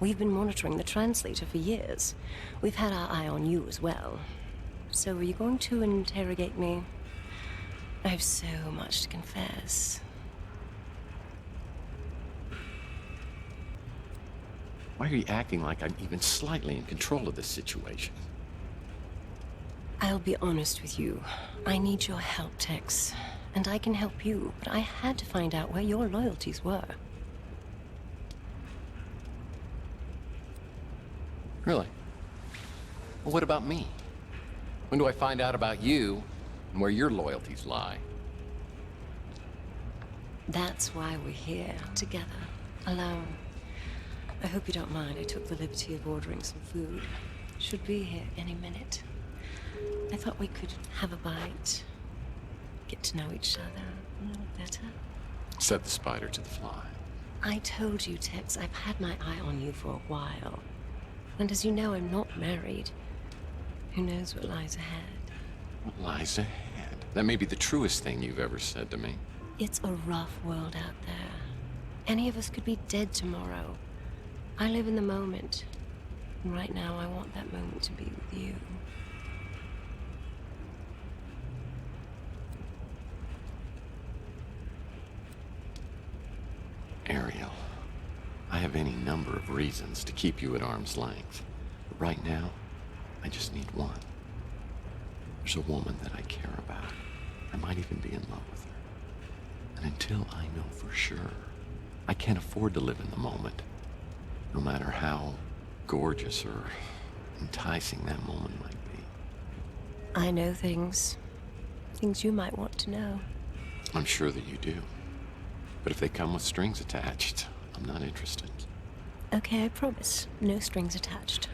[SPEAKER 21] We've been monitoring the translator for years. We've had our eye on you as well. So are you going to interrogate me? I have so much to confess.
[SPEAKER 3] Why are you acting like I'm even slightly in control of this situation?
[SPEAKER 21] I'll be honest with you. I need your help, Tex. And I can help you, but I had to find out where your loyalties were.
[SPEAKER 3] Really? Well, what about me? When do I find out about you and where your loyalties lie?
[SPEAKER 21] That's why we're here, together, alone. I hope you don't mind. I took the liberty of ordering some food. Should be here any minute. I thought we could have a bite. Get to know each other a little better.
[SPEAKER 3] Set the spider to the fly.
[SPEAKER 21] I told you, Tex, I've had my eye on you for a while. And as you know, I'm not married. Who knows what lies ahead?
[SPEAKER 3] What lies ahead? That may be the truest thing you've ever said to me.
[SPEAKER 21] It's a rough world out there. Any of us could be dead tomorrow. I live in the moment. And right now, I want that moment to be with you.
[SPEAKER 3] Ariel, I have any number of reasons to keep you at arm's length. But right now, I just need one. There's a woman that I care about. I might even be in love with her. And until I know for sure, I can't afford to live in the moment. No matter how gorgeous or enticing that moment might be.
[SPEAKER 21] I know things. Things you might want to know.
[SPEAKER 3] I'm sure that you do. But if they come with strings attached, I'm not interested.
[SPEAKER 21] Okay, I promise. No strings attached.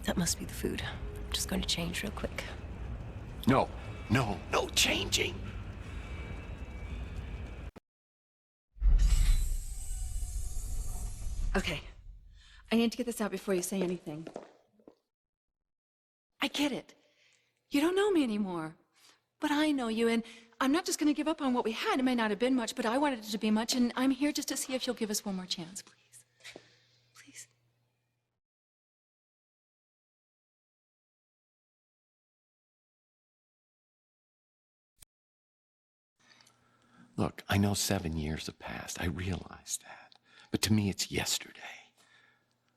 [SPEAKER 21] That must be the food. I'm just going to change real quick.
[SPEAKER 3] No,
[SPEAKER 8] No, no changing.
[SPEAKER 6] Okay. I need to get this out before you say anything. I get it. You don't know me anymore. But I know you, and I'm not just going to give up on what we had. It may not have been much, but I wanted it to be much, and I'm here just to see if you'll give us one more chance, please. Please.
[SPEAKER 8] Look, I know 7 years have passed. I realize that. But to me, it's yesterday.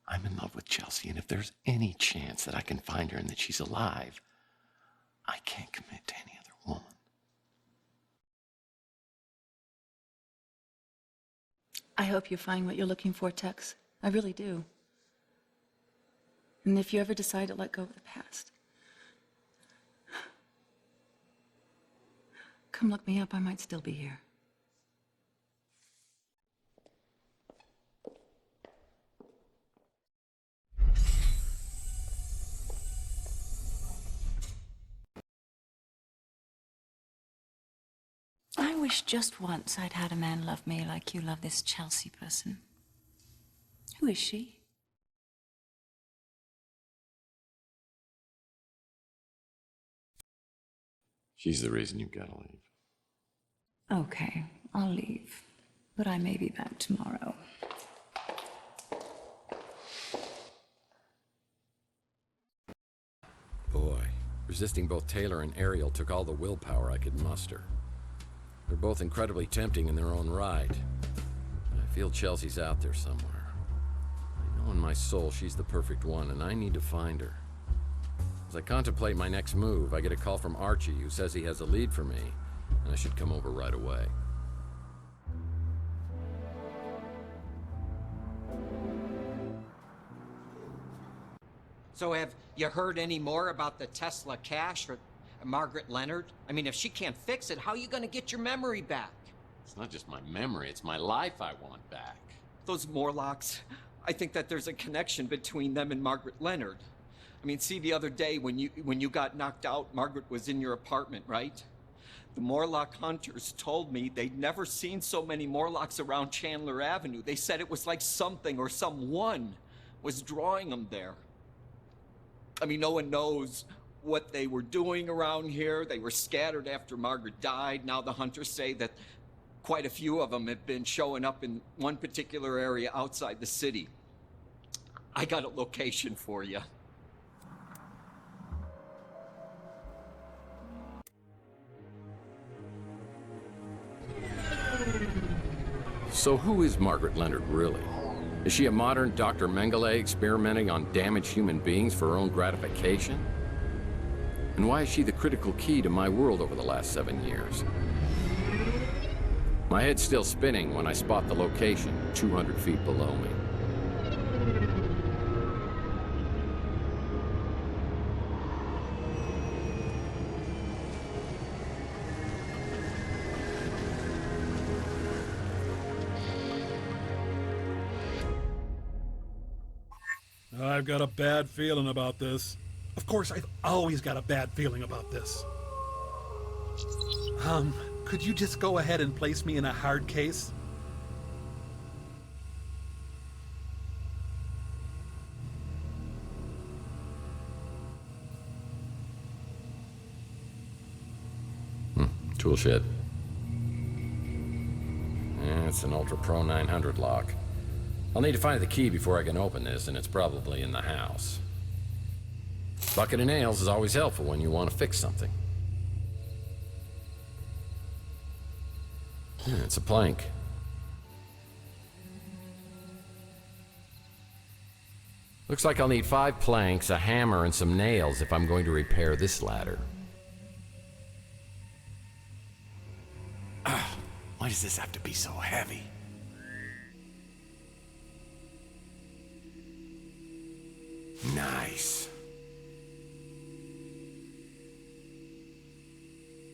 [SPEAKER 8] I'm in love with Chelsea, and if there's any chance that I can find her and that she's alive, I can't commit to any other woman.
[SPEAKER 6] I hope you find what you're looking for, Tex. I really do. And if you ever decide to let go of the past, come look me up. I might still be here.
[SPEAKER 13] I wish just once I'd had a man love me like you love this Chelsea person. Who is she?
[SPEAKER 3] She's the reason you've got to leave.
[SPEAKER 13] Okay, I'll leave. But I may be back tomorrow.
[SPEAKER 3] Boy, resisting both Taylor and Ariel took all the willpower I could muster. They're both incredibly tempting in their own right. I feel Chelsea's out there somewhere. I know in my soul she's the perfect one, and I need to find her. As I contemplate my next move, I get a call from Archie, who says he has a lead for me, and I should come over right away.
[SPEAKER 4] So have you heard any more about the Tesla cache or Margaret Leonard? I mean, if she can't fix it, how are you going to get your memory back?
[SPEAKER 3] It's not just my memory, it's my life I want back.
[SPEAKER 4] Those Morlocks, I think that there's a connection between them and Margaret Leonard. I mean, see, the other day when you got knocked out, Margaret was in your apartment, right? The Morlock hunters told me they'd never seen so many Morlocks around Chandler Avenue. They said it was like something or someone was drawing them there. I mean, no one knows what they were doing around here. They were scattered after Margaret died. Now the hunters say that quite a few of them have been showing up in one particular area outside the city. I got a location for you.
[SPEAKER 3] So who is Margaret Leonard, really? Is she a modern Dr. Mengele experimenting on damaged human beings for her own gratification? And why is she the critical key to my world over the last 7 years? My head's still spinning when I spot the location 200 feet below me.
[SPEAKER 5] I've got a bad feeling about this. Of course, I've always got a bad feeling about this. Could you just go ahead and place me in a hard case?
[SPEAKER 3] Tool shed. It's an Ultra Pro 900 lock. I'll need to find the key before I can open this, and it's probably in the house. Bucket of nails is always helpful when you want to fix something. It's a plank. Looks like I'll need 5 planks, a hammer, and some nails if I'm going to repair this ladder.
[SPEAKER 8] Why does this have to be so heavy? Nice.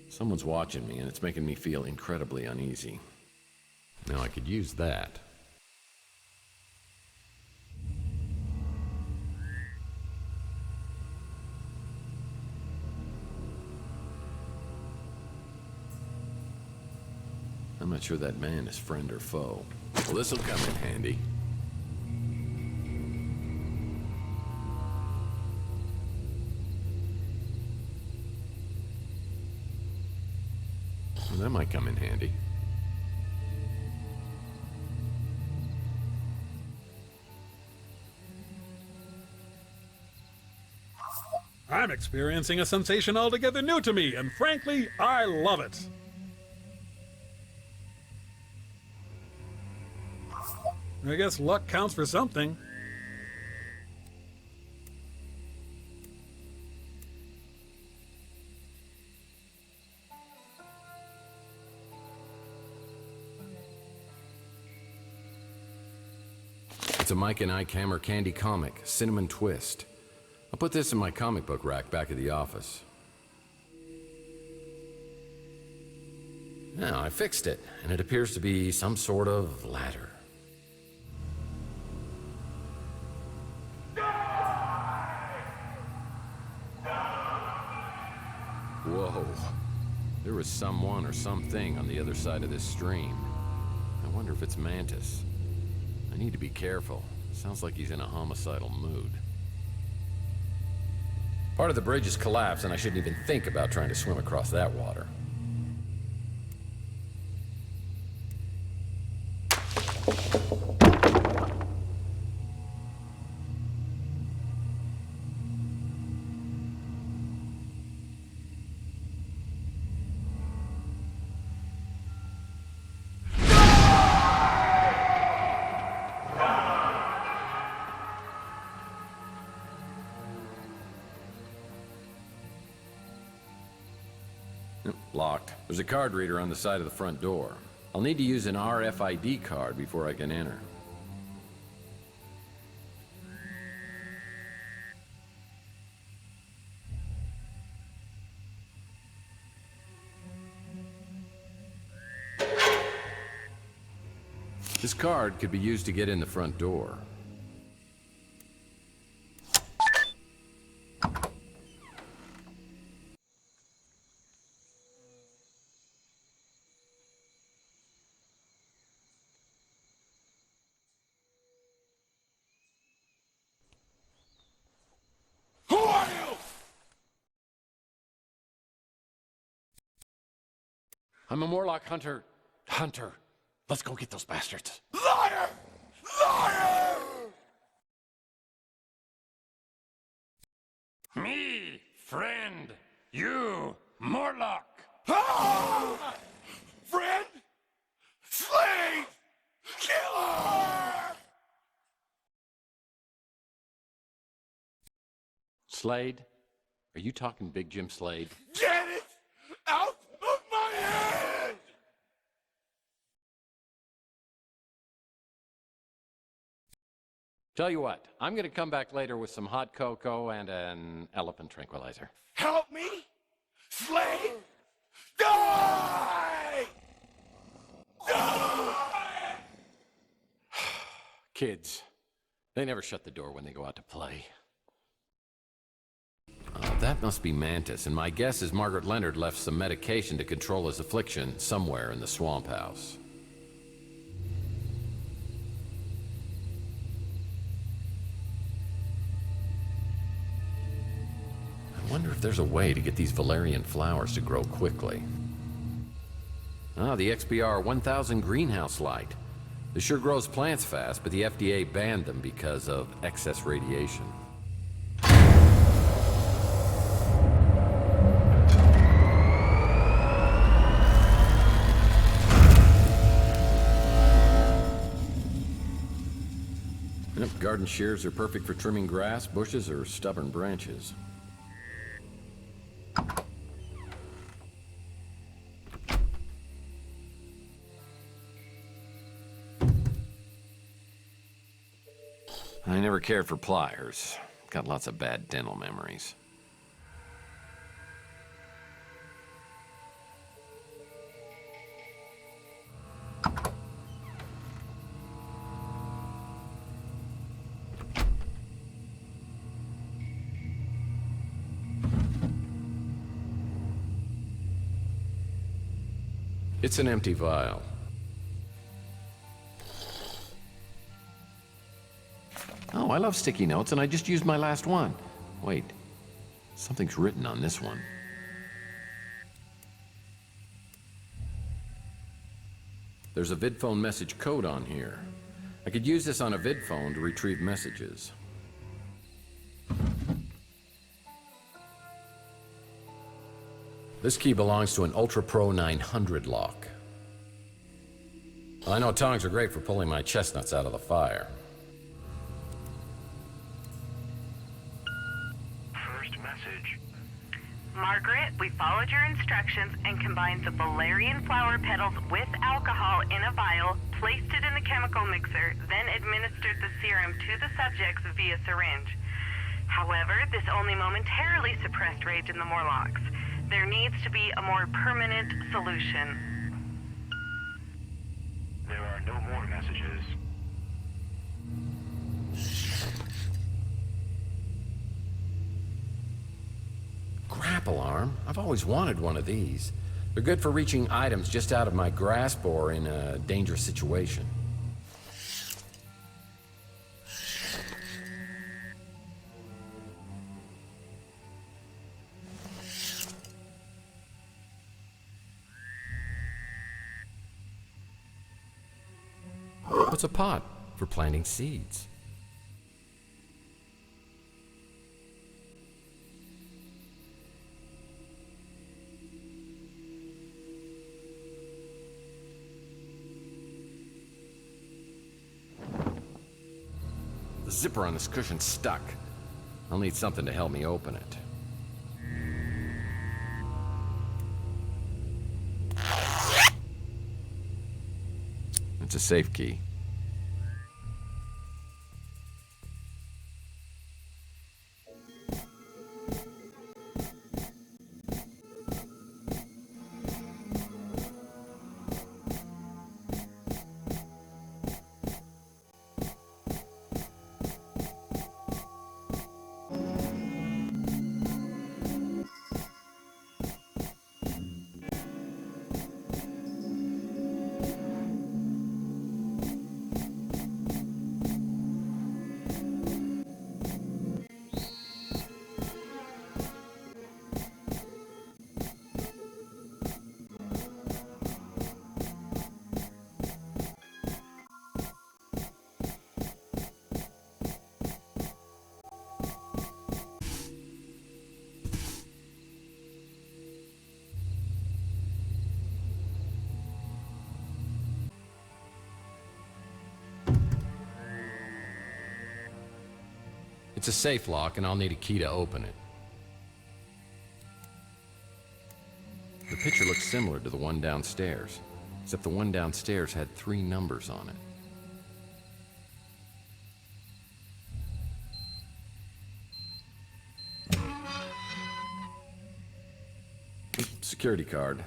[SPEAKER 3] Someone's watching me, and it's making me feel incredibly uneasy. Now I could use that. not sure that man is friend or foe. Well, this'll come in handy. Well, that might come in handy.
[SPEAKER 5] I'm experiencing a sensation altogether new to me, and frankly, I love it. I guess luck counts for something.
[SPEAKER 3] It's a Mike and Ike Hammer candy comic, Cinnamon Twist. I'll put this in my comic book rack back at the office. Now, I fixed it, and it appears to be some sort of ladder. Whoa. There was someone or something on the other side of this stream. I wonder if it's Mantis. I need to be careful. Sounds like he's in a homicidal mood. Part of the bridge has collapsed, and I shouldn't even think about trying to swim across that water. Locked. There's a card reader on the side of the front door. I'll need to use an RFID card before I can enter. This card could be used to get in the front door.
[SPEAKER 9] Who are you?
[SPEAKER 8] I'm a Morlock hunter. Hunter. Let's go get those bastards.
[SPEAKER 9] Liar! Liar!
[SPEAKER 8] Me, friend. You, Morlock.
[SPEAKER 9] Ah! Friend? Slave! Killer!
[SPEAKER 8] Slade? Are you talking Big Jim Slade?
[SPEAKER 9] Get it out of my head!
[SPEAKER 8] Tell you what, I'm gonna come back later with some hot cocoa and an elephant tranquilizer.
[SPEAKER 9] Help me! Slave! Die! Die!
[SPEAKER 8] Kids. They never shut the door when they go out to play.
[SPEAKER 3] That must be Mantis, and my guess is Margaret Leonard left some medication to control his affliction somewhere in the swamp house. I wonder if there's a way to get these valerian flowers to grow quickly. Ah, the XBR 1000 greenhouse light. This sure grows plants fast, but the FDA banned them because of excess radiation. Yep, garden shears are perfect for trimming grass, bushes, or stubborn branches. I never cared for pliers. Got lots of bad dental memories. It's an empty vial.
[SPEAKER 15] Oh, I love sticky notes, and I just used my last one. Wait, something's written on this one. There's a vidphone message code on here. I could use this on a vidphone to retrieve messages. This key belongs to an Ultra Pro 900 lock. I know tongs are great for pulling my chestnuts out of the fire.
[SPEAKER 10] First message. Margaret, we followed your instructions and combined the valerian flower petals with alcohol in a vial, placed it in the chemical mixer, then administered the serum to the subjects via syringe. However, this only momentarily suppressed rage in the Morlocks. There needs to be a more permanent solution. There are no more messages.
[SPEAKER 15] Grapple arm? I've always wanted one of these. They're good for reaching items just out of my grasp or in a dangerous situation. What's a pot? For planting seeds. The zipper on this cushion's stuck. I'll need something to help me open it. It's a safe key. It's a safe lock, and I'll need a key to open it. The picture looks similar to the one downstairs, except the one downstairs had 3 numbers on it. Security card.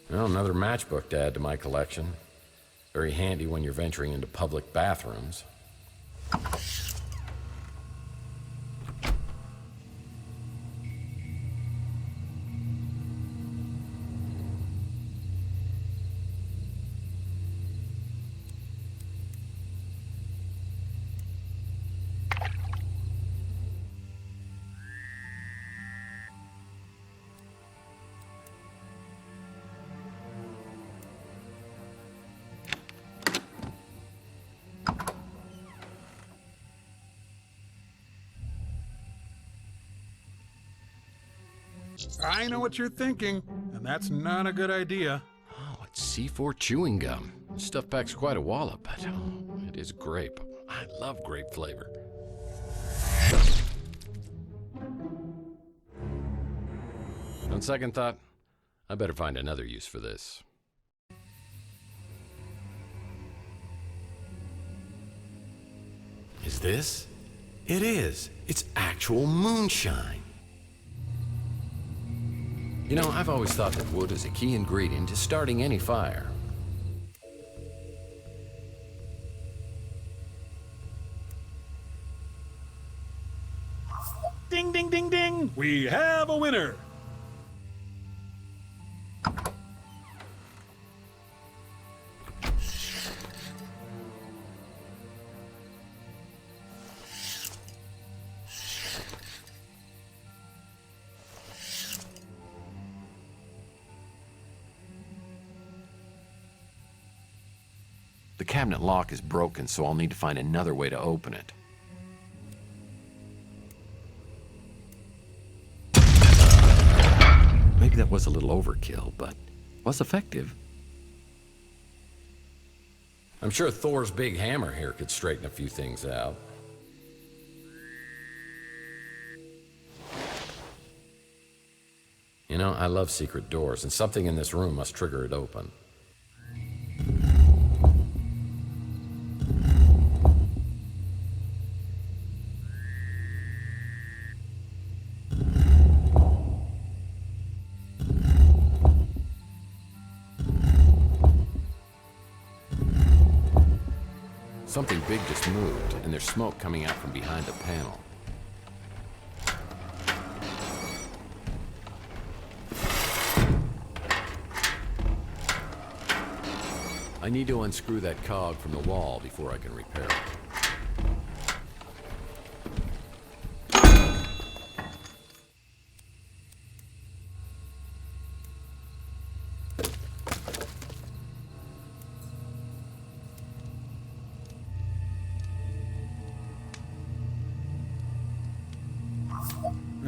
[SPEAKER 15] Well, another matchbook to add to my collection. Very handy when you're venturing into public bathrooms.
[SPEAKER 5] I know what you're thinking, and that's not a good idea.
[SPEAKER 15] Oh, it's C4 chewing gum. This stuff packs quite a wallop, but it is grape. I love grape flavor. On second thought, I better find another use for this. Is this? It is. It's actual moonshine. You know, I've always thought that wood is a key ingredient to starting any fire.
[SPEAKER 5] Ding, ding, ding, ding! We have a winner!
[SPEAKER 3] cabinet lock is broken, so I'll need to find another way to open it. Maybe that was a little overkill, but was effective. I'm sure Thor's big hammer here could straighten a few things out. You know, I love secret doors, and something in this room must trigger it open. Something big just moved, and there's smoke coming out from behind the panel. I need to unscrew that cog from the wall before I can repair it.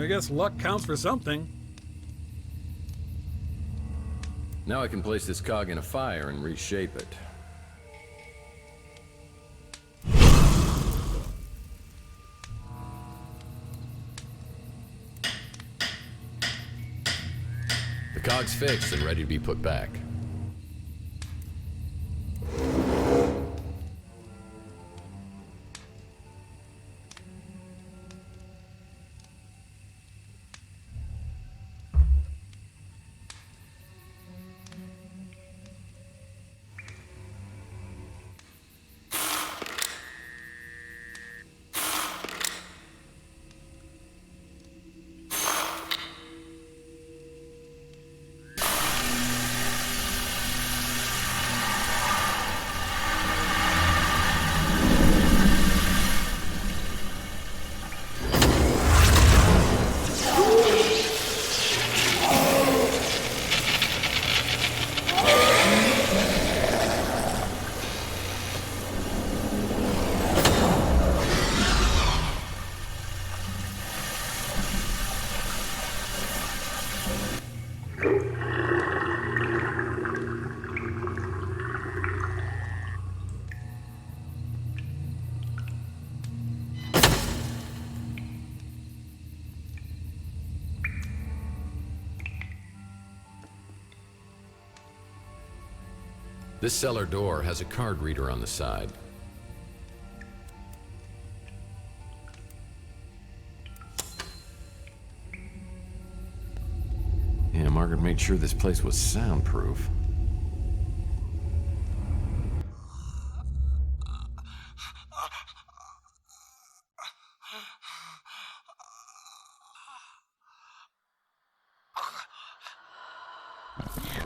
[SPEAKER 5] I guess luck counts for something.
[SPEAKER 3] Now I can place this cog in a fire and reshape it. The cog's fixed and ready to be put back. This cellar door has a card reader on the side. Yeah, Margaret made sure this place was soundproof.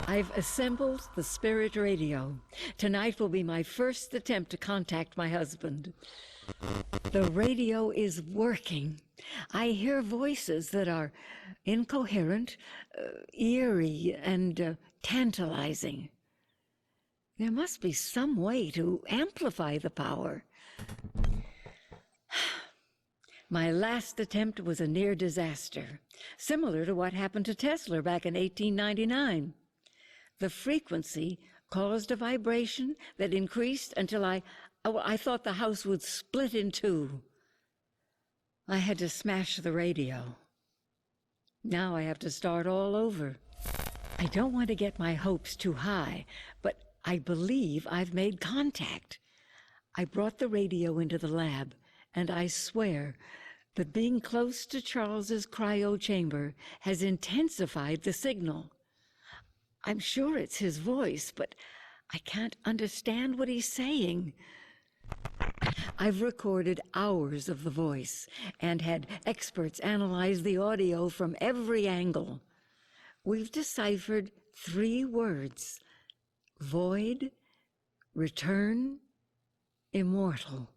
[SPEAKER 16] I've assembled the spirit radio. Tonight will be my first attempt to contact my husband. The radio is working. I hear voices that are incoherent, eerie, and tantalizing. There must be some way to amplify the power. My last attempt was a near disaster, similar to what happened to Tesla back in 1899. The frequency caused a vibration that increased until I thought the house would split in two. I had to smash the radio. Now I have to start all over. I don't want to get my hopes too high, but I believe I've made contact. I brought the radio into the lab, and I swear that being close to Charles's cryo chamber has intensified the signal. I'm sure it's his voice, but I can't understand what he's saying. I've recorded hours of the voice and had experts analyze the audio from every angle. We've deciphered 3 words: void, return, immortal.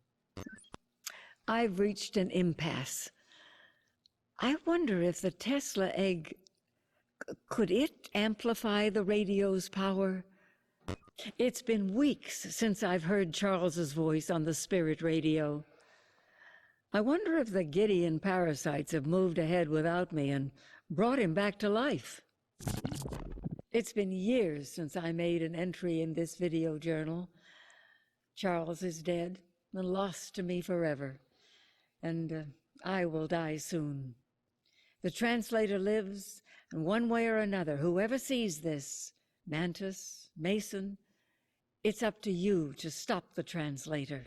[SPEAKER 16] I've reached an impasse. I wonder if the Tesla egg, could it amplify the radio's power? It's been weeks since I've heard Charles's voice on the spirit radio. I wonder if the Gideon parasites have moved ahead without me and brought him back to life. It's been years since I made an entry in this video journal. Charles is dead and lost to me forever, and I will die soon. The translator lives, and one way or another, whoever sees this, Mantis, Mason, it's up to you to stop the translator.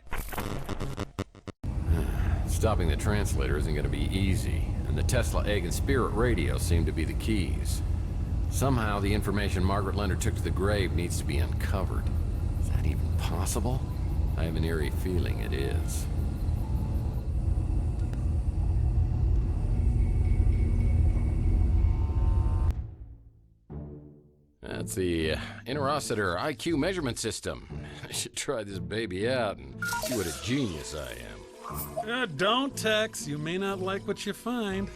[SPEAKER 3] Stopping the translator isn't going to be easy, and the Tesla egg and spirit radio seem to be the keys. Somehow the information Margaret Leonard took to the grave needs to be uncovered. Is that even possible? I have an eerie feeling it is. That's the Interocitor IQ measurement system. I should try this baby out and see what a genius I am.
[SPEAKER 5] Don't text. You may not like what you find.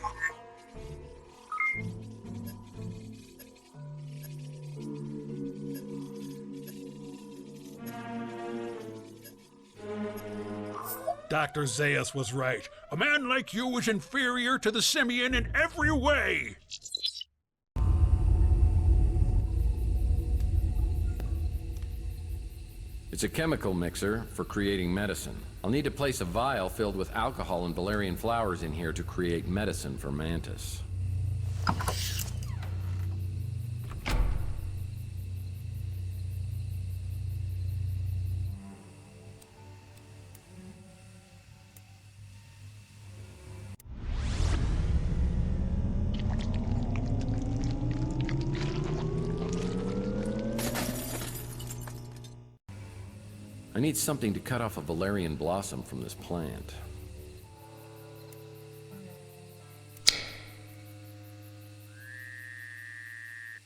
[SPEAKER 5] Dr. Zaius was right. A man like you is inferior to the simian in every way.
[SPEAKER 3] It's a chemical mixer for creating medicine. I'll need to place a vial filled with alcohol and valerian flowers in here to create medicine for Mantis. I need something to cut off a valerian blossom from this plant.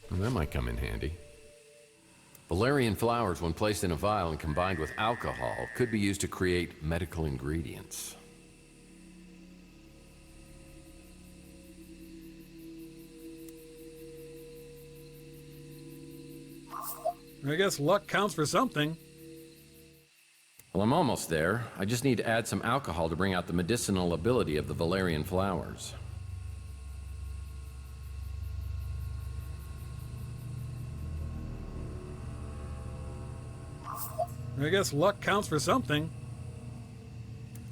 [SPEAKER 3] Well, that might come in handy. Valerian flowers, when placed in a vial and combined with alcohol, could be used to create medical ingredients.
[SPEAKER 5] I guess luck counts for something.
[SPEAKER 3] Well, I'm almost there. I just need to add some alcohol to bring out the medicinal ability of the valerian flowers.
[SPEAKER 5] I guess luck counts for something.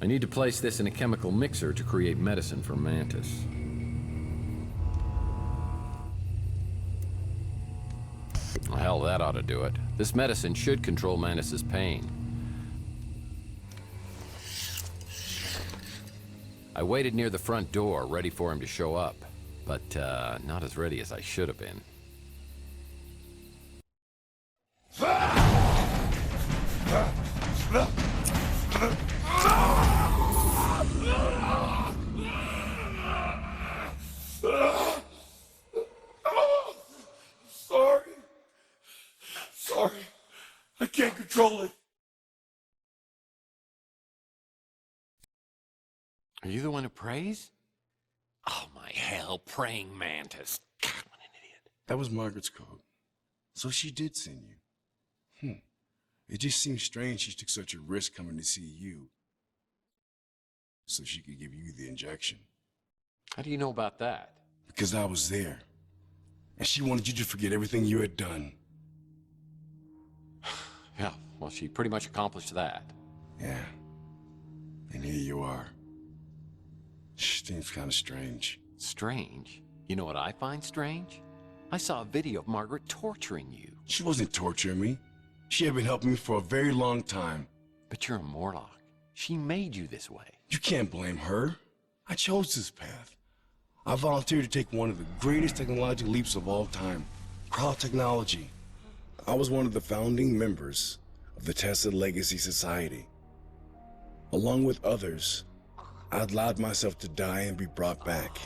[SPEAKER 3] I need to place this in a chemical mixer to create medicine for Mantis. Well, hell, that ought to do it. This medicine should control Mantis's pain. I waited near the front door, ready for him to show up, but not as ready as I should have been.
[SPEAKER 9] Sorry. I can't control it.
[SPEAKER 8] Are you the one who prays? Oh, my hell, praying mantis. God, what an idiot.
[SPEAKER 1] That was Margaret's code. So she did send you. It just seems strange she took such a risk coming to see you so she could give you the injection.
[SPEAKER 8] How do you know about that?
[SPEAKER 1] Because I was there. And she wanted you to forget everything you had done.
[SPEAKER 8] Yeah, well, she pretty much accomplished that.
[SPEAKER 1] Yeah. And here you are. Seems kind of strange.
[SPEAKER 8] Strange? You know what I find strange? I saw a video of Margaret torturing you.
[SPEAKER 1] She wasn't torturing me. She had been helping me for a very long time.
[SPEAKER 8] But you're a Morlock. She made you this way.
[SPEAKER 1] You can't blame her. I chose this path. I volunteered to take one of the greatest technological leaps of all time. Cryotechnology. I was one of the founding members of the Tesla Legacy Society. Along with others, I allowed myself to die and be brought back.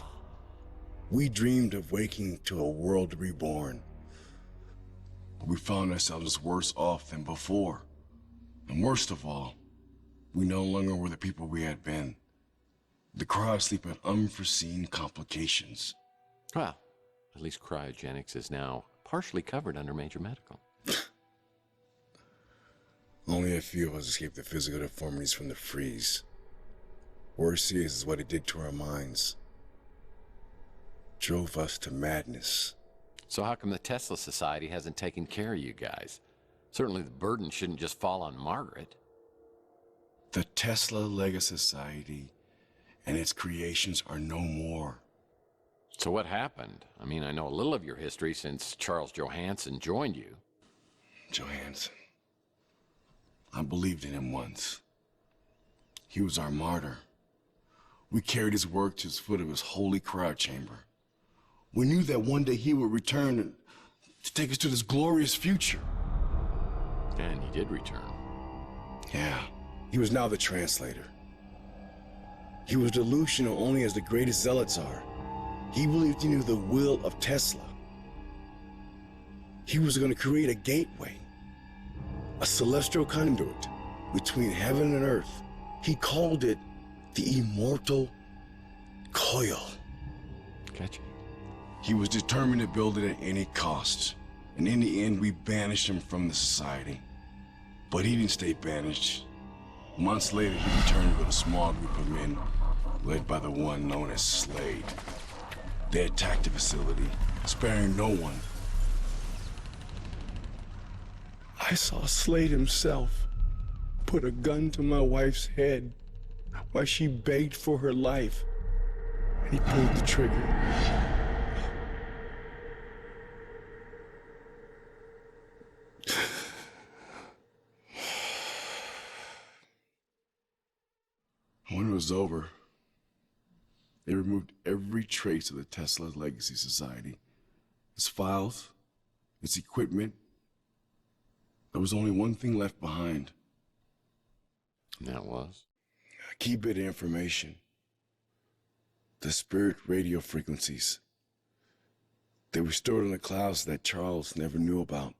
[SPEAKER 1] We dreamed of waking to a world reborn. But we found ourselves worse off than before. And worst of all, we no longer were the people we had been. The cryosleep had unforeseen complications.
[SPEAKER 8] Well, at least cryogenics is now partially covered under major medical.
[SPEAKER 1] Only a few of us escaped the physical deformities from the freeze. Worse is what it did to our minds. Drove us to madness.
[SPEAKER 3] So how come the Tesla Society hasn't taken care of you guys? Certainly the burden shouldn't just fall on Margaret.
[SPEAKER 1] The Tesla Legacy Society and its creations are no more.
[SPEAKER 3] So what happened? I mean, I know a little of your history since Charles Johansson joined you.
[SPEAKER 1] Johansson. I believed in him once. He was our martyr. We carried his work to the foot of his holy cryo chamber. We knew that one day he would return to take us to this glorious future.
[SPEAKER 3] And he did return.
[SPEAKER 1] Yeah, he was now the translator. He was delusional only as the greatest zealots are. He believed he knew the will of Tesla. He was going to create a gateway, a celestial conduit between heaven and earth. He called it the immortal coil.
[SPEAKER 3] Gotcha.
[SPEAKER 1] He was determined to build it at any cost. And in the end, we banished him from the society. But he didn't stay banished. Months later, he returned with a small group of men, led by the one known as Slade. They attacked the facility, sparing no one. I saw Slade himself put a gun to my wife's head while she begged for her life, and he pulled the trigger. When it was over, they removed every trace of the Tesla Legacy Society. Its files, its equipment. There was only one thing left behind.
[SPEAKER 3] And that was?
[SPEAKER 1] A key bit of information. The spirit radio frequencies. They were stored in the clouds that Charles never knew about.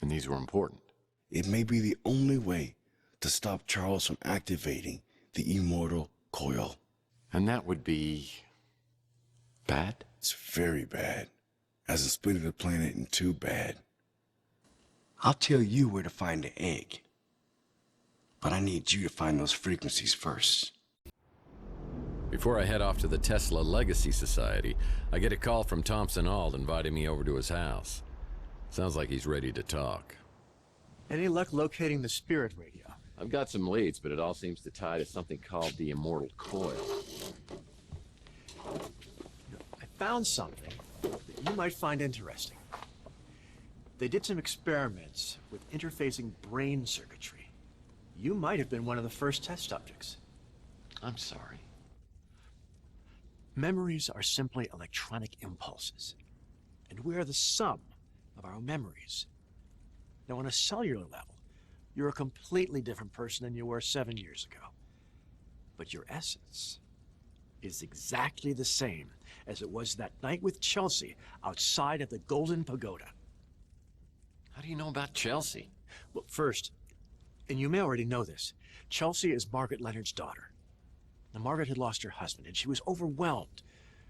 [SPEAKER 3] And these were important.
[SPEAKER 1] It may be the only way to stop Charles from activating the immortal coil.
[SPEAKER 3] And that would be bad?
[SPEAKER 1] It's very bad. As in splitting the planet in two bad. I'll tell you where to find the egg. But I need you to find those frequencies first.
[SPEAKER 3] Before I head off to the Tesla Legacy Society, I get a call from Thompson Auld inviting me over to his house. Sounds like he's ready to talk.
[SPEAKER 18] Any luck locating the spirit radio?
[SPEAKER 3] I've got some leads, but it all seems to tie to something called the immortal coil.
[SPEAKER 18] I found something that you might find interesting. They did some experiments with interfacing brain circuitry. You might have been one of the first test subjects.
[SPEAKER 3] I'm sorry.
[SPEAKER 18] Memories are simply electronic impulses, and we are the sum of our memories. Now, on a cellular level, you're a completely different person than you were 7 years ago. But your essence is exactly the same as it was that night with Chelsea outside of the Golden Pagoda.
[SPEAKER 3] How do you know about Chelsea?
[SPEAKER 18] Well, first, and you may already know this, Chelsea is Margaret Leonard's daughter. Now, Margaret had lost her husband, and she was overwhelmed.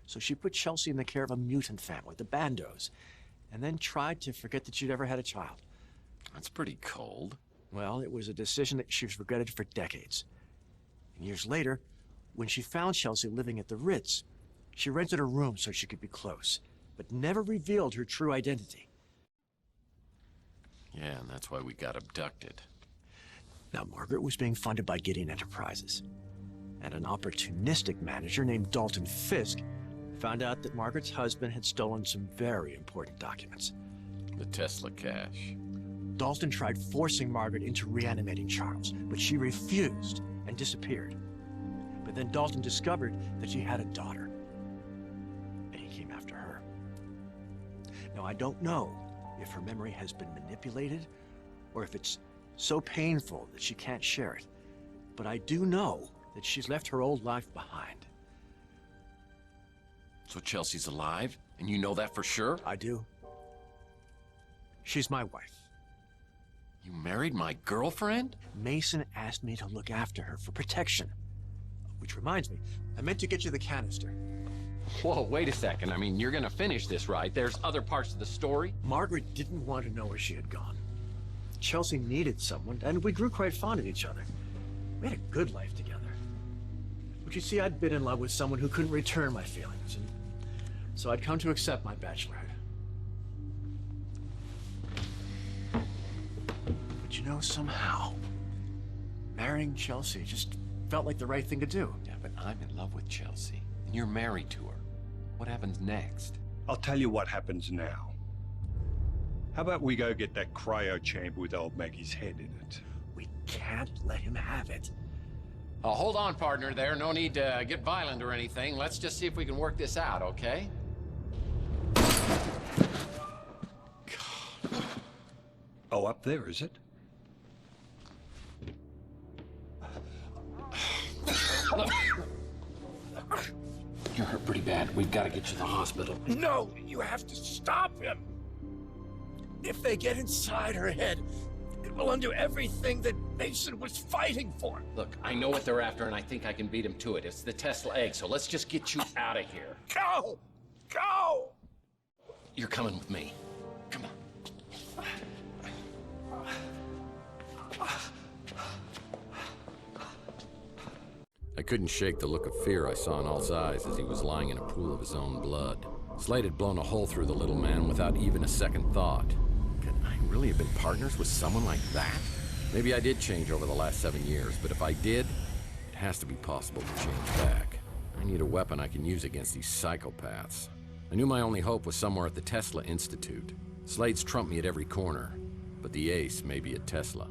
[SPEAKER 18] So she put Chelsea in the care of a mutant family, the Bandos, and then tried to forget that she'd ever had a child.
[SPEAKER 3] That's pretty cold.
[SPEAKER 18] Well, it was a decision that she's regretted for decades. And years later, when she found Chelsea living at the Ritz, she rented a room so she could be close, but never revealed her true identity.
[SPEAKER 3] Yeah, and that's why we got abducted.
[SPEAKER 18] Now, Margaret was being funded by Gideon Enterprises, and an opportunistic manager named Dalton Fisk found out that Margaret's husband had stolen some very important documents.
[SPEAKER 3] The Tesla cache.
[SPEAKER 18] Dalton tried forcing Margaret into reanimating Charles, but she refused and disappeared. But then Dalton discovered that she had a daughter, and he came after her. Now, I don't know if her memory has been manipulated or if it's so painful that she can't share it, but I do know that she's left her old life behind.
[SPEAKER 3] So Chelsea's alive? And you know that for sure?
[SPEAKER 18] I do. She's my wife.
[SPEAKER 3] You married my girlfriend?
[SPEAKER 18] Mason asked me to look after her for protection. Which reminds me, I meant to get you the canister.
[SPEAKER 3] Whoa, wait a second. I mean, you're gonna finish this, right? There's other parts of the story?
[SPEAKER 18] Margaret didn't want to know where she had gone. Chelsea needed someone, and we grew quite fond of each other. We had a good life together. But you see, I'd been in love with someone who couldn't return my feelings, and so I'd come to accept my bachelorhood. But you know, somehow, marrying Chelsea just felt like the right thing to do.
[SPEAKER 8] Yeah, but I'm in love with Chelsea, and you're married to her. What happens next?
[SPEAKER 7] I'll tell you what happens now. How about we go get that cryo chamber with old Maggie's head in it?
[SPEAKER 18] We can't let him have it.
[SPEAKER 3] Hold on, partner there. No need to get violent or anything. Let's just see if we can work this out, okay?
[SPEAKER 7] Oh, up there, is it?
[SPEAKER 3] You're hurt pretty bad. We've got to get you to the hospital.
[SPEAKER 18] No, you have to stop him. If they get inside her head, it will undo everything that Mason was fighting for.
[SPEAKER 3] Look, I know what they're after, and I think I can beat them to it. It's the Tesla egg, so let's just get you out of here.
[SPEAKER 18] Go! Go!
[SPEAKER 3] You're coming with me. Come on. I couldn't shake the look of fear I saw in Al's eyes as he was lying in a pool of his own blood. Slade had blown a hole through the little man without even a second thought. Could I really have been partners with someone like that? Maybe I did change over the last 7 years, but if I did, it has to be possible to change back. I need a weapon I can use against these psychopaths. I knew my only hope was somewhere at the Tesla Institute. Slade's trumped me at every corner, but the ace may be at Tesla.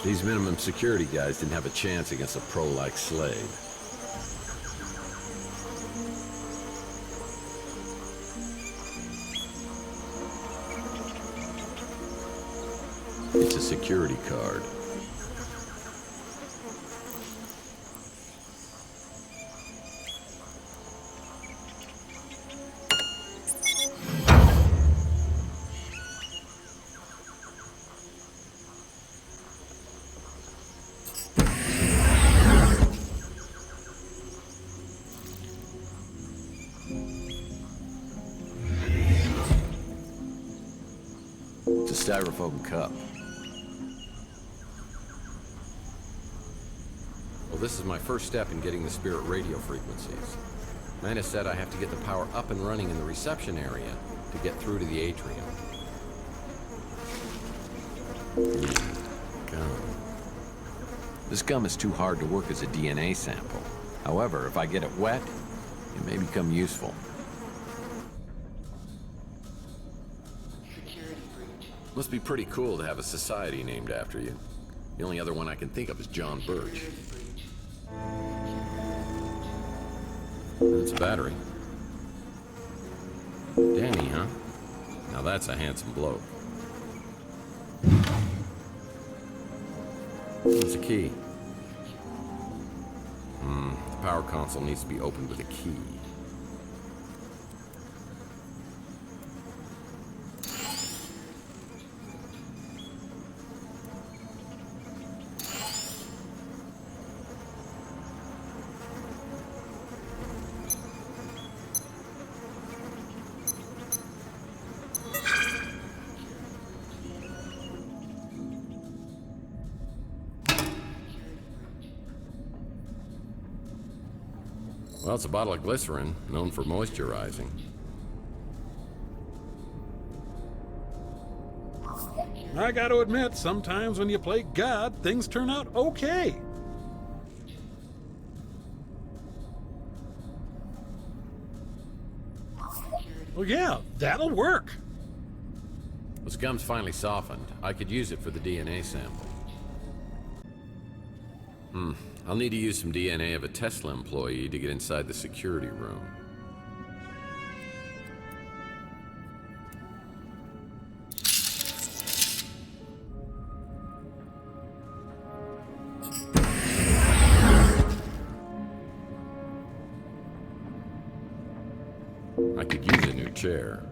[SPEAKER 3] These minimum security guys didn't have a chance against a pro like Slade. It's a security card. It's a styrofoam cup. Well, this is my first step in getting the spirit radio frequencies. Manus said I have to get the power up and running in the reception area to get through to the atrium. Gum. This gum is too hard to work as a DNA sample. However, if I get it wet, it may become useful. Must be pretty cool to have a society named after you. The only other one I can think of is John Birch. That's a battery. Danny, huh? Now that's a handsome bloke. It's a key. The power console needs to be opened with a key. Well, it's a bottle of glycerin, known for moisturizing.
[SPEAKER 5] I gotta admit, sometimes when you play God, things turn out okay. Well, yeah, that'll work.
[SPEAKER 3] This gum's finally softened. I could use it for the DNA sample. I'll need to use some DNA of a Tesla employee to get inside the security room. chair.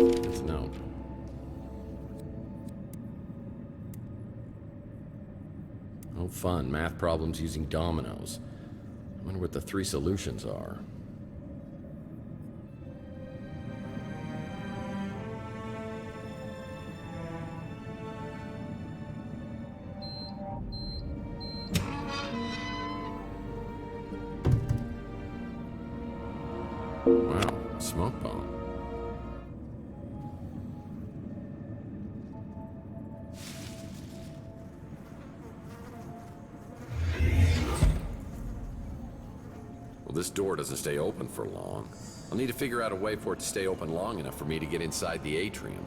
[SPEAKER 3] It's a note. Oh, fun. Math problems using dominoes. I wonder what the 3 solutions are. Wow, smoke bomb. Well, this door doesn't stay open for long. I'll need to figure out a way for it to stay open long enough for me to get inside the atrium.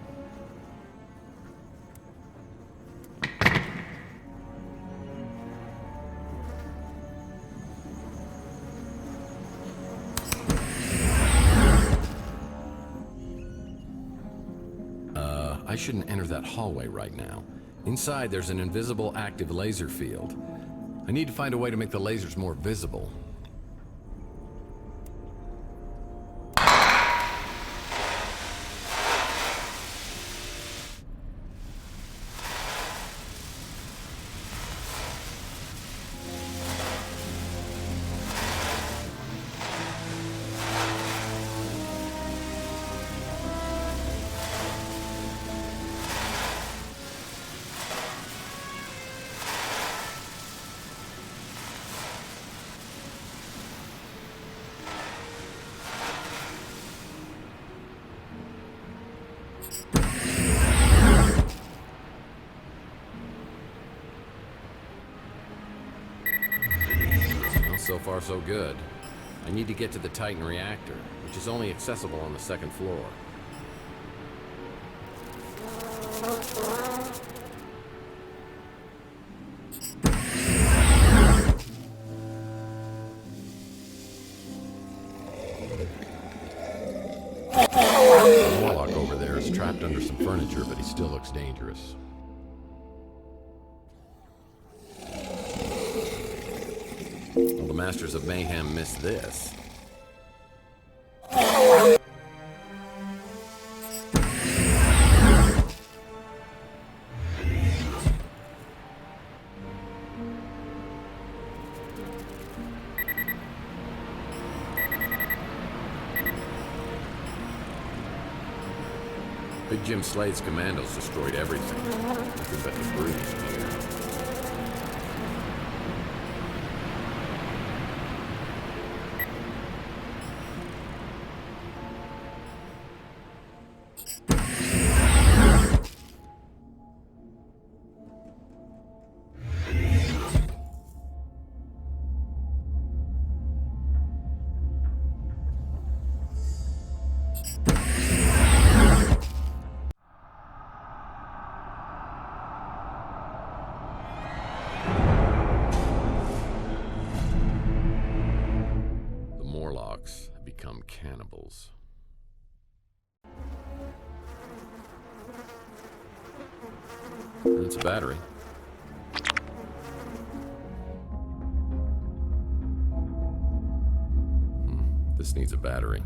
[SPEAKER 3] I shouldn't enter that hallway right now. Inside, there's an invisible active laser field. I need to find a way to make the lasers more visible. So far, so good. I need to get to the Titan reactor, which is only accessible on the 2nd floor. The Warlock over there is trapped under some furniture, but he still looks dangerous. Well, the Masters of Mayhem missed this. Big Jim Slade's commandos destroyed everything. Nothing but debris here. Have become cannibals. It's a battery. This needs a battery.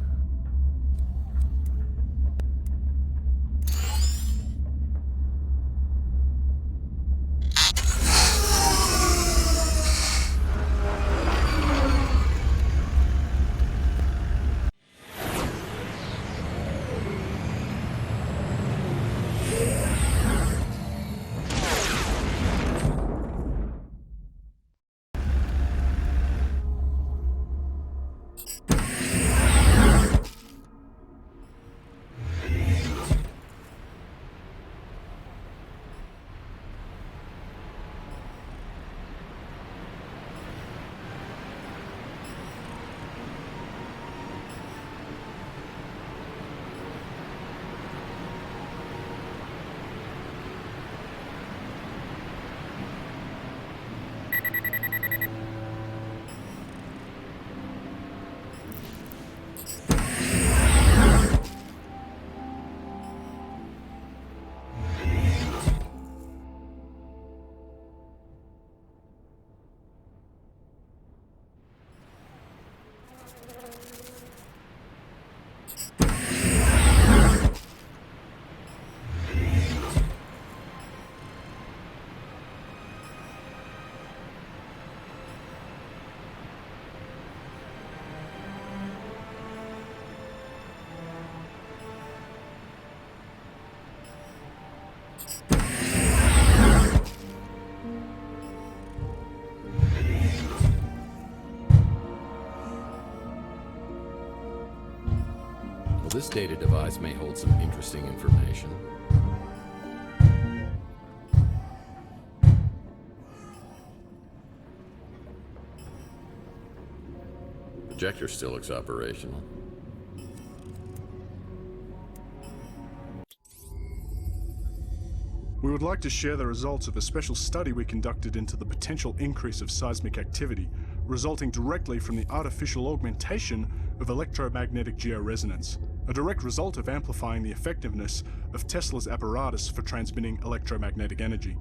[SPEAKER 3] this data device may hold some interesting information. Projector still looks operational.
[SPEAKER 14] We would like to share the results of a special study we conducted into the potential increase of seismic activity, resulting directly from the artificial augmentation of electromagnetic georesonance, a direct result of amplifying the effectiveness of Tesla's apparatus for transmitting electromagnetic energy.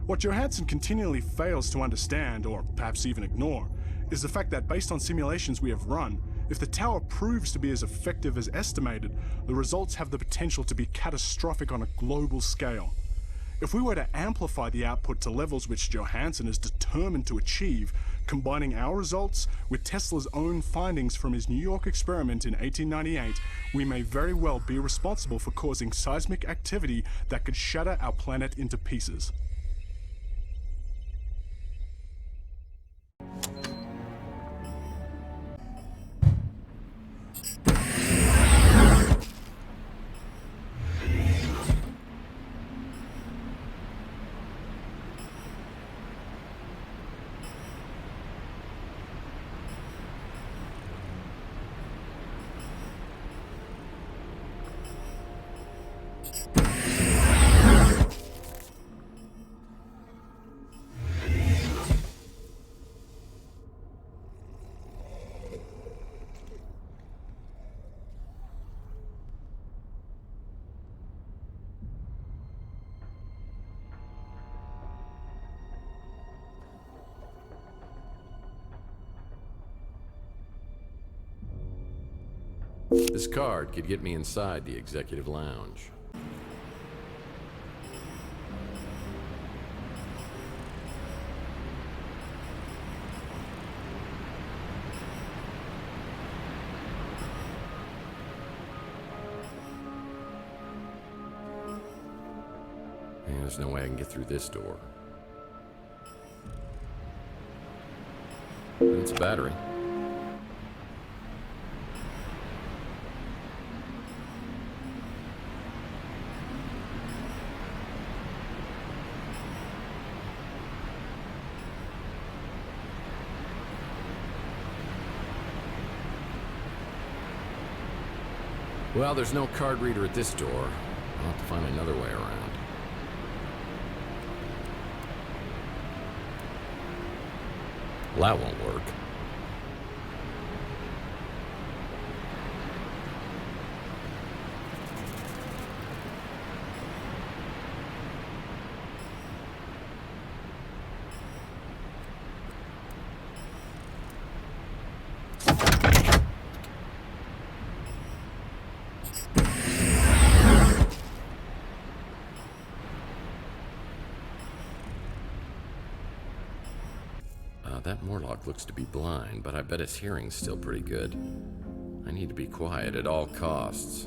[SPEAKER 14] What Johansson continually fails to understand, or perhaps even ignore, is the fact that based on simulations we have run, if the tower proves to be as effective as estimated, the results have the potential to be catastrophic on a global scale. If we were to amplify the output to levels which Johansson is determined to achieve, combining our results with Tesla's own findings from his New York experiment in 1898, we may very well be responsible for causing seismic activity that could shatter our planet into pieces.
[SPEAKER 3] This card could get me inside the executive lounge. And there's no way I can get through this door. It's a battery. Well, there's no card reader at this door. I'll have to find another way around. Well, that won't work. That Morlock looks to be blind, but I bet his hearing's still pretty good. I need to be quiet at all costs.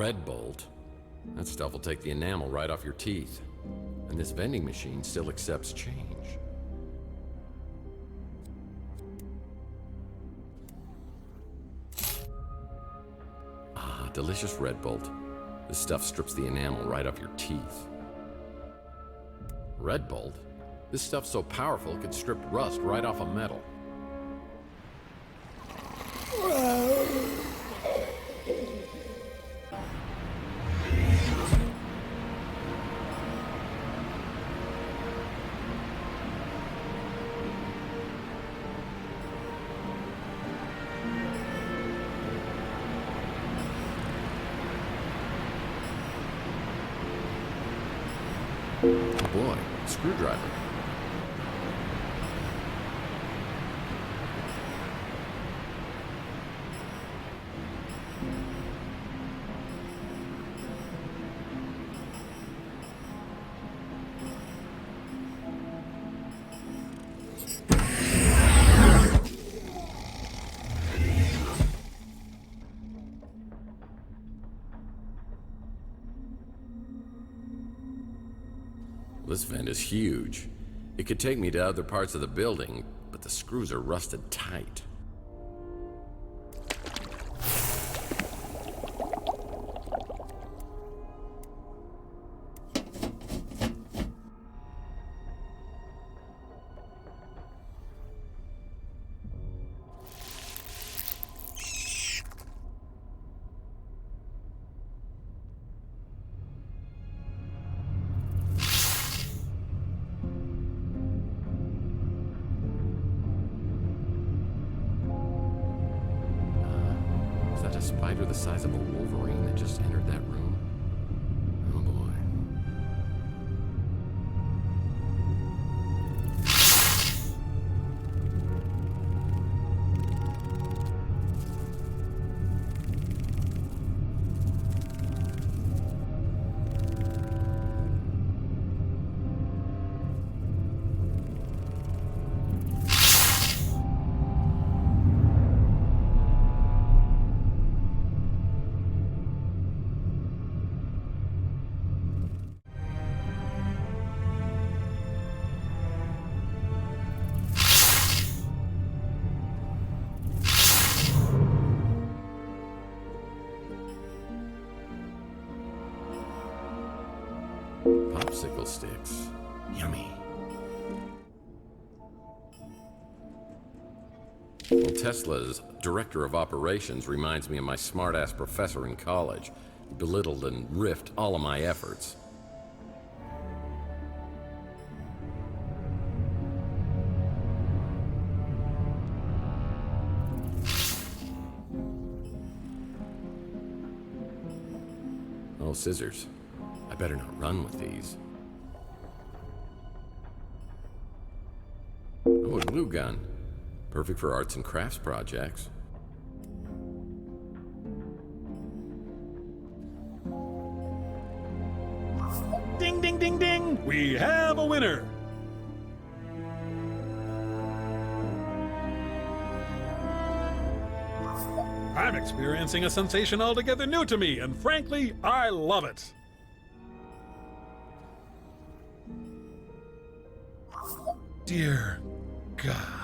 [SPEAKER 3] Red Bolt? That stuff will take the enamel right off your teeth. And this vending machine still accepts change. Ah, delicious Red Bolt. This stuff strips the enamel right off your teeth. Red Bolt? This stuff's so powerful it could strip rust right off a metal. boy, screwdriver. This vent is huge. It could take me to other parts of the building, but the screws are rusted tight. Is that a spider the size of a wolverine that just entered that room? Oh boy. Popsicle sticks. Yummy. Well, Tesla's director of operations reminds me of my smart-ass professor in college. He belittled and riffed all of my efforts. Oh, scissors. I better not run with these. Oh, a glue gun. Perfect for arts and crafts projects.
[SPEAKER 5] Ding, ding, ding, ding! We have a winner! I'm experiencing a sensation altogether new to me, and frankly, I love it. Dear God.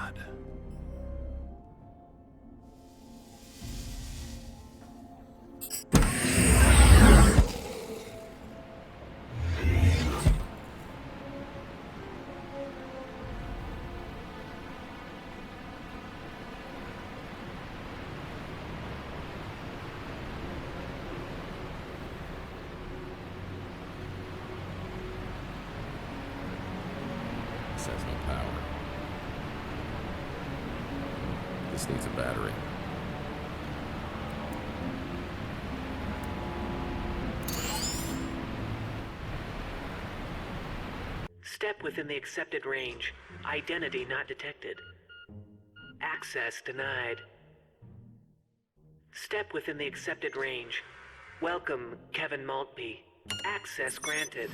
[SPEAKER 3] This has no power. This needs a battery.
[SPEAKER 17] Step within the accepted range. Identity not detected. Access denied. Step within the accepted range. Welcome, Kevin Maltby. Access granted.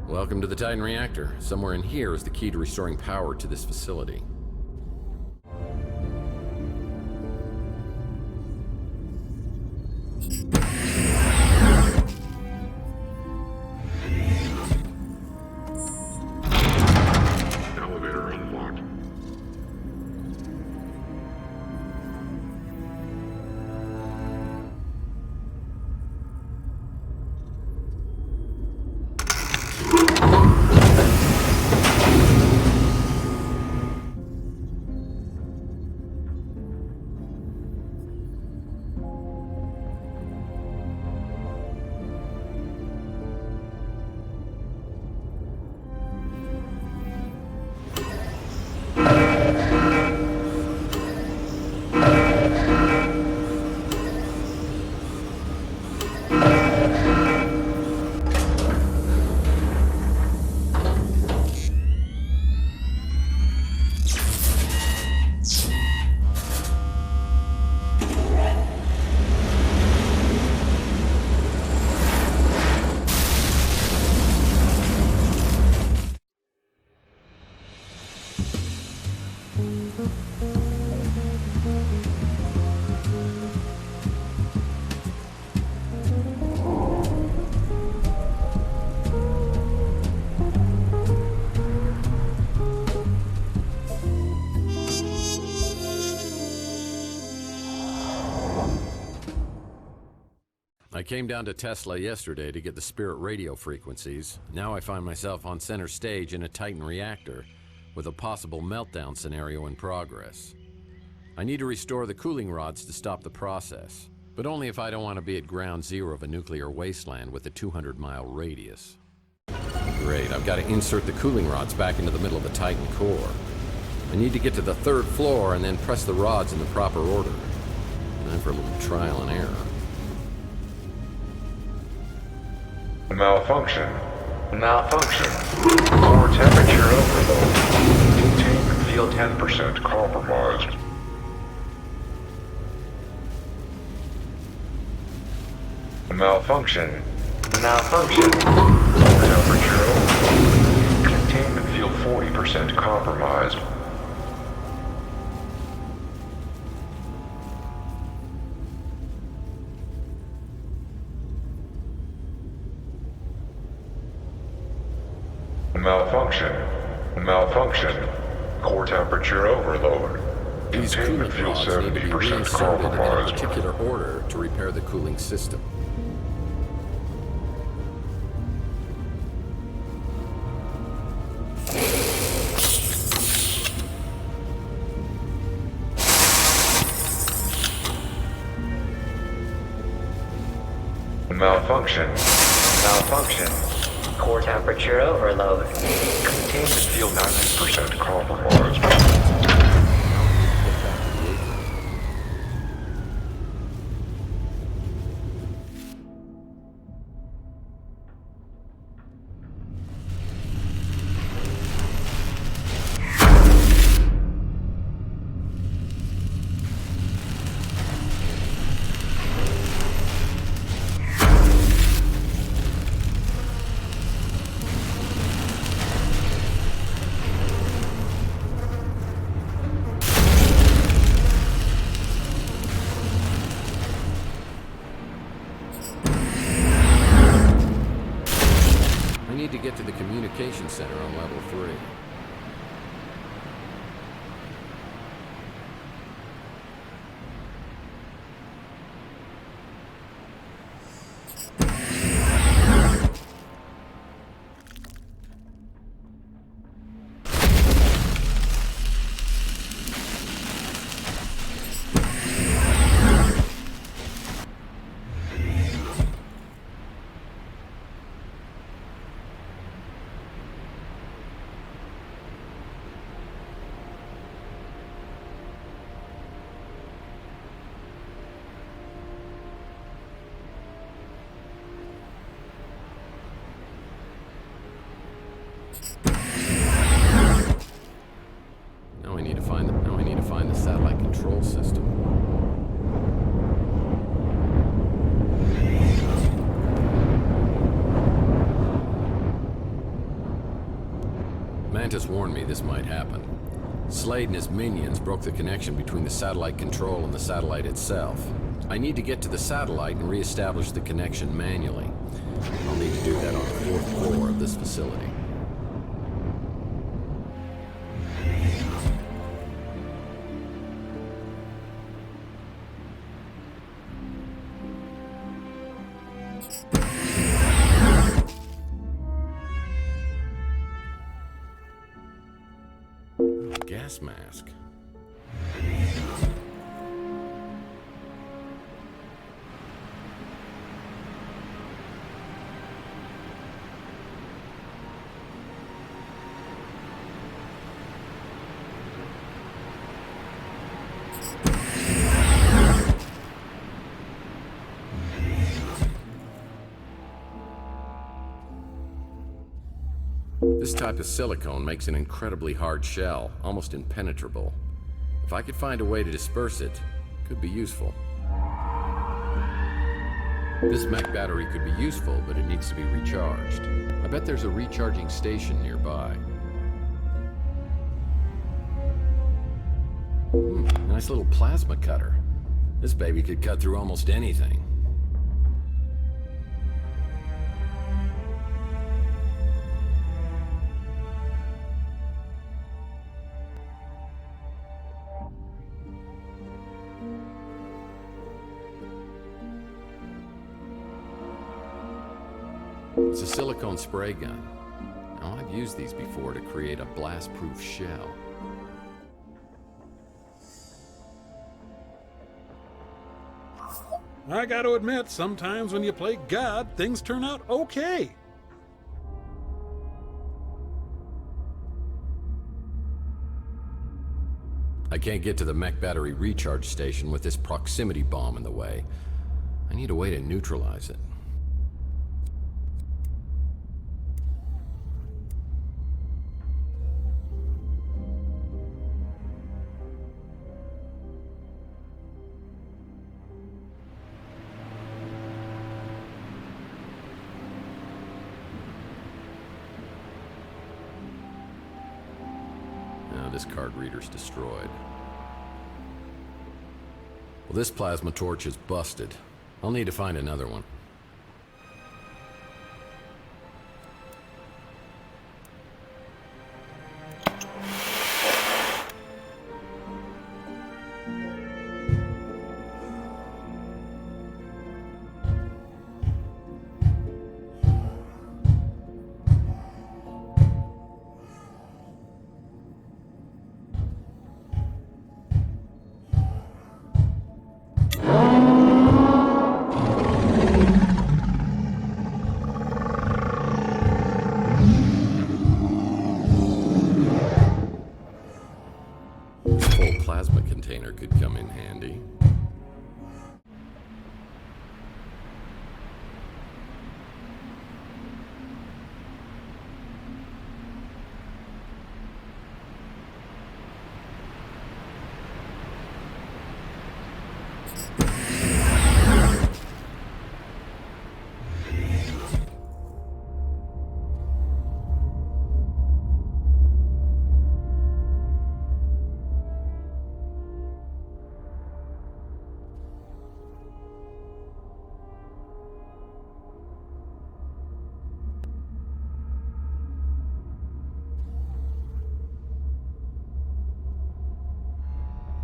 [SPEAKER 3] Welcome to the Titan reactor. Somewhere in here is the key to restoring power to this facility.
[SPEAKER 22] Elevator unlocked.
[SPEAKER 3] I came down to Tesla yesterday to get the Spirit radio frequencies. Now I find myself on center stage in a Titan reactor, with a possible meltdown scenario in progress. I need to restore the cooling rods to stop the process, but only if I don't want to be at ground zero of a nuclear wasteland with a 200-mile radius. Great, I've got to insert the cooling rods back into the middle of the Titan core. I need to get to the 3rd floor and then press the rods in the proper order. Time for a little trial and error.
[SPEAKER 22] Malfunction. Malfunction. Core temperature overload. Containment field 10% compromised. Malfunction. Malfunction. Core temperature overload. Containment field 40% compromised. Malfunction. Malfunction. Core temperature overload.
[SPEAKER 3] These
[SPEAKER 22] Containment
[SPEAKER 3] coolant
[SPEAKER 22] field
[SPEAKER 3] rods need to be
[SPEAKER 22] 70%
[SPEAKER 3] reinserted in a
[SPEAKER 22] compromised.
[SPEAKER 3] particular order to repair the cooling system.
[SPEAKER 22] Malfunction. Malfunction. Core temperature overload. Containment field 90% compromised.
[SPEAKER 3] I need to get to the communication center on level 3. Now I need to find the satellite control system. Mantis warned me this might happen. Slade and his minions broke the connection between the satellite control and the satellite itself. I need to get to the satellite and re-establish the connection manually. I'll need to do that on the 4th floor of this facility. Gas mask. This type of silicone makes an incredibly hard shell, almost impenetrable. If I could find a way to disperse it, it could be useful. This mech battery could be useful, but it needs to be recharged. I bet there's a recharging station nearby. Nice little plasma cutter. This baby could cut through almost anything. It's a silicone spray gun. Now, I've used these before to create a blast-proof shell.
[SPEAKER 5] I gotta admit, sometimes when you play God, things turn out okay.
[SPEAKER 3] I can't get to the mech battery recharge station with this proximity bomb in the way. I need a way to neutralize it. Now this card reader's destroyed. Well, this plasma torch is busted. I'll need to find another one. Plasma container could come in handy.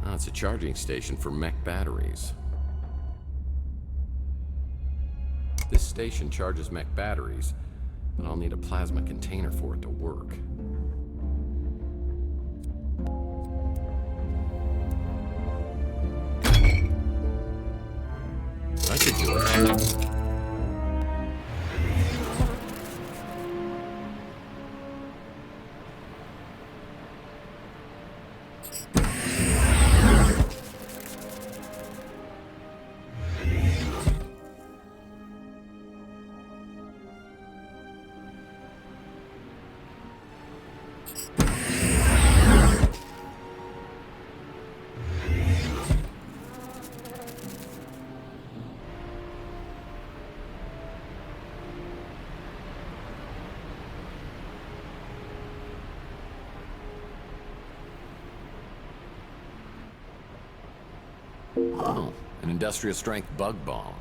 [SPEAKER 3] Oh, it's a charging station for mech batteries. This station charges mech batteries, but I'll need a plasma container for it to work. I could do it. Oh, an industrial strength bug bomb.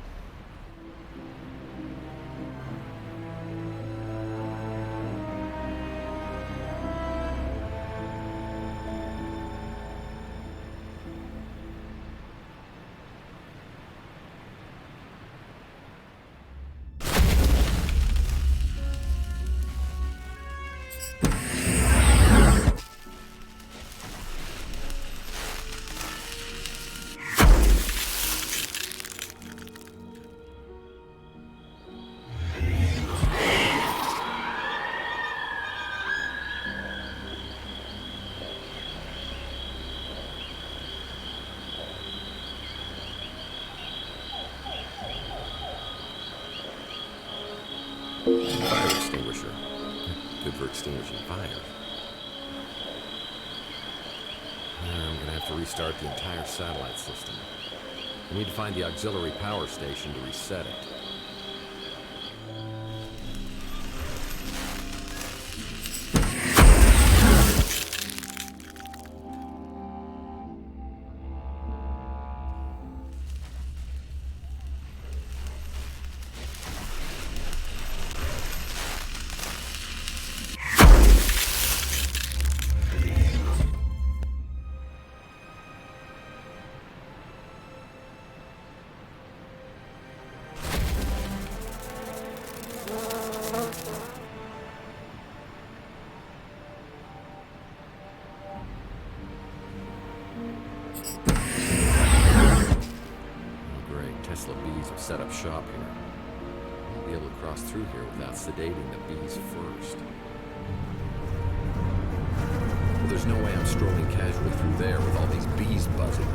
[SPEAKER 3] Fire extinguisher. Good for extinguishing fire. I'm gonna have to restart the entire satellite system. I need to find the auxiliary power station to reset it. Tesla bees have set up shop here. I won't be able to cross through here without sedating the bees first. But there's no way I'm strolling casually through there with all these bees buzzing.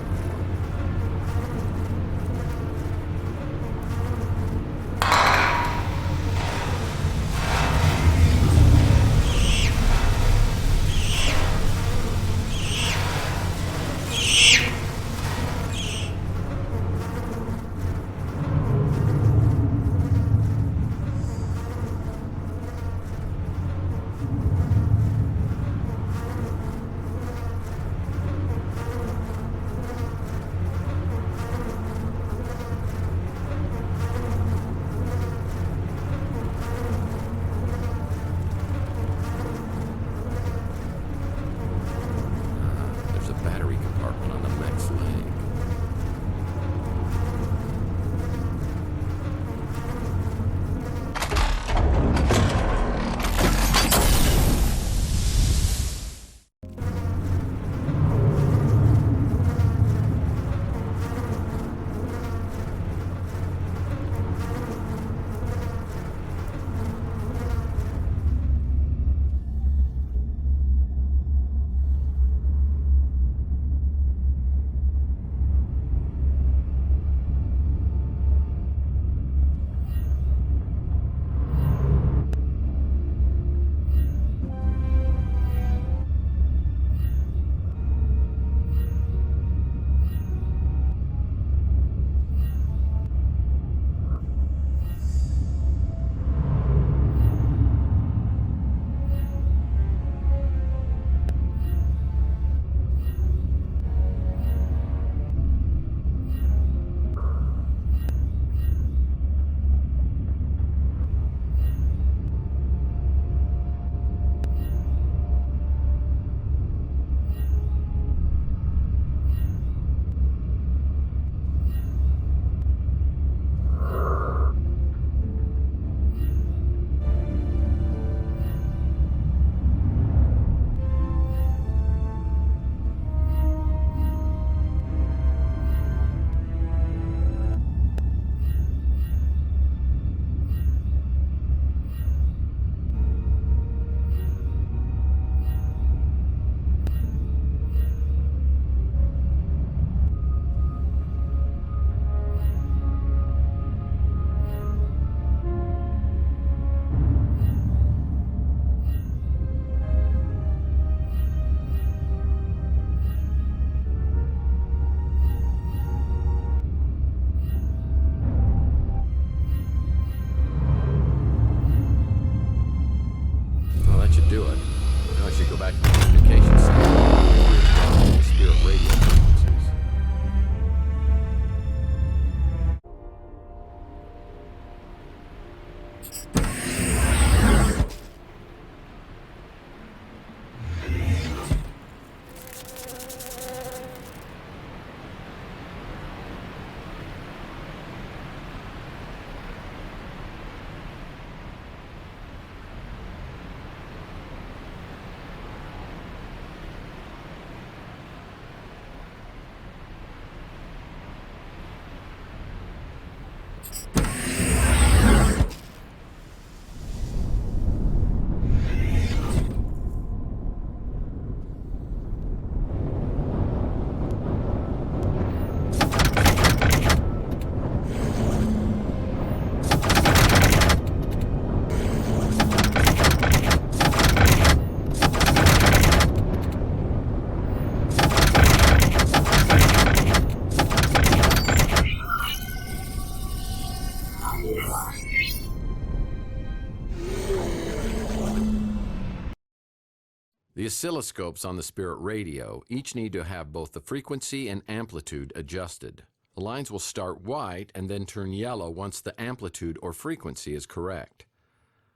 [SPEAKER 3] The oscilloscopes on the Spirit radio each need to have both the frequency and amplitude adjusted. The lines will start white and then turn yellow once the amplitude or frequency is correct.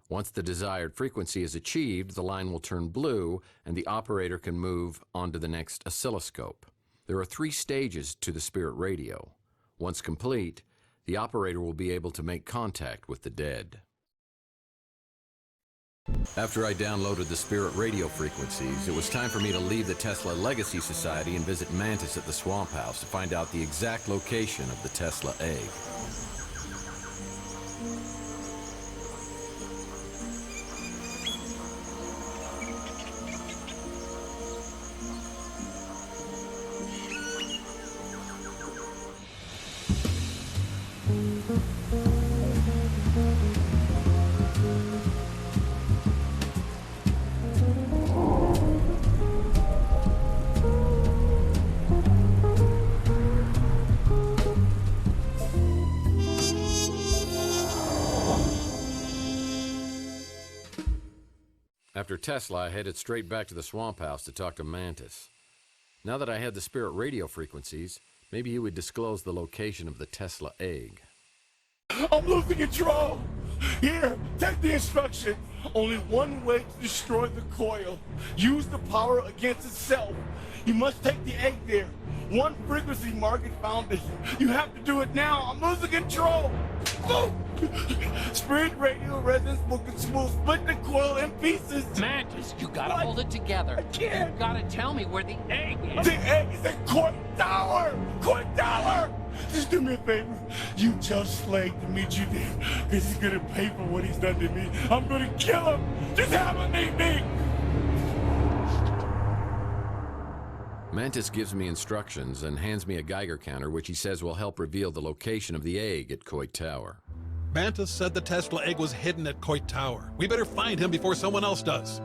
[SPEAKER 3] Once the desired frequency is achieved, the line will turn blue and the operator can move on to the next oscilloscope. There are 3 stages to the Spirit radio. Once complete, the operator will be able to make contact with the dead. After I downloaded the spirit radio frequencies, it was time for me to leave the Tesla Legacy Society and visit Mantis at the Swamp House to find out the exact location of the Tesla egg. After Tesla, I headed straight back to the Swamp House to talk to Mantis. Now that I had the spirit radio frequencies, maybe he would disclose the location of the Tesla egg.
[SPEAKER 9] I'm losing control! Here, take the instruction. Only one way to destroy the coil. Use the power against itself. You must take the egg there. One frequency Margaret found it. You have to do it now. I'm losing control. Oh! Spirit radio resonance will split the coil in pieces.
[SPEAKER 4] Mantis, you gotta hold it together.
[SPEAKER 9] I can't.
[SPEAKER 4] You gotta tell me where the egg is.
[SPEAKER 9] The egg is at Court Tower! Court Tower! Just do me a favor. You tell Slade to meet you there, because he's gonna pay for what he's done to me. I'm gonna kill him. Just have him meet me.
[SPEAKER 3] Mantis gives me instructions and hands me a Geiger counter, which he says will help reveal the location of the egg at Coit Tower.
[SPEAKER 5] Mantis said the Tesla egg was hidden at Coit Tower. We better find him before someone else does.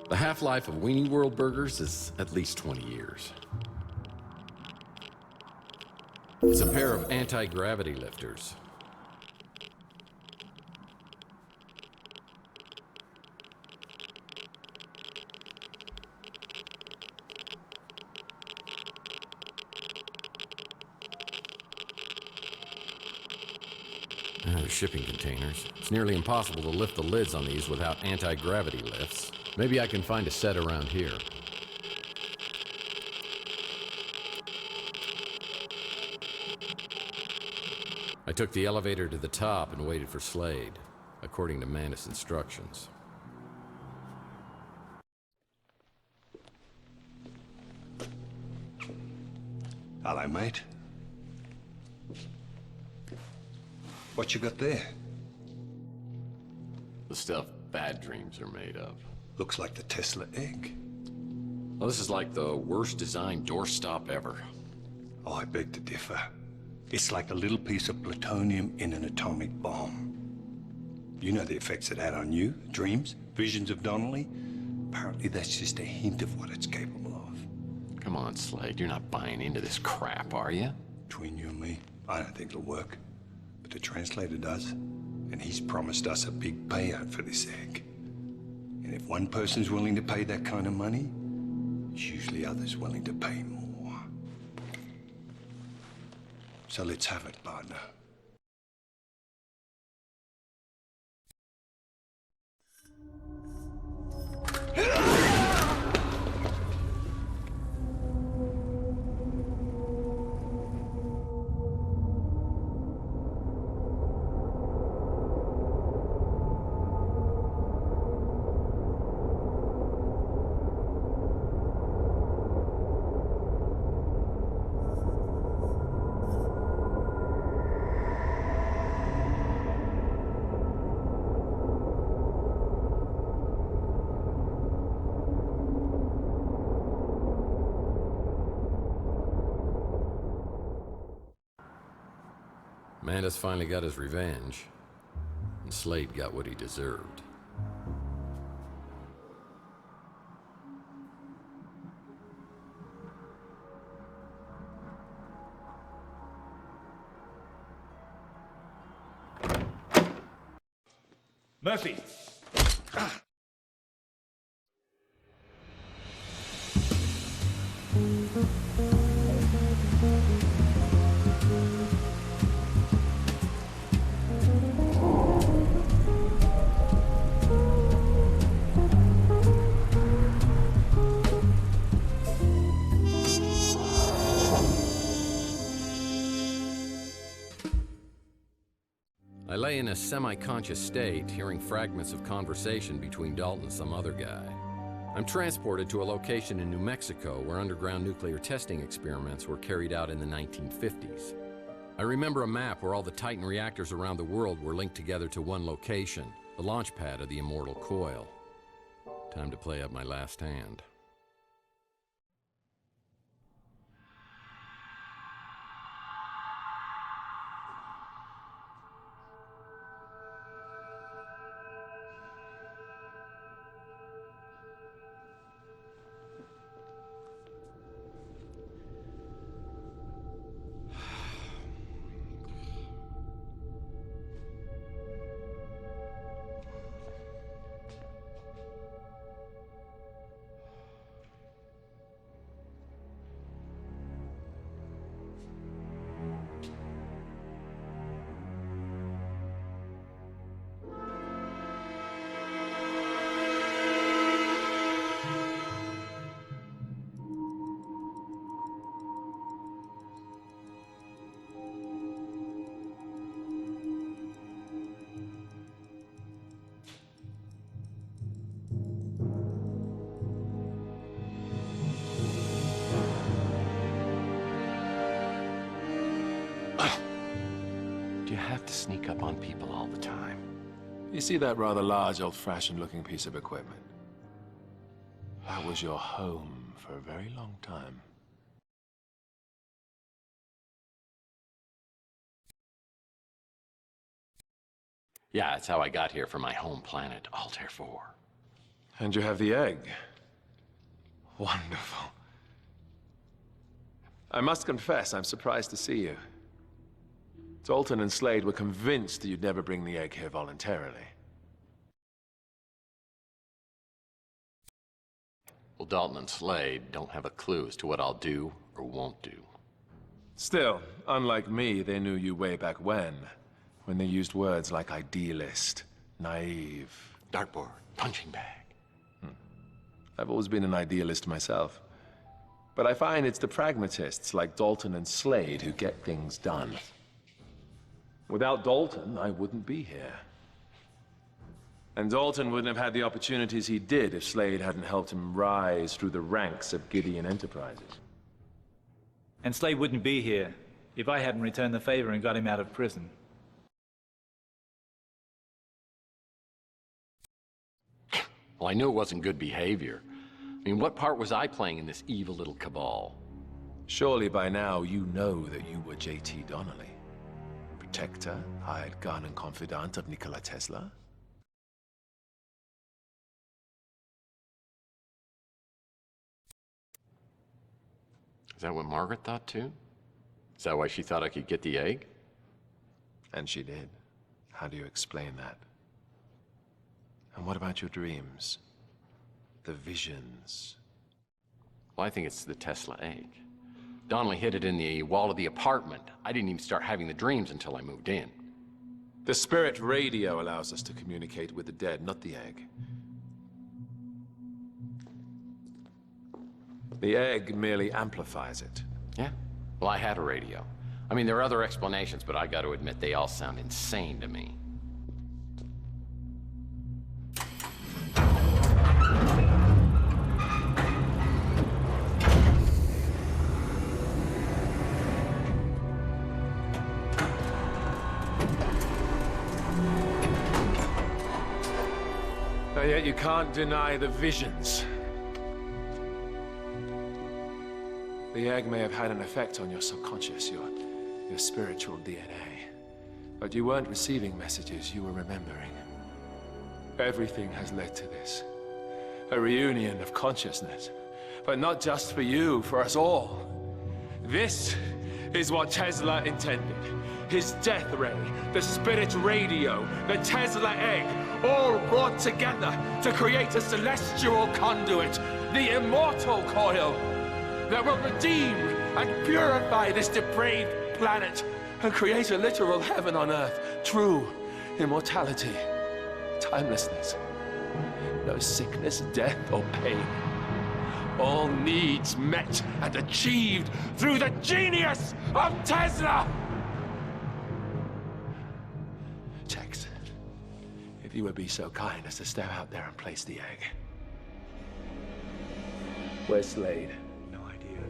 [SPEAKER 3] The half-life of Weenie World burgers is at least 20 years. It's a pair of anti-gravity lifters. They're shipping containers. It's nearly impossible to lift the lids on these without anti-gravity lifts. Maybe I can find a set around here. I took the elevator to the top and waited for Slade, according to Mantis' instructions.
[SPEAKER 7] Hello, mate. What you got there?
[SPEAKER 3] The stuff bad dreams are made of.
[SPEAKER 7] Looks like the Tesla egg.
[SPEAKER 3] Well, this is like the worst designed doorstop ever.
[SPEAKER 7] Oh, I beg to differ. It's like a little piece of plutonium in an atomic bomb. You know the effects it had on you, dreams, visions of Donnelly? Apparently that's just a hint of what it's capable of.
[SPEAKER 3] Come on, Slade, you're not buying into this crap, are you?
[SPEAKER 7] Between you and me, I don't think it'll work. But the translator does, and he's promised us a big payout for this egg. And if one person's willing to pay that kind of money, there's usually others willing to pay more. So let's have it, partner.
[SPEAKER 3] Mantis finally got his revenge, and Slade got what he deserved.
[SPEAKER 9] Murphy.
[SPEAKER 3] I lay in a semi-conscious state, hearing fragments of conversation between Dalton and some other guy. I'm transported to a location in New Mexico where underground nuclear testing experiments were carried out in the 1950s. I remember a map where all the Titan reactors around the world were linked together to one location, the launch pad of the immortal coil. Time to play up my last hand.
[SPEAKER 8] Do you have to sneak up on people all the time?
[SPEAKER 2] You see that rather large, old-fashioned looking piece of equipment? That was your home for a very long time.
[SPEAKER 3] Yeah, that's how I got here from my home planet, Altair 4.
[SPEAKER 2] And you have the egg. Wonderful. I must confess, I'm surprised to see you. Dalton and Slade were convinced that you'd never bring the egg here voluntarily.
[SPEAKER 3] Well, Dalton and Slade don't have a clue as to what I'll do or won't do.
[SPEAKER 2] Still, unlike me, they knew you way back when they used words like idealist, naive.
[SPEAKER 3] Dartboard, punching bag.
[SPEAKER 2] I've always been an idealist myself. But I find it's the pragmatists like Dalton and Slade who get things done. Without Dalton, I wouldn't be here. And Dalton wouldn't have had the opportunities he did if Slade hadn't helped him rise through the ranks of Gideon Enterprises.
[SPEAKER 11] And Slade wouldn't be here if I hadn't returned the favor and got him out of prison.
[SPEAKER 3] Well, I knew it wasn't good behavior. I mean, what part was I playing in this evil little cabal?
[SPEAKER 2] Surely by now you know that you were J.T. Donnelly, protector, hired gun and confidant of Nikola Tesla.
[SPEAKER 3] Is that what Margaret thought too? Is that why she thought I could get the egg?
[SPEAKER 2] And she did. How do you explain that? And what about your dreams? The visions?
[SPEAKER 3] Well, I think it's the Tesla egg. Donnelly hid it in the wall of the apartment. I didn't even start having the dreams until I moved in.
[SPEAKER 2] The spirit radio allows us to communicate with the dead, not the egg. The egg merely amplifies it.
[SPEAKER 3] Yeah? Well, I had a radio. I mean, there are other explanations, but I got to admit they all sound insane to me.
[SPEAKER 2] And yet you can't deny the visions. The egg may have had an effect on your subconscious, your spiritual DNA. But you weren't receiving messages, you were remembering. Everything has led to this. A reunion of consciousness. But not just for you, for us all. This is what Tesla intended. His death ray, the spirit radio, the Tesla egg, all brought together to create a celestial conduit, the immortal coil.
[SPEAKER 19] that will redeem and purify this depraved planet and create a literal heaven on earth. True immortality, timelessness, no sickness, death, or pain. All needs met and achieved through the genius of Tesla! Tex, if you would be so kind as to step out there and place the egg. Where's Slade?
[SPEAKER 18] No idea.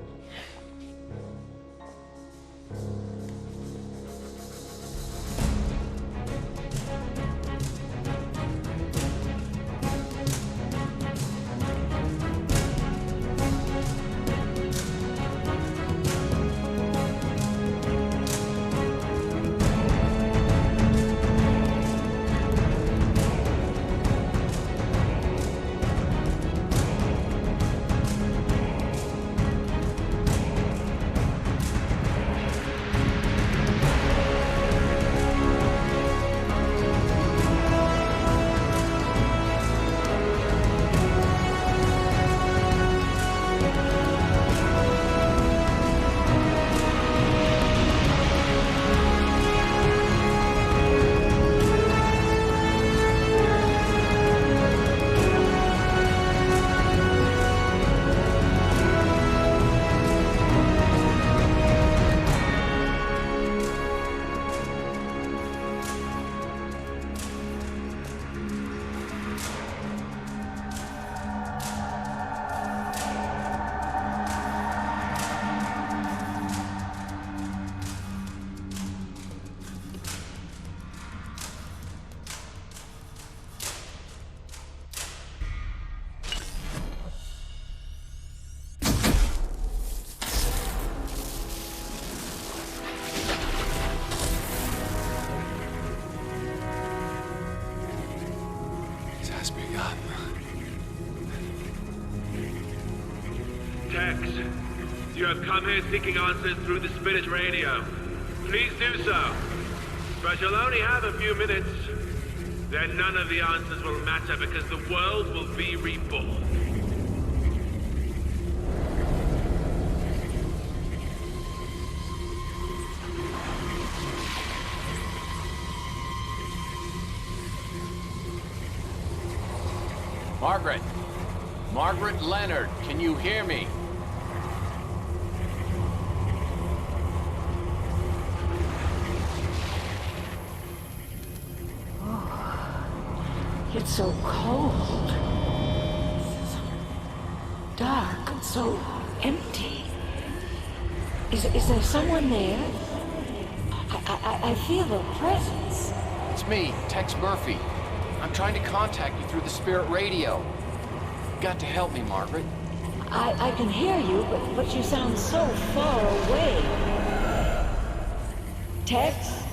[SPEAKER 20] Tex, you have come here seeking answers through the spirit radio. Please do so. But you'll only have a few minutes. Then none of the answers will matter because the world will be reborn.
[SPEAKER 8] Margaret! Margaret Leonard, can you hear me?
[SPEAKER 16] It's so cold. Dark and so empty. Is there someone there? I feel a presence.
[SPEAKER 8] It's me, Tex Murphy. I'm trying to contact you through the spirit radio. You've got to help me, Margaret.
[SPEAKER 16] I can hear you, but you sound so far away. Tex?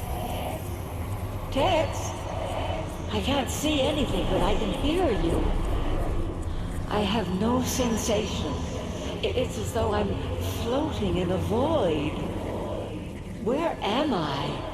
[SPEAKER 16] Tex? I can't see anything, but I can hear you. I have no sensation. It's as though I'm floating in a void. Where am I?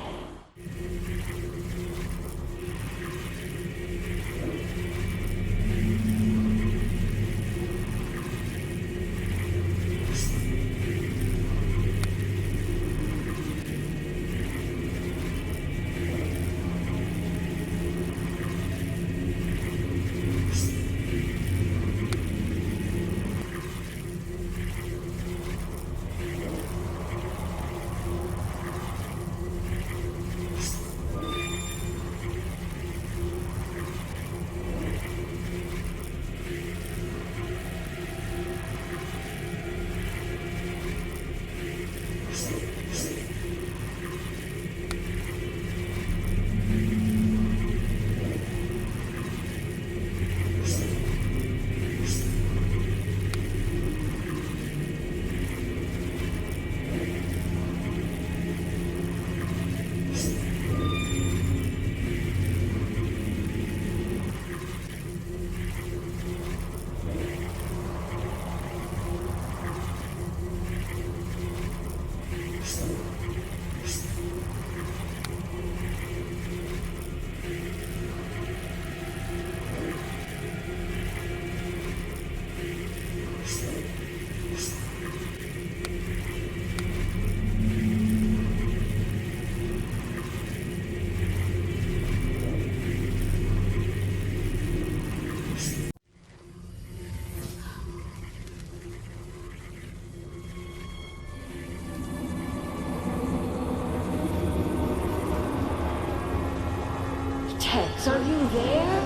[SPEAKER 16] Tex, are you there?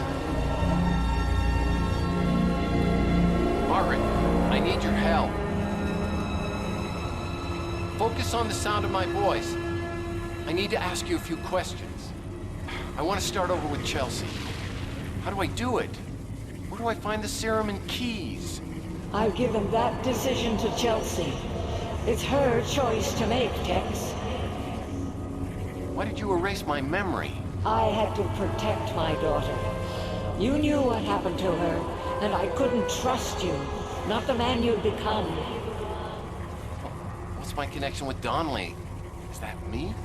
[SPEAKER 8] Margaret, I need your help. Focus on the sound of my voice. I need to ask you a few questions. I want to start over with Chelsea. How do I do it? Where do I find the serum and keys?
[SPEAKER 16] I've given that decision to Chelsea. It's her choice to make, Tex.
[SPEAKER 8] Why did you erase my memory?
[SPEAKER 16] I had to protect my daughter. You knew what happened to her, and I couldn't trust you. Not the man you'd become.
[SPEAKER 8] What's my connection with Donnelly? Is that me?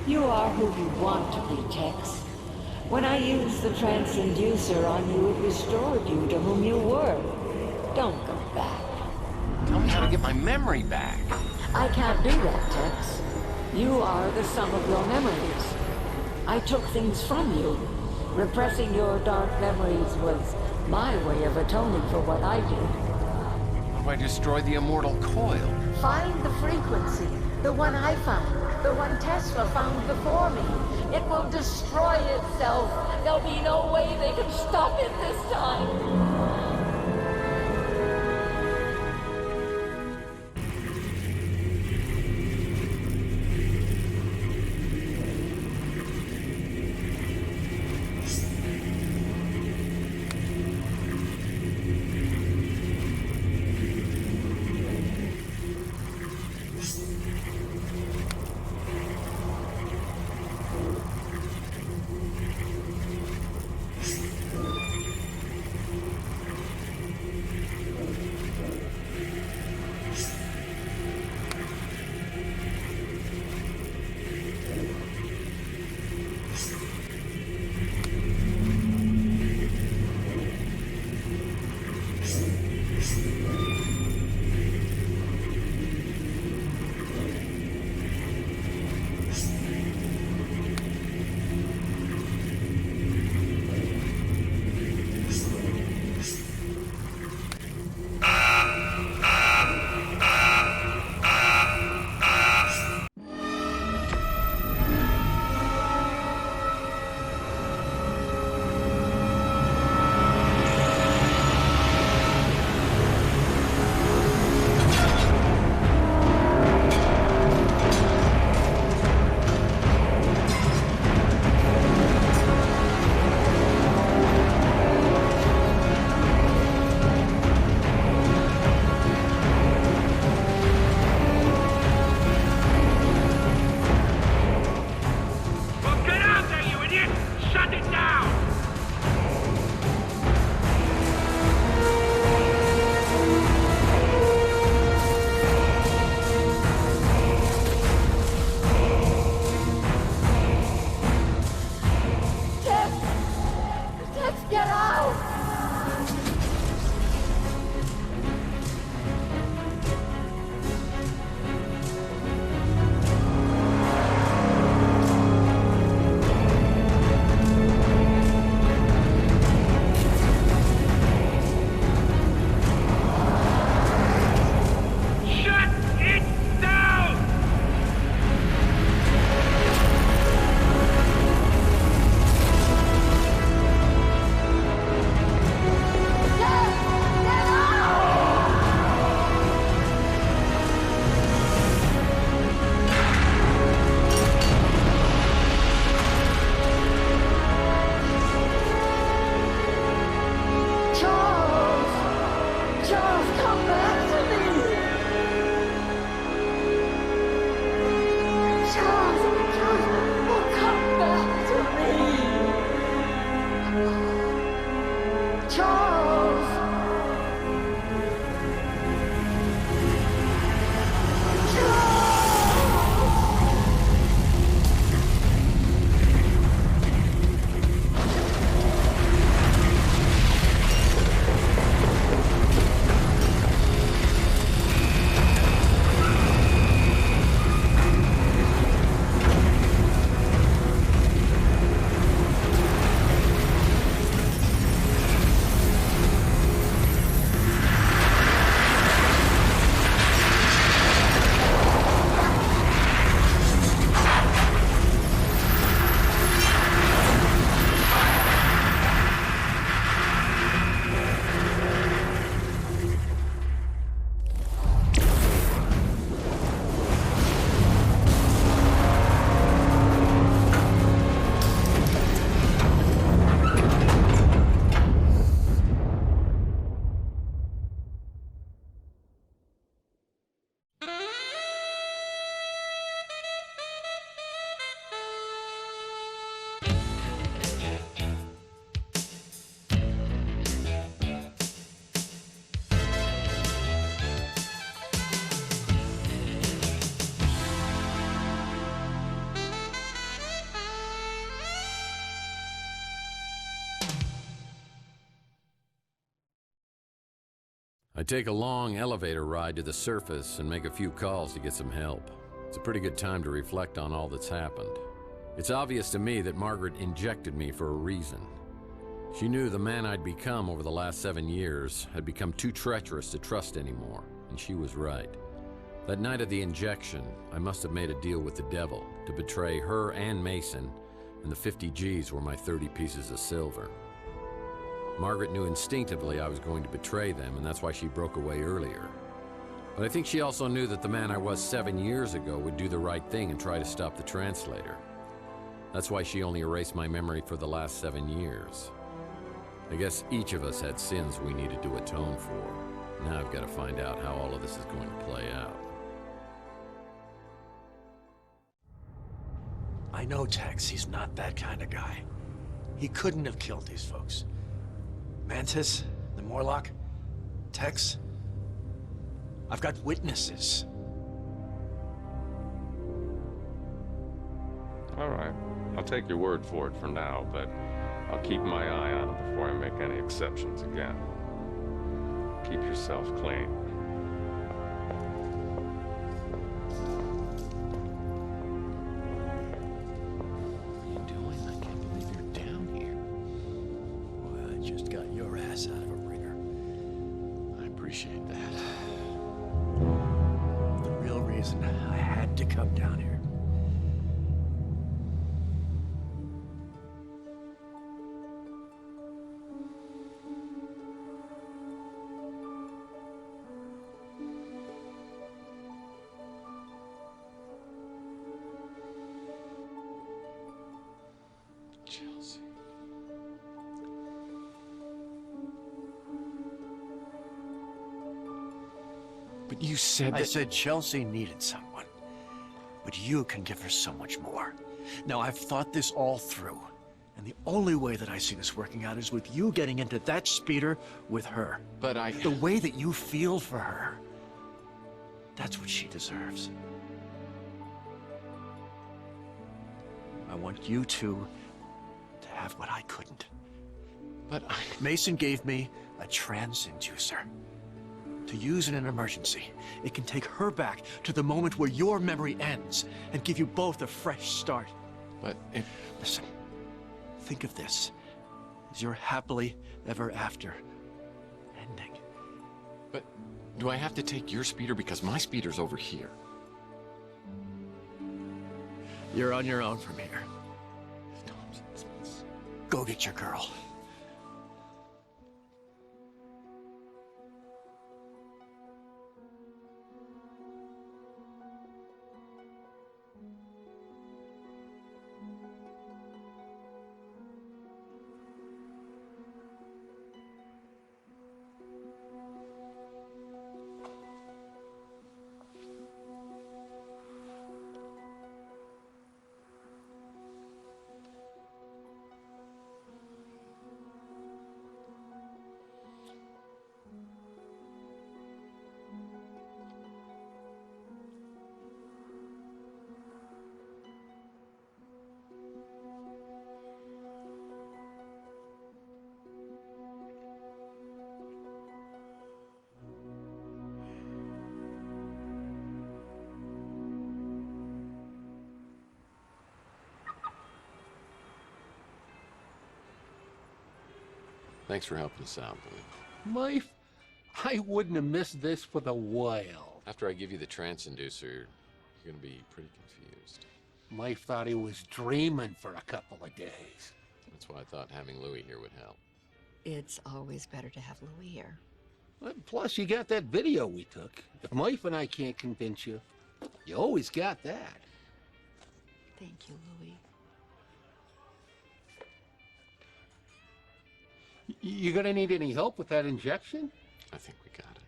[SPEAKER 16] You are who you want to be, Tex. When I used the transducer on you, it restored you to whom you were. Don't go back.
[SPEAKER 8] Tell me how to get my memory back.
[SPEAKER 16] I can't do that, Tex. You are the sum of your memories. I took things from you. Repressing your dark memories was my way of atoning for what I did.
[SPEAKER 8] How do I destroy the immortal coil?
[SPEAKER 16] Find the frequency. The one I found. The one Tesla found before me. It will destroy itself. There'll be no way they can stop it this time.
[SPEAKER 3] I take a long elevator ride to the surface and make a few calls to get some help. It's a pretty good time to reflect on all that's happened. It's obvious to me that Margaret injected me for a reason. She knew the man I'd become over the last 7 years had become too treacherous to trust anymore, and she was right. That night of the injection, I must have made a deal with the devil to betray her and Mason, and the 50 G's were my 30 pieces of silver. Margaret knew instinctively I was going to betray them, and that's why she broke away earlier. But I think she also knew that the man I was 7 years ago would do the right thing and try to stop the translator. That's why she only erased my memory for the last 7 years. I guess each of us had sins we needed to atone for. Now I've got to find out how all of this is going to play out.
[SPEAKER 18] I know Tex, he's not that kind of guy. He couldn't have killed these folks. Mantis, the Morlock, Tex. I've got witnesses.
[SPEAKER 12] All right. I'll take your word for it for now, but I'll keep my eye on it before I make any exceptions again. Keep yourself clean.
[SPEAKER 8] Chelsea. But you said that...
[SPEAKER 18] I said Chelsea needed someone. But you can give her so much more. Now, I've thought this all through. And the only way that I see this working out is with you getting into that speeder with her.
[SPEAKER 8] But I...
[SPEAKER 18] The way that you feel for her. That's what she deserves. I want you two to have what I couldn't.
[SPEAKER 8] But I...
[SPEAKER 18] Mason gave me a trans-inducer. To use in an emergency. It can take her back to the moment where your memory ends and give you both a fresh start.
[SPEAKER 8] But if...
[SPEAKER 18] Listen, think of this as your happily ever after ending.
[SPEAKER 8] But do I have to take your speeder because my speeder's over here?
[SPEAKER 18] You're on your own from here. Go get your girl.
[SPEAKER 3] Thanks for helping us out, Louis.
[SPEAKER 19] Life, I wouldn't have missed this for the world.
[SPEAKER 3] After I give you the trans-inducer, you're gonna be pretty confused.
[SPEAKER 19] Life thought he was dreaming for a couple of days.
[SPEAKER 3] That's why I thought having Louis here would help.
[SPEAKER 21] It's always better to have Louis here.
[SPEAKER 19] Well, plus, you got that video we took. If Life and I can't convince you, you always got that.
[SPEAKER 21] Thank you, Louis.
[SPEAKER 19] You gonna need any help with that injection?
[SPEAKER 3] I think we got it.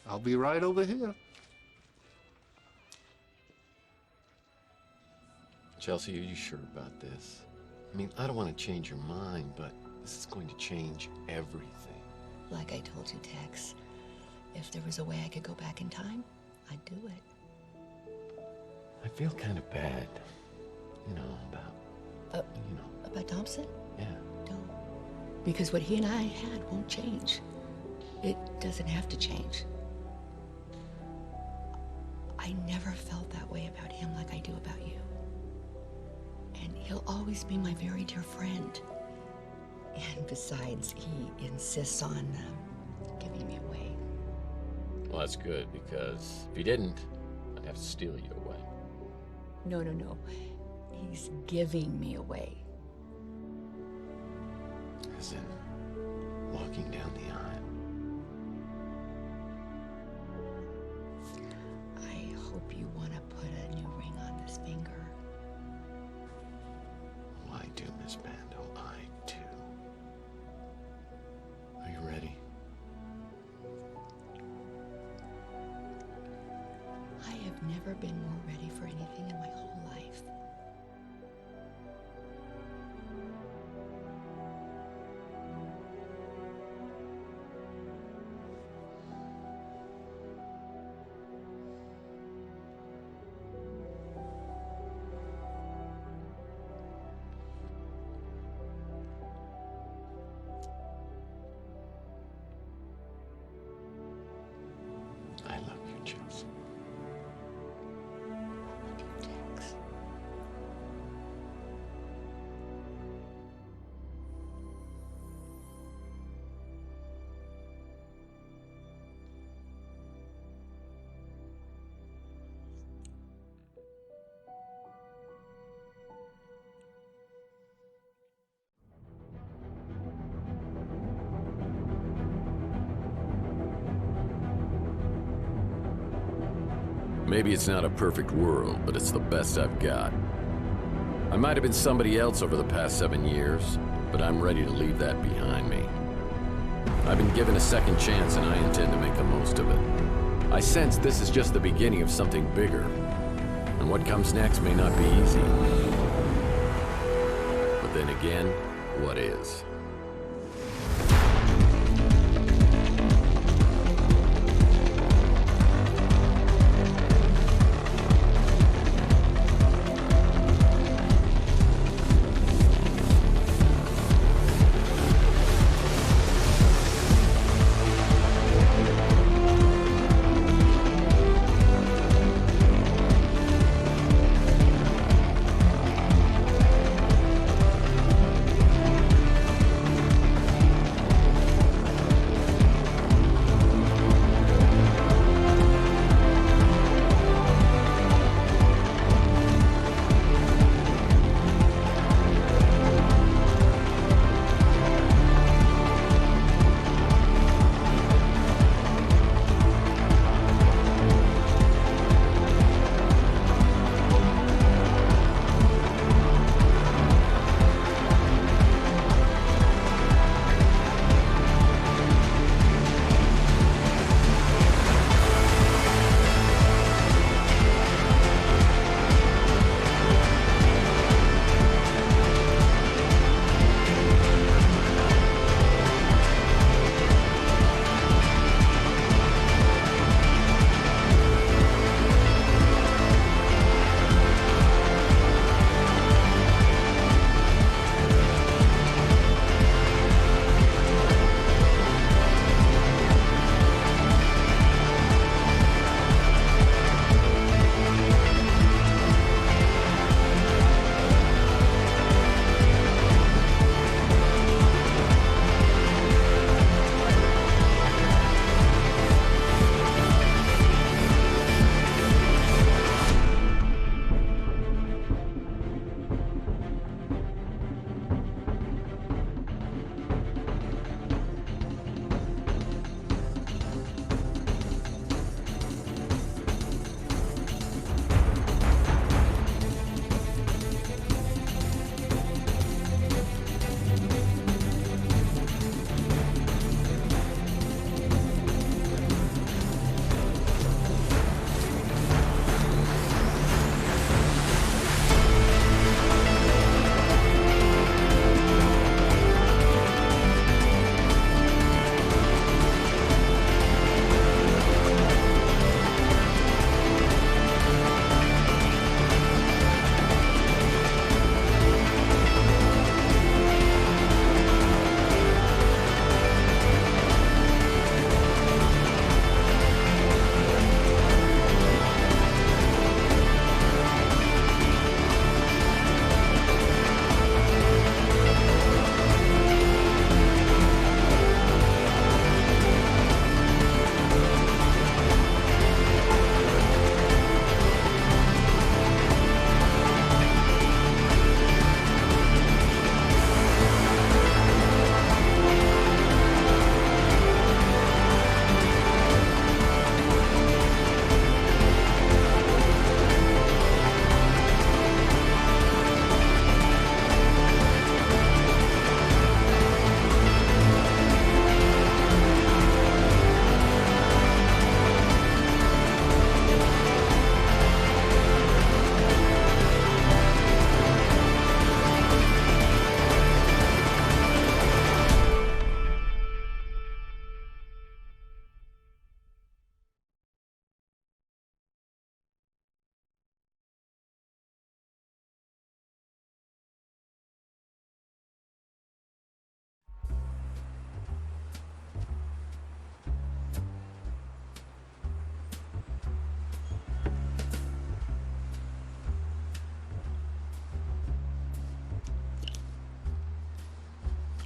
[SPEAKER 19] I'll be right over here.
[SPEAKER 3] Chelsea, are you sure about this? I mean, I don't want to change your mind, but this is going to change everything.
[SPEAKER 21] Like I told you, Tex, if there was a way I could go back in time, I'd do it.
[SPEAKER 3] I feel kind of bad, you know, about,
[SPEAKER 21] About Thompson?
[SPEAKER 3] Yeah.
[SPEAKER 21] Don't. Because what he and I had won't change. It doesn't have to change. I never felt that way about him like I do about you. And he'll always be my very dear friend. And besides, he insists on giving me away.
[SPEAKER 3] Well, that's good, because if he didn't, I'd have to steal you away.
[SPEAKER 21] No. He's giving me away.
[SPEAKER 3] As in, walking down the aisle.
[SPEAKER 21] I hope you want to put a new ring on this finger.
[SPEAKER 3] Oh, I do, Miss Bando. I do. Are you ready?
[SPEAKER 21] I have never been more ready for anything in my whole life.
[SPEAKER 3] I love you, Chelsea.
[SPEAKER 21] Tex.
[SPEAKER 3] Maybe it's not a perfect world, but it's the best I've got. I might have been somebody else over the past 7 years, but I'm ready to leave that behind me. I've been given a second chance, and I intend to make the most of it. I sense this is just the beginning of something bigger, and what comes next may not be easy. But then again, what is?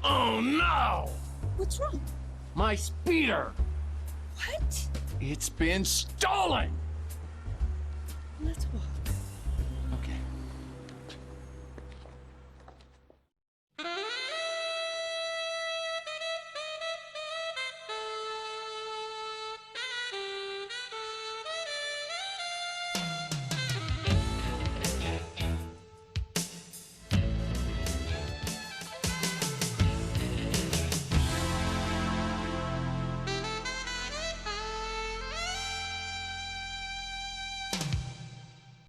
[SPEAKER 19] Oh no!
[SPEAKER 21] What's wrong?
[SPEAKER 19] My speeder!
[SPEAKER 21] What?
[SPEAKER 19] It's been stolen!
[SPEAKER 21] Let's walk.